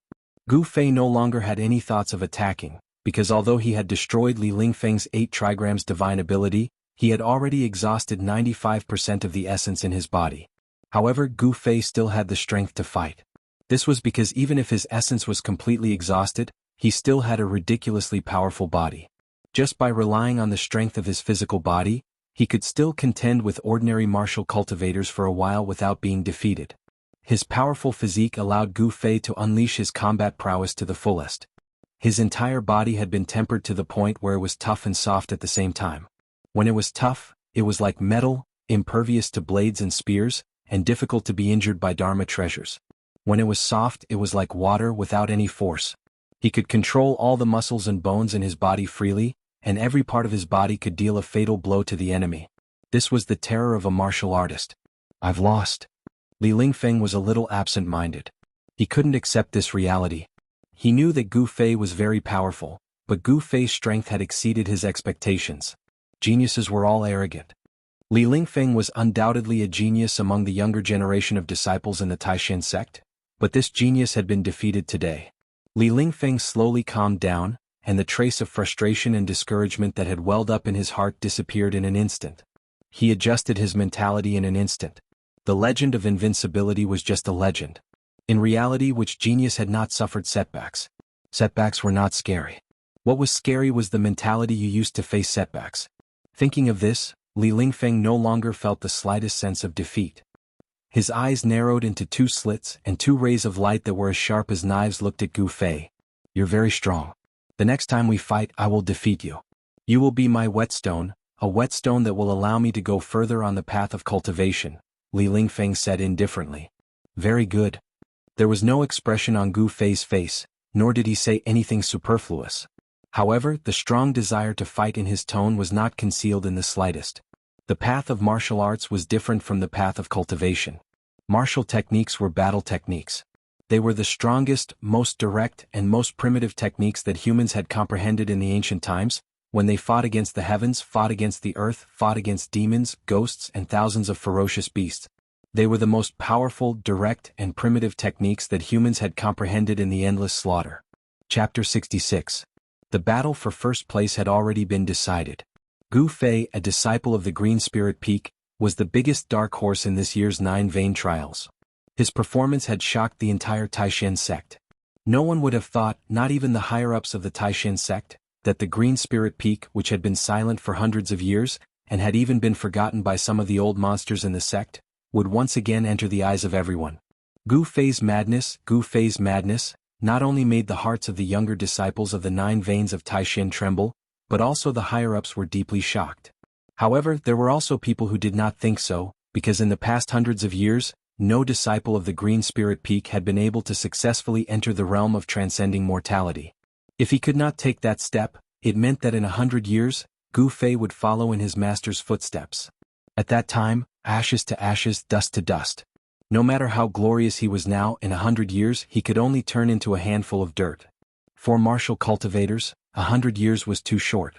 Gu Fei no longer had any thoughts of attacking, because although he had destroyed Li Lingfeng's 8 trigrams divine ability, he had already exhausted 95% of the essence in his body. However, Gu Fei still had the strength to fight. This was because even if his essence was completely exhausted, he still had a ridiculously powerful body. Just by relying on the strength of his physical body, he could still contend with ordinary martial cultivators for a while without being defeated. His powerful physique allowed Gu Fei to unleash his combat prowess to the fullest. His entire body had been tempered to the point where it was tough and soft at the same time. When it was tough, it was like metal, impervious to blades and spears, and difficult to be injured by Dharma treasures. When it was soft, it was like water without any force. He could control all the muscles and bones in his body freely, and every part of his body could deal a fatal blow to the enemy. This was the terror of a martial artist. I've lost. Li Lingfeng was a little absent-minded. He couldn't accept this reality. He knew that Gu Fei was very powerful, but Gu Fei's strength had exceeded his expectations. Geniuses were all arrogant. Li Lingfeng was undoubtedly a genius among the younger generation of disciples in the Taishan sect, but this genius had been defeated today. Li Lingfeng slowly calmed down, and the trace of frustration and discouragement that had welled up in his heart disappeared in an instant. He adjusted his mentality in an instant. The legend of invincibility was just a legend. In reality, which genius had not suffered setbacks? Setbacks were not scary. What was scary was the mentality you used to face setbacks. Thinking of this, Li Lingfeng no longer felt the slightest sense of defeat. His eyes narrowed into 2 slits, and 2 rays of light that were as sharp as knives looked at Gu Fei. You're very strong. The next time we fight, I will defeat you. You will be my whetstone, a whetstone that will allow me to go further on the path of cultivation, Li Lingfeng said indifferently. Very good. There was no expression on Gu Fei's face, nor did he say anything superfluous. However, the strong desire to fight in his tone was not concealed in the slightest. The path of martial arts was different from the path of cultivation. Martial techniques were battle techniques. They were the strongest, most direct, and most primitive techniques that humans had comprehended in the ancient times, when they fought against the heavens, fought against the earth, fought against demons, ghosts, and thousands of ferocious beasts. They were the most powerful, direct, and primitive techniques that humans had comprehended in the endless slaughter. Chapter 66. The battle for first place had already been decided. Gu Fei, a disciple of the Green Spirit Peak, was the biggest dark horse in this year's 9 Vein Trials. His performance had shocked the entire Taishan sect. No one would have thought, not even the higher-ups of the Taishan sect, that the Green Spirit Peak, which had been silent for hundreds of years, and had even been forgotten by some of the old monsters in the sect, would once again enter the eyes of everyone. Gu Fei's madness, not only made the hearts of the younger disciples of the 9 Veins of Taishan tremble, but also the higher-ups were deeply shocked. However, there were also people who did not think so, because in the past hundreds of years, no disciple of the Green Spirit Peak had been able to successfully enter the realm of transcending mortality. If he could not take that step, it meant that in 100 years, Gu Fei would follow in his master's footsteps. At that time, ashes to ashes, dust to dust. No matter how glorious he was now, in 100 years he could only turn into a handful of dirt. For martial cultivators, 100 years was too short.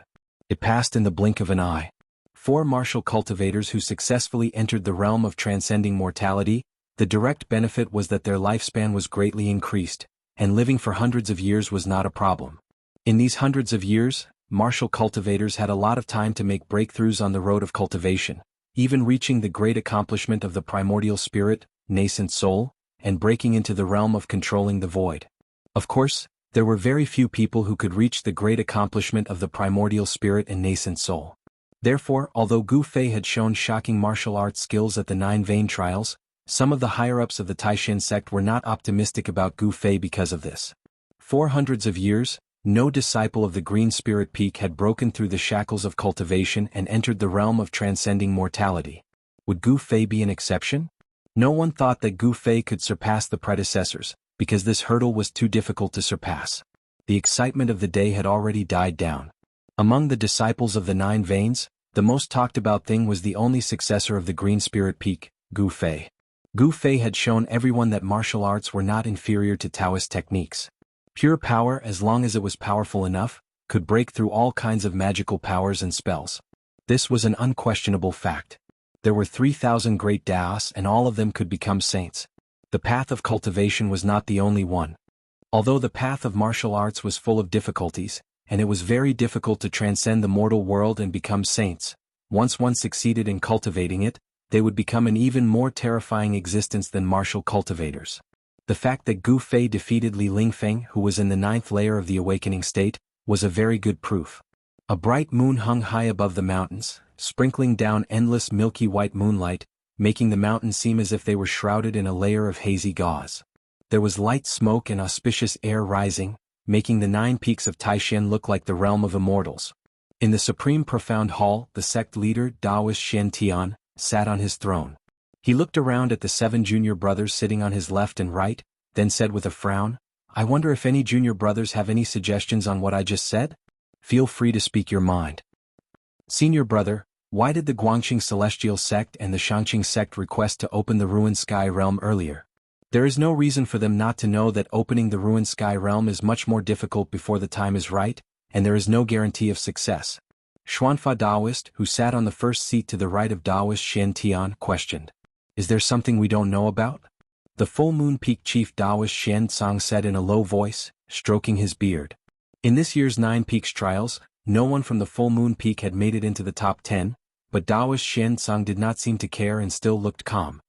It passed in the blink of an eye. 4 martial cultivators who successfully entered the realm of transcending mortality, the direct benefit was that their lifespan was greatly increased, and living for hundreds of years was not a problem. In these hundreds of years, martial cultivators had a lot of time to make breakthroughs on the road of cultivation, even reaching the great accomplishment of the primordial spirit, nascent soul, and breaking into the realm of controlling the void. Of course, there were very few people who could reach the great accomplishment of the primordial spirit and nascent soul. Therefore, although Gu Fei had shown shocking martial arts skills at the 9 Vein Trials, some of the higher-ups of the Taishan sect were not optimistic about Gu Fei because of this. For hundreds of years, no disciple of the Green Spirit Peak had broken through the shackles of cultivation and entered the realm of transcending mortality. Would Gu Fei be an exception? No one thought that Gu Fei could surpass the predecessors, because this hurdle was too difficult to surpass. The excitement of the day had already died down. Among the disciples of the 9 Veins, the most talked about thing was the only successor of the Green Spirit Peak, Gu Fei. Gu Fei had shown everyone that martial arts were not inferior to Taoist techniques. Pure power, as long as it was powerful enough, could break through all kinds of magical powers and spells. This was an unquestionable fact. There were 3,000 great Daos and all of them could become saints. The path of cultivation was not the only one. Although the path of martial arts was full of difficulties, and it was very difficult to transcend the mortal world and become saints. Once one succeeded in cultivating it, they would become an even more terrifying existence than martial cultivators. The fact that Gu Fei defeated Li Lingfeng, who was in the 9th layer of the awakening state, was a very good proof. A bright moon hung high above the mountains, sprinkling down endless milky white moonlight, making the mountains seem as if they were shrouded in a layer of hazy gauze. There was light smoke and auspicious air rising, making the 9 peaks of Taishan look like the realm of immortals. In the supreme profound hall, the sect leader, Taoist Shen Tian, sat on his throne. He looked around at the 7 junior brothers sitting on his left and right, then said with a frown, "I wonder if any junior brothers have any suggestions on what I just said? Feel free to speak your mind." "Senior brother, why did the Guangxing Celestial Sect and the Shangqing Sect request to open the Ruined Sky Realm earlier? There is no reason for them not to know that opening the Ruined Sky Realm is much more difficult before the time is right, and there is no guarantee of success." Xuanfa Taoist, who sat on the first seat to the right of Taoist Shen Tian, questioned. "Is there something we don't know about?" The Full Moon Peak Chief Taoist Shen Tsang said in a low voice, stroking his beard. In this year's 9 Peaks trials, no one from the Full Moon Peak had made it into the top 10, but Taoist Shen Tsang did not seem to care and still looked calm.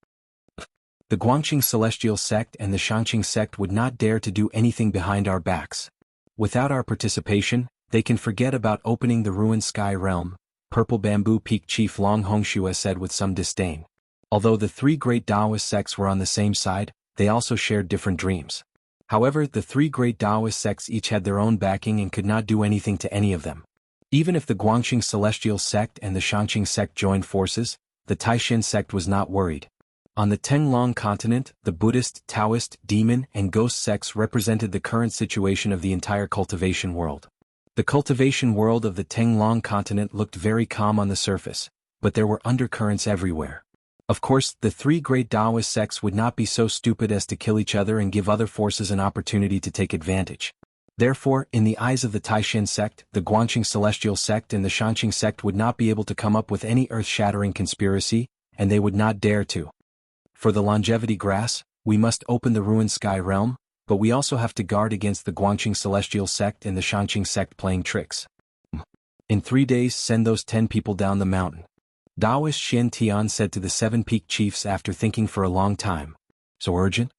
"The Guangxing Celestial Sect and the Shangqing Sect would not dare to do anything behind our backs. Without our participation, they can forget about opening the Ruined Sky Realm," Purple Bamboo Peak Chief Long Hongxue said with some disdain. Although the 3 great Taoist sects were on the same side, they also shared different dreams. However, the 3 great Taoist sects each had their own backing and could not do anything to any of them. Even if the Guangxing Celestial Sect and the Shangqing Sect joined forces, the Taishan Sect was not worried. On the Tenglong continent, the Buddhist, Taoist, demon, and ghost sects represented the current situation of the entire cultivation world. The cultivation world of the Tenglong continent looked very calm on the surface, but there were undercurrents everywhere. Of course, the 3 great Taoist sects would not be so stupid as to kill each other and give other forces an opportunity to take advantage. Therefore, in the eyes of the Taishan Sect, the Guangxing Celestial Sect and the Shangqing Sect would not be able to come up with any earth-shattering conspiracy, and they would not dare to. For the longevity grass, we must open the Ruined Sky Realm, but we also have to guard against the Guangxing Celestial Sect and the Shangqing Sect playing tricks. In 3 days, send those 10 people down the mountain. Taoist Shen Tian said to the 7 peak chiefs after thinking for a long time. So urgent?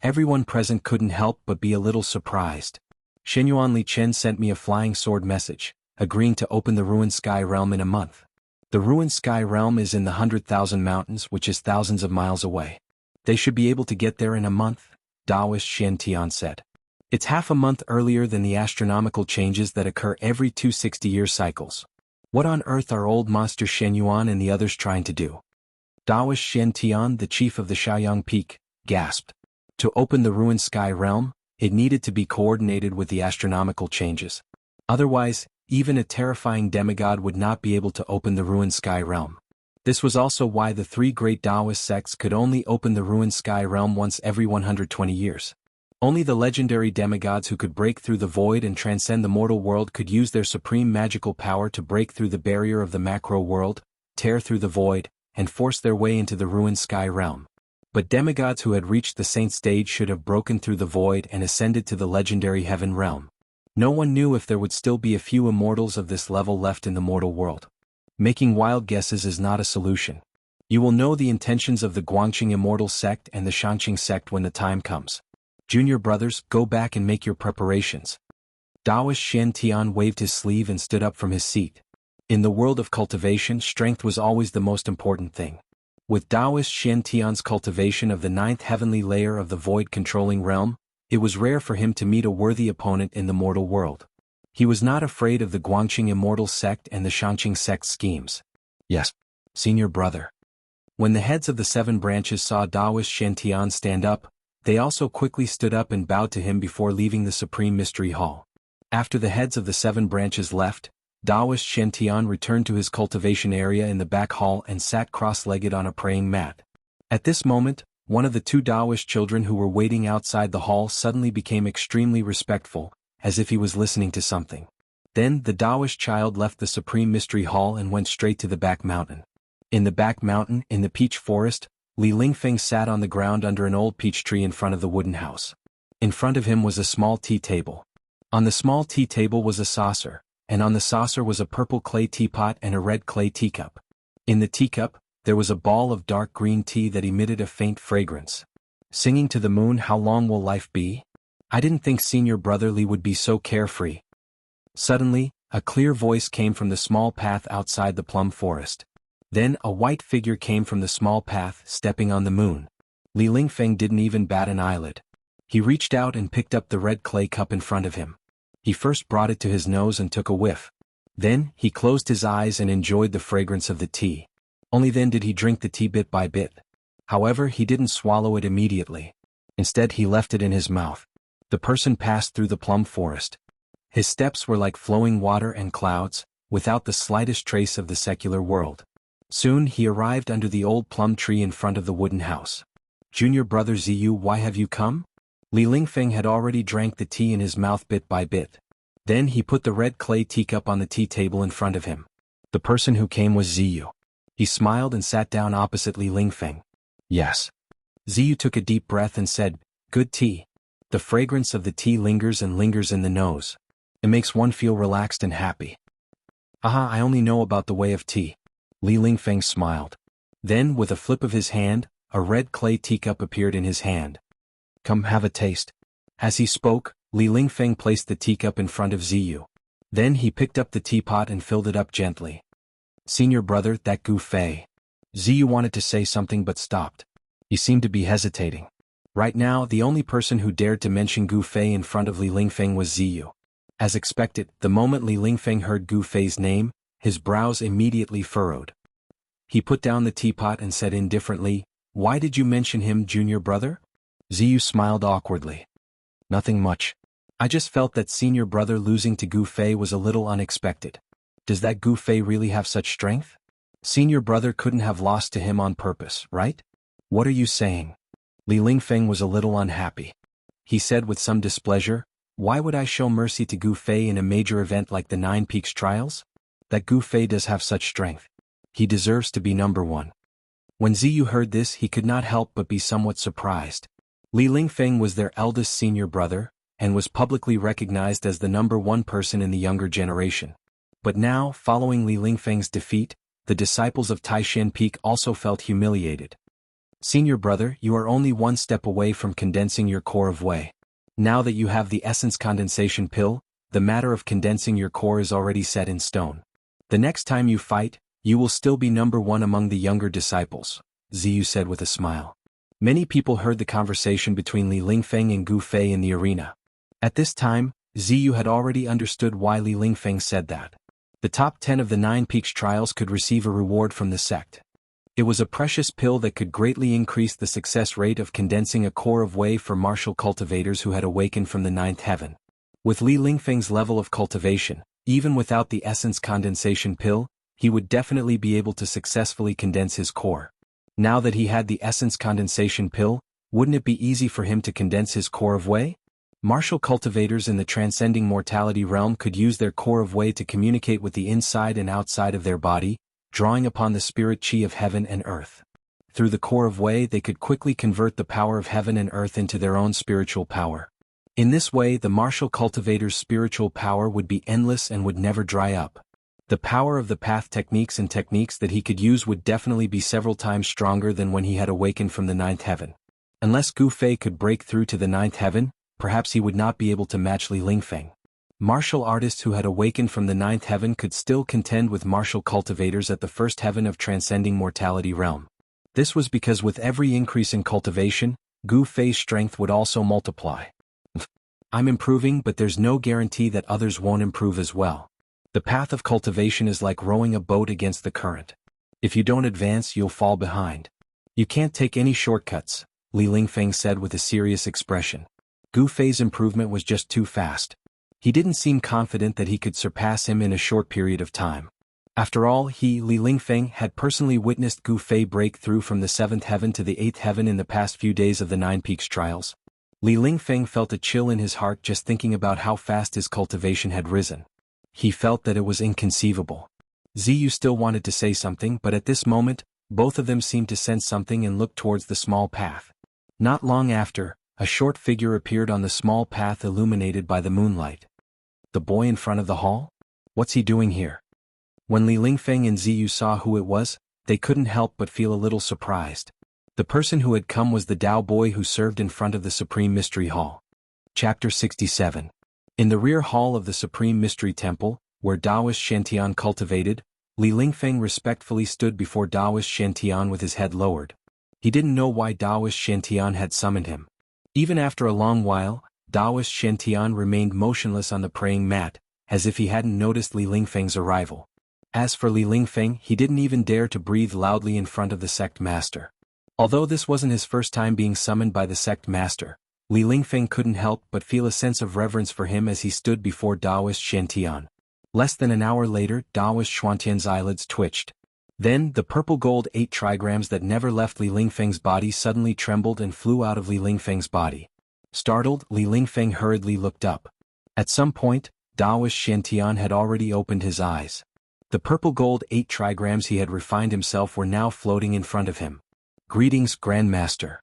Everyone present couldn't help but be a little surprised. Shenyuan Li Chen sent me a flying sword message, agreeing to open the Ruined Sky Realm in a month. The Ruined Sky Realm is in the 100,000 mountains, which is thousands of miles away. They should be able to get there in a month, Taoist Shen Tian said. It's half a month earlier than the astronomical changes that occur every 260-year cycles. What on earth are old monster Shen Yuan and the others trying to do? Taoist Shen Tian, the chief of the Shaoyang Peak, gasped. To open the Ruined Sky Realm, it needed to be coordinated with the astronomical changes. Otherwise, even a terrifying demigod would not be able to open the Ruined Sky Realm. This was also why the 3 great Taoist sects could only open the Ruined Sky Realm once every 120 years. Only the legendary demigods who could break through the void and transcend the mortal world could use their supreme magical power to break through the barrier of the macro world, tear through the void, and force their way into the Ruined Sky Realm. But demigods who had reached the saint stage should have broken through the void and ascended to the legendary heaven realm. No one knew if there would still be a few immortals of this level left in the mortal world. Making wild guesses is not a solution. You will know the intentions of the Guangxing Immortal Sect and the Shangqing Sect when the time comes. Junior brothers, go back and make your preparations. Taoist Shen Tian waved his sleeve and stood up from his seat. In the world of cultivation, strength was always the most important thing. With Taoist Shen Tian's cultivation of the 9th heavenly layer of the void-controlling realm, it was rare for him to meet a worthy opponent in the mortal world. He was not afraid of the Guangxing Immortal Sect and the Shangqing Sect schemes. Yes, senior brother. When the heads of the 7 branches saw Taoist Shen Tian stand up, they also quickly stood up and bowed to him before leaving the Supreme Mystery Hall. After the heads of the 7 branches left, Taoist Shen Tian returned to his cultivation area in the back hall and sat cross-legged on a praying mat. At this moment, one of the 2 Taoist children who were waiting outside the hall suddenly became extremely respectful, as if he was listening to something. Then the Taoist child left the Supreme Mystery Hall and went straight to the back mountain. In the back mountain, in the peach forest, Li Lingfeng sat on the ground under an old peach tree in front of the wooden house. In front of him was a small tea table. On the small tea table was a saucer, and on the saucer was a purple clay teapot and a red clay teacup. In the teacup, there was a ball of dark green tea that emitted a faint fragrance. Singing to the moon, how long will life be? I didn't think Senior Brother Lee would be so carefree. Suddenly, a clear voice came from the small path outside the plum forest. Then a white figure came from the small path, stepping on the moon. Li Lingfeng didn't even bat an eyelid. He reached out and picked up the red clay cup in front of him. He first brought it to his nose and took a whiff. Then, he closed his eyes and enjoyed the fragrance of the tea. Only then did he drink the tea bit by bit. However, he didn't swallow it immediately. Instead, he left it in his mouth. The person passed through the plum forest. His steps were like flowing water and clouds, without the slightest trace of the secular world. Soon he arrived under the old plum tree in front of the wooden house. Junior Brother Ziyu, why have you come? Li Lingfeng had already drank the tea in his mouth bit by bit. Then he put the red clay teacup on the tea table in front of him. The person who came was Ziyu. He smiled and sat down opposite Li Lingfeng. Yes. Ziyu took a deep breath and said, good tea. The fragrance of the tea lingers and lingers in the nose. It makes one feel relaxed and happy. Aha, I only know about the way of tea. Li Lingfeng smiled. Then, with a flip of his hand, a red clay teacup appeared in his hand. Come have a taste. As he spoke, Li Lingfeng placed the teacup in front of Ziyu. Then he picked up the teapot and filled it up gently. Senior Brother, that Gu Fei. Ziyu wanted to say something but stopped. He seemed to be hesitating. Right now, the only person who dared to mention Gu Fei in front of Li Lingfeng was Ziyu. As expected, the moment Li Lingfeng heard Gu Fei's name, his brows immediately furrowed. He put down the teapot and said indifferently, why did you mention him, Junior Brother? Ziyu smiled awkwardly. Nothing much. I just felt that Senior Brother losing to Gu Fei was a little unexpected. Does that Gu Fei really have such strength? Senior Brother couldn't have lost to him on purpose, right? What are you saying? Li Lingfeng was a little unhappy. He said with some displeasure, why would I show mercy to Gu Fei in a major event like the Nine Peaks Trials? That Gu Fei does have such strength. He deserves to be number one. When Ziyu heard this, he could not help but be somewhat surprised. Li Lingfeng was their eldest senior brother, and was publicly recognized as the number one person in the younger generation. But now, following Li Lingfeng's defeat, the disciples of Taishan Peak also felt humiliated. Senior Brother, you are only one step away from condensing your core of Wei. Now that you have the essence condensation pill, the matter of condensing your core is already set in stone. The next time you fight, you will still be number one among the younger disciples, Ziyu said with a smile. Many people heard the conversation between Li Lingfeng and Gu Fei in the arena. At this time, Ziyu had already understood why Li Lingfeng said that. The top 10 of the Nine Peaks Trials could receive a reward from the sect. It was a precious pill that could greatly increase the success rate of condensing a core of Wei for martial cultivators who had awakened from the ninth heaven. With Li Lingfeng's level of cultivation, even without the essence condensation pill, he would definitely be able to successfully condense his core. Now that he had the essence condensation pill, wouldn't it be easy for him to condense his core of Wei? Martial cultivators in the transcending mortality realm could use their core of Wei to communicate with the inside and outside of their body, drawing upon the spirit chi of heaven and earth. Through the core of Wei, they could quickly convert the power of heaven and earth into their own spiritual power. In this way, the martial cultivator's spiritual power would be endless and would never dry up. The power of the path techniques and techniques that he could use would definitely be several times stronger than when he had awakened from the ninth heaven. Unless Gu Fei could break through to the ninth heaven, perhaps he would not be able to match Li Lingfeng. Martial artists who had awakened from the ninth heaven could still contend with martial cultivators at the first heaven of transcending mortality realm. This was because with every increase in cultivation, Gu Fei's strength would also multiply. I'm improving, but there's no guarantee that others won't improve as well. The path of cultivation is like rowing a boat against the current. If you don't advance, you'll fall behind. You can't take any shortcuts, Li Lingfeng said with a serious expression. Gu Fei's improvement was just too fast. He didn't seem confident that he could surpass him in a short period of time. After all, Li Lingfeng, had personally witnessed Gu Fei break through from the seventh heaven to the eighth heaven in the past few days of the Nine Peaks Trials. Li Lingfeng felt a chill in his heart just thinking about how fast his cultivation had risen. He felt that it was inconceivable. Ziyu still wanted to say something, but at this moment, both of them seemed to sense something and looked towards the small path. Not long after, a short figure appeared on the small path illuminated by the moonlight. the boy in front of the hall? What's he doing here? When Li Lingfeng and Ziyu saw who it was, they couldn't help but feel a little surprised. The person who had come was the Dao boy who served in front of the Supreme Mystery Hall. Chapter 67. In the rear hall of the Supreme Mystery Temple, where Taoist Shantian cultivated, Li Lingfeng respectfully stood before Taoist Shantian with his head lowered. He didn't know why Taoist Shantian had summoned him. Even after a long while, Taoist Shantian remained motionless on the praying mat, as if he hadn't noticed Li Lingfeng's arrival. As for Li Lingfeng, he didn't even dare to breathe loudly in front of the sect master. Although this wasn't his first time being summoned by the sect master, Li Lingfeng couldn't help but feel a sense of reverence for him as he stood before Taoist Shantian. Less than an hour later, Taoist Shantian's eyelids twitched. Then, the purple gold 8 trigrams that never left Li Lingfeng's body suddenly trembled and flew out of Li Lingfeng's body. Startled, Li Lingfeng hurriedly looked up. At some point, Taoist Shantian had already opened his eyes. The purple gold 8 trigrams he had refined himself were now floating in front of him. "Greetings, Grand Master."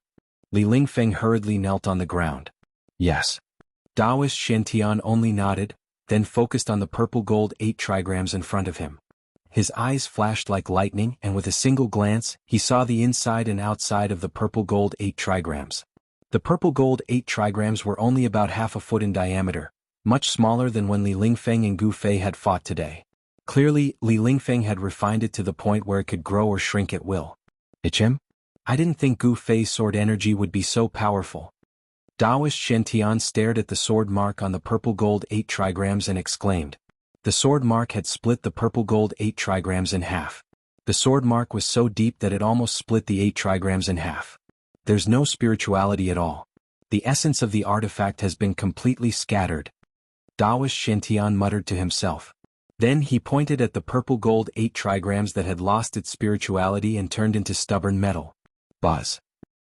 Li Lingfeng hurriedly knelt on the ground. "Yes." Taoist Shantian only nodded, then focused on the purple gold 8 trigrams in front of him. His eyes flashed like lightning, and with a single glance, he saw the inside and outside of the purple gold 8 trigrams. The purple gold 8 trigrams were only about half a foot in diameter, much smaller than when Li Lingfeng and Gu Fei had fought today. Clearly, Li Lingfeng had refined it to the point where it could grow or shrink at will. "Him? I didn't think Gu Fei's sword energy would be so powerful." Taoist Shantian stared at the sword mark on the purple gold 8 trigrams and exclaimed. The sword mark had split the purple gold 8 trigrams in half. The sword mark was so deep that it almost split the 8 trigrams in half. There's no spirituality at all. The essence of the artifact has been completely scattered. Taoist Shantian muttered to himself. Then he pointed at the purple gold 8 trigrams that had lost its spirituality and turned into stubborn metal. Buzz.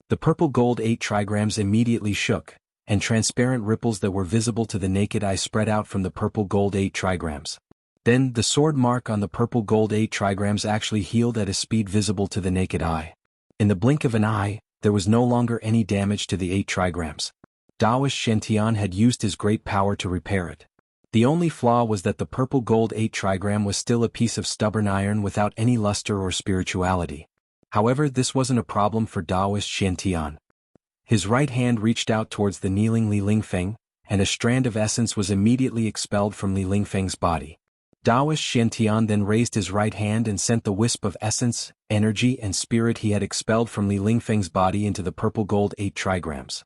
The purple gold 8 trigrams immediately shook, and transparent ripples that were visible to the naked eye spread out from the purple gold 8 trigrams. Then the sword mark on the purple gold 8 trigrams actually healed at a speed visible to the naked eye. In the blink of an eye, there was no longer any damage to the 8 trigrams. Taoist Shantian had used his great power to repair it. The only flaw was that the purple gold 8 trigram was still a piece of stubborn iron without any luster or spirituality. However, this wasn't a problem for Taoist Shantian. His right hand reached out towards the kneeling Li Lingfeng, and a strand of essence was immediately expelled from Li Lingfeng's body. Taoist Shantian then raised his right hand and sent the wisp of essence, energy and spirit he had expelled from Li Lingfeng's body into the purple gold 8 trigrams.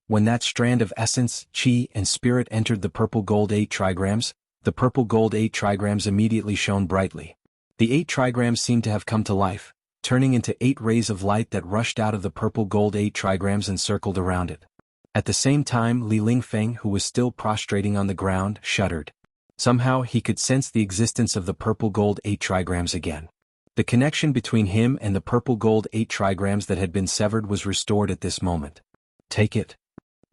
When that strand of essence, chi, and spirit entered the purple gold 8 trigrams, the purple gold 8 trigrams immediately shone brightly. The 8 trigrams seemed to have come to life, turning into 8 rays of light that rushed out of the purple gold 8 trigrams and circled around it. At the same time, Li Lingfeng, who was still prostrating on the ground, shuddered. Somehow he could sense the existence of the purple gold 8 trigrams again. The connection between him and the purple gold 8 trigrams that had been severed was restored at this moment. "Take it."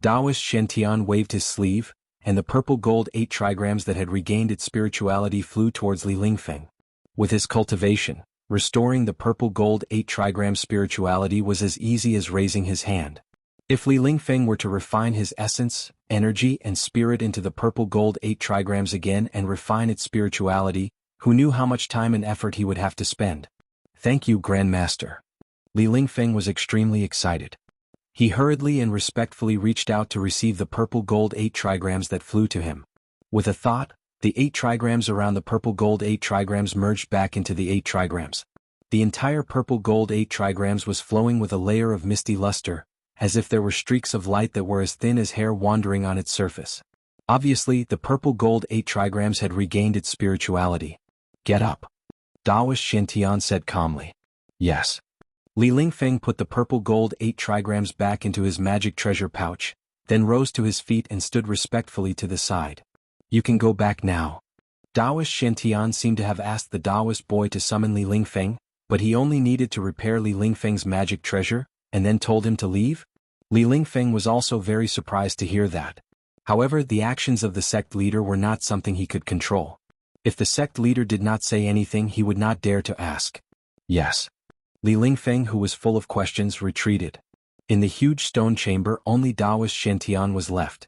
Taoist Shantian waved his sleeve, and the purple gold 8 trigrams that had regained its spirituality flew towards Li Lingfeng. With his cultivation, restoring the purple gold 8 trigram spirituality was as easy as raising his hand. If Li Lingfeng were to refine his essence, energy and spirit into the purple gold 8 trigrams again and refine its spirituality, who knew how much time and effort he would have to spend? "Thank you, Grand Master." Li Lingfeng was extremely excited. He hurriedly and respectfully reached out to receive the purple gold 8 trigrams that flew to him. With a thought, the 8 trigrams around the purple gold 8 trigrams merged back into the 8 trigrams. The entire purple gold 8 trigrams was flowing with a layer of misty luster, as if there were streaks of light that were as thin as hair wandering on its surface. Obviously, the purple gold 8 trigrams had regained its spirituality. "Get up," Taoist Shantian said calmly. "Yes." Li Lingfeng put the purple gold 8 trigrams back into his magic treasure pouch, then rose to his feet and stood respectfully to the side. "You can go back now." Taoist Shantian seemed to have asked the Taoist boy to summon Li Lingfeng, but he only needed to repair Li Lingfeng's magic treasure, and then told him to leave? Li Lingfeng was also very surprised to hear that. However, the actions of the sect leader were not something he could control. If the sect leader did not say anything, he would not dare to ask. "Yes." Li Lingfeng, who was full of questions, retreated. In the huge stone chamber, only Taoist Shantian was left.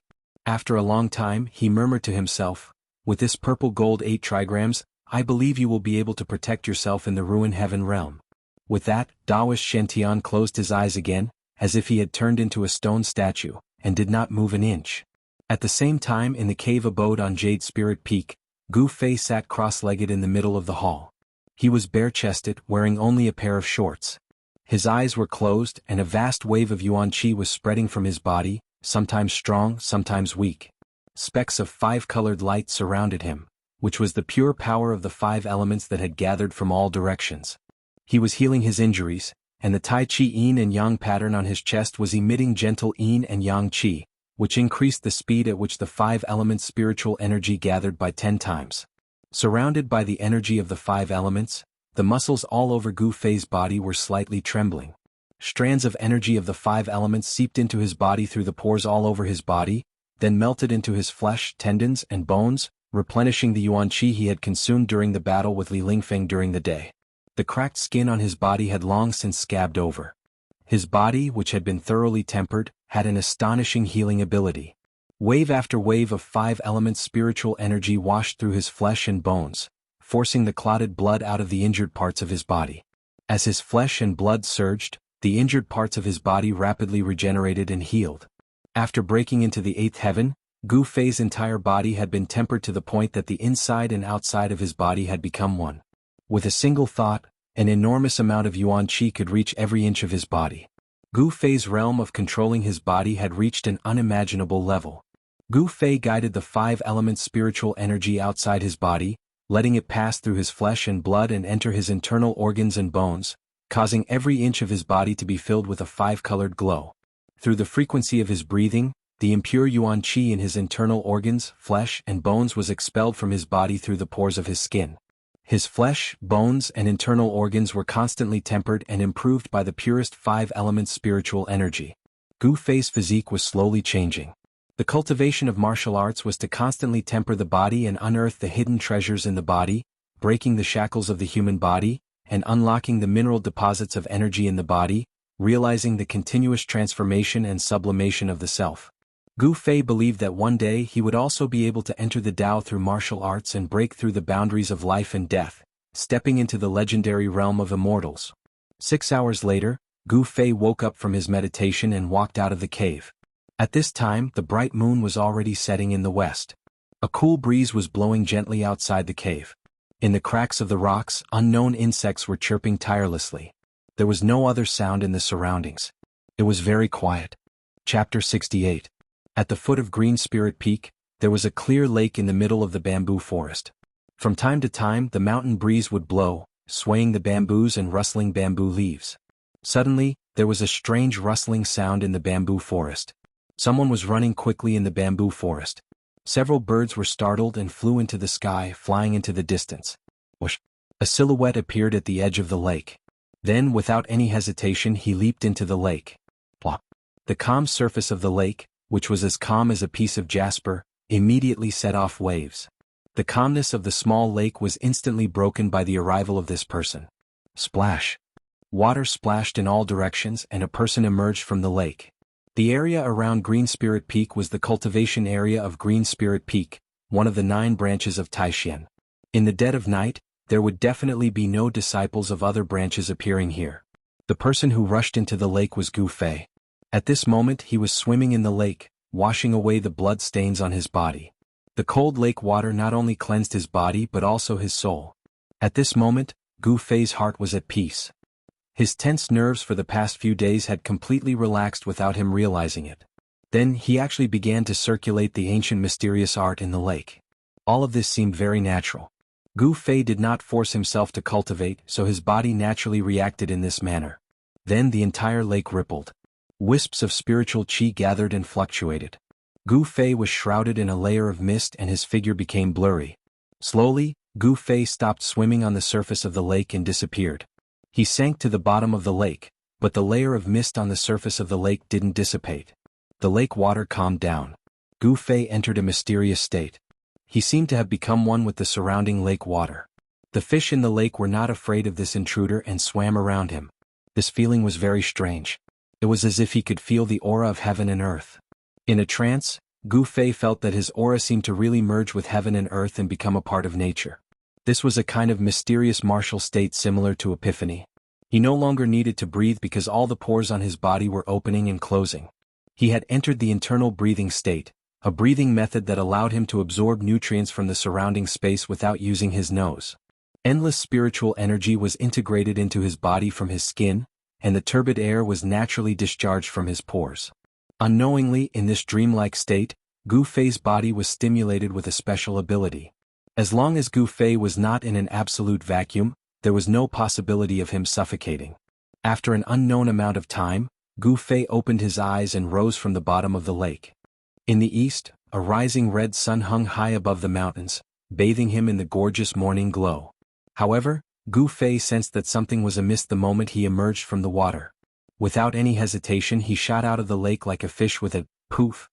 After a long time, he murmured to himself, "With this purple gold 8 trigrams, I believe you will be able to protect yourself in the ruin heaven realm." With that, Daoist Shen closed his eyes again, as if he had turned into a stone statue, and did not move an inch. At the same time, in the cave abode on Jade Spirit Peak, Gu Fei sat cross-legged in the middle of the hall. He was bare-chested, wearing only a pair of shorts. His eyes were closed, and a vast wave of yuan qi was spreading from his body, sometimes strong, sometimes weak. Specks of 5-colored light surrounded him, which was the pure power of the 5 elements that had gathered from all directions. He was healing his injuries, and the Tai Chi Yin and Yang pattern on his chest was emitting gentle Yin and Yang Qi, which increased the speed at which the 5 elements' spiritual energy gathered by 10 times. Surrounded by the energy of the 5 elements, the muscles all over Gu Fei's body were slightly trembling. Strands of energy of the 5 elements seeped into his body through the pores all over his body, then melted into his flesh, tendons, and bones, replenishing the yuan qi he had consumed during the battle with Li Lingfeng during the day. The cracked skin on his body had long since scabbed over. His body, which had been thoroughly tempered, had an astonishing healing ability. Wave after wave of 5 elements spiritual energy washed through his flesh and bones, forcing the clotted blood out of the injured parts of his body. As his flesh and blood surged, the injured parts of his body rapidly regenerated and healed. After breaking into the 8th heaven, Gu Fei's entire body had been tempered to the point that the inside and outside of his body had become one. With a single thought, an enormous amount of yuan qi could reach every inch of his body. Gu Fei's realm of controlling his body had reached an unimaginable level. Gu Fei guided the 5 elements spiritual energy outside his body, letting it pass through his flesh and blood and enter his internal organs and bones, causing every inch of his body to be filled with a 5-colored glow. Through the frequency of his breathing, the impure yuan qi in his internal organs, flesh, and bones was expelled from his body through the pores of his skin. His flesh, bones, and internal organs were constantly tempered and improved by the purest 5 elements spiritual energy. Gu Fei's physique was slowly changing. The cultivation of martial arts was to constantly temper the body and unearth the hidden treasures in the body, breaking the shackles of the human body, and unlocking the mineral deposits of energy in the body, realizing the continuous transformation and sublimation of the self. Gu Fei believed that one day he would also be able to enter the Tao through martial arts and break through the boundaries of life and death, stepping into the legendary realm of immortals. 6 hours later, Gu Fei woke up from his meditation and walked out of the cave. At this time, the bright moon was already setting in the west. A cool breeze was blowing gently outside the cave. In the cracks of the rocks, unknown insects were chirping tirelessly. There was no other sound in the surroundings. It was very quiet. Chapter 68. At the foot of Green Spirit Peak, there was a clear lake in the middle of the bamboo forest. From time to time, the mountain breeze would blow, swaying the bamboos and rustling bamboo leaves. Suddenly, there was a strange rustling sound in the bamboo forest. Someone was running quickly in the bamboo forest. Several birds were startled and flew into the sky, flying into the distance. Whoosh! A silhouette appeared at the edge of the lake. Then, without any hesitation, he leaped into the lake. Plop! The calm surface of the lake, which was as calm as a piece of jasper, immediately set off waves. The calmness of the small lake was instantly broken by the arrival of this person. Splash! Water splashed in all directions and a person emerged from the lake. The area around Green Spirit Peak was the cultivation area of Green Spirit Peak, one of the 9 branches of Taishan. In the dead of night, there would definitely be no disciples of other branches appearing here. The person who rushed into the lake was Gu Fei. At this moment he was swimming in the lake, washing away the blood stains on his body. The cold lake water not only cleansed his body but also his soul. At this moment, Gu Fei's heart was at peace. His tense nerves for the past few days had completely relaxed without him realizing it. Then he actually began to circulate the ancient mysterious art in the lake. All of this seemed very natural. Gu Fei did not force himself to cultivate, so his body naturally reacted in this manner. Then the entire lake rippled. Wisps of spiritual qi gathered and fluctuated. Gu Fei was shrouded in a layer of mist and his figure became blurry. Slowly, Gu Fei stopped swimming on the surface of the lake and disappeared. He sank to the bottom of the lake, but the layer of mist on the surface of the lake didn't dissipate. The lake water calmed down. Gu Fei entered a mysterious state. He seemed to have become one with the surrounding lake water. The fish in the lake were not afraid of this intruder and swam around him. This feeling was very strange. It was as if he could feel the aura of heaven and earth. In a trance, Gu Fei felt that his aura seemed to really merge with heaven and earth and become a part of nature. This was a kind of mysterious martial state similar to epiphany. He no longer needed to breathe because all the pores on his body were opening and closing. He had entered the internal breathing state, a breathing method that allowed him to absorb nutrients from the surrounding space without using his nose. Endless spiritual energy was integrated into his body from his skin, and the turbid air was naturally discharged from his pores. Unknowingly, in this dreamlike state, Gu Fei's body was stimulated with a special ability. As long as Gu Fei was not in an absolute vacuum, there was no possibility of him suffocating. After an unknown amount of time, Gu Fei opened his eyes and rose from the bottom of the lake. In the east, a rising red sun hung high above the mountains, bathing him in the gorgeous morning glow. However, Gu Fei sensed that something was amiss the moment he emerged from the water. Without any hesitation, he shot out of the lake like a fish with a poof.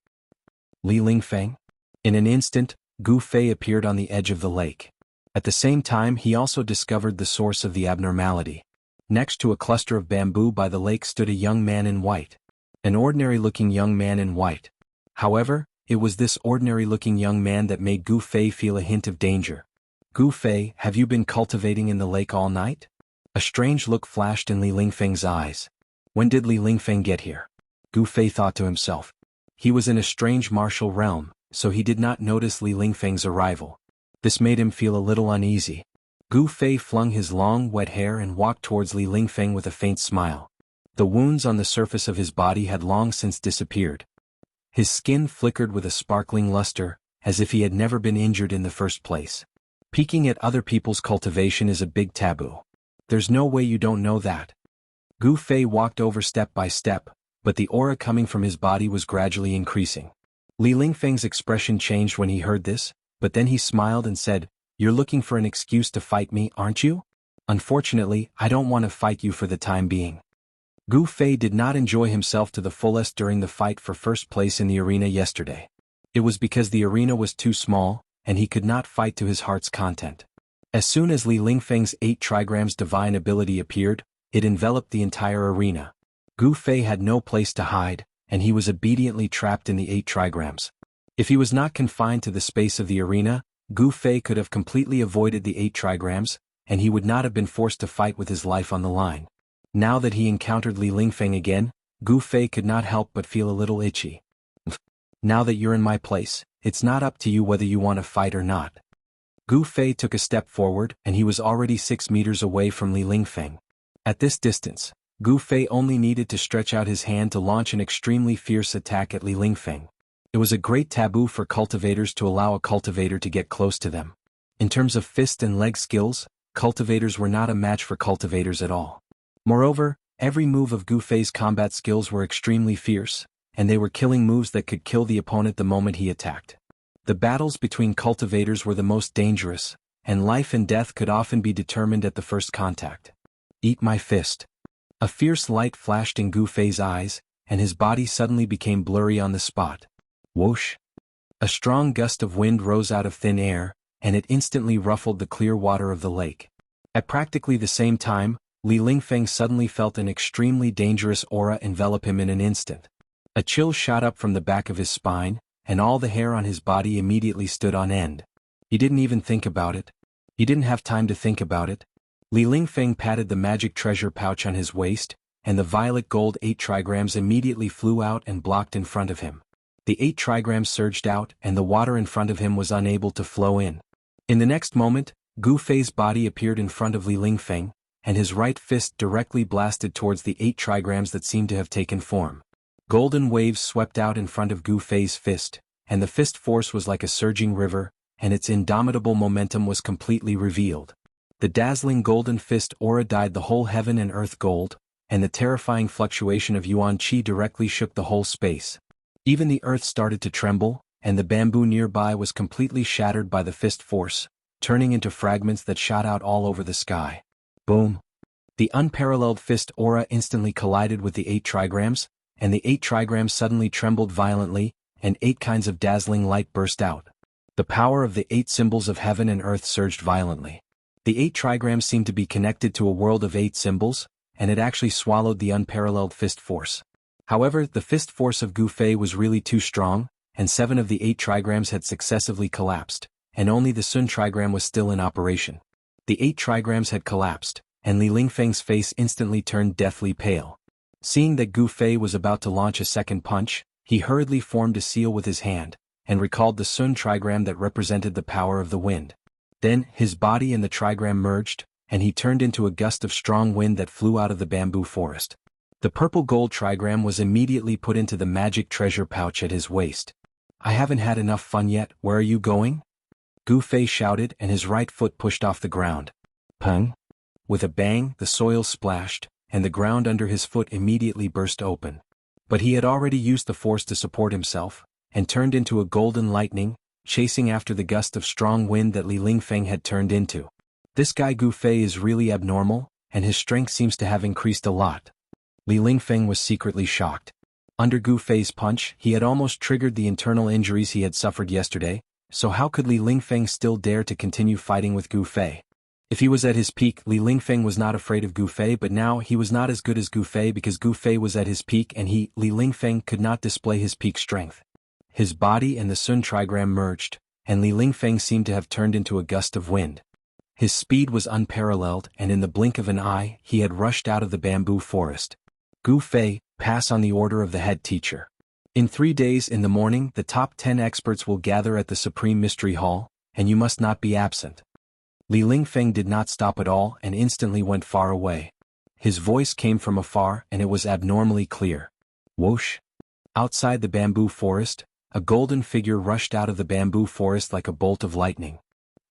Li Lingfeng? In an instant, Gu Fei appeared on the edge of the lake. At the same time, he also discovered the source of the abnormality. Next to a cluster of bamboo by the lake stood a young man in white. An ordinary-looking young man in white. However, it was this ordinary-looking young man that made Gu Fei feel a hint of danger. Gu Fei, have you been cultivating in the lake all night? A strange look flashed in Li Lingfeng's eyes. When did Li Lingfeng get here? Gu Fei thought to himself. He was in a strange martial realm, so he did not notice Li Lingfeng's arrival. This made him feel a little uneasy. Gu Fei flung his long, wet hair and walked towards Li Lingfeng with a faint smile. The wounds on the surface of his body had long since disappeared. His skin flickered with a sparkling luster, as if he had never been injured in the first place. Peeking at other people's cultivation is a big taboo. There's no way you don't know that. Gu Fei walked over step by step, but the aura coming from his body was gradually increasing. Li Lingfeng's expression changed when he heard this, but then he smiled and said, "You're looking for an excuse to fight me, aren't you? Unfortunately, I don't want to fight you for the time being." Gu Fei did not enjoy himself to the fullest during the fight for first place in the arena yesterday. It was because the arena was too small, and he could not fight to his heart's content. As soon as Li Lingfeng's 8 trigrams divine ability appeared, it enveloped the entire arena. Gu Fei had no place to hide, and he was obediently trapped in the 8 trigrams. If he was not confined to the space of the arena, Gu Fei could have completely avoided the 8 trigrams, and he would not have been forced to fight with his life on the line. Now that he encountered Li Lingfeng again, Gu Fei could not help but feel a little itchy. Now that you're in my place, it's not up to you whether you want to fight or not. Gu Fei took a step forward, and he was already 6 meters away from Li Lingfeng. At this distance, Gu Fei only needed to stretch out his hand to launch an extremely fierce attack at Li Lingfeng. It was a great taboo for cultivators to allow a cultivator to get close to them. In terms of fist and leg skills, cultivators were not a match for cultivators at all. Moreover, every move of Gu Fei's combat skills were extremely fierce, and they were killing moves that could kill the opponent the moment he attacked. The battles between cultivators were the most dangerous, and life and death could often be determined at the first contact. Eat my fist. A fierce light flashed in Gu Fei's eyes, and his body suddenly became blurry on the spot. Whoosh! A strong gust of wind rose out of thin air, and it instantly ruffled the clear water of the lake. At practically the same time, Li Lingfeng suddenly felt an extremely dangerous aura envelop him in an instant. A chill shot up from the back of his spine, and all the hair on his body immediately stood on end. He didn't even think about it. He didn't have time to think about it. Li Lingfeng patted the magic treasure pouch on his waist, and the violet gold 8 trigrams immediately flew out and blocked in front of him. The 8 trigrams surged out, and the water in front of him was unable to flow in. In the next moment, Gu Fei's body appeared in front of Li Lingfeng, and his right fist directly blasted towards the 8 trigrams that seemed to have taken form. Golden waves swept out in front of Gu Fei's fist, and the fist force was like a surging river, and its indomitable momentum was completely revealed. The dazzling golden fist aura dyed the whole heaven and earth gold, and the terrifying fluctuation of Yuan Qi directly shook the whole space. Even the earth started to tremble, and the bamboo nearby was completely shattered by the fist force, turning into fragments that shot out all over the sky. Boom! The unparalleled fist aura instantly collided with the 8 trigrams, and the 8 trigrams suddenly trembled violently, and 8 kinds of dazzling light burst out. The power of the 8 symbols of heaven and earth surged violently. The 8 trigrams seemed to be connected to a world of 8 symbols, and it actually swallowed the unparalleled fist force. However, the fist force of Gu Fei was really too strong, and 7 of the 8 trigrams had successively collapsed, and only the Sun trigram was still in operation. The 8 trigrams had collapsed, and Li Lingfeng's face instantly turned deathly pale. Seeing that Gu Fei was about to launch a second punch, he hurriedly formed a seal with his hand, and recalled the Sun trigram that represented the power of the wind. Then, his body and the trigram merged, and he turned into a gust of strong wind that flew out of the bamboo forest. The purple gold trigram was immediately put into the magic treasure pouch at his waist. "I haven't had enough fun yet, where are you going?" Gu Fei shouted, and his right foot pushed off the ground. Peng! With a bang, the soil splashed, and the ground under his foot immediately burst open. But he had already used the force to support himself, and turned into a golden lightning, chasing after the gust of strong wind that Li Lingfeng had turned into. This guy Gu Fei is really abnormal, and his strength seems to have increased a lot. Li Lingfeng was secretly shocked. Under Gu Fei's punch, he had almost triggered the internal injuries he had suffered yesterday, so how could Li Lingfeng still dare to continue fighting with Gu Fei? If he was at his peak, Li Lingfeng was not afraid of Gu Fei, but now he was not as good as Gu Fei because Gu Fei was at his peak and he, Li Lingfeng, could not display his peak strength. His body and the Sun trigram merged, and Li Lingfeng seemed to have turned into a gust of wind. His speed was unparalleled, and in the blink of an eye, he had rushed out of the bamboo forest. Gu Fei, pass on the order of the head teacher. In 3 days in the morning, the top 10 experts will gather at the Supreme Mystery Hall, and you must not be absent. Li Lingfeng did not stop at all and instantly went far away. His voice came from afar and it was abnormally clear. Whoosh! Outside the bamboo forest, a golden figure rushed out of the bamboo forest like a bolt of lightning.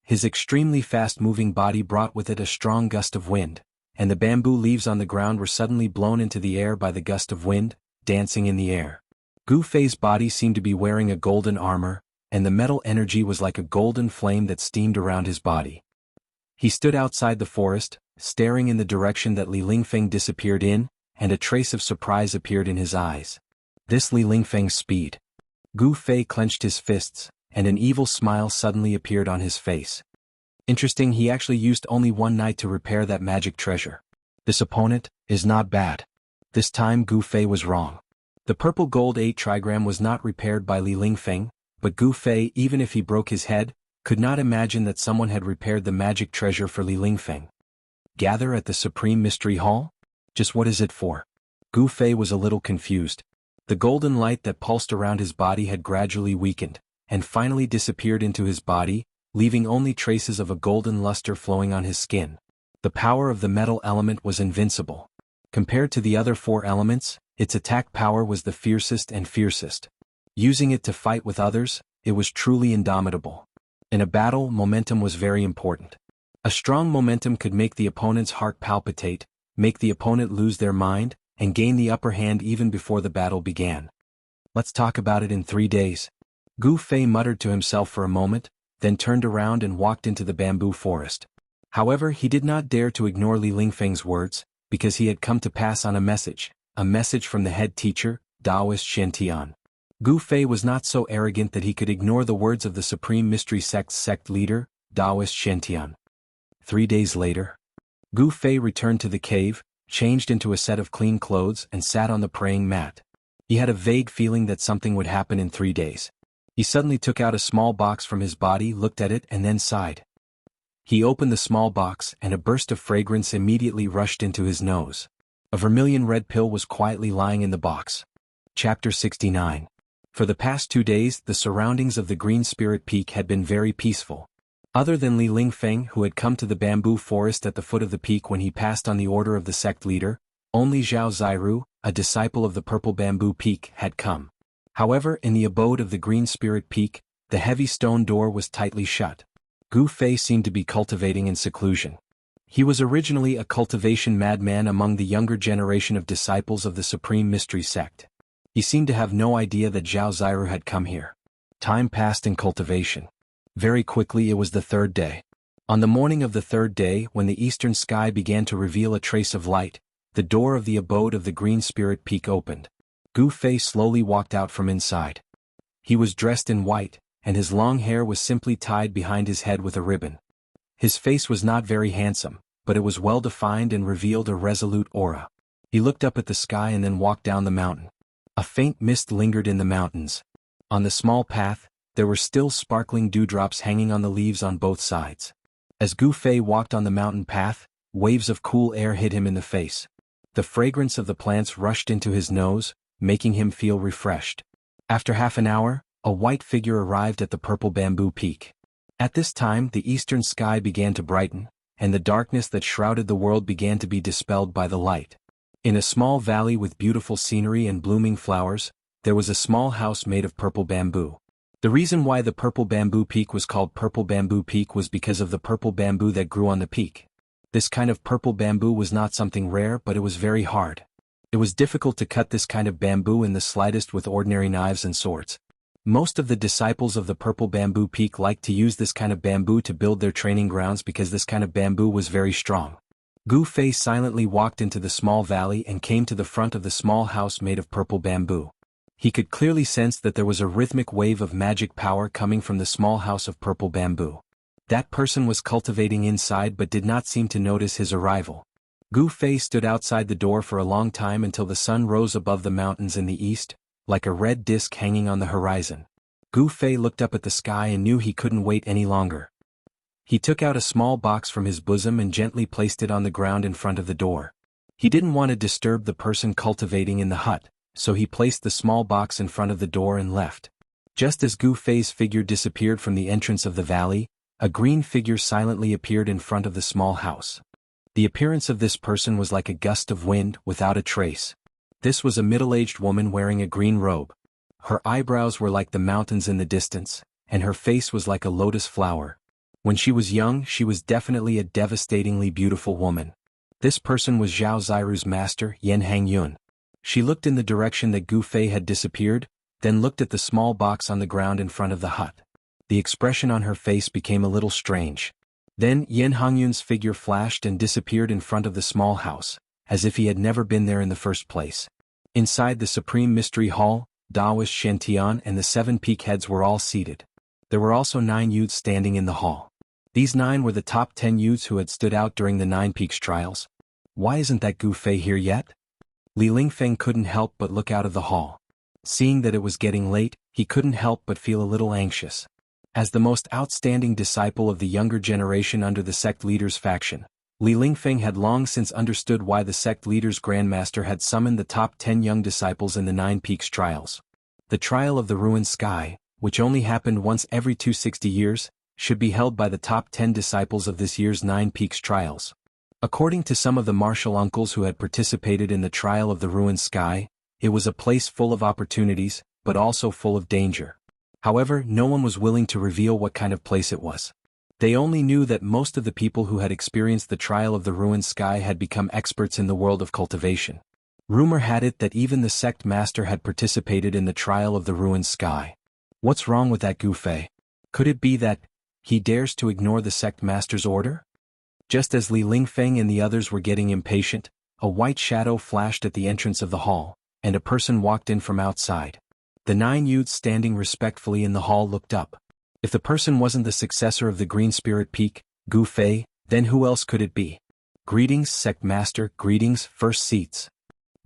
His extremely fast-moving body brought with it a strong gust of wind, and the bamboo leaves on the ground were suddenly blown into the air by the gust of wind, dancing in the air. Gu Fei's body seemed to be wearing a golden armor, and the metal energy was like a golden flame that steamed around his body. He stood outside the forest, staring in the direction that Li Lingfeng disappeared in, and a trace of surprise appeared in his eyes. This Li Lingfeng's speed. Gu Fei clenched his fists, and an evil smile suddenly appeared on his face. Interesting, he actually used only one night to repair that magic treasure. This opponent is not bad. This time Gu Fei was wrong. The purple gold 8 trigram was not repaired by Li Lingfeng, but Gu Fei, even if he broke his head, could not imagine that someone had repaired the magic treasure for Li Lingfeng. Gather at the Supreme Mystery Hall? Just what is it for? Gu Fei was a little confused. The golden light that pulsed around his body had gradually weakened, and finally disappeared into his body, leaving only traces of a golden luster flowing on his skin. The power of the metal element was invincible. Compared to the other 4 elements, its attack power was the fiercest and fiercest. Using it to fight with others, it was truly indomitable. In a battle, momentum was very important. A strong momentum could make the opponent's heart palpitate, make the opponent lose their mind, and gain the upper hand even before the battle began. Let's talk about it in 3 days. Gu Fei muttered to himself for a moment, then turned around and walked into the bamboo forest. However, he did not dare to ignore Li Lingfeng's words, because he had come to pass on a message from the head teacher, Taoist Shen. Gu Fei was not so arrogant that he could ignore the words of the Supreme Mystery Sect's sect leader, Taoist Shen. 3 days later, Gu Fei returned to the cave, changed into a set of clean clothes and sat on the praying mat. He had a vague feeling that something would happen in 3 days. He suddenly took out a small box from his body, looked at it and then sighed. He opened the small box and a burst of fragrance immediately rushed into his nose. A vermilion red pill was quietly lying in the box. Chapter 69. For the past 2 days, the surroundings of the Green Spirit Peak had been very peaceful. Other than Li Lingfeng, who had come to the bamboo forest at the foot of the peak when he passed on the order of the sect leader, only Zhao Ziru, a disciple of the Purple Bamboo Peak, had come. However, in the abode of the Green Spirit Peak, the heavy stone door was tightly shut. Gu Fei seemed to be cultivating in seclusion. He was originally a cultivation madman among the younger generation of disciples of the Supreme Mystery Sect. He seemed to have no idea that Zhao Ziru had come here. Time passed in cultivation. Very quickly it was the 3rd day. On the morning of the 3rd day, when the eastern sky began to reveal a trace of light, the door of the abode of the Green Spirit Peak opened. Gu Fei slowly walked out from inside. He was dressed in white, and his long hair was simply tied behind his head with a ribbon. His face was not very handsome, but it was well defined and revealed a resolute aura. He looked up at the sky and then walked down the mountain. A faint mist lingered in the mountains. On the small path, there were still sparkling dewdrops hanging on the leaves on both sides. As Gu Fei walked on the mountain path, waves of cool air hit him in the face. The fragrance of the plants rushed into his nose, making him feel refreshed. After half an hour, a white figure arrived at the purple bamboo peak. At this time the eastern sky began to brighten, and the darkness that shrouded the world began to be dispelled by the light. In a small valley with beautiful scenery and blooming flowers, there was a small house made of purple bamboo. The reason why the purple bamboo peak was called purple bamboo peak was because of the purple bamboo that grew on the peak. This kind of purple bamboo was not something rare, but it was very hard. It was difficult to cut this kind of bamboo in the slightest with ordinary knives and swords. Most of the disciples of the purple bamboo peak liked to use this kind of bamboo to build their training grounds because this kind of bamboo was very strong. Gu Fei silently walked into the small valley and came to the front of the small house made of purple bamboo. He could clearly sense that there was a rhythmic wave of magic power coming from the small house of purple bamboo. That person was cultivating inside but did not seem to notice his arrival. Gu Fei stood outside the door for a long time until the sun rose above the mountains in the east, like a red disk hanging on the horizon. Gu Fei looked up at the sky and knew he couldn't wait any longer. He took out a small box from his bosom and gently placed it on the ground in front of the door. He didn't want to disturb the person cultivating in the hut, so he placed the small box in front of the door and left. Just as Gu Fei's figure disappeared from the entrance of the valley, a green figure silently appeared in front of the small house. The appearance of this person was like a gust of wind, without a trace. This was a middle-aged woman wearing a green robe. Her eyebrows were like the mountains in the distance, and her face was like a lotus flower. When she was young, she was definitely a devastatingly beautiful woman. This person was Zhao Ziru's master, Yan Hangyun. She looked in the direction that Gu Fei had disappeared, then looked at the small box on the ground in front of the hut. The expression on her face became a little strange. Then Yan Hangyun's figure flashed and disappeared in front of the small house, as if he had never been there in the first place. Inside the Supreme Mystery Hall, Daoist Shantian and the 7 peak heads were all seated. There were also 9 youths standing in the hall. These 9 were the top 10 youths who had stood out during the 9 peaks trials. Why isn't that Gu Fei here yet? Li Lingfeng couldn't help but look out of the hall. Seeing that it was getting late, he couldn't help but feel a little anxious. As the most outstanding disciple of the younger generation under the sect leader's faction, Li Lingfeng had long since understood why the sect leader's grandmaster had summoned the top 10 young disciples in the 9 peaks trials. The trial of the ruined sky, which only happened once every 260 years, should be held by the top 10 disciples of this year's 9 peaks trials. According to some of the martial uncles who had participated in the trial of the ruined sky, it was a place full of opportunities, but also full of danger. However, no one was willing to reveal what kind of place it was. They only knew that most of the people who had experienced the trial of the ruined sky had become experts in the world of cultivation. Rumor had it that even the sect master had participated in the trial of the ruined sky. What's wrong with that Gu Fei? Could it be that he dares to ignore the sect master's order? Just as Li Lingfeng and the others were getting impatient, a white shadow flashed at the entrance of the hall, and a person walked in from outside. The 9 youths standing respectfully in the hall looked up. If the person wasn't the successor of the Green Spirit Peak, Gu Fei, then who else could it be? Greetings, sect master, greetings, first seats.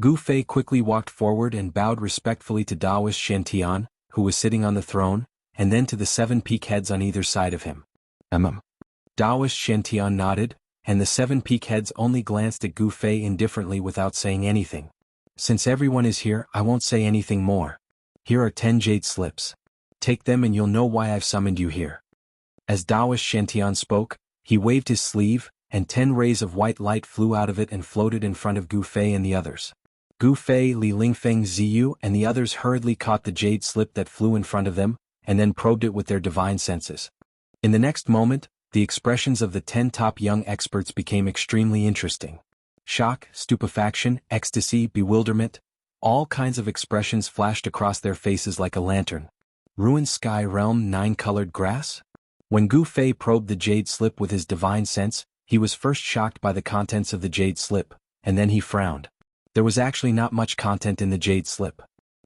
Gu Fei quickly walked forward and bowed respectfully to Daoist Shantian, who was sitting on the throne, and then to the 7 peak heads on either side of him. Daoist Shantian nodded, and the 7 peak heads only glanced at Gu Fei indifferently without saying anything. Since everyone is here, I won't say anything more. Here are 10 jade slips. Take them and you'll know why I've summoned you here. As Daoist Shantian spoke, he waved his sleeve, and 10 rays of white light flew out of it and floated in front of Gu Fei and the others. Gu Fei, Li Lingfeng, Ziyu, and the others hurriedly caught the jade slip that flew in front of them, and then probed it with their divine senses. In the next moment, the expressions of the 10 top young experts became extremely interesting. Shock, stupefaction, ecstasy, bewilderment, all kinds of expressions flashed across their faces like a lantern. Ruined sky realm 9-colored grass? When Gu Fei probed the jade slip with his divine sense, he was first shocked by the contents of the jade slip, and then he frowned. There was actually not much content in the jade slip.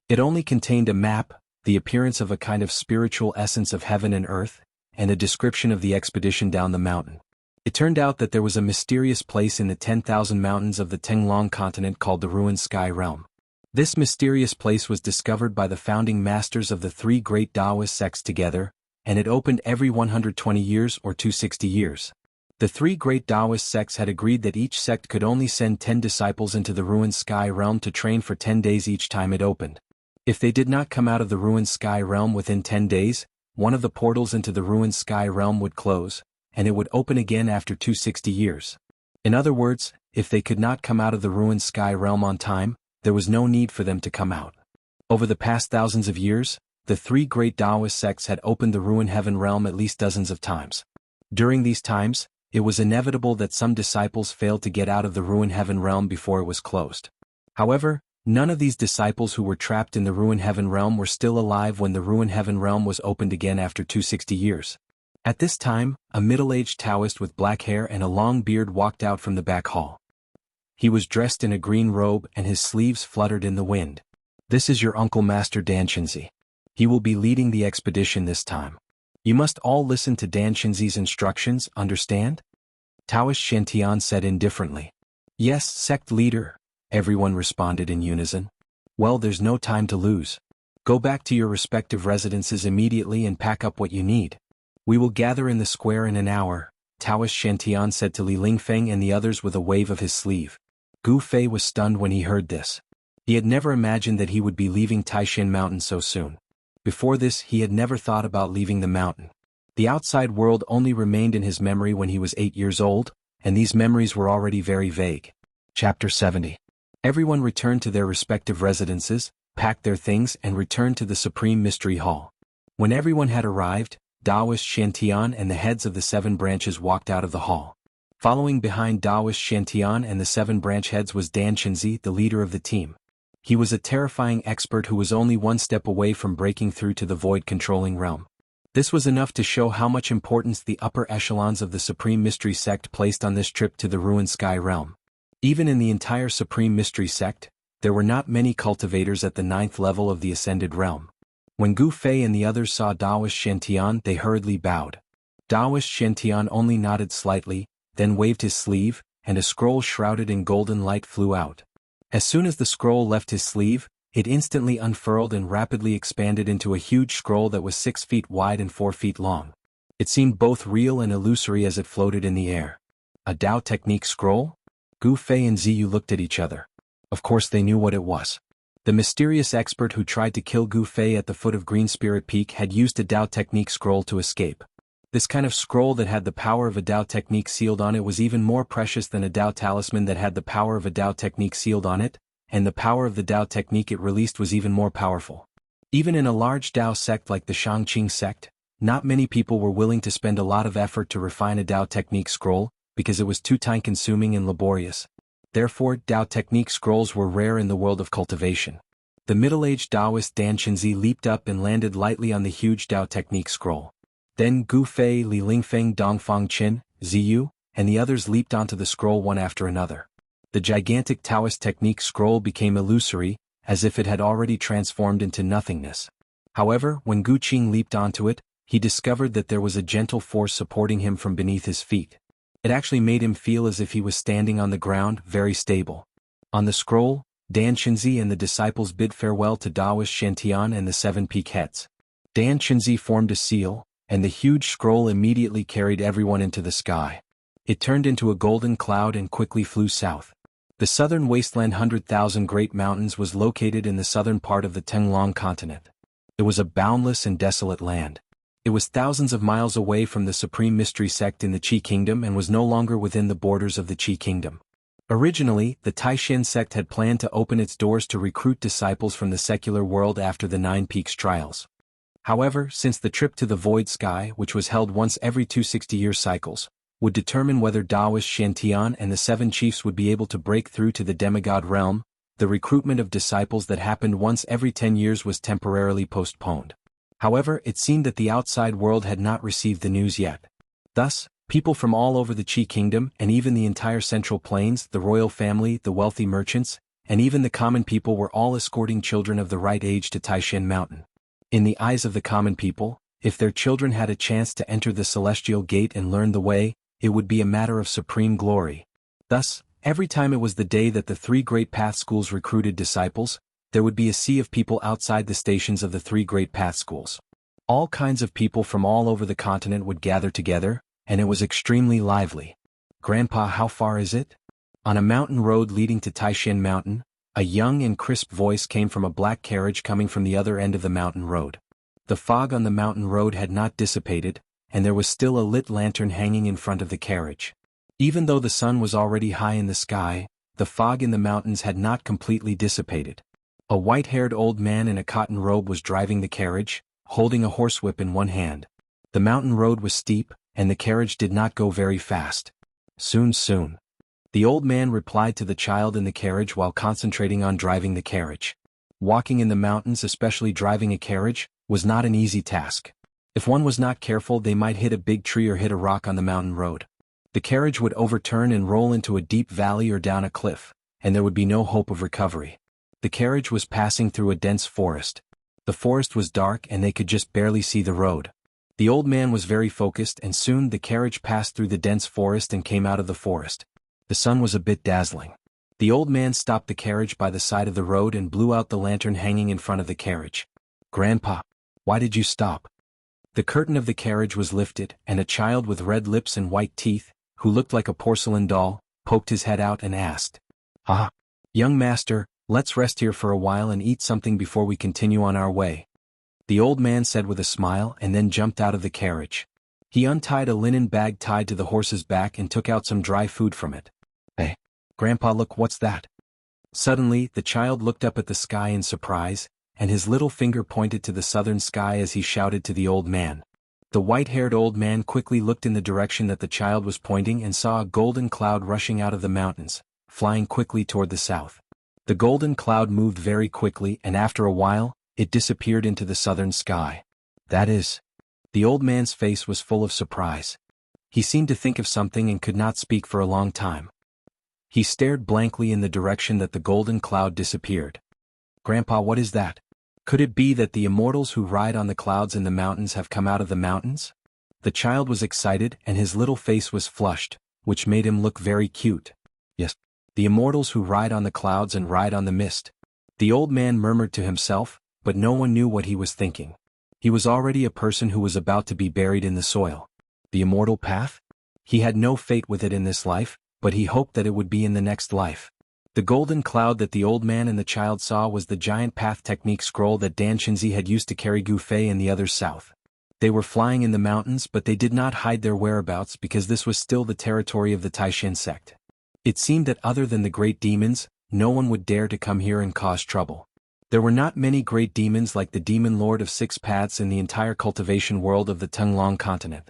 It only contained a map, the appearance of a kind of spiritual essence of heaven and earth, and a description of the expedition down the mountain. It turned out that there was a mysterious place in the 10,000 mountains of the Tenglong continent called the Ruined Sky Realm. This mysterious place was discovered by the founding masters of the three great Taoist sects together, and it opened every 120 years or 260 years. The three great Taoist sects had agreed that each sect could only send 10 disciples into the ruined sky realm to train for 10 days each time it opened. If they did not come out of the ruined sky realm within 10 days, one of the portals into the ruined sky realm would close, and it would open again after 260 years. In other words, if they could not come out of the ruined sky realm on time, there was no need for them to come out. Over the past thousands of years, the three great Taoist sects had opened the ruined heaven realm at least dozens of times. During these times, it was inevitable that some disciples failed to get out of the ruined heaven realm before it was closed. However, none of these disciples who were trapped in the ruined heaven realm were still alive when the ruined heaven realm was opened again after 260 years. At this time, a middle-aged Taoist with black hair and a long beard walked out from the back hall. He was dressed in a green robe and his sleeves fluttered in the wind. "This is your uncle Master Dan Shinzi. He will be leading the expedition this time. You must all listen to Dan Shinzi's instructions, understand?" Taoist Shantian said indifferently. "Yes, sect leader," everyone responded in unison. "Well, there's no time to lose. Go back to your respective residences immediately and pack up what you need. We will gather in the square in an hour," Taoist Shantian said to Li Lingfeng and the others with a wave of his sleeve. Gu Fei was stunned when he heard this. He had never imagined that he would be leaving Taishan Mountain so soon. Before this, he had never thought about leaving the mountain. The outside world only remained in his memory when he was 8 years old, and these memories were already very vague. Chapter 70. Everyone returned to their respective residences, packed their things and returned to the Supreme Mystery Hall. When everyone had arrived, Taoist Shantian and the heads of the 7 branches walked out of the hall. Following behind Taoist Shantian and the 7 branch heads was Dan Shinzi, the leader of the team. He was a terrifying expert who was only one step away from breaking through to the void-controlling realm. This was enough to show how much importance the upper echelons of the Supreme Mystery Sect placed on this trip to the ruined sky realm. Even in the entire Supreme Mystery Sect, there were not many cultivators at the 9th level of the Ascended Realm. When Gu Fei and the others saw Taoist Shantian, they hurriedly bowed. Taoist Shantian only nodded slightly, then waved his sleeve, and a scroll shrouded in golden light flew out. As soon as the scroll left his sleeve, it instantly unfurled and rapidly expanded into a huge scroll that was 6 feet wide and 4 feet long. It seemed both real and illusory as it floated in the air. A Tao Technique scroll? Gu Fei and Ziyu looked at each other. Of course they knew what it was. The mysterious expert who tried to kill Gu Fei at the foot of Green Spirit Peak had used a Tao Technique scroll to escape. This kind of scroll that had the power of a Tao Technique sealed on it was even more precious than a Tao Talisman that had the power of a Tao Technique sealed on it, and the power of the Tao Technique it released was even more powerful. Even in a large Tao sect like the Shangqing sect, not many people were willing to spend a lot of effort to refine a Tao Technique scroll, because it was too time-consuming and laborious. Therefore, Tao Technique scrolls were rare in the world of cultivation. The middle-aged Taoist Dan Shinzi leaped up and landed lightly on the huge Tao Technique scroll. Then Gu Fei, Li Lingfeng, Dongfang Qin, Ziyu, and the others leaped onto the scroll one after another. The gigantic Taoist Technique scroll became illusory, as if it had already transformed into nothingness. However, when Gu Qing leaped onto it, he discovered that there was a gentle force supporting him from beneath his feet. It actually made him feel as if he was standing on the ground, very stable. On the scroll, Dan Shinzi and the disciples bid farewell to Taoist Shantian and the 7 peak heads. Dan Shinzi formed a seal, and the huge scroll immediately carried everyone into the sky. It turned into a golden cloud and quickly flew south. The southern wasteland 100,000 Great Mountains was located in the southern part of the Tenglong continent. It was a boundless and desolate land. It was thousands of miles away from the Supreme Mystery Sect in the Qi Kingdom and was no longer within the borders of the Qi Kingdom. Originally, the Taishan sect had planned to open its doors to recruit disciples from the secular world after the 9 Peaks trials. However, since the trip to the Void Sky, which was held once every 260-year cycles, would determine whether Taoist Shantian and the 7 chiefs would be able to break through to the demigod realm, the recruitment of disciples that happened once every 10 years was temporarily postponed. However, it seemed that the outside world had not received the news yet. Thus, people from all over the Qi Kingdom and even the entire Central Plains, the royal family, the wealthy merchants, and even the common people were all escorting children of the right age to Taishan Mountain. In the eyes of the common people, if their children had a chance to enter the celestial gate and learn the way, it would be a matter of supreme glory. Thus, every time it was the day that the 3 great path schools recruited disciples, there would be a sea of people outside the stations of the three great path schools. All kinds of people from all over the continent would gather together, and it was extremely lively. "Grandpa, how far is it?" On a mountain road leading to Taishan Mountain, a young and crisp voice came from a black carriage coming from the other end of the mountain road. The fog on the mountain road had not dissipated, and there was still a lit lantern hanging in front of the carriage. Even though the sun was already high in the sky, the fog in the mountains had not completely dissipated. A white-haired old man in a cotton robe was driving the carriage, holding a horsewhip in one hand. The mountain road was steep, and the carriage did not go very fast. Soon. The old man replied to the child in the carriage while concentrating on driving the carriage. Walking in the mountains, especially driving a carriage, was not an easy task. If one was not careful, they might hit a big tree or hit a rock on the mountain road. The carriage would overturn and roll into a deep valley or down a cliff, and there would be no hope of recovery. The carriage was passing through a dense forest. The forest was dark and they could just barely see the road. The old man was very focused, and soon the carriage passed through the dense forest and came out of the forest. The sun was a bit dazzling. The old man stopped the carriage by the side of the road and blew out the lantern hanging in front of the carriage. "Grandpa, why did you stop?" The curtain of the carriage was lifted, and a child with red lips and white teeth, who looked like a porcelain doll, poked his head out and asked, "Ah, young master, let's rest here for a while and eat something before we continue on our way," the old man said with a smile, and then jumped out of the carriage. He untied a linen bag tied to the horse's back and took out some dry food from it. "Hey, Grandpa, look, what's that?" Suddenly, the child looked up at the sky in surprise, and his little finger pointed to the southern sky as he shouted to the old man. The white-haired old man quickly looked in the direction that the child was pointing and saw a golden cloud rushing out of the mountains, flying quickly toward the south. The golden cloud moved very quickly, and after a while, it disappeared into the southern sky. "That is..." The old man's face was full of surprise. He seemed to think of something and could not speak for a long time. He stared blankly in the direction that the golden cloud disappeared. "Grandpa, what is that? Could it be that the immortals who ride on the clouds in the mountains have come out of the mountains?" The child was excited and his little face was flushed, which made him look very cute. "Yes, the immortals who ride on the clouds and ride on the mist," the old man murmured to himself, but no one knew what he was thinking. He was already a person who was about to be buried in the soil. The immortal path? He had no fate with it in this life, but he hoped that it would be in the next life. The golden cloud that the old man and the child saw was the giant path technique scroll that Dan Shinzi had used to carry Gu Fei and the others south. They were flying in the mountains, but they did not hide their whereabouts because this was still the territory of the Taishan sect. It seemed that other than the great demons, no one would dare to come here and cause trouble. There were not many great demons like the demon lord of six paths in the entire cultivation world of the Tenglong continent.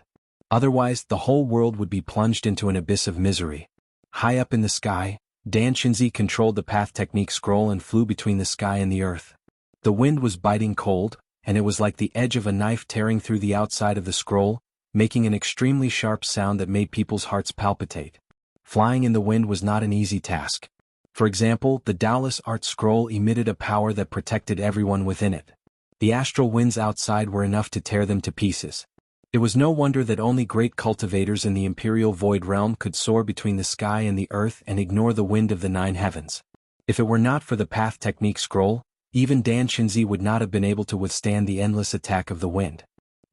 Otherwise, the whole world would be plunged into an abyss of misery. High up in the sky, Dan Shinzi controlled the path technique scroll and flew between the sky and the earth. The wind was biting cold, and it was like the edge of a knife tearing through the outside of the scroll, making an extremely sharp sound that made people's hearts palpitate. Flying in the wind was not an easy task. For example, the Taoist art scroll emitted a power that protected everyone within it. The astral winds outside were enough to tear them to pieces. It was no wonder that only great cultivators in the imperial void realm could soar between the sky and the earth and ignore the wind of the nine heavens. If it were not for the path technique scroll, even Dan Shinzi would not have been able to withstand the endless attack of the wind.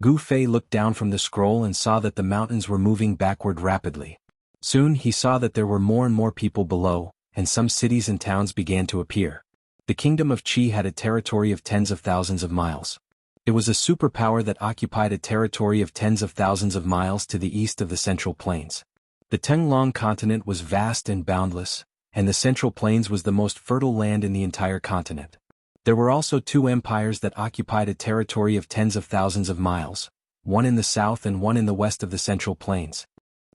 Gu Fei looked down from the scroll and saw that the mountains were moving backward rapidly. Soon he saw that there were more and more people below, and some cities and towns began to appear. The kingdom of Qi had a territory of tens of thousands of miles. It was a superpower that occupied a territory of tens of thousands of miles to the east of the Central Plains. The Tenglong continent was vast and boundless, and the Central Plains was the most fertile land in the entire continent. There were also two empires that occupied a territory of tens of thousands of miles, one in the south and one in the west of the Central Plains.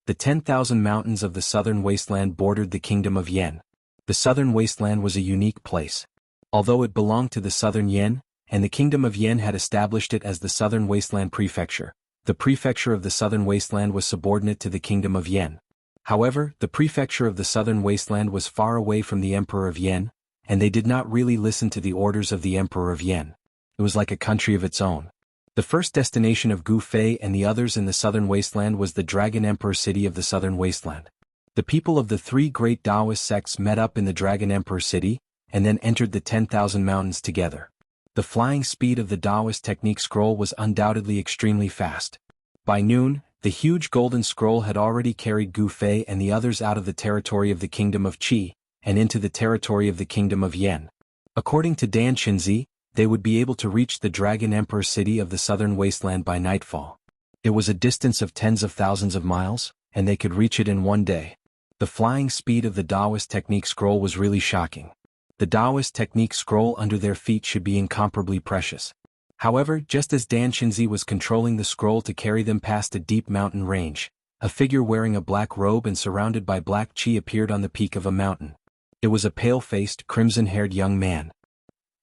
The 10,000 mountains of the southern wasteland bordered the kingdom of Yen. The southern wasteland was a unique place. Although it belonged to the southern Yen, and the kingdom of Yen had established it as the Southern Wasteland Prefecture, the prefecture of the Southern Wasteland was subordinate to the kingdom of Yen. However, the prefecture of the Southern Wasteland was far away from the Emperor of Yen, and they did not really listen to the orders of the Emperor of Yen. It was like a country of its own. The first destination of Gu Fei and the others in the Southern Wasteland was the Dragon Emperor city of the Southern Wasteland. The people of the three great Taoist sects met up in the Dragon Emperor city, and then entered the 10,000 mountains together. The flying speed of the Taoist technique scroll was undoubtedly extremely fast. By noon, the huge golden scroll had already carried Gu Fei and the others out of the territory of the kingdom of Qi, and into the territory of the kingdom of Yan. According to Dan Xinzi, they would be able to reach the Dragon Emperor city of the southern wasteland by nightfall. It was a distance of tens of thousands of miles, and they could reach it in one day. The flying speed of the Taoist technique scroll was really shocking. The Taoist technique scroll under their feet should be incomparably precious. However, just as Dan Xinzi was controlling the scroll to carry them past a deep mountain range, a figure wearing a black robe and surrounded by black qi appeared on the peak of a mountain. It was a pale-faced, crimson-haired young man.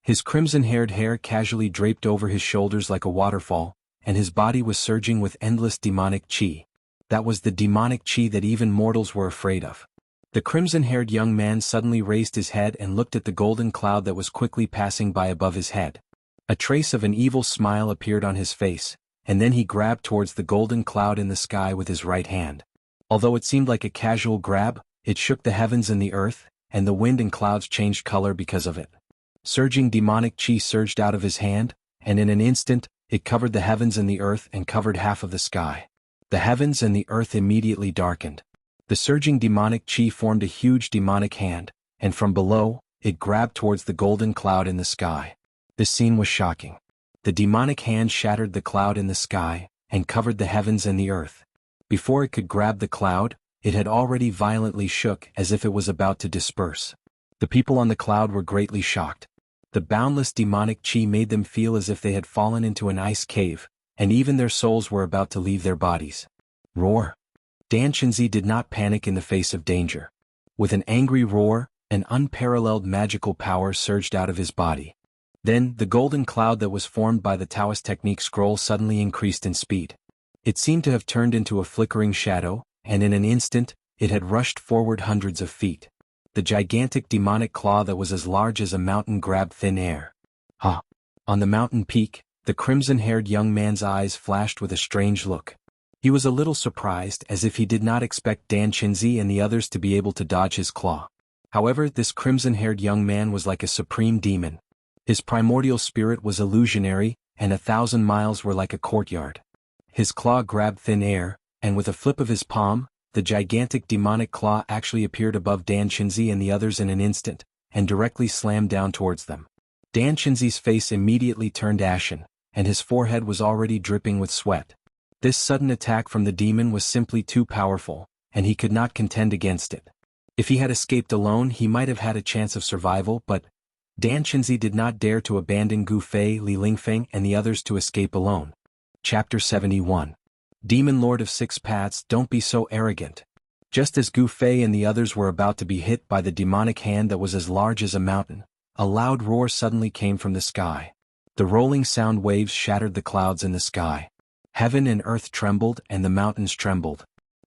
His crimson-haired hair casually draped over his shoulders like a waterfall, and his body was surging with endless demonic qi. That was the demonic qi that even mortals were afraid of. The crimson-haired young man suddenly raised his head and looked at the golden cloud that was quickly passing by above his head. A trace of an evil smile appeared on his face, and then he grabbed towards the golden cloud in the sky with his right hand. Although it seemed like a casual grab, it shook the heavens and the earth, and the wind and clouds changed color because of it. Surging demonic qi surged out of his hand, and in an instant, it covered the heavens and the earth and covered half of the sky. The heavens and the earth immediately darkened. The surging demonic qi formed a huge demonic hand, and from below, it grabbed towards the golden cloud in the sky. This scene was shocking. The demonic hand shattered the cloud in the sky, and covered the heavens and the earth. Before it could grab the cloud, it had already violently shook as if it was about to disperse. The people on the cloud were greatly shocked. The boundless demonic qi made them feel as if they had fallen into an ice cave, and even their souls were about to leave their bodies. Roar! Dan Xinzi did not panic in the face of danger. With an angry roar, an unparalleled magical power surged out of his body. Then, the golden cloud that was formed by the Taoist technique scroll suddenly increased in speed. It seemed to have turned into a flickering shadow, and in an instant, it had rushed forward hundreds of feet. The gigantic demonic claw that was as large as a mountain grabbed thin air. On the mountain peak, the crimson-haired young man's eyes flashed with a strange look. He was a little surprised, as if he did not expect Dan Xinzi and the others to be able to dodge his claw. However, this crimson-haired young man was like a supreme demon. His primordial spirit was illusionary, and 1,000 miles were like a courtyard. His claw grabbed thin air, and with a flip of his palm, the gigantic demonic claw actually appeared above Dan Xinzi and the others in an instant, and directly slammed down towards them. Dan Xinzi's face immediately turned ashen, and his forehead was already dripping with sweat. This sudden attack from the demon was simply too powerful, and he could not contend against it. If he had escaped alone, he might have had a chance of survival, but Dan Xinzi did not dare to abandon Gu Fei, Li Lingfeng and the others to escape alone. Chapter 71. Demon Lord of Six Paths, don't be so arrogant. Just as Gu Fei and the others were about to be hit by the demonic hand that was as large as a mountain, a loud roar suddenly came from the sky. The rolling sound waves shattered the clouds in the sky. Heaven and earth trembled and the mountains trembled.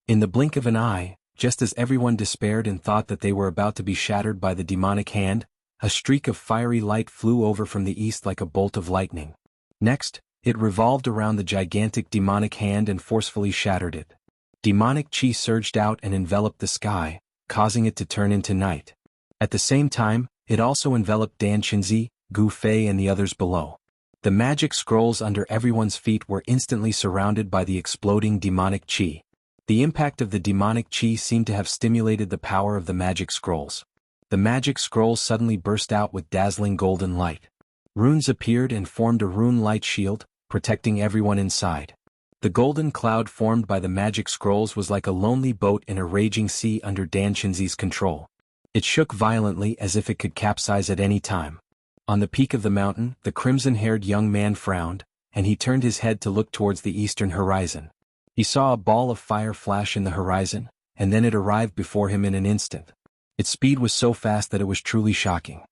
In the blink of an eye, just as everyone despaired and thought that they were about to be shattered by the demonic hand, a streak of fiery light flew over from the east like a bolt of lightning. Next, it revolved around the gigantic demonic hand and forcefully shattered it. Demonic qi surged out and enveloped the sky, causing it to turn into night. At the same time, it also enveloped Dan Xinzi, Gu Fei and the others below. The magic scrolls under everyone's feet were instantly surrounded by the exploding demonic qi. The impact of the demonic qi seemed to have stimulated the power of the magic scrolls. The magic scrolls suddenly burst out with dazzling golden light. Runes appeared and formed a rune light shield, protecting everyone inside. The golden cloud formed by the magic scrolls was like a lonely boat in a raging sea under Dan Xinzi's control. It shook violently as if it could capsize at any time. On the peak of the mountain, the crimson-haired young man frowned, and he turned his head to look towards the eastern horizon. He saw a ball of fire flash in the horizon, and then it arrived before him in an instant. Its speed was so fast that it was truly shocking.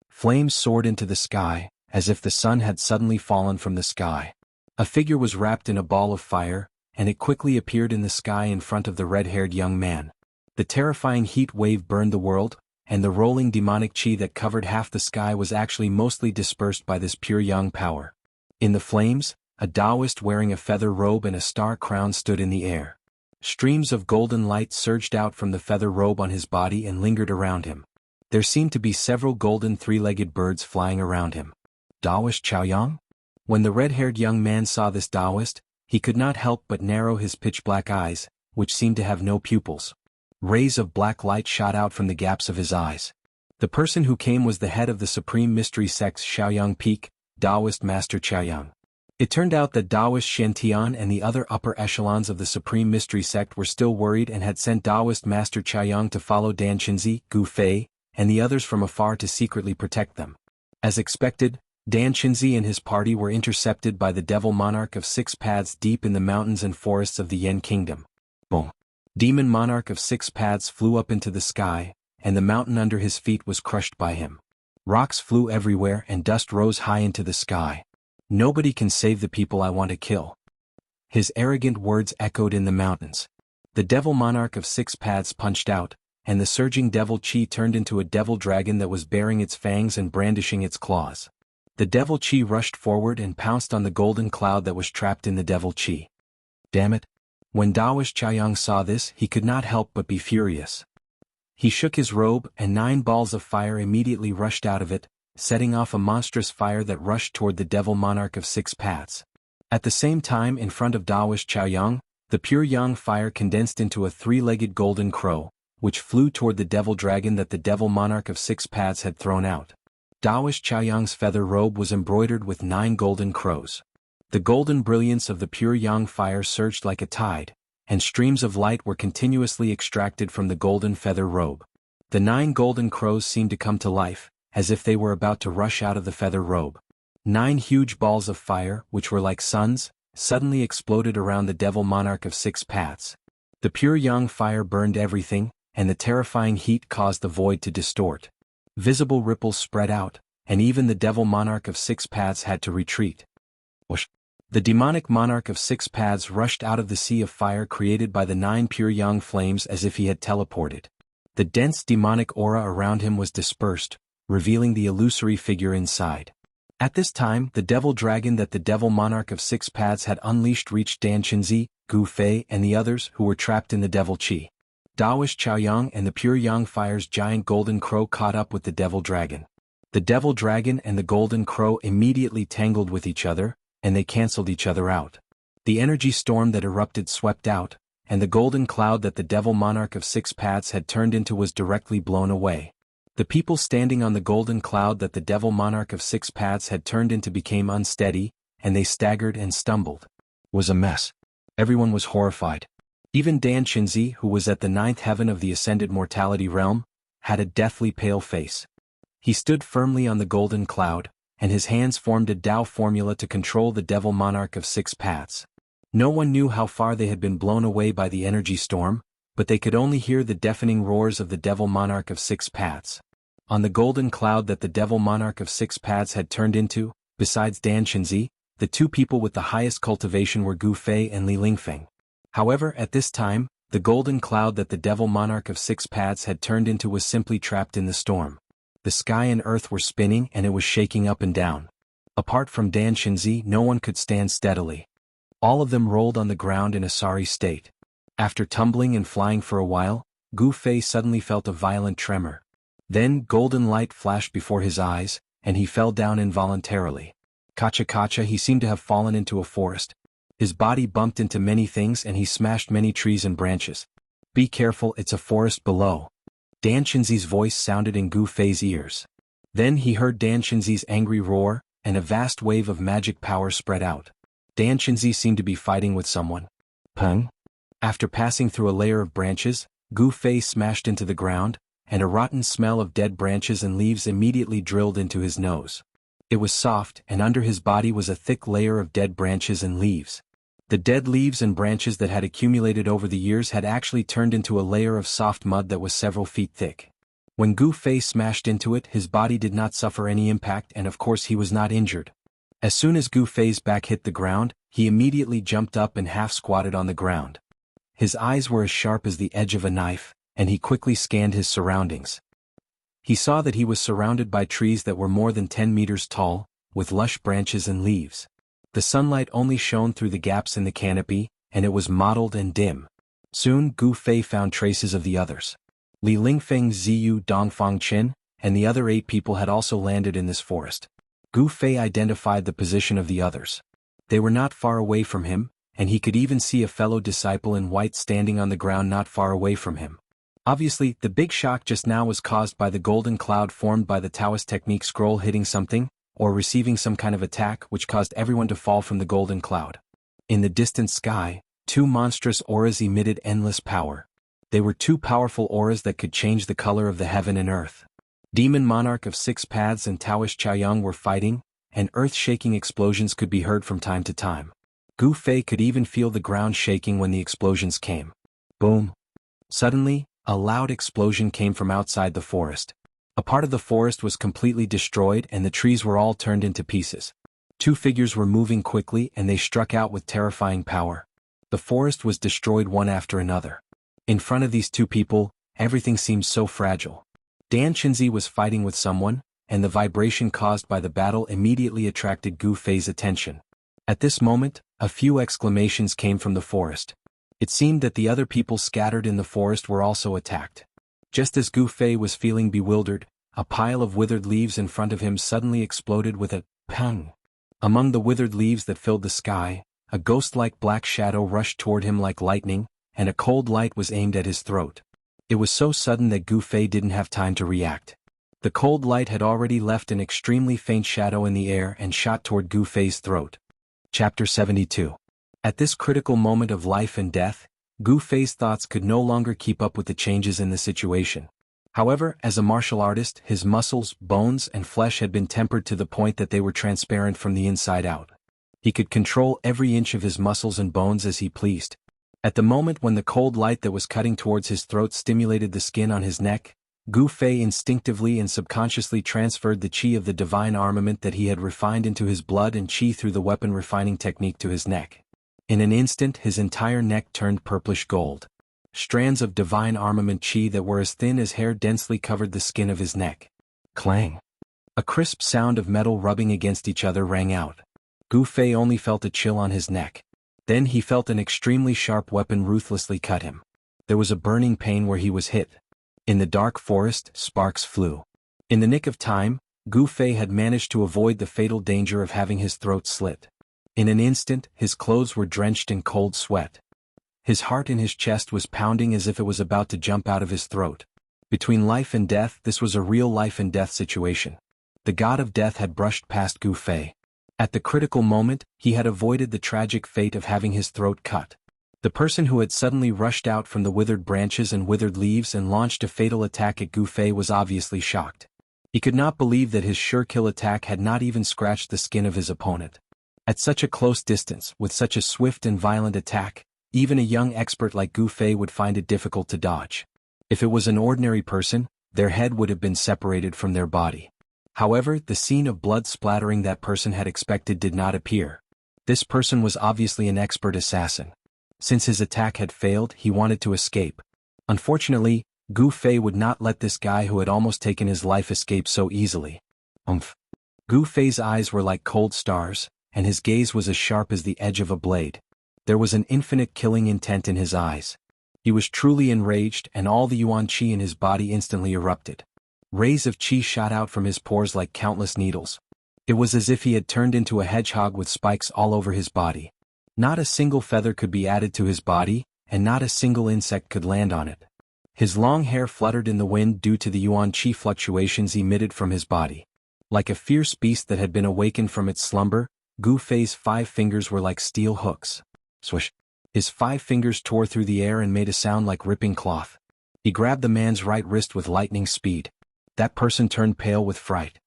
Flames soared into the sky, as if the sun had suddenly fallen from the sky. A figure was wrapped in a ball of fire, and it quickly appeared in the sky in front of the red-haired young man. The terrifying heat wave burned the world, and the rolling demonic qi that covered half the sky was actually mostly dispersed by this pure yang power. In the flames, a Taoist wearing a feather robe and a star crown stood in the air. Streams of golden light surged out from the feather robe on his body and lingered around him. There seemed to be several golden three-legged birds flying around him. Taoist Chaoyang? When the red-haired young man saw this Taoist, he could not help but narrow his pitch-black eyes, which seemed to have no pupils. Rays of black light shot out from the gaps of his eyes. The person who came was the head of the Supreme Mystery Sect's Shaoyang Peak, Taoist Master Chaoyang. It turned out that Taoist Shen and the other upper echelons of the Supreme Mystery Sect were still worried and had sent Taoist Master Chaoyang to follow Dan Qinzi, Gu Fei, and the others from afar to secretly protect them. As expected, Dan Qinzi and his party were intercepted by the Devil Monarch of 6 Paths deep in the mountains and forests of the Yen Kingdom. Boom! Demon Monarch of 6 Paths flew up into the sky, and the mountain under his feet was crushed by him. Rocks flew everywhere and dust rose high into the sky. Nobody can save the people I want to kill. His arrogant words echoed in the mountains. The Devil Monarch of 6 Paths punched out, and the surging devil chi turned into a devil dragon that was baring its fangs and brandishing its claws. The devil chi rushed forward and pounced on the golden cloud that was trapped in the devil chi. Damn it! When Taoist Chaoyang saw this, he could not help but be furious. He shook his robe, and 9 balls of fire immediately rushed out of it, setting off a monstrous fire that rushed toward the Devil Monarch of 6 Paths. At the same time, in front of Taoist Chaoyang, the pure yang fire condensed into a 3-legged golden crow, which flew toward the devil dragon that the Devil Monarch of 6 Paths had thrown out. Taoist Chaoyang's feather robe was embroidered with 9 golden crows. The golden brilliance of the pure yang fire surged like a tide, and streams of light were continuously extracted from the golden feather robe. The 9 golden crows seemed to come to life, as if they were about to rush out of the feather robe. 9 huge balls of fire, which were like suns, suddenly exploded around the Devil Monarch of 6 Paths. The pure yang fire burned everything, and the terrifying heat caused the void to distort. Visible ripples spread out, and even the Devil Monarch of 6 Paths had to retreat. Whoosh! The demonic monarch of 6 Paths rushed out of the sea of fire created by the 9 pure yang flames as if he had teleported. The dense demonic aura around him was dispersed, revealing the illusory figure inside. At this time, the devil dragon that the Devil Monarch of 6 Paths had unleashed reached Dan Qinzi, Gu Fei, and the others who were trapped in the devil chi. Taoist Chaoyang and the pure yang fire's giant golden crow caught up with the devil dragon. The devil dragon and the golden crow immediately tangled with each other, and they cancelled each other out. The energy storm that erupted swept out, and the golden cloud that the Devil Monarch of 6 Paths had turned into was directly blown away. The people standing on the golden cloud that the Devil Monarch of 6 Paths had turned into became unsteady, and they staggered and stumbled. It was a mess. Everyone was horrified. Even Dan Qinzi, who was at the 9th heaven of the ascended mortality realm, had a deathly pale face. He stood firmly on the golden cloud, and his hands formed a Tao formula to control the Devil Monarch of 6 Paths. No one knew how far they had been blown away by the energy storm, but they could only hear the deafening roars of the Devil Monarch of 6 Paths. On the golden cloud that the Devil Monarch of 6 Paths had turned into, besides Dan Qinzi, the 2 people with the highest cultivation were Gu Fei and Li Lingfeng. However, at this time, the golden cloud that the Devil Monarch of 6 Paths had turned into was simply trapped in the storm. The sky and earth were spinning and it was shaking up and down. Apart from Dan Qinzi, no one could stand steadily. All of them rolled on the ground in a sorry state. After tumbling and flying for a while, Gu Fei suddenly felt a violent tremor. Then golden light flashed before his eyes, and he fell down involuntarily. Kacha, he seemed to have fallen into a forest. His body bumped into many things and he smashed many trees and branches. Be careful, it's a forest below. Dan Qinzi's voice sounded in Gu Fei's ears. Then he heard Dan Qinzi's angry roar, and a vast wave of magic power spread out. Dan Qinzi seemed to be fighting with someone. Peng? After passing through a layer of branches, Gu Fei smashed into the ground, and a rotten smell of dead branches and leaves immediately drilled into his nose. It was soft, and under his body was a thick layer of dead branches and leaves. The dead leaves and branches that had accumulated over the years had actually turned into a layer of soft mud that was several feet thick. When Gu Fei smashed into it, his body did not suffer any impact and of course he was not injured. As soon as Gu Fei's back hit the ground, he immediately jumped up and half-squatted on the ground. His eyes were as sharp as the edge of a knife, and he quickly scanned his surroundings. He saw that he was surrounded by trees that were more than 10 meters tall, with lush branches and leaves. The sunlight only shone through the gaps in the canopy, and it was mottled and dim. Soon Gu Fei found traces of the others. Li Lingfeng, Ziyu, Dongfang Qin, and the other 8 people had also landed in this forest. Gu Fei identified the position of the others. They were not far away from him, and he could even see a fellow disciple in white standing on the ground not far away from him. Obviously, the big shock just now was caused by the golden cloud formed by the Taoist technique scroll hitting something, or receiving some kind of attack which caused everyone to fall from the golden cloud. In the distant sky, 2 monstrous auras emitted endless power. They were 2 powerful auras that could change the color of the heaven and earth. Demon Monarch of 6 Paths and Taoist Chaoyang were fighting, and earth-shaking explosions could be heard from time to time. Gu Fei could even feel the ground shaking when the explosions came. Boom! Suddenly, a loud explosion came from outside the forest. A part of the forest was completely destroyed and the trees were all turned into pieces. 2 figures were moving quickly and they struck out with terrifying power. The forest was destroyed one after another. In front of these 2 people, everything seemed so fragile. Dan Chenzi was fighting with someone, and the vibration caused by the battle immediately attracted Gu Fei's attention. At this moment, a few exclamations came from the forest. It seemed that the other people scattered in the forest were also attacked. Just as Gu Fei was feeling bewildered, a pile of withered leaves in front of him suddenly exploded with a pang. Among the withered leaves that filled the sky, a ghost-like black shadow rushed toward him like lightning, and a cold light was aimed at his throat. It was so sudden that Gu Fei didn't have time to react. The cold light had already left an extremely faint shadow in the air and shot toward Gu Fei's throat. Chapter 72. At this critical moment of life and death, Gu Fei's thoughts could no longer keep up with the changes in the situation. However, as a martial artist, his muscles, bones, and flesh had been tempered to the point that they were transparent from the inside out. He could control every inch of his muscles and bones as he pleased. At the moment when the cold light that was cutting towards his throat stimulated the skin on his neck, Gu Fei instinctively and subconsciously transferred the qi of the divine armament that he had refined into his blood and qi through the weapon refining technique to his neck. In an instant his entire neck turned purplish gold. Strands of divine armament qi that were as thin as hair densely covered the skin of his neck. Clang! A crisp sound of metal rubbing against each other rang out. Gu Fei only felt a chill on his neck. Then he felt an extremely sharp weapon ruthlessly cut him. There was a burning pain where he was hit. In the dark forest, sparks flew. In the nick of time, Gu Fei had managed to avoid the fatal danger of having his throat slit. In an instant, his clothes were drenched in cold sweat. His heart in his chest was pounding as if it was about to jump out of his throat. Between life and death, this was a real life and death situation. The god of death had brushed past Gu Fei. At the critical moment, he had avoided the tragic fate of having his throat cut. The person who had suddenly rushed out from the withered branches and withered leaves and launched a fatal attack at Gu Fei was obviously shocked. He could not believe that his sure-kill attack had not even scratched the skin of his opponent. At such a close distance, with such a swift and violent attack, even a young expert like Gu Fei would find it difficult to dodge. If it was an ordinary person, their head would have been separated from their body. However, the scene of blood splattering that person had expected did not appear. This person was obviously an expert assassin. Since his attack had failed, he wanted to escape. Unfortunately, Gu Fei would not let this guy who had almost taken his life escape so easily. Gu Fei's eyes were like cold stars, and his gaze was as sharp as the edge of a blade. There was an infinite killing intent in his eyes. He was truly enraged, and all the yuan qi in his body instantly erupted. Rays of qi shot out from his pores like countless needles. It was as if he had turned into a hedgehog with spikes all over his body. Not a single feather could be added to his body, and not a single insect could land on it. His long hair fluttered in the wind due to the yuan qi fluctuations emitted from his body. Like a fierce beast that had been awakened from its slumber, Gu Fei's 5 fingers were like steel hooks. Swish! His 5 fingers tore through the air and made a sound like ripping cloth. He grabbed the man's right wrist with lightning speed. That person turned pale with fright.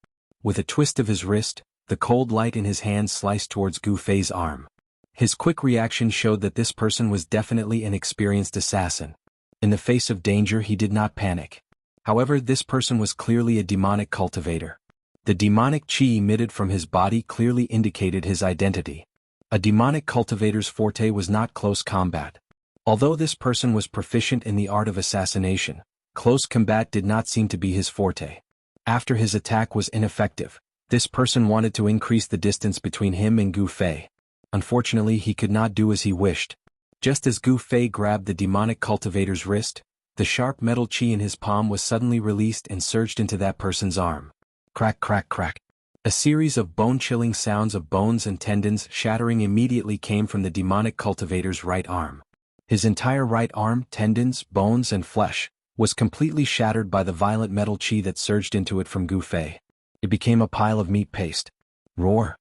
With a twist of his wrist, the cold light in his hand sliced towards Gu Fei's arm. His quick reaction showed that this person was definitely an experienced assassin. In the face of danger he did not panic. However, this person was clearly a demonic cultivator. The demonic qi emitted from his body clearly indicated his identity. A demonic cultivator's forte was not close combat. Although this person was proficient in the art of assassination, close combat did not seem to be his forte. After his attack was ineffective, this person wanted to increase the distance between him and Gu Fei. Unfortunately, he could not do as he wished. Just as Gu Fei grabbed the demonic cultivator's wrist, The sharp metal chi in his palm was suddenly released and surged into that person's arm. Crack, crack, crack. A series of bone-chilling sounds of bones and tendons shattering immediately came from the demonic cultivator's right arm. His entire right arm, tendons, bones and flesh, was completely shattered by the violent metal chi that surged into it from Gu Fei. It became a pile of meat paste. Roar!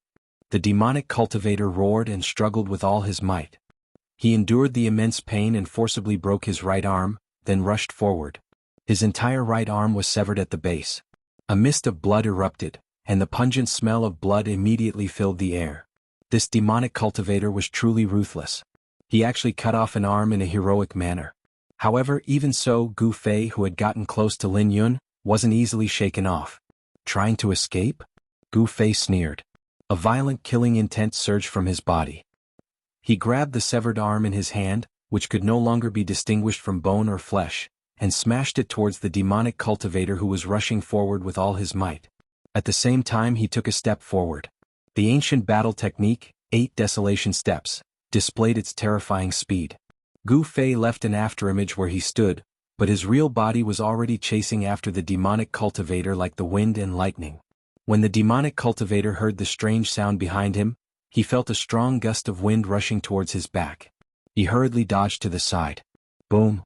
The demonic cultivator roared and struggled with all his might. He endured the immense pain and forcibly broke his right arm, then rushed forward. His entire right arm was severed at the base. A mist of blood erupted, and the pungent smell of blood immediately filled the air. This demonic cultivator was truly ruthless. He actually cut off an arm in a heroic manner. However, even so, Gu Fei, who had gotten close to Lin Yun, wasn't easily shaken off. Trying to escape? Gu Fei sneered. A violent killing intent surged from his body. He grabbed the severed arm in his hand, which could no longer be distinguished from bone or flesh, and smashed it towards the demonic cultivator who was rushing forward with all his might. At the same time he took a step forward. The ancient battle technique, 8 Desolation Steps, displayed its terrifying speed. Gu Fei left an afterimage where he stood, but his real body was already chasing after the demonic cultivator like the wind and lightning. When the demonic cultivator heard the strange sound behind him, he felt a strong gust of wind rushing towards his back. He hurriedly dodged to the side. Boom!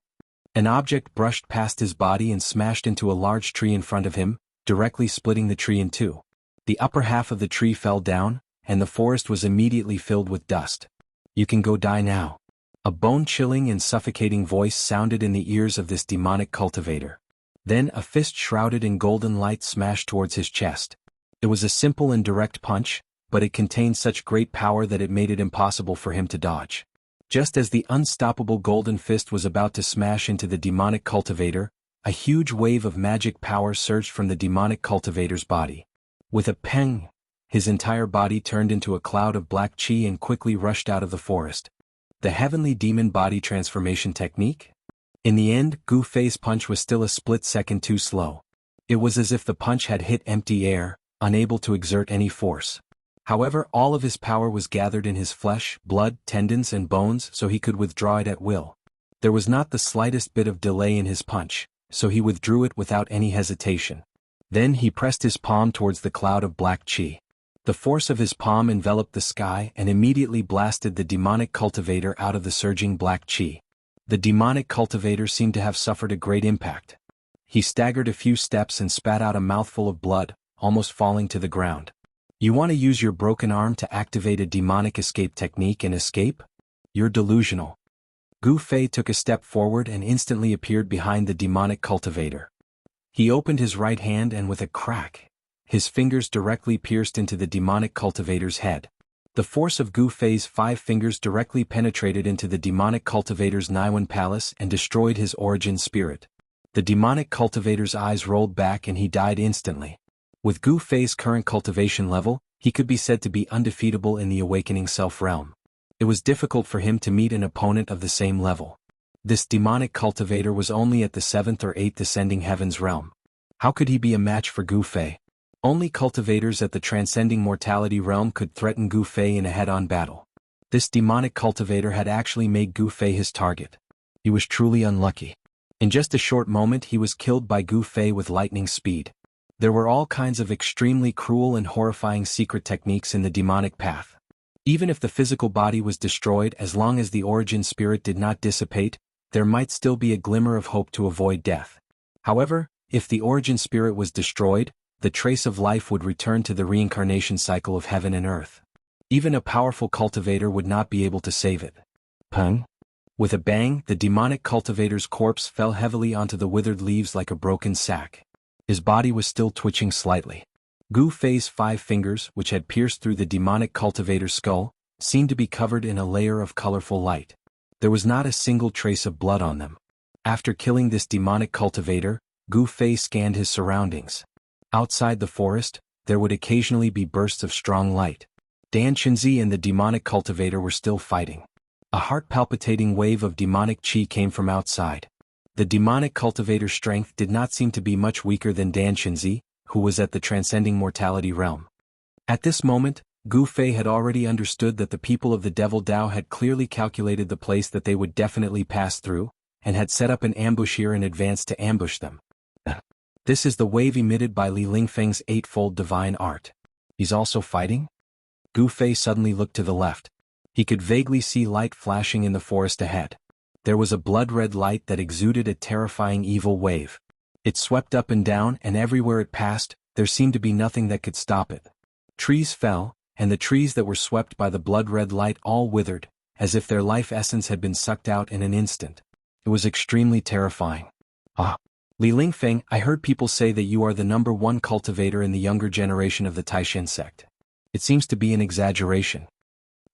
An object brushed past his body and smashed into a large tree in front of him, directly splitting the tree in two. The upper half of the tree fell down, and the forest was immediately filled with dust. You can go die now. A bone-chilling and suffocating voice sounded in the ears of this demonic cultivator. Then a fist shrouded in golden light smashed towards his chest. It was a simple and direct punch, but it contained such great power that it made it impossible for him to dodge. Just as the unstoppable golden fist was about to smash into the demonic cultivator, a huge wave of magic power surged from the demonic cultivator's body. With a pang, his entire body turned into a cloud of black chi and quickly rushed out of the forest. The heavenly demon body transformation technique? In the end, Gu Fei's punch was still a split second too slow. It was as if the punch had hit empty air, unable to exert any force. However, all of his power was gathered in his flesh, blood, tendons and bones so he could withdraw it at will. There was not the slightest bit of delay in his punch, so he withdrew it without any hesitation. Then he pressed his palm towards the cloud of black chi. The force of his palm enveloped the sky and immediately blasted the demonic cultivator out of the surging black chi. The demonic cultivator seemed to have suffered a great impact. He staggered a few steps and spat out a mouthful of blood, almost falling to the ground. You want to use your broken arm to activate a demonic escape technique and escape? You're delusional. Gu Fei took a step forward and instantly appeared behind the demonic cultivator. He opened his right hand and with a crack, his fingers directly pierced into the demonic cultivator's head. The force of Gu Fei's 5 fingers directly penetrated into the demonic cultivator's Naiwan palace and destroyed his origin spirit. The demonic cultivator's eyes rolled back and he died instantly. With Gu Fei's current cultivation level, he could be said to be undefeatable in the awakening self-realm. It was difficult for him to meet an opponent of the same level. This demonic cultivator was only at the 7th or 8th ascending heavens realm. How could he be a match for Gu Fei? Only cultivators at the transcending mortality realm could threaten Gu Fei in a head-on battle. This demonic cultivator had actually made Gu Fei his target. He was truly unlucky. In just a short moment he was killed by Gu Fei with lightning speed. There were all kinds of extremely cruel and horrifying secret techniques in the demonic path. Even if the physical body was destroyed, as long as the origin spirit did not dissipate, there might still be a glimmer of hope to avoid death. However, if the origin spirit was destroyed, the trace of life would return to the reincarnation cycle of heaven and earth. Even a powerful cultivator would not be able to save it. Pung! With a bang, the demonic cultivator's corpse fell heavily onto the withered leaves like a broken sack. His body was still twitching slightly. Gu Fei's 5 fingers, which had pierced through the demonic cultivator's skull, seemed to be covered in a layer of colorful light. There was not a single trace of blood on them. After killing this demonic cultivator, Gu Fei scanned his surroundings. Outside the forest, there would occasionally be bursts of strong light. Dan Qinzi and the demonic cultivator were still fighting. A heart-palpitating wave of demonic chi came from outside. The demonic cultivator's strength did not seem to be much weaker than Dan Qinzi, who was at the transcending mortality realm. At this moment, Gu Fei had already understood that the people of the Devil Dao had clearly calculated the place that they would definitely pass through, and had set up an ambush here in advance to ambush them. This is the wave emitted by Li Lingfeng's eightfold divine art. He's also fighting? Gu Fei suddenly looked to the left. He could vaguely see light flashing in the forest ahead. There was a blood-red light that exuded a terrifying evil wave. It swept up and down, and everywhere it passed, there seemed to be nothing that could stop it. Trees fell, and the trees that were swept by the blood-red light all withered, as if their life essence had been sucked out in an instant. It was extremely terrifying. Ah! Li Lingfeng, I heard people say that you are the #1 cultivator in the younger generation of the Taishan sect. It seems to be an exaggeration.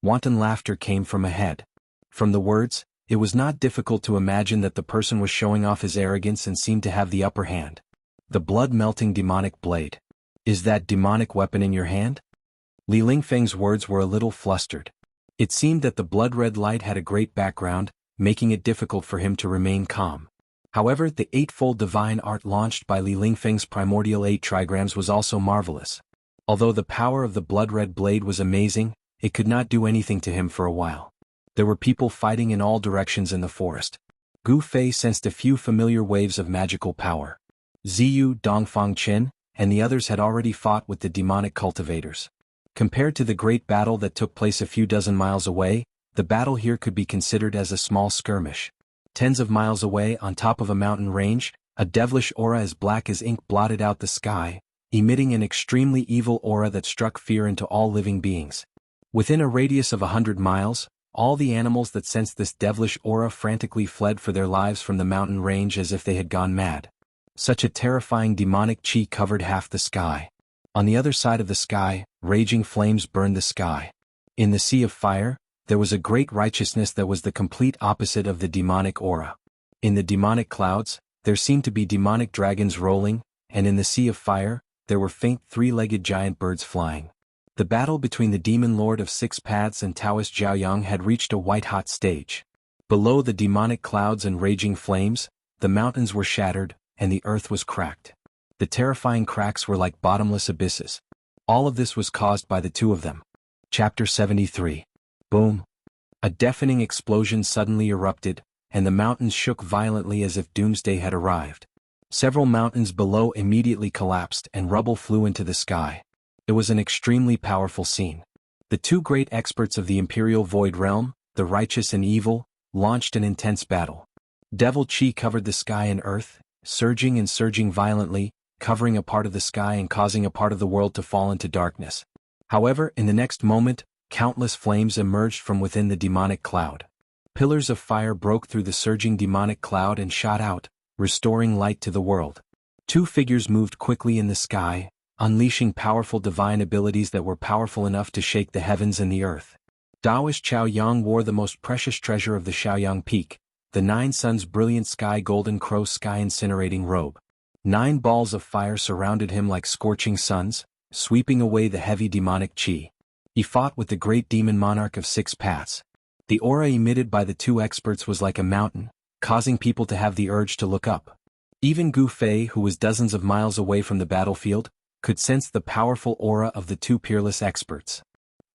Wanton laughter came from ahead. From the words, it was not difficult to imagine that the person was showing off his arrogance and seemed to have the upper hand. The blood-melting demonic blade. Is that demonic weapon in your hand? Li Lingfeng's words were a little flustered. It seemed that the blood-red light had a great background, making it difficult for him to remain calm. However, the eightfold divine art launched by Li Lingfeng's primordial 8 trigrams was also marvelous. Although the power of the blood-red blade was amazing, it could not do anything to him for a while. There were people fighting in all directions in the forest. Gu Fei sensed a few familiar waves of magical power. Ziyu, Dongfang Qin, and the others had already fought with the demonic cultivators. Compared to the great battle that took place a few dozen miles away, the battle here could be considered as a small skirmish. Tens of miles away, on top of a mountain range, a devilish aura as black as ink blotted out the sky, emitting an extremely evil aura that struck fear into all living beings. Within a radius of 100 miles, all the animals that sensed this devilish aura frantically fled for their lives from the mountain range as if they had gone mad. Such a terrifying demonic chi covered half the sky. On the other side of the sky, raging flames burned the sky. In the sea of fire, there was a great righteousness that was the complete opposite of the demonic aura. In the demonic clouds, there seemed to be demonic dragons rolling, and in the sea of fire, there were faint 3-legged giant birds flying. The battle between the demon lord of 6 paths and Taoist Zhaoyang had reached a white-hot stage. Below the demonic clouds and raging flames, the mountains were shattered, and the earth was cracked. The terrifying cracks were like bottomless abysses. All of this was caused by the two of them. Chapter 73. Boom! A deafening explosion suddenly erupted, and the mountains shook violently as if doomsday had arrived. Several mountains below immediately collapsed and rubble flew into the sky. It was an extremely powerful scene. The two great experts of the Imperial Void Realm, the righteous and evil, launched an intense battle. Devil Chi covered the sky and earth, surging and surging violently, covering a part of the sky and causing a part of the world to fall into darkness. However, in the next moment, countless flames emerged from within the demonic cloud. Pillars of fire broke through the surging demonic cloud and shot out, restoring light to the world. Two figures moved quickly in the sky, unleashing powerful divine abilities that were powerful enough to shake the heavens and the earth. Taoist Zhaoyang wore the most precious treasure of the Shaoyang Peak, the 9 suns brilliant sky golden crow sky incinerating robe. 9 balls of fire surrounded him like scorching suns, sweeping away the heavy demonic chi. He fought with the great demon monarch of 6 paths. The aura emitted by the two experts was like a mountain, causing people to have the urge to look up. Even Gu Fei, who was dozens of miles away from the battlefield, could sense the powerful aura of the two peerless experts.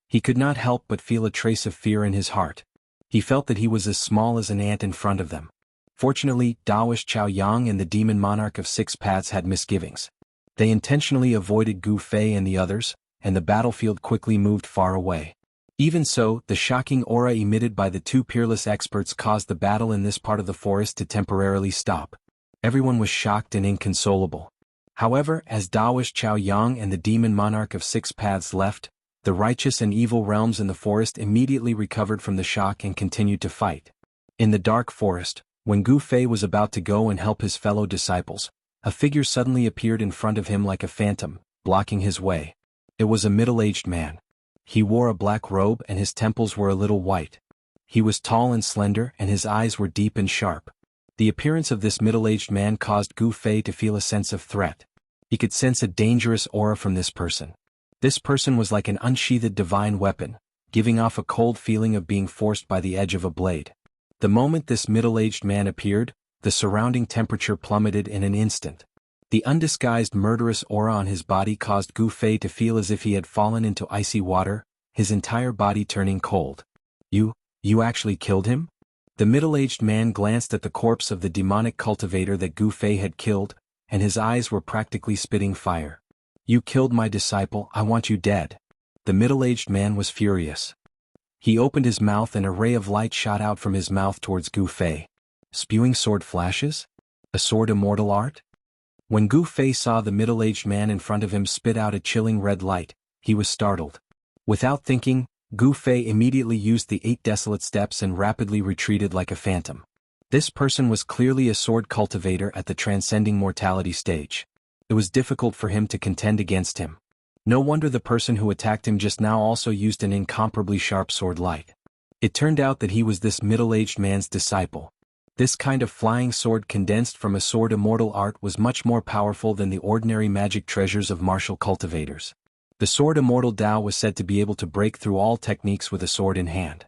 He could not help but feel a trace of fear in his heart. He felt that he was as small as an ant in front of them. Fortunately, Taoist Zhaoyang and the demon monarch of 6 paths had misgivings. They intentionally avoided Gu Fei and the others, and the battlefield quickly moved far away. Even so, the shocking aura emitted by the two peerless experts caused the battle in this part of the forest to temporarily stop. Everyone was shocked and inconsolable. However, as Taoist Zhaoyang and the demon monarch of 6 paths left, the righteous and evil realms in the forest immediately recovered from the shock and continued to fight. In the dark forest, when Gu Fei was about to go and help his fellow disciples, a figure suddenly appeared in front of him like a phantom, blocking his way. It was a middle-aged man. He wore a black robe and his temples were a little white. He was tall and slender and his eyes were deep and sharp. The appearance of this middle-aged man caused Gu Fei to feel a sense of threat. He could sense a dangerous aura from this person. This person was like an unsheathed divine weapon, giving off a cold feeling of being forced by the edge of a blade. The moment this middle-aged man appeared, the surrounding temperature plummeted in an instant. The undisguised murderous aura on his body caused Gu Fei to feel as if he had fallen into icy water, his entire body turning cold. You actually killed him? The middle-aged man glanced at the corpse of the demonic cultivator that Gu Fei had killed, and his eyes were practically spitting fire. "You killed my disciple, I want you dead." The middle-aged man was furious. He opened his mouth and a ray of light shot out from his mouth towards Gu Fei. Spewing sword flashes? A sword immortal art? When Gu Fei saw the middle-aged man in front of him spit out a chilling red light, he was startled. Without thinking, Gu Fei immediately used the 8 desolate steps and rapidly retreated like a phantom. This person was clearly a sword cultivator at the transcending mortality stage. It was difficult for him to contend against him. No wonder the person who attacked him just now also used an incomparably sharp sword light. It turned out that he was this middle-aged man's disciple. This kind of flying sword condensed from a sword immortal art was much more powerful than the ordinary magic treasures of martial cultivators. The sword immortal Dao was said to be able to break through all techniques with a sword in hand.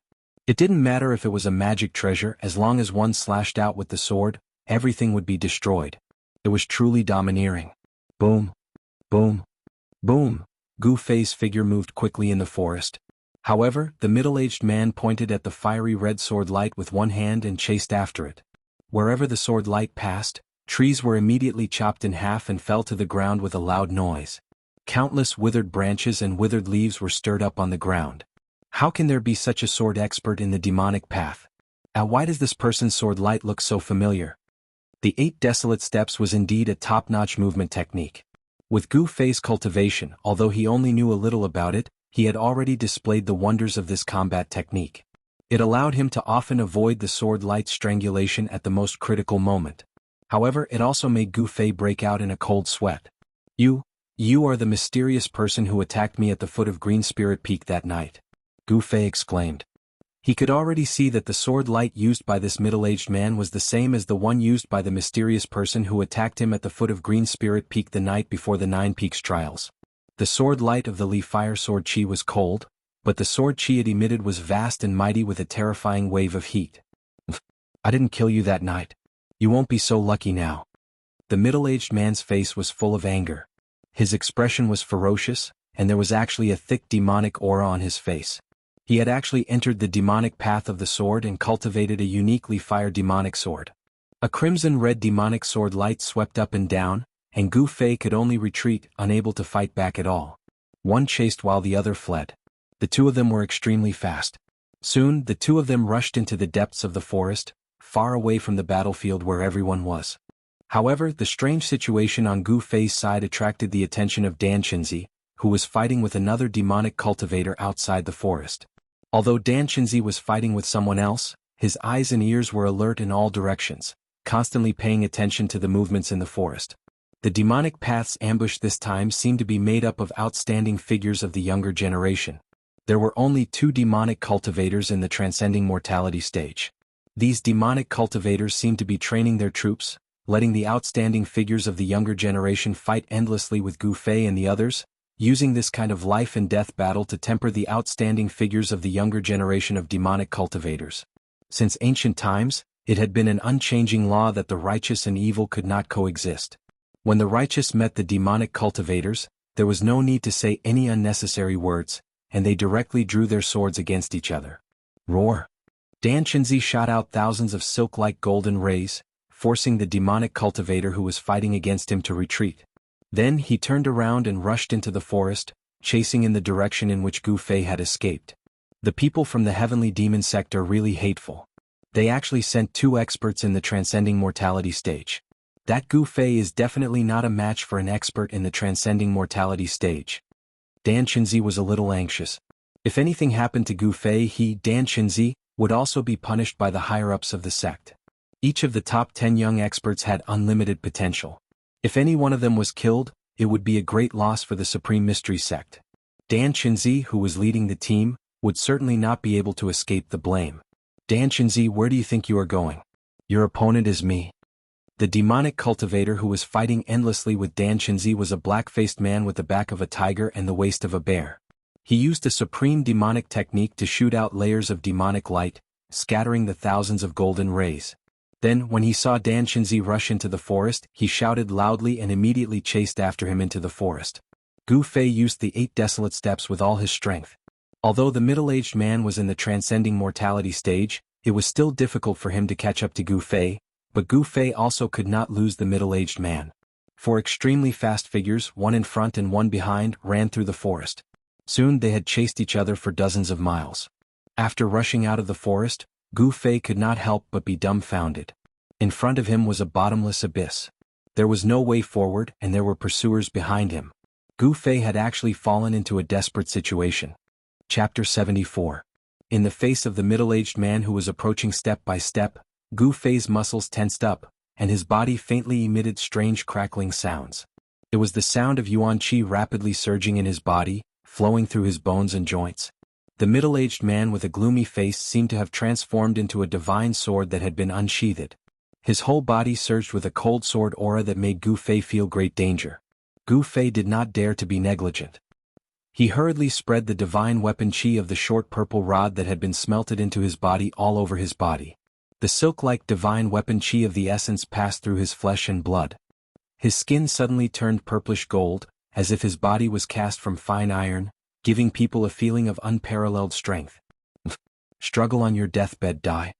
It didn't matter if it was a magic treasure, as long as one slashed out with the sword, everything would be destroyed. It was truly domineering. Boom. Boom. Boom. Gu Fei's figure moved quickly in the forest. However, the middle-aged man pointed at the fiery red sword light with one hand and chased after it. Wherever the sword light passed, trees were immediately chopped in half and fell to the ground with a loud noise. Countless withered branches and withered leaves were stirred up on the ground. How can there be such a sword expert in the demonic path? And why does this person's sword light look so familiar? The 8 desolate steps was indeed a top-notch movement technique. With Gu Fei's cultivation, although he only knew a little about it, he had already displayed the wonders of this combat technique. It allowed him to often avoid the sword light's strangulation at the most critical moment. However, it also made Gu Fei break out in a cold sweat. You are the mysterious person who attacked me at the foot of Green Spirit Peak that night," Gu Fei exclaimed. He could already see that the sword light used by this middle-aged man was the same as the one used by the mysterious person who attacked him at the foot of Green Spirit Peak the night before the 9 Peaks trials. The sword light of the Li Fire Sword Chi was cold, but the sword chi it emitted was vast and mighty with a terrifying wave of heat. "I didn't kill you that night. You won't be so lucky now." The middle-aged man's face was full of anger. His expression was ferocious, and there was actually a thick demonic aura on his face. He had actually entered the demonic path of the sword and cultivated a uniquely fire demonic sword. A crimson-red demonic sword light swept up and down, and Gu Fei could only retreat, unable to fight back at all. One chased while the other fled. The two of them were extremely fast. Soon, the two of them rushed into the depths of the forest, far away from the battlefield where everyone was. However, the strange situation on Gu Fei's side attracted the attention of Dan Qinzi, who was fighting with another demonic cultivator outside the forest. Although Dan Qinzi was fighting with someone else, his eyes and ears were alert in all directions, constantly paying attention to the movements in the forest. The demonic path's ambush this time seemed to be made up of outstanding figures of the younger generation. There were only 2 demonic cultivators in the transcending mortality stage. These demonic cultivators seemed to be training their troops, letting the outstanding figures of the younger generation fight endlessly with Gu Fei and the others, using this kind of life and death battle to temper the outstanding figures of the younger generation of demonic cultivators. Since ancient times, it had been an unchanging law that the righteous and evil could not coexist. When the righteous met the demonic cultivators, there was no need to say any unnecessary words, and they directly drew their swords against each other. Roar! Dan Qinzi shot out thousands of silk-like golden rays, forcing the demonic cultivator who was fighting against him to retreat. Then he turned around and rushed into the forest, chasing in the direction in which Gu Fei had escaped. The people from the Heavenly Demon sect are really hateful. They actually sent 2 experts in the transcending mortality stage. That Gu Fei is definitely not a match for an expert in the transcending mortality stage. Dan Qinzi was a little anxious. If anything happened to Gu Fei, Dan Qinzi, would also be punished by the higher-ups of the sect. Each of the top 10 young experts had unlimited potential. If any one of them was killed, it would be a great loss for the Supreme Mystery sect. Dan Qinzi, who was leading the team, would certainly not be able to escape the blame. Dan Qinzi, where do you think you are going? Your opponent is me. The demonic cultivator who was fighting endlessly with Dan Qinzi was a black-faced man with the back of a tiger and the waist of a bear. He used a supreme demonic technique to shoot out layers of demonic light, scattering the thousands of golden rays. Then, when he saw Dan Qinzi rush into the forest, he shouted loudly and immediately chased after him into the forest. Gu Fei used the 8 desolate steps with all his strength. Although the middle-aged man was in the transcending mortality stage, It was still difficult for him to catch up to Gu Fei, but Gu Fei also could not lose the middle-aged man. Four extremely fast figures, one in front and one behind, ran through the forest. Soon they had chased each other for dozens of miles. After rushing out of the forest, Gu Fei could not help but be dumbfounded. In front of him was a bottomless abyss. There was no way forward and there were pursuers behind him. Gu Fei had actually fallen into a desperate situation. Chapter 74. In the face of the middle-aged man who was approaching step by step, Gu Fei's muscles tensed up, and his body faintly emitted strange crackling sounds. It was the sound of yuan qi rapidly surging in his body, flowing through his bones and joints. The middle-aged man with a gloomy face seemed to have transformed into a divine sword that had been unsheathed. His whole body surged with a cold sword aura that made Gu Fei feel great danger. Gu Fei did not dare to be negligent. He hurriedly spread the divine weapon qi of the short purple rod that had been smelted into his body all over his body. The silk-like divine weapon qi of the essence passed through his flesh and blood. His skin suddenly turned purplish gold, as if his body was cast from fine iron, giving people a feeling of unparalleled strength. Struggle on your deathbed, die.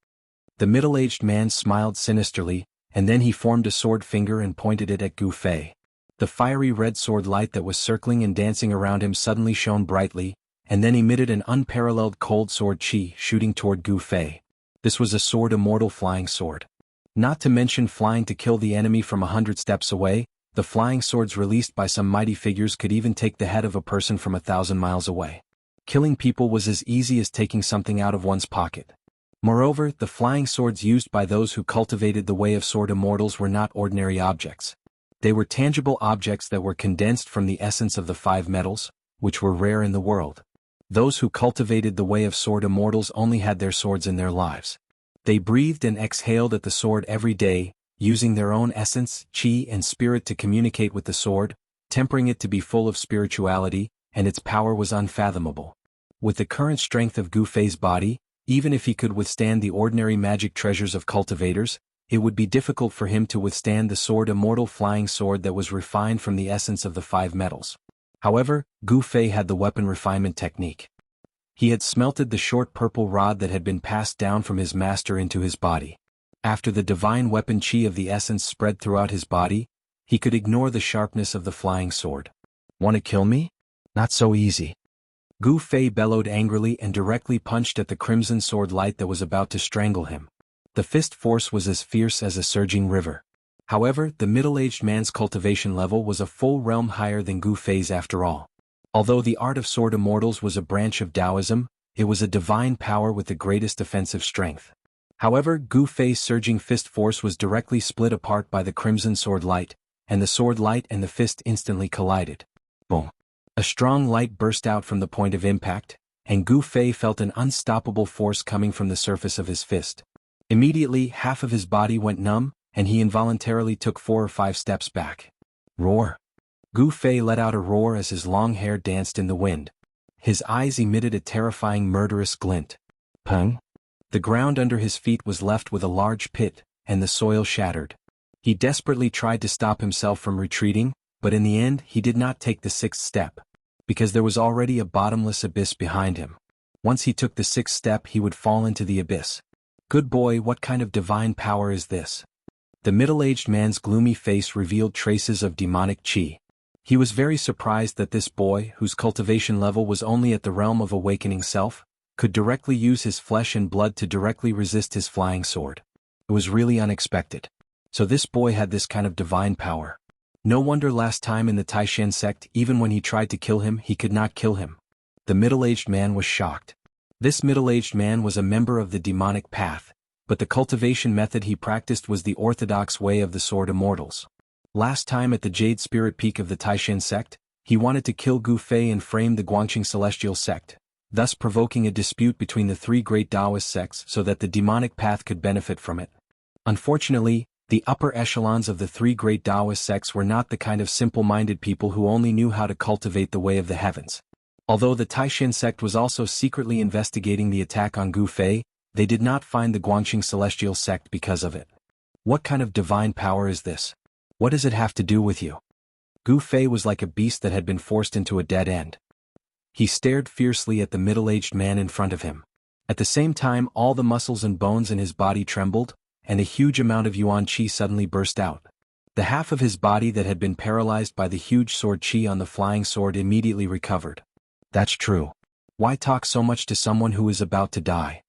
The middle-aged man smiled sinisterly, and then he formed a sword finger and pointed it at Gu Fei. The fiery red sword light that was circling and dancing around him suddenly shone brightly, and then emitted an unparalleled cold sword qi shooting toward Gu Fei. This was a sword immortal flying sword. Not to mention flying to kill the enemy from 100 steps away, the flying swords released by some mighty figures could even take the head of a person from 1,000 miles away. Killing people was as easy as taking something out of one's pocket. Moreover, the flying swords used by those who cultivated the way of sword immortals were not ordinary objects. They were tangible objects that were condensed from the essence of the 5 metals, which were rare in the world. Those who cultivated the way of sword immortals only had their swords in their lives. They breathed and exhaled at the sword every day, using their own essence, qi and spirit to communicate with the sword, tempering it to be full of spirituality, and its power was unfathomable. With the current strength of Gu Fei's body, even if he could withstand the ordinary magic treasures of cultivators, it would be difficult for him to withstand the sword immortal flying sword that was refined from the essence of the 5 metals. However, Gu Fei had the weapon refinement technique. He had smelted the short purple rod that had been passed down from his master into his body. After the divine weapon qi of the essence spread throughout his body, he could ignore the sharpness of the flying sword. Want to kill me? Not so easy. Gu Fei bellowed angrily and directly punched at the crimson sword light that was about to strangle him. The fist force was as fierce as a surging river. However, the middle-aged man's cultivation level was a full realm higher than Gu Fei's after all. Although the art of sword immortals was a branch of Taoism, it was a divine power with the greatest offensive strength. However, Gu Fei's surging fist force was directly split apart by the crimson sword light, and the sword light and the fist instantly collided. Boom! A strong light burst out from the point of impact, and Gu Fei felt an unstoppable force coming from the surface of his fist. Immediately, half of his body went numb, and he involuntarily took 4 or 5 steps back. Roar! Gu Fei let out a roar as his long hair danced in the wind. His eyes emitted a terrifying murderous glint. Pung! The ground under his feet was left with a large pit, and the soil shattered. He desperately tried to stop himself from retreating, but in the end he did not take the 6th step, because there was already a bottomless abyss behind him. Once he took the 6th step he would fall into the abyss. Good boy, what kind of divine power is this? The middle-aged man's gloomy face revealed traces of demonic qi. He was very surprised that this boy, whose cultivation level was only at the realm of awakening self, could directly use his flesh and blood to directly resist his flying sword. It was really unexpected. So this boy had this kind of divine power. No wonder last time in the Taishan sect, even when he tried to kill him, he could not kill him. The middle-aged man was shocked. This middle-aged man was a member of the demonic path, but the cultivation method he practiced was the orthodox way of the sword immortals. Last time at the Jade Spirit Peak of the Taishan sect, he wanted to kill Gu Fei and frame the Guangqing Celestial sect, thus provoking a dispute between the 3 great Taoist sects so that the demonic path could benefit from it. Unfortunately, the upper echelons of the 3 great Taoist sects were not the kind of simple-minded people who only knew how to cultivate the way of the heavens. Although the Taishan sect was also secretly investigating the attack on Gu Fei, they did not find the Guangqing Celestial sect because of it. What kind of divine power is this? What does it have to do with you? Gu Fei was like a beast that had been forced into a dead end. He stared fiercely at the middle-aged man in front of him. At the same time, all the muscles and bones in his body trembled, and a huge amount of yuan qi suddenly burst out. The half of his body that had been paralyzed by the huge sword qi on the flying sword immediately recovered. That's true. Why talk so much to someone who is about to die?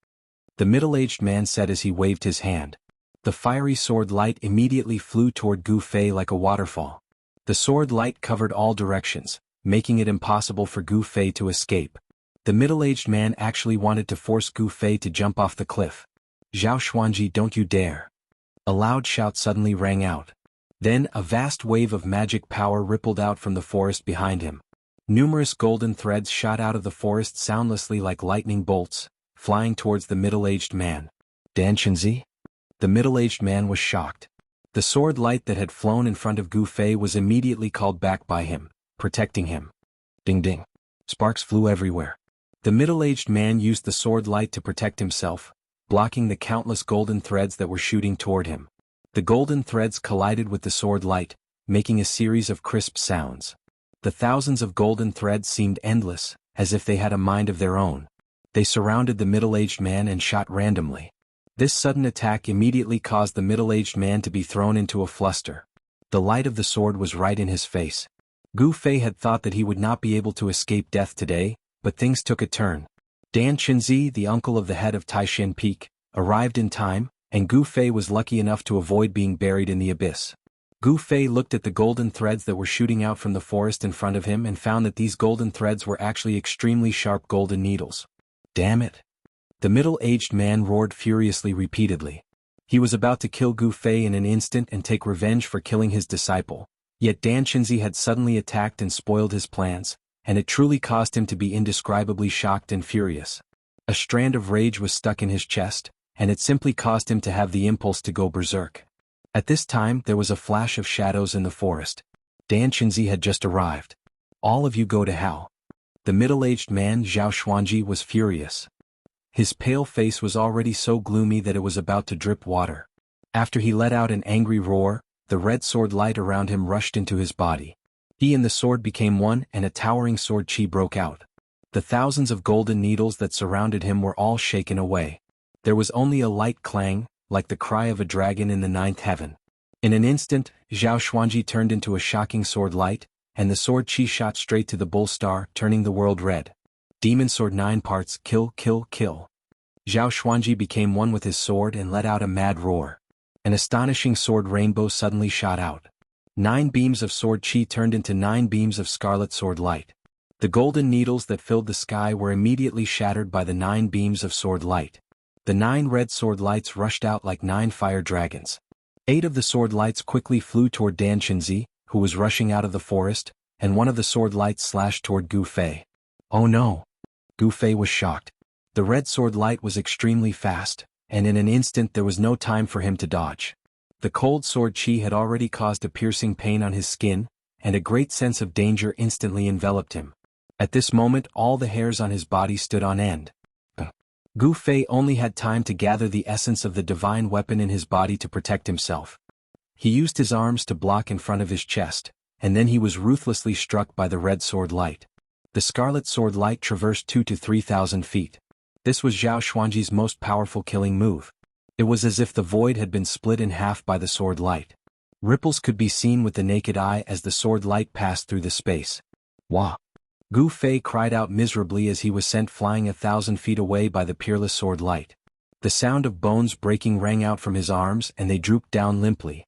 The middle-aged man said as he waved his hand. The fiery sword light immediately flew toward Gu Fei like a waterfall. The sword light covered all directions, making it impossible for Gu Fei to escape. The middle-aged man actually wanted to force Gu Fei to jump off the cliff. "Zhao Xuanji, don't you dare!" A loud shout suddenly rang out. Then, a vast wave of magic power rippled out from the forest behind him. Numerous golden threads shot out of the forest soundlessly like lightning bolts, flying towards the middle-aged man. "Dan Chenzi?" The middle-aged man was shocked. The sword light that had flown in front of Gu Fei was immediately called back by him, protecting him. Ding ding. Sparks flew everywhere. The middle-aged man used the sword light to protect himself, blocking the countless golden threads that were shooting toward him. The golden threads collided with the sword light, making a series of crisp sounds. The thousands of golden threads seemed endless, as if they had a mind of their own. They surrounded the middle-aged man and shot randomly. This sudden attack immediately caused the middle-aged man to be thrown into a fluster. The light of the sword was right in his face. Gu Fei had thought that he would not be able to escape death today, but things took a turn. Dan Chenzi, the uncle of the head of Taishan Peak, arrived in time, and Gu Fei was lucky enough to avoid being buried in the abyss. Gu Fei looked at the golden threads that were shooting out from the forest in front of him and found that these golden threads were actually extremely sharp golden needles. Damn it! The middle-aged man roared furiously repeatedly. He was about to kill Gu Fei in an instant and take revenge for killing his disciple, yet Dan Chenzi had suddenly attacked and spoiled his plans, and it truly caused him to be indescribably shocked and furious. A strand of rage was stuck in his chest, and it simply caused him to have the impulse to go berserk. At this time there was a flash of shadows in the forest. Dan Chenzi had just arrived. "All of you go to hell." The middle-aged man Zhao Xuanji was furious. His pale face was already so gloomy that it was about to drip water. After he let out an angry roar, the red sword light around him rushed into his body. He and the sword became one and a towering sword qi broke out. The thousands of golden needles that surrounded him were all shaken away. There was only a light clang, like the cry of a dragon in the ninth heaven. In an instant, Zhao Xuanji turned into a shocking sword light, and the sword qi shot straight to the bull star, turning the world red. Demon sword 9 parts, kill, kill, kill. Zhao Xuanji became one with his sword and let out a mad roar. An astonishing sword rainbow suddenly shot out. 9 beams of sword qi turned into 9 beams of scarlet sword light. The golden needles that filled the sky were immediately shattered by the 9 beams of sword light. The 9 red sword lights rushed out like 9 fire dragons. 8 of the sword lights quickly flew toward Dan Chenzi, who was rushing out of the forest, and one of the sword lights slashed toward Gu Fei. Oh no! Gu Fei was shocked. The red sword light was extremely fast, and in an instant there was no time for him to dodge. The cold sword qi had already caused a piercing pain on his skin, and a great sense of danger instantly enveloped him. At this moment all the hairs on his body stood on end. Gu Fei only had time to gather the essence of the divine weapon in his body to protect himself. He used his arms to block in front of his chest, and then he was ruthlessly struck by the red sword light. The scarlet sword light traversed 2,000 to 3,000 feet. This was Zhao Xuanji's most powerful killing move. It was as if the void had been split in half by the sword light. Ripples could be seen with the naked eye as the sword light passed through the space. Wah! Gu Fei cried out miserably as he was sent flying 1,000 feet away by the peerless sword light. The sound of bones breaking rang out from his arms and they drooped down limply.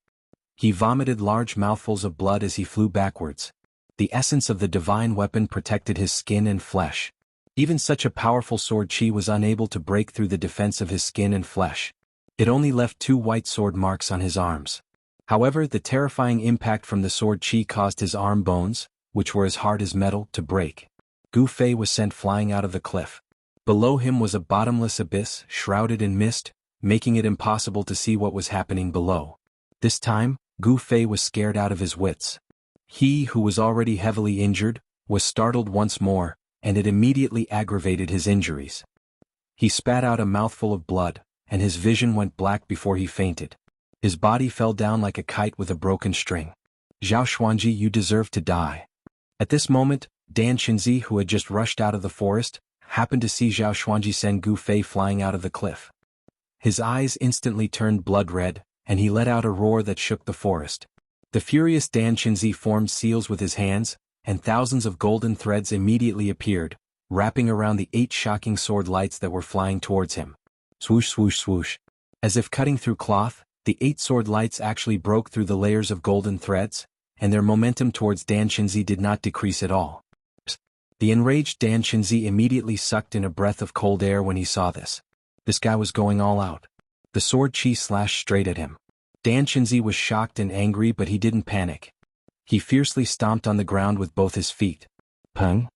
He vomited large mouthfuls of blood as he flew backwards. The essence of the divine weapon protected his skin and flesh. Even such a powerful sword qi was unable to break through the defense of his skin and flesh. It only left 2 white sword marks on his arms. However, the terrifying impact from the sword qi caused his arm bones, which were as hard as metal, to break. Gu Fei was sent flying out of the cliff. Below him was a bottomless abyss, shrouded in mist, making it impossible to see what was happening below. This time, Gu Fei was scared out of his wits. He, who was already heavily injured, was startled once more, and it immediately aggravated his injuries. He spat out a mouthful of blood, and his vision went black before he fainted. His body fell down like a kite with a broken string. Zhao Xuanji, you deserve to die. At this moment, Dan Chenzi, who had just rushed out of the forest, happened to see Zhao Xuanji send Gu Fei flying out of the cliff. His eyes instantly turned blood red, and he let out a roar that shook the forest. The furious Dan Qinzi formed seals with his hands, and thousands of golden threads immediately appeared, wrapping around the 8 shocking sword lights that were flying towards him. Swoosh swoosh swoosh. As if cutting through cloth, the 8 sword lights actually broke through the layers of golden threads, and their momentum towards Dan Qinzi did not decrease at all. The enraged Dan Qinzi immediately sucked in a breath of cold air when he saw this. This guy was going all out. The sword chi slashed straight at him. Dan Qinzi was shocked and angry, but he didn't panic. He fiercely stomped on the ground with both his feet. Pung!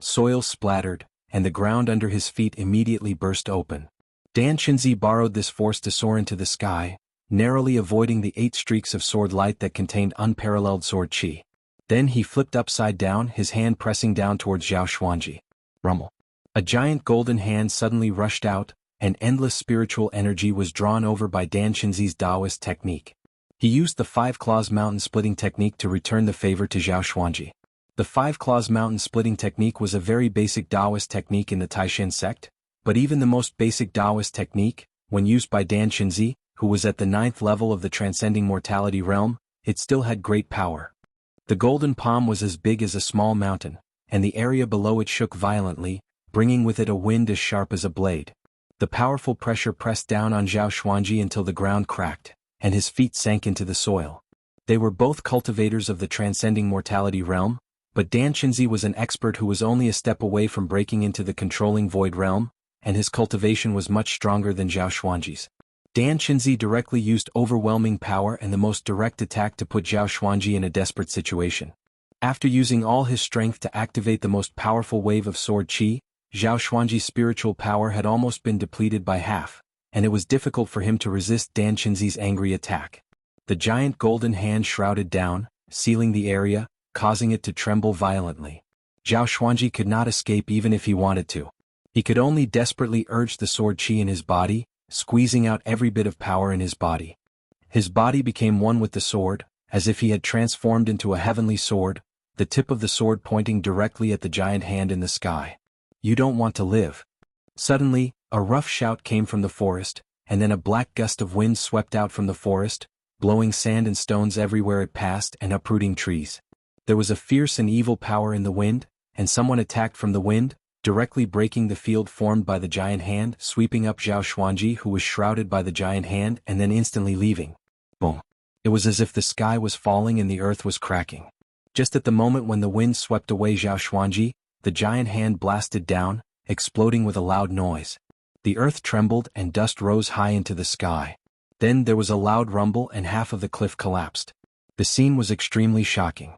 Soil splattered, and the ground under his feet immediately burst open. Dan Qinzi borrowed this force to soar into the sky, narrowly avoiding the 8 streaks of sword light that contained unparalleled sword chi. Then he flipped upside down, his hand pressing down towards Zhao Xuanji. Rumble. A giant golden hand suddenly rushed out, and endless spiritual energy was drawn over by Dan Qinzi's Taoist technique. He used the 5 claws mountain splitting technique to return the favor to Zhao Xuanji. The 5 claws mountain splitting technique was a very basic Taoist technique in the Taishan sect, but even the most basic Taoist technique, when used by Dan Qinzi, who was at the 9th level of the transcending mortality realm, it still had great power. The golden palm was as big as a small mountain, and the area below it shook violently, bringing with it a wind as sharp as a blade. The powerful pressure pressed down on Zhao Xuanji until the ground cracked, and his feet sank into the soil. They were both cultivators of the transcending mortality realm, but Dan Qinzi was an expert who was only a step away from breaking into the controlling void realm, and his cultivation was much stronger than Zhao Xuanji's. Dan Qinzi directly used overwhelming power and the most direct attack to put Zhao Xuanji in a desperate situation. After using all his strength to activate the most powerful wave of sword chi, Zhao Xuanji's spiritual power had almost been depleted by half, and it was difficult for him to resist Dan Qinzi's angry attack. The giant golden hand shrouded down, sealing the area, causing it to tremble violently. Zhao Xuanji could not escape even if he wanted to. He could only desperately urge the sword chi in his body, squeezing out every bit of power in his body. His body became one with the sword, as if he had transformed into a heavenly sword, the tip of the sword pointing directly at the giant hand in the sky. You don't want to live. Suddenly, a rough shout came from the forest, and then a black gust of wind swept out from the forest, blowing sand and stones everywhere it passed and uprooting trees. There was a fierce and evil power in the wind, and someone attacked from the wind, directly breaking the field formed by the giant hand, sweeping up Zhao Xuanji, who was shrouded by the giant hand, and then instantly leaving. Boom. It was as if the sky was falling and the earth was cracking. Just at the moment when the wind swept away Zhao Xuanji, the giant hand blasted down, exploding with a loud noise. The earth trembled and dust rose high into the sky. Then there was a loud rumble and half of the cliff collapsed. The scene was extremely shocking.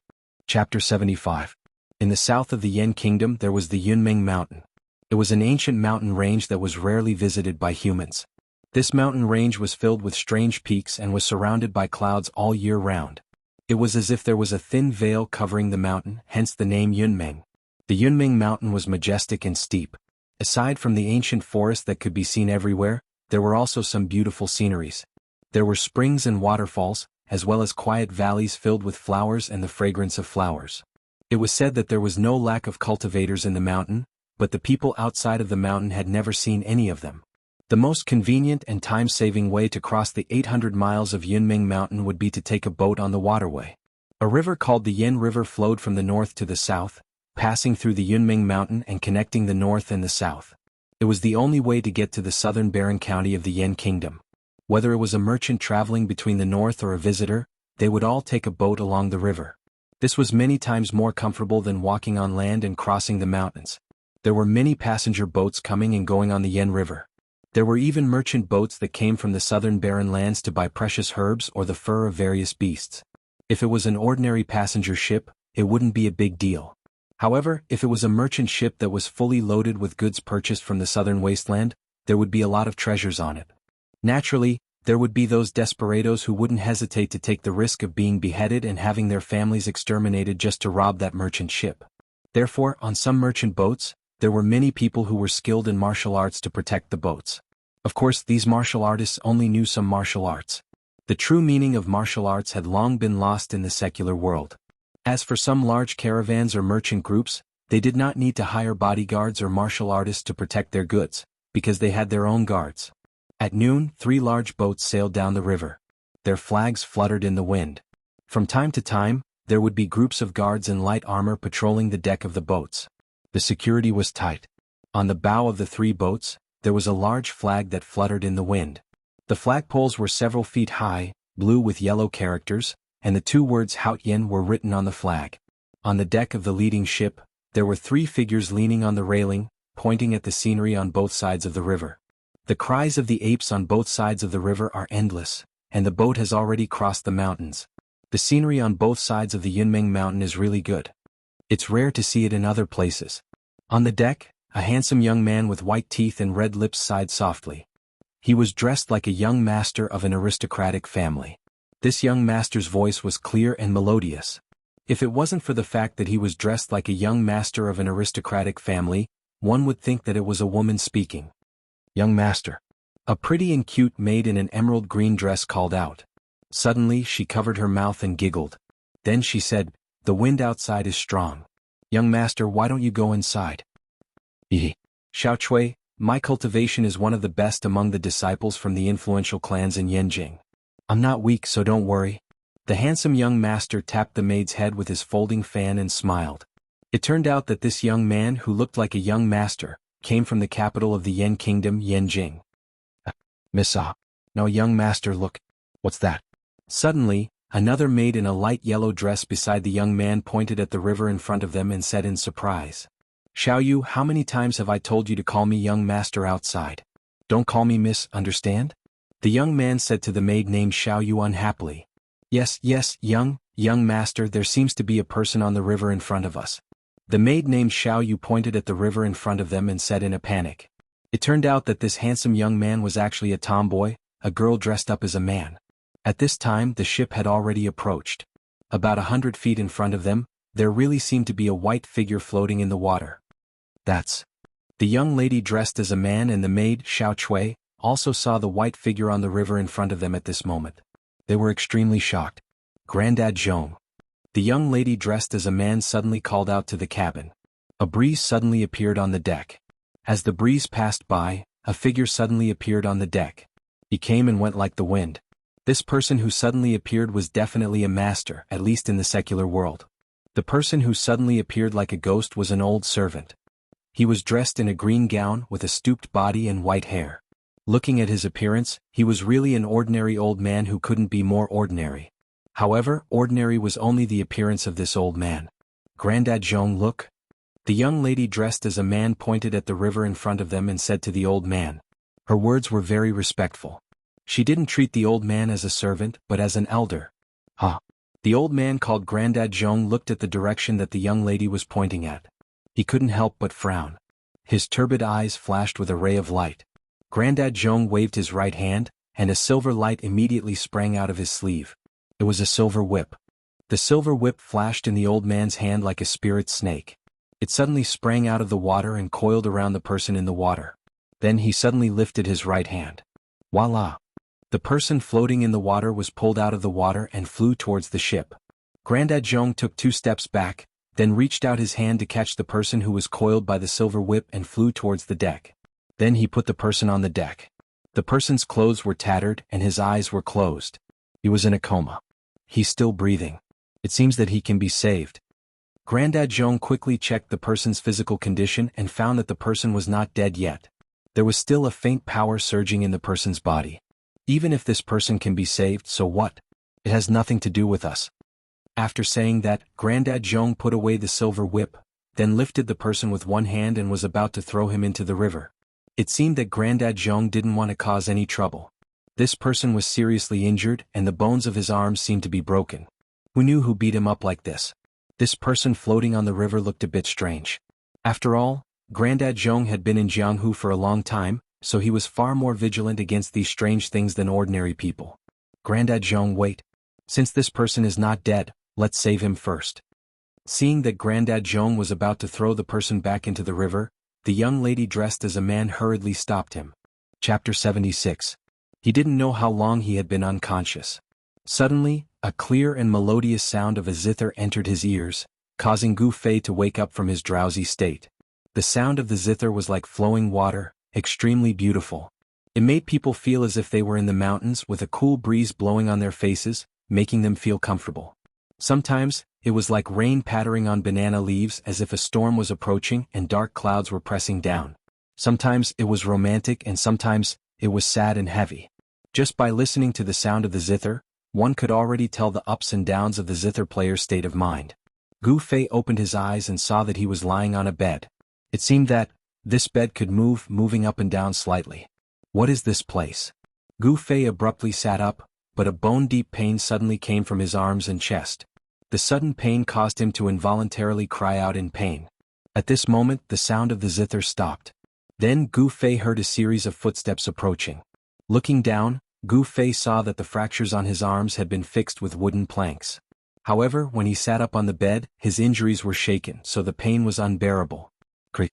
Chapter 75. In the south of the Yan Kingdom there was the Yunmeng Mountain. It was an ancient mountain range that was rarely visited by humans. This mountain range was filled with strange peaks and was surrounded by clouds all year round. It was as if there was a thin veil covering the mountain, hence the name Yunmeng. The Yunmeng Mountain was majestic and steep. Aside from the ancient forest that could be seen everywhere, there were also some beautiful sceneries. There were springs and waterfalls, as well as quiet valleys filled with flowers and the fragrance of flowers. It was said that there was no lack of cultivators in the mountain, but the people outside of the mountain had never seen any of them. The most convenient and time-saving way to cross the 800 miles of Yunmeng Mountain would be to take a boat on the waterway. A river called the Yan River flowed from the north to the south, passing through the Yunmeng Mountain and connecting the north and the south. It was the only way to get to the southern barren county of the Yan Kingdom. Whether it was a merchant traveling between the north or a visitor, they would all take a boat along the river. This was many times more comfortable than walking on land and crossing the mountains. There were many passenger boats coming and going on the Yan River. There were even merchant boats that came from the southern barren lands to buy precious herbs or the fur of various beasts. If it was an ordinary passenger ship, it wouldn't be a big deal. However, if it was a merchant ship that was fully loaded with goods purchased from the southern wasteland, there would be a lot of treasures on it. Naturally, there would be those desperados who wouldn't hesitate to take the risk of being beheaded and having their families exterminated just to rob that merchant ship. Therefore, on some merchant boats, there were many people who were skilled in martial arts to protect the boats. Of course, these martial artists only knew some martial arts. The true meaning of martial arts had long been lost in the secular world. As for some large caravans or merchant groups, They did not need to hire bodyguards or martial artists to protect their goods, because they had their own guards. At noon, 3 large boats sailed down the river. Their flags fluttered in the wind. From time to time, there would be groups of guards in light armor patrolling the deck of the boats. The security was tight. On the bow of the 3 boats, there was a large flag that fluttered in the wind. The flagpoles were several feet high, blue with yellow characters, and the 2 words Haut Yin were written on the flag. On the deck of the leading ship, there were 3 figures leaning on the railing, pointing at the scenery on both sides of the river. The cries of the apes on both sides of the river are endless, and the boat has already crossed the mountains. The scenery on both sides of the Yunmeng Mountain is really good. It's rare to see it in other places. On the deck, a handsome young man with white teeth and red lips sighed softly. He was dressed like a young master of an aristocratic family. This young master's voice was clear and melodious. If it wasn't for the fact that he was dressed like a young master of an aristocratic family, one would think that it was a woman speaking. "Young master." A pretty and cute maid in an emerald green dress called out. Suddenly she covered her mouth and giggled. Then she said, "The wind outside is strong. Young master, why don't you go inside?" Xiao Chui, my cultivation is one of the best among the disciples from the influential clans in Yanjing. I'm not weak, so don't worry. The handsome young master tapped the maid's head with his folding fan and smiled. It turned out that this young man who looked like a young master came from the capital of the Yan Kingdom, Yanjing. "Miss Ah. No, young master, look. What's that?" Suddenly, another maid in a light yellow dress beside the young man pointed at the river in front of them and said in surprise, "Xiao Yu, how many times have I told you to call me young master outside? Don't call me miss, understand?" The young man said to the maid named Xiao Yu unhappily. Yes, young master, there seems to be a person on the river in front of us." The maid named Xiao Yu pointed at the river in front of them and said in a panic. It turned out that this handsome young man was actually a tomboy, a girl dressed up as a man. At this time the ship had already approached. About 100 feet in front of them, there really seemed to be a white figure floating in the water. That's the young lady dressed as a man, and the maid, Xiao Chui, also saw the white figure on the river in front of them at this moment. They were extremely shocked. "Grandad Zhong." The young lady dressed as a man suddenly called out to the cabin. A breeze suddenly appeared on the deck. As the breeze passed by, a figure suddenly appeared on the deck. He came and went like the wind. This person who suddenly appeared was definitely a master, at least in the secular world. The person who suddenly appeared like a ghost was an old servant. He was dressed in a green gown with a stooped body and white hair. Looking at his appearance, he was really an ordinary old man who couldn't be more ordinary. However, ordinary was only the appearance of this old man. "Grandad Zhong, look." The young lady dressed as a man pointed at the river in front of them and said to the old man. Her words were very respectful. She didn't treat the old man as a servant, but as an elder. "Huh." The old man called Grandad Zhong looked at the direction that the young lady was pointing at. He couldn't help but frown. His turbid eyes flashed with a ray of light. Grandad Zhong waved his right hand, and a silver light immediately sprang out of his sleeve. It was a silver whip. The silver whip flashed in the old man's hand like a spirit snake. It suddenly sprang out of the water and coiled around the person in the water. Then he suddenly lifted his right hand. Voila! The person floating in the water was pulled out of the water and flew towards the ship. Grandad Zhong took 2 steps back, then reached out his hand to catch the person who was coiled by the silver whip and flew towards the deck. Then he put the person on the deck. The person's clothes were tattered and his eyes were closed. He was in a coma. He's still breathing. It seems that he can be saved. Grandad Zhong quickly checked the person's physical condition and found that the person was not dead yet. There was still a faint power surging in the person's body. Even if this person can be saved, so what? It has nothing to do with us. After saying that, Grandad Zhong put away the silver whip, then lifted the person with one hand and was about to throw him into the river. It seemed that Grandad Zhong didn't want to cause any trouble. This person was seriously injured and the bones of his arms seemed to be broken. Who knew who beat him up like this? This person floating on the river looked a bit strange. After all, Grandad Zhong had been in Jianghu for a long time, so he was far more vigilant against these strange things than ordinary people. Grandad Zhong, wait. Since this person is not dead, let's save him first. Seeing that Grandad Zhong was about to throw the person back into the river, the young lady dressed as a man hurriedly stopped him. Chapter 76. He didn't know how long he had been unconscious. Suddenly, a clear and melodious sound of a zither entered his ears, causing Gu Fei to wake up from his drowsy state. The sound of the zither was like flowing water, extremely beautiful. It made people feel as if they were in the mountains with a cool breeze blowing on their faces, making them feel comfortable. Sometimes, it was like rain pattering on banana leaves as if a storm was approaching and dark clouds were pressing down. Sometimes it was romantic and sometimes it was sad and heavy. Just by listening to the sound of the zither, one could already tell the ups and downs of the zither player's state of mind. Gu Fei opened his eyes and saw that he was lying on a bed. It seemed that this bed could move, moving up and down slightly. What is this place? Gu Fei abruptly sat up, but a bone-deep pain suddenly came from his arms and chest. The sudden pain caused him to involuntarily cry out in pain. At this moment, the sound of the zither stopped. Then Gu Fei heard a series of footsteps approaching. Looking down, Gu Fei saw that the fractures on his arms had been fixed with wooden planks. However, when he sat up on the bed, his injuries were shaken, so the pain was unbearable. Crick.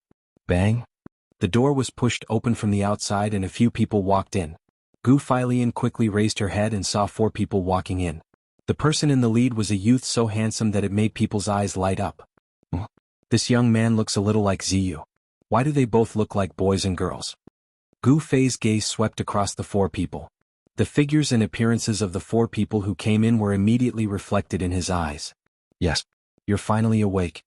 Bang. The door was pushed open from the outside and a few people walked in. Gu Feilian quickly raised her head and saw 4 people walking in. The person in the lead was a youth so handsome that it made people's eyes light up. This young man looks a little like Ziyu. Why do they both look like boys and girls? Gu Fei's gaze swept across the 4 people. The figures and appearances of the 4 people who came in were immediately reflected in his eyes. Yes, you're finally awake.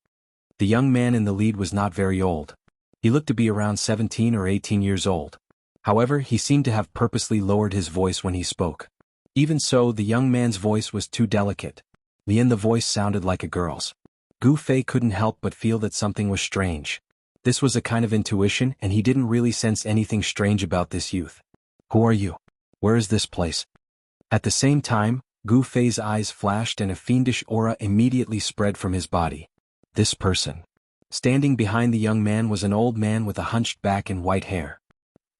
The young man in the lead was not very old. He looked to be around 17 or 18 years old. However, he seemed to have purposely lowered his voice when he spoke. Even so, the young man's voice was too delicate. The voice sounded like a girl's. Gu Fei couldn't help but feel that something was strange. This was a kind of intuition and he didn't really sense anything strange about this youth. Who are you? Where is this place? At the same time, Gu Fei's eyes flashed and a fiendish aura immediately spread from his body. This person. Standing behind the young man was an old man with a hunched back and white hair.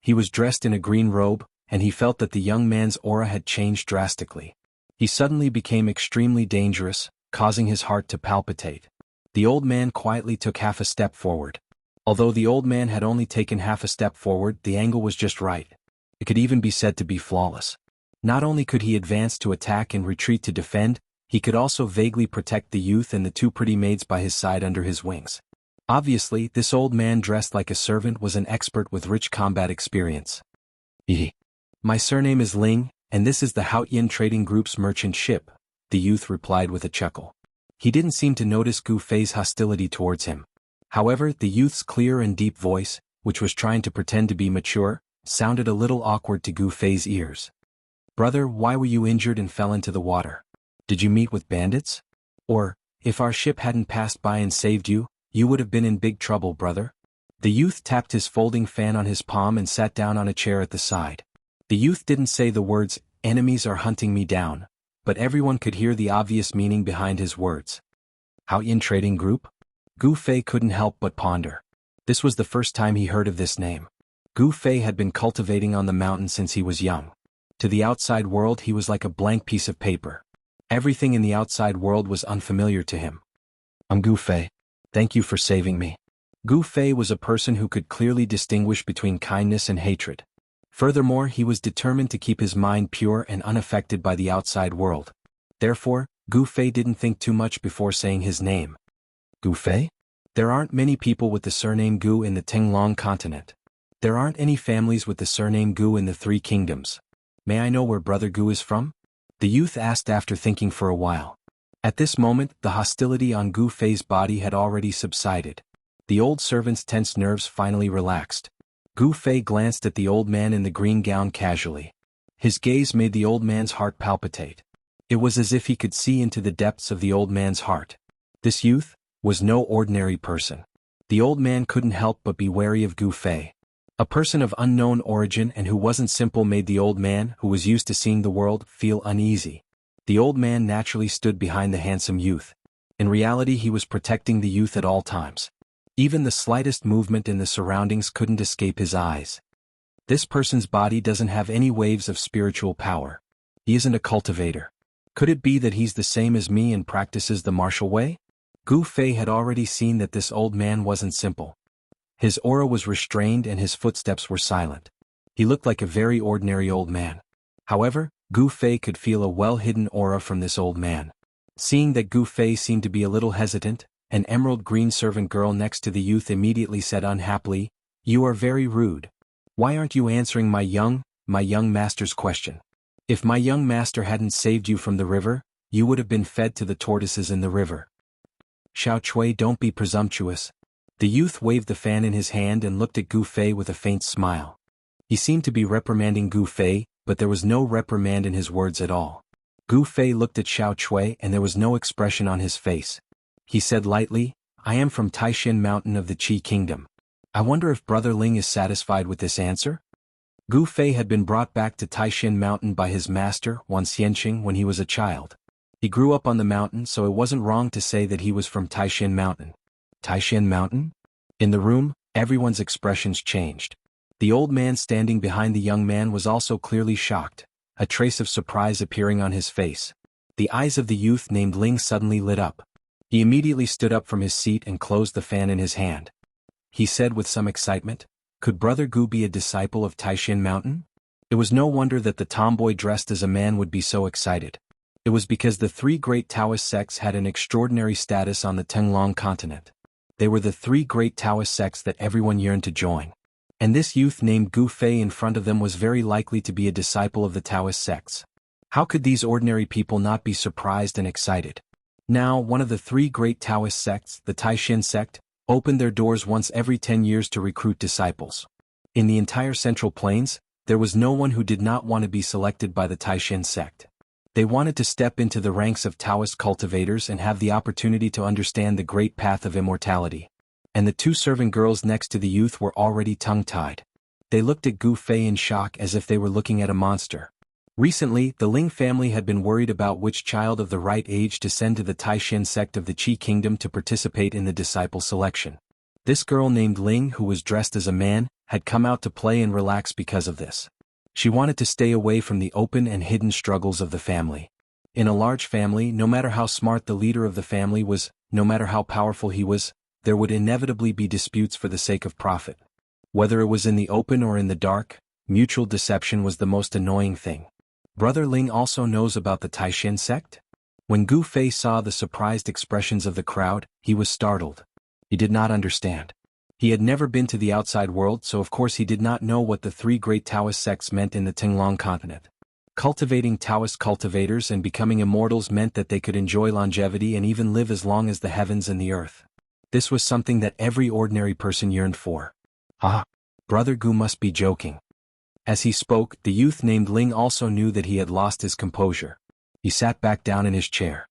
He was dressed in a green robe, and he felt that the young man's aura had changed drastically. He suddenly became extremely dangerous, causing his heart to palpitate. The old man quietly took half a step forward. Although the old man had only taken half a step forward, the angle was just right. It could even be said to be flawless. Not only could he advance to attack and retreat to defend, he could also vaguely protect the youth and the 2 pretty maids by his side under his wings. Obviously, this old man dressed like a servant was an expert with rich combat experience. My surname is Ling, and this is the Haotian Trading Group's merchant ship, the youth replied with a chuckle. He didn't seem to notice Gu Fei's hostility towards him. However, the youth's clear and deep voice, which was trying to pretend to be mature, sounded a little awkward to Gu Fei's ears. Brother, why were you injured and fell into the water? Did you meet with bandits? Or, if our ship hadn't passed by and saved you, you would have been in big trouble, brother. The youth tapped his folding fan on his palm and sat down on a chair at the side. The youth didn't say the words, "Enemies are hunting me down," but everyone could hear the obvious meaning behind his words. Haotian Trading Group? Gu Fei couldn't help but ponder. This was the first time he heard of this name. Gu Fei had been cultivating on the mountain since he was young. To the outside world he was like a blank piece of paper. Everything in the outside world was unfamiliar to him. I'm Gu Fei. Thank you for saving me. Gu Fei was a person who could clearly distinguish between kindness and hatred. Furthermore, he was determined to keep his mind pure and unaffected by the outside world. Therefore, Gu Fei didn't think too much before saying his name. Gu Fei? There aren't many people with the surname Gu in the Tinglong continent. There aren't any families with the surname Gu in the 3 kingdoms. May I know where Brother Gu is from? The youth asked after thinking for a while. At this moment, the hostility on Gu Fei's body had already subsided. The old servant's tense nerves finally relaxed. Gu Fei glanced at the old man in the green gown casually. His gaze made the old man's heart palpitate. It was as if he could see into the depths of the old man's heart. This youth was no ordinary person. The old man couldn't help but be wary of Gu Fei. A person of unknown origin and who wasn't simple made the old man, who was used to seeing the world, feel uneasy. The old man naturally stood behind the handsome youth. In reality, he was protecting the youth at all times. Even the slightest movement in the surroundings couldn't escape his eyes. This person's body doesn't have any waves of spiritual power. He isn't a cultivator. Could it be that he's the same as me and practices the martial way? Gu Fei had already seen that this old man wasn't simple. His aura was restrained and his footsteps were silent. He looked like a very ordinary old man. However, Gu Fei could feel a well-hidden aura from this old man. Seeing that Gu Fei seemed to be a little hesitant, An emerald green servant girl next to the youth immediately said unhappily, "You are very rude. Why aren't you answering my young master's question? If my young master hadn't saved you from the river, you would have been fed to the tortoises in the river." "Xiao Chui, don't be presumptuous." The youth waved the fan in his hand and looked at Gu Fei with a faint smile. He seemed to be reprimanding Gu Fei, but there was no reprimand in his words at all. Gu Fei looked at Xiao Chui and there was no expression on his face. He said lightly, "I am from Taishan Mountain of the Qi Kingdom. I wonder if Brother Ling is satisfied with this answer?" Gu Fei had been brought back to Taishan Mountain by his master, Wan Xianqing, when he was a child. He grew up on the mountain, so it wasn't wrong to say that he was from Taishan Mountain. Taishan Mountain? In the room, everyone's expressions changed. The old man standing behind the young man was also clearly shocked, a trace of surprise appearing on his face. The eyes of the youth named Ling suddenly lit up. He immediately stood up from his seat and closed the fan in his hand. He said with some excitement, "Could Brother Gu be a disciple of Taishan Mountain?" It was no wonder that the tomboy dressed as a man would be so excited. It was because the three great Taoist sects had an extraordinary status on the Tenglong continent. They were the three great Taoist sects that everyone yearned to join. And this youth named Gu Fei in front of them was very likely to be a disciple of the Taoist sects. How could these ordinary people not be surprised and excited? Now, one of the three great Taoist sects, the Taishan sect, opened their doors once every 10 years to recruit disciples. In the entire Central Plains, there was no one who did not want to be selected by the Taishan sect. They wanted to step into the ranks of Taoist cultivators and have the opportunity to understand the great path of immortality. And the two servant girls next to the youth were already tongue-tied. They looked at Gu Fei in shock as if they were looking at a monster. Recently, the Ling family had been worried about which child of the right age to send to the Taishan sect of the Qi Kingdom to participate in the disciple selection. This girl named Ling, who was dressed as a man, had come out to play and relax because of this. She wanted to stay away from the open and hidden struggles of the family. In a large family, no matter how smart the leader of the family was, no matter how powerful he was, there would inevitably be disputes for the sake of profit. Whether it was in the open or in the dark, mutual deception was the most annoying thing. Brother Ling also knows about the Taishan sect? When Gu Fei saw the surprised expressions of the crowd, he was startled. He did not understand. He had never been to the outside world, so of course he did not know what the three great Taoist sects meant in the Tenglong continent. Cultivating Taoist cultivators and becoming immortals meant that they could enjoy longevity and even live as long as the heavens and the earth. This was something that every ordinary person yearned for. Ah, Brother Gu must be joking. As he spoke, the youth named Ling also knew that he had lost his composure. He sat back down in his chair.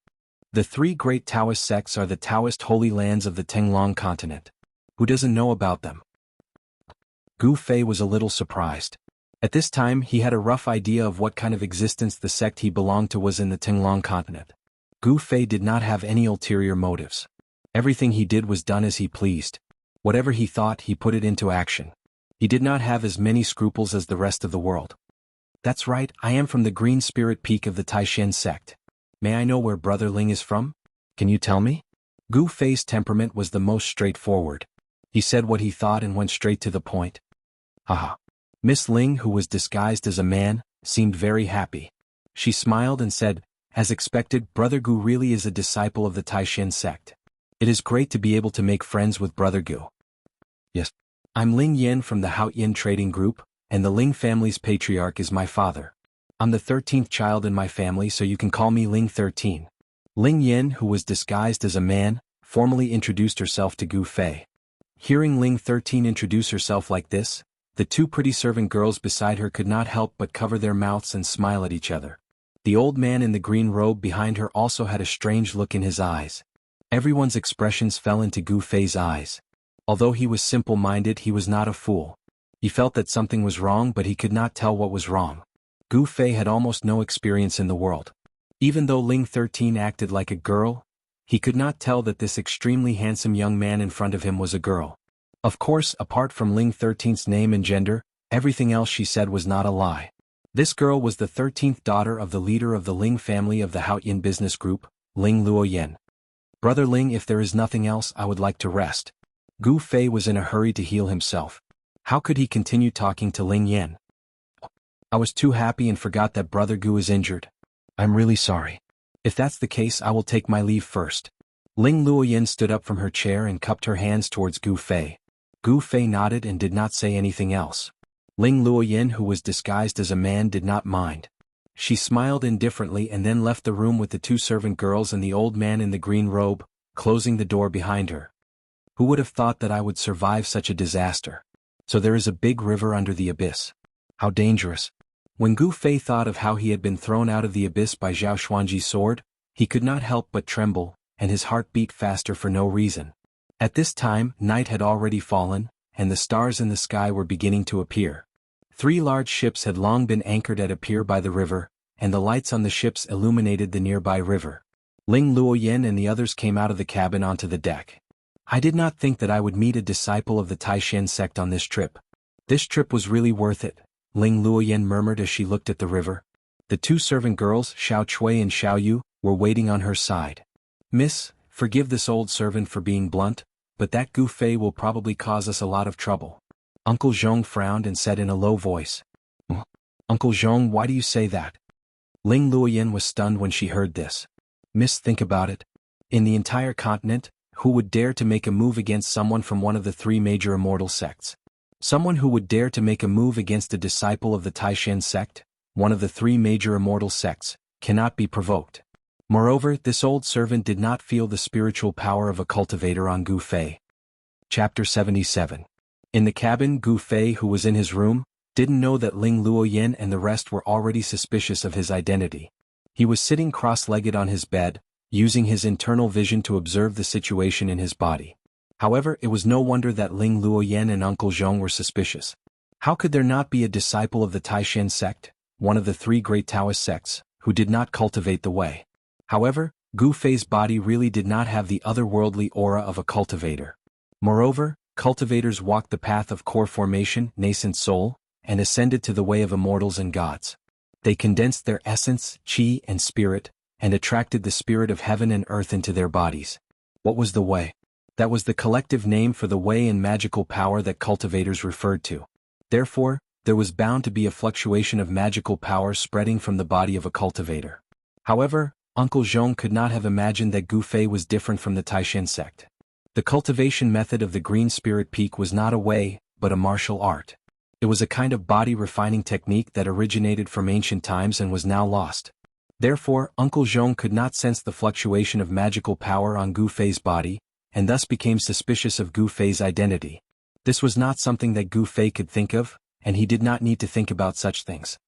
The three great Taoist sects are the Taoist holy lands of the Tenglong continent. Who doesn't know about them? Gu Fei was a little surprised. At this time, he had a rough idea of what kind of existence the sect he belonged to was in the Tenglong continent. Gu Fei did not have any ulterior motives. Everything he did was done as he pleased. Whatever he thought, he put it into action. He did not have as many scruples as the rest of the world. "That's right, I am from the Green Spirit Peak of the Taishan sect. May I know where Brother Ling is from? Can you tell me?" Gu Fei's temperament was the most straightforward. He said what he thought and went straight to the point. Haha. Miss Ling, who was disguised as a man, seemed very happy. She smiled and said, "As expected, Brother Gu really is a disciple of the Taishan sect. It is great to be able to make friends with Brother Gu." "Yes. I'm Ling Yen from the Haoyin Trading Group, and the Ling family's patriarch is my father. I'm the 13th child in my family, so you can call me Ling 13. Ling Yen, who was disguised as a man, formally introduced herself to Gu Fei. Hearing Ling 13 introduce herself like this, the two pretty servant girls beside her could not help but cover their mouths and smile at each other. The old man in the green robe behind her also had a strange look in his eyes. Everyone's expressions fell into Gu Fei's eyes. Although he was simple-minded, he was not a fool. He felt that something was wrong, but he could not tell what was wrong. Gu Fei had almost no experience in the world. Even though Ling 13 acted like a girl, he could not tell that this extremely handsome young man in front of him was a girl. Of course, apart from Ling 13's name and gender, everything else she said was not a lie. This girl was the 13th daughter of the leader of the Ling family of the Haoyin business group, Ling Luoyan. "Brother Ling, if there is nothing else, I would like to rest." Gu Fei was in a hurry to heal himself. How could he continue talking to Ling Yan? "I was too happy and forgot that Brother Gu is injured. I'm really sorry. If that's the case, I will take my leave first." Ling Luoyin stood up from her chair and cupped her hands towards Gu Fei. Gu Fei nodded and did not say anything else. Ling Luoyin, who was disguised as a man, did not mind. She smiled indifferently and then left the room with the two servant girls and the old man in the green robe, closing the door behind her. Who would have thought that I would survive such a disaster? So there is a big river under the abyss. How dangerous. When Gu Fei thought of how he had been thrown out of the abyss by Zhao Xuanji's sword, he could not help but tremble, and his heart beat faster for no reason. At this time, night had already fallen, and the stars in the sky were beginning to appear. 3 large ships had long been anchored at a pier by the river, and the lights on the ships illuminated the nearby river. Ling Luoyin and the others came out of the cabin onto the deck. I did not think that I would meet a disciple of the Taishan sect on this trip. This trip was really worth it, Ling Luoyin murmured as she looked at the river. The 2 servant girls, Xiao Chui and Xiao Yu, were waiting on her side. Miss, forgive this old servant for being blunt, but that Gu Fei will probably cause us a lot of trouble. Uncle Zhong frowned and said in a low voice. Uncle Zhong, why do you say that? Ling Luoyin was stunned when she heard this. Miss, think about it. In the entire continent, who would dare to make a move against someone from one of the 3 major immortal sects? Someone who would dare to make a move against a disciple of the Taishan sect, one of the 3 major immortal sects, cannot be provoked. Moreover, this old servant did not feel the spiritual power of a cultivator on Gu Fei. Chapter 77. In the cabin, Gu Fei, who was in his room, didn't know that Ling Luoyin and the rest were already suspicious of his identity. He was sitting cross-legged on his bed, using his internal vision to observe the situation in his body. However, it was no wonder that Ling Luoyin and Uncle Zhong were suspicious. How could there not be a disciple of the Taishan sect, one of the 3 great Taoist sects, who did not cultivate the way? However, Gu Fei's body really did not have the otherworldly aura of a cultivator. Moreover, cultivators walked the path of core formation, nascent soul, and ascended to the way of immortals and gods. They condensed their essence, qi, and spirit, and attracted the spirit of heaven and earth into their bodies. What was the way? That was the collective name for the way and magical power that cultivators referred to. Therefore, there was bound to be a fluctuation of magical power spreading from the body of a cultivator. However, Uncle Zhong could not have imagined that Gu Fei was different from the Taishan sect. The cultivation method of the Green Spirit Peak was not a way, but a martial art. It was a kind of body-refining technique that originated from ancient times and was now lost. Therefore, Uncle Zhong could not sense the fluctuation of magical power on Gu Fei's body, and thus became suspicious of Gu Fei's identity. This was not something that Gu Fei could think of, and he did not need to think about such things.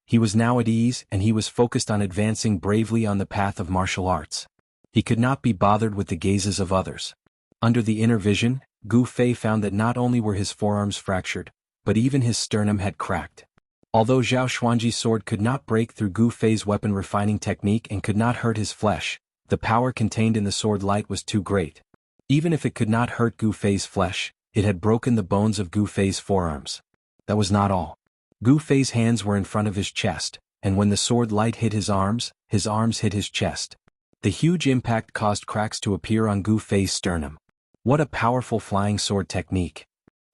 He was now at ease and he was focused on advancing bravely on the path of martial arts. He could not be bothered with the gazes of others. Under the inner vision, Gu Fei found that not only were his forearms fractured, but even his sternum had cracked. Although Zhao Xuanji's sword could not break through Gu Fei's weapon refining technique and could not hurt his flesh, the power contained in the sword light was too great. Even if it could not hurt Gu Fei's flesh, it had broken the bones of Gu Fei's forearms. That was not all. Gu Fei's hands were in front of his chest, and when the sword light hit his arms hit his chest. The huge impact caused cracks to appear on Gu Fei's sternum. What a powerful flying sword technique.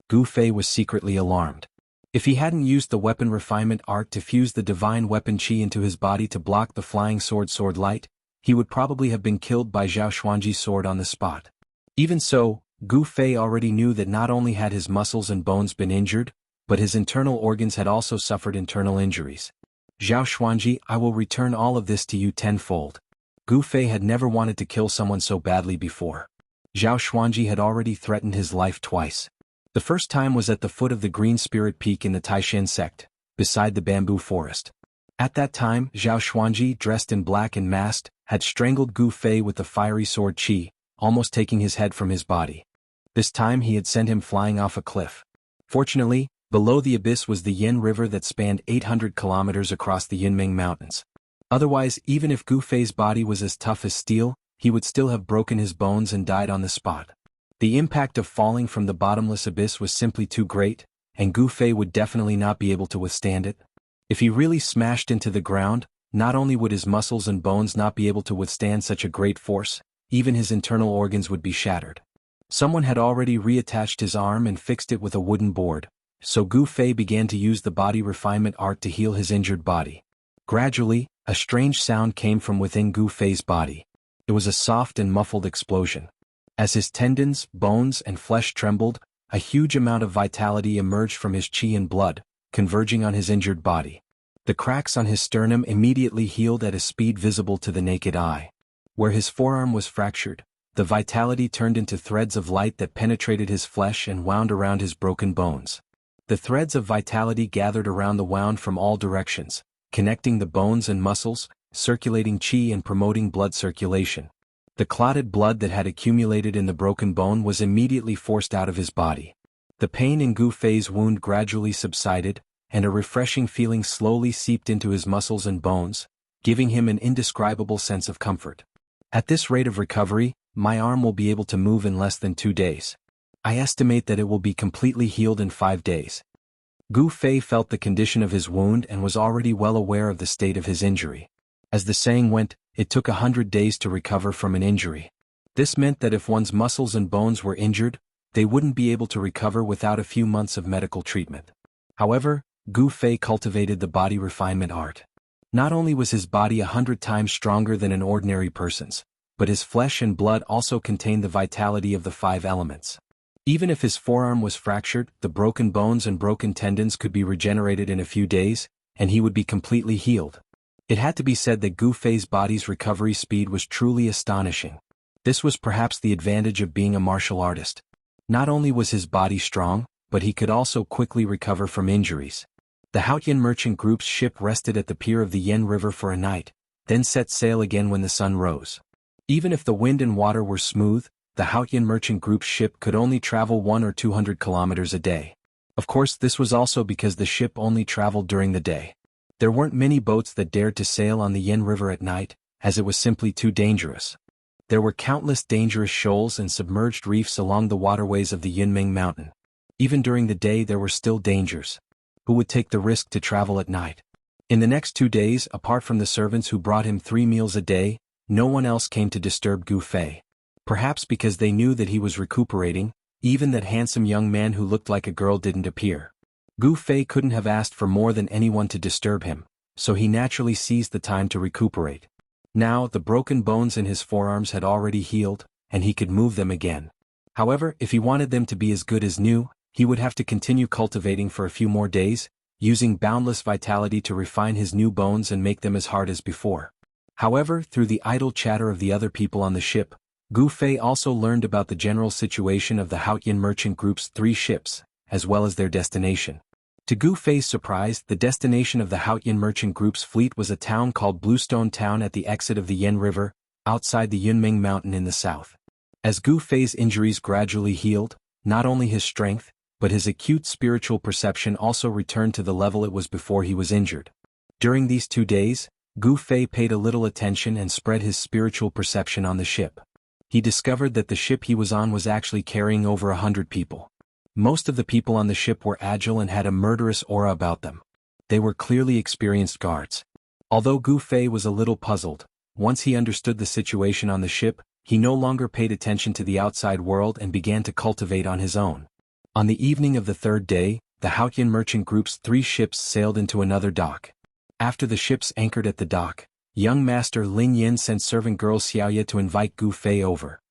Gu Fei was secretly alarmed. If he hadn't used the weapon refinement art to fuse the divine weapon qi into his body to block the flying sword light, he would probably have been killed by Zhao Xuanji's sword on the spot. Even so, Gu Fei already knew that not only had his muscles and bones been injured, but his internal organs had also suffered internal injuries. Zhao Xuanji, I will return all of this to you tenfold. Gu Fei had never wanted to kill someone so badly before. Zhao Xuanji had already threatened his life twice. The first time was at the foot of the Green Spirit Peak in the Taishan sect, beside the bamboo forest. At that time, Zhao Xuanji, dressed in black and masked, had strangled Gu Fei with the fiery sword qi, almost taking his head from his body. This time he had sent him flying off a cliff. Fortunately, below the abyss was the Yin River that spanned 800 kilometers across the Yinming Mountains. Otherwise, even if Gu Fei's body was as tough as steel, he would still have broken his bones and died on the spot. The impact of falling from the bottomless abyss was simply too great, and Gu Fei would definitely not be able to withstand it. If he really smashed into the ground, not only would his muscles and bones not be able to withstand such a great force, even his internal organs would be shattered. Someone had already reattached his arm and fixed it with a wooden board, so Gu Fei began to use the body refinement art to heal his injured body. Gradually, a strange sound came from within Gu Fei's body. It was a soft and muffled explosion. As his tendons, bones, and flesh trembled, a huge amount of vitality emerged from his chi and blood, converging on his injured body. The cracks on his sternum immediately healed at a speed visible to the naked eye. Where his forearm was fractured, the vitality turned into threads of light that penetrated his flesh and wound around his broken bones. The threads of vitality gathered around the wound from all directions, connecting the bones and muscles, circulating chi and promoting blood circulation. The clotted blood that had accumulated in the broken bone was immediately forced out of his body. The pain in Gu Fei's wound gradually subsided, and a refreshing feeling slowly seeped into his muscles and bones, giving him an indescribable sense of comfort. At this rate of recovery, my arm will be able to move in less than 2 days. I estimate that it will be completely healed in 5 days. Gu Fei felt the condition of his wound and was already well aware of the state of his injury. As the saying went, it took 100 days to recover from an injury. This meant that if one's muscles and bones were injured, they wouldn't be able to recover without a few months of medical treatment. However, Gu Fei cultivated the body refinement art. Not only was his body 100 times stronger than an ordinary person's, but his flesh and blood also contained the vitality of the 5 elements. Even if his forearm was fractured, the broken bones and broken tendons could be regenerated in a few days, and he would be completely healed. It had to be said that Gu Fei's body's recovery speed was truly astonishing. This was perhaps the advantage of being a martial artist. Not only was his body strong, but he could also quickly recover from injuries. The Haotian merchant group's ship rested at the pier of the Yen River for a night, then set sail again when the sun rose. Even if the wind and water were smooth, the Haotian merchant group's ship could only travel 100 or 200 kilometers a day. Of course, this was also because the ship only traveled during the day. There weren't many boats that dared to sail on the Yen River at night, as it was simply too dangerous. There were countless dangerous shoals and submerged reefs along the waterways of the Yunming Mountain. Even during the day there were still dangers. Who would take the risk to travel at night? In the next 2 days, apart from the servants who brought him 3 meals a day, no one else came to disturb Gu Fei. Perhaps because they knew that he was recuperating, even that handsome young man who looked like a girl didn't appear. Gu Fei couldn't have asked for more than anyone to disturb him, so he naturally seized the time to recuperate. Now, the broken bones in his forearms had already healed, and he could move them again. However, if he wanted them to be as good as new, he would have to continue cultivating for a few more days, using boundless vitality to refine his new bones and make them as hard as before. However, through the idle chatter of the other people on the ship, Gu Fei also learned about the general situation of the Haotian merchant group's 3 ships, as well as their destination. To Gu Fei's surprise, the destination of the Haotian merchant group's fleet was a town called Bluestone Town at the exit of the Yen River, outside the Yunming Mountain in the south. As Gu Fei's injuries gradually healed, not only his strength, but his acute spiritual perception also returned to the level it was before he was injured. During these 2 days, Gu Fei paid a little attention and spread his spiritual perception on the ship. He discovered that the ship he was on was actually carrying over 100 people. Most of the people on the ship were agile and had a murderous aura about them. They were clearly experienced guards. Although Gu Fei was a little puzzled, once he understood the situation on the ship, he no longer paid attention to the outside world and began to cultivate on his own. On the evening of the 3rd day, the Haotian merchant group's 3 ships sailed into another dock. After the ships anchored at the dock, young master Ling Yin sent servant girl Xiaoye to invite Gu Fei over.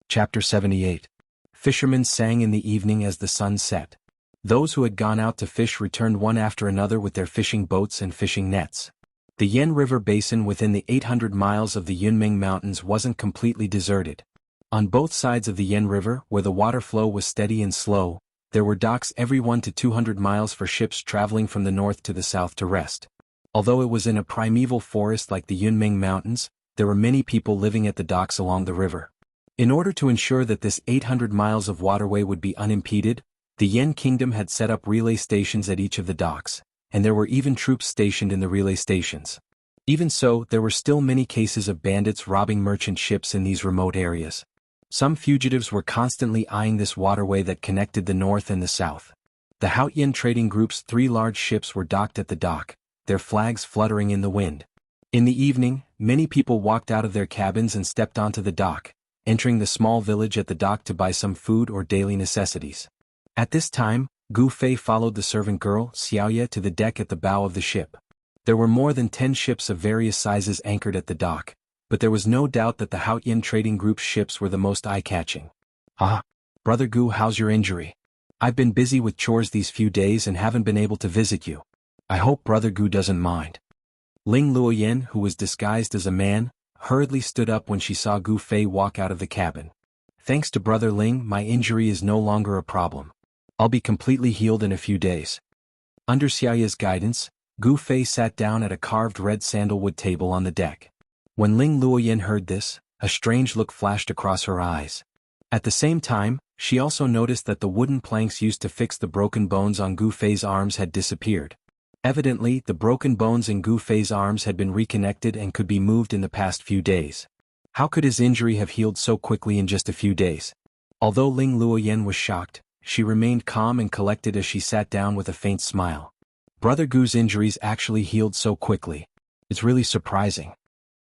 Chapter 78. Fishermen sang in the evening as the sun set. Those who had gone out to fish returned one after another with their fishing boats and fishing nets. The Yen River basin within the 800 miles of the Yunming Mountains wasn't completely deserted. On both sides of the Yen River, where the water flow was steady and slow, there were docks every 1 to 200 miles for ships traveling from the north to the south to rest. Although it was in a primeval forest like the Yunming Mountains, there were many people living at the docks along the river. In order to ensure that this 800 miles of waterway would be unimpeded, the Yen Kingdom had set up relay stations at each of the docks, and there were even troops stationed in the relay stations. Even so, there were still many cases of bandits robbing merchant ships in these remote areas. Some fugitives were constantly eyeing this waterway that connected the north and the south. The Haotian trading group's 3 large ships were docked at the dock, their flags fluttering in the wind. In the evening, many people walked out of their cabins and stepped onto the dock, entering the small village at the dock to buy some food or daily necessities. At this time, Gu Fei followed the servant girl, Xiaoye, to the deck at the bow of the ship. There were more than 10 ships of various sizes anchored at the dock, but there was no doubt that the Haotian trading group's ships were the most eye-catching. "Ah, Brother Gu, how's your injury? I've been busy with chores these few days and haven't been able to visit you. I hope Brother Gu doesn't mind." Ling Luoyin, who was disguised as a man, hurriedly stood up when she saw Gu Fei walk out of the cabin. "Thanks to Brother Ling, my injury is no longer a problem. I'll be completely healed in a few days." Under Xiaoya's guidance, Gu Fei sat down at a carved red sandalwood table on the deck. When Ling Luoyin heard this, a strange look flashed across her eyes. At the same time, she also noticed that the wooden planks used to fix the broken bones on Gu Fei's arms had disappeared. Evidently, the broken bones in Gu Fei's arms had been reconnected and could be moved in the past few days. How could his injury have healed so quickly in just a few days? Although Ling Luoyin was shocked, she remained calm and collected as she sat down with a faint smile. Brother Gu's injuries actually healed so quickly. It's really surprising.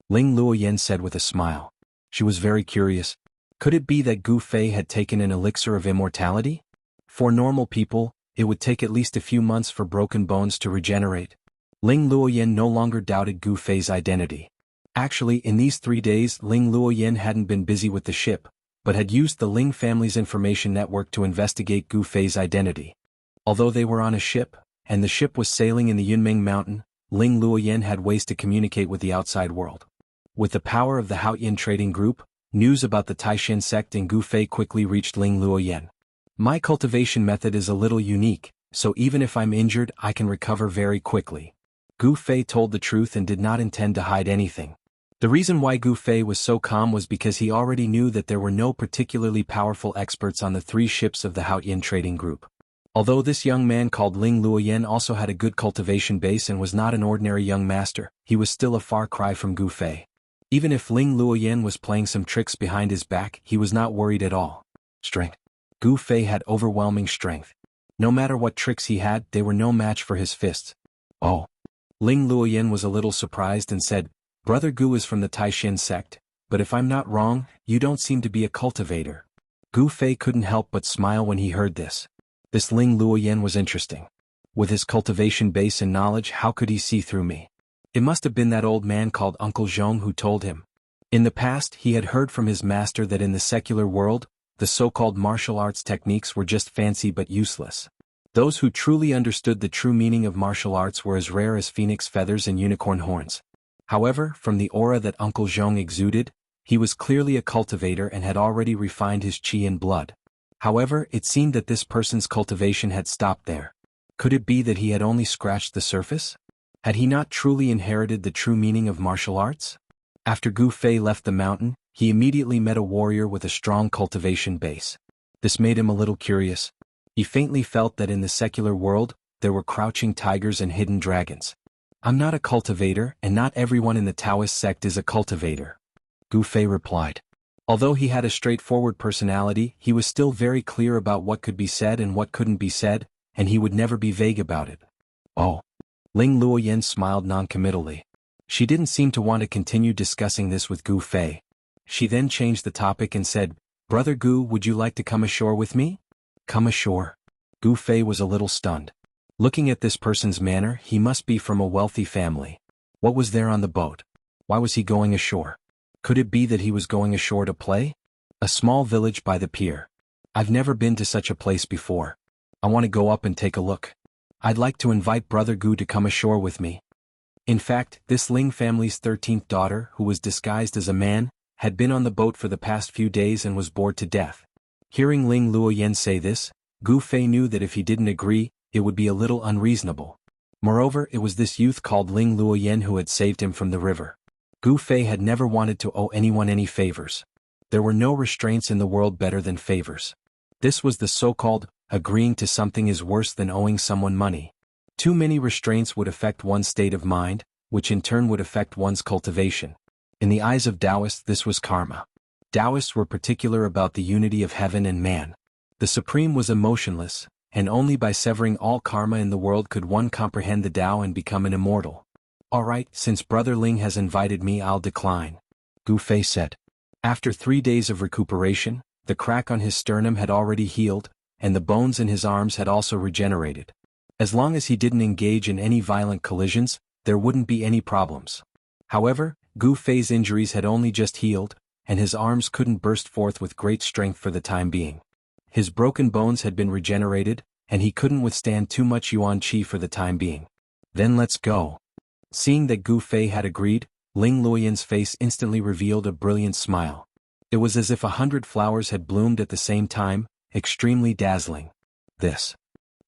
Ling Luoyin said with a smile. She was very curious. Could it be that Gu Fei had taken an elixir of immortality? For normal people, it would take at least a few months for broken bones to regenerate. Ling Luoyin no longer doubted Gu Fei's identity. Actually, in these 3 days, Ling Luoyin hadn't been busy with the ship, but had used the Ling family's information network to investigate Gu Fei's identity. Although they were on a ship, and the ship was sailing in the Yunming Mountain, Ling Luoyin had ways to communicate with the outside world. With the power of the Haotian trading group, news about the Taishan sect in Gu Fei quickly reached Ling Luoyin. "My cultivation method is a little unique, so even if I'm injured I can recover very quickly." Gu Fei told the truth and did not intend to hide anything. The reason why Gu Fei was so calm was because he already knew that there were no particularly powerful experts on the 3 ships of the Haotian trading group. Although this young man called Ling Luoyin also had a good cultivation base and was not an ordinary young master, he was still a far cry from Gu Fei. Even if Ling Luoyin was playing some tricks behind his back, he was not worried at all. Strength. Gu Fei had overwhelming strength. No matter what tricks he had, they were no match for his fists. "Oh." Ling Luoyin was a little surprised and said, "Brother Gu is from the Taishan sect, but if I'm not wrong, you don't seem to be a cultivator." Gu Fei couldn't help but smile when he heard this. This Ling Luoyin was interesting. With his cultivation base and knowledge, how could he see through me? It must have been that old man called Uncle Zhong who told him. In the past, he had heard from his master that in the secular world, the so-called martial arts techniques were just fancy but useless. Those who truly understood the true meaning of martial arts were as rare as phoenix feathers and unicorn horns. However, from the aura that Uncle Zhong exuded, he was clearly a cultivator and had already refined his qi and blood. However, it seemed that this person's cultivation had stopped there. Could it be that he had only scratched the surface? Had he not truly inherited the true meaning of martial arts? After Gu Fei left the mountain, he immediately met a warrior with a strong cultivation base. This made him a little curious. He faintly felt that in the secular world, there were crouching tigers and hidden dragons. "I'm not a cultivator, and not everyone in the Taoist sect is a cultivator," Gu Fei replied. Although he had a straightforward personality, he was still very clear about what could be said and what couldn't be said, and he would never be vague about it. "Oh." Ling Luoyin smiled noncommittally. She didn't seem to want to continue discussing this with Gu Fei. She then changed the topic and said, "Brother Gu, would you like to come ashore with me?" "Come ashore?" Gu Fei was a little stunned. Looking at this person's manner, he must be from a wealthy family. What was there on the boat? Why was he going ashore? Could it be that he was going ashore to play? A small village by the pier. I've never been to such a place before. I want to go up and take a look. I'd like to invite Brother Gu to come ashore with me. In fact, this Ling family's 13th daughter, who was disguised as a man, had been on the boat for the past few days and was bored to death. Hearing Ling Luoyin say this, Gu Fei knew that if he didn't agree, it would be a little unreasonable. Moreover, it was this youth called Ling Luoyin who had saved him from the river. Gu Fei had never wanted to owe anyone any favors. There were no restraints in the world better than favors. This was the so-called, agreeing to something is worse than owing someone money. Too many restraints would affect one's state of mind, which in turn would affect one's cultivation. In the eyes of Taoists, this was karma. Taoists were particular about the unity of heaven and man. The Supreme was emotionless, and only by severing all karma in the world could one comprehend the Tao and become an immortal. "Alright, since Brother Ling has invited me, I'll decline," Gu Fei said. After 3 days of recuperation, the crack on his sternum had already healed, and the bones in his arms had also regenerated. As long as he didn't engage in any violent collisions, there wouldn't be any problems. However, Gu Fei's injuries had only just healed, and his arms couldn't burst forth with great strength for the time being. His broken bones had been regenerated, and he couldn't withstand too much yuan qi for the time being. Then let's go. Seeing that Gu Fei had agreed, Ling Luoyan's face instantly revealed a brilliant smile. It was as if 100 flowers had bloomed at the same time, extremely dazzling. This.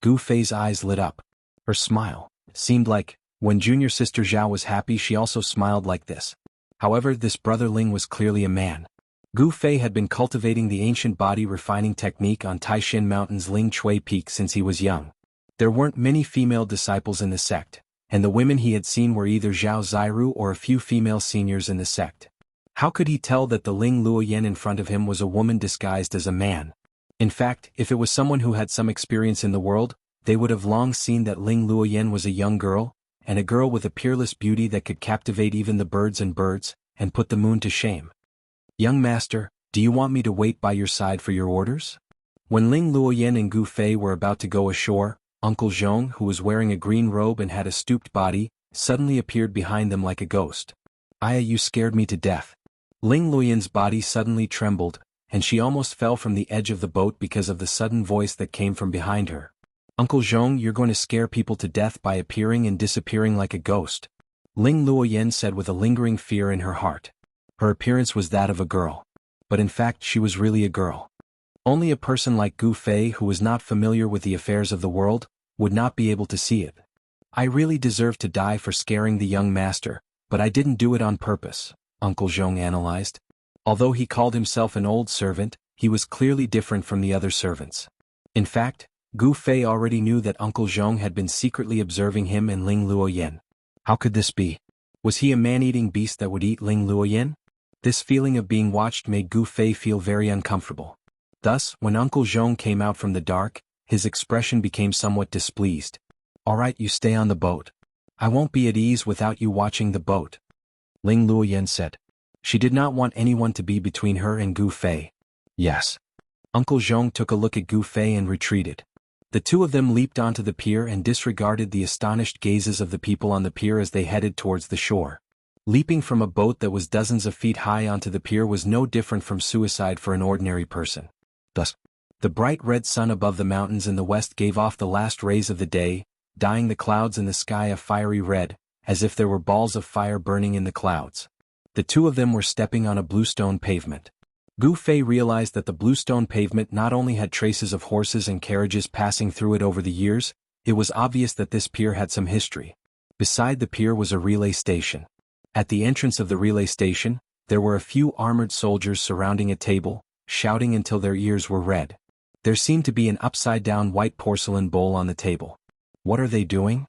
Gu Fei's eyes lit up. Her smile seemed like, when junior sister Zhao was happy, she also smiled like this. However, this brother Ling was clearly a man. Gu Fei had been cultivating the ancient body refining technique on Taishin Mountain's Ling Chui Peak since he was young. There weren't many female disciples in the sect, and the women he had seen were either Zhao Ziru or a few female seniors in the sect. How could he tell that the Ling Luoyan in front of him was a woman disguised as a man? In fact, if it was someone who had some experience in the world, they would have long seen that Ling Luoyan was a young girl, and a girl with a peerless beauty that could captivate even the birds, and put the moon to shame. Young master, do you want me to wait by your side for your orders? When Ling Luoyan and Gu Fei were about to go ashore, Uncle Zhong, who was wearing a green robe and had a stooped body, suddenly appeared behind them like a ghost. Aya, you scared me to death. Ling Luoyan's body suddenly trembled, and she almost fell from the edge of the boat because of the sudden voice that came from behind her. Uncle Zhong, you're going to scare people to death by appearing and disappearing like a ghost. Ling Luoyan said with a lingering fear in her heart. Her appearance was that of a girl. But in fact she was really a girl. Only a person like Gu Fei, who was not familiar with the affairs of the world, would not be able to see it. I really deserve to die for scaring the young master, but I didn't do it on purpose, Uncle Zhong analyzed. Although he called himself an old servant, he was clearly different from the other servants. In fact, Gu Fei already knew that Uncle Zhong had been secretly observing him and Ling Luoyan. How could this be? Was he a man-eating beast that would eat Ling Luoyan? This feeling of being watched made Gu Fei feel very uncomfortable. Thus, when Uncle Zhong came out from the dark, his expression became somewhat displeased. All right, you stay on the boat. I won't be at ease without you watching the boat, Ling Luoyan said. She did not want anyone to be between her and Gu Fei. Yes. Uncle Zhong took a look at Gu Fei and retreated. The two of them leaped onto the pier and disregarded the astonished gazes of the people on the pier as they headed towards the shore. Leaping from a boat that was dozens of feet high onto the pier was no different from suicide for an ordinary person. Thus, the bright red sun above the mountains in the west gave off the last rays of the day, dyeing the clouds in the sky a fiery red, as if there were balls of fire burning in the clouds. The two of them were stepping on a bluestone pavement. Gu Fei realized that the bluestone pavement not only had traces of horses and carriages passing through it over the years, it was obvious that this pier had some history. Beside the pier was a relay station. At the entrance of the relay station, there were a few armored soldiers surrounding a table, shouting until their ears were red. There seemed to be an upside-down white porcelain bowl on the table. What are they doing?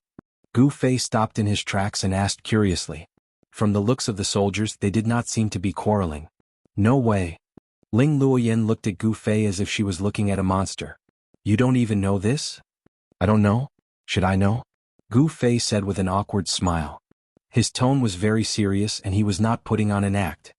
Gu Fei stopped in his tracks and asked curiously. From the looks of the soldiers, they did not seem to be quarreling. No way. Ling Luoyan looked at Gu Fei as if she was looking at a monster. You don't even know this? I don't know. Should I know? Gu Fei said with an awkward smile. His tone was very serious and he was not putting on an act.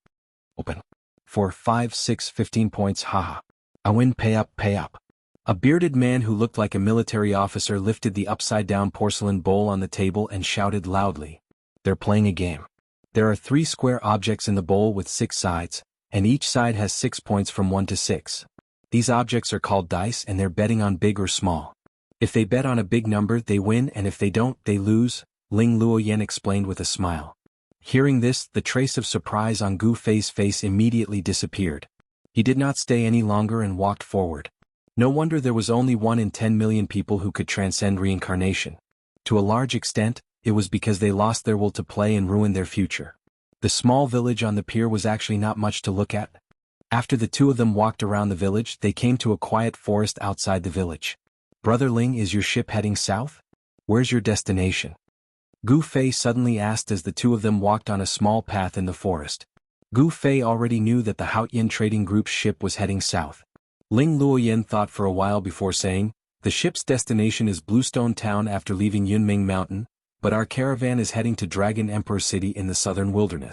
Open. 4, 5, 6, 15 points, haha. I win, pay up, pay up. A bearded man who looked like a military officer lifted the upside-down porcelain bowl on the table and shouted loudly. They're playing a game. There are 3 square objects in the bowl with 6 sides, and each side has 6 points from 1 to 6. These objects are called dice and they're betting on big or small. If they bet on a big number, they win, and if they don't, they lose, Ling Luoyan explained with a smile. Hearing this, the trace of surprise on Gu Fei's face immediately disappeared. He did not stay any longer and walked forward. No wonder there was only 1 in 10 million people who could transcend reincarnation. To a large extent, it was because they lost their will to play and ruined their future. The small village on the pier was actually not much to look at. After the two of them walked around the village, they came to a quiet forest outside the village. Brother Ling, is your ship heading south? Where's your destination? Gu Fei suddenly asked as the two of them walked on a small path in the forest. Gu Fei already knew that the Haotian Trading Group's ship was heading south. Ling Luoyan thought for a while before saying, the ship's destination is Bluestone Town after leaving Yunming Mountain, but our caravan is heading to Dragon Emperor City in the southern wilderness.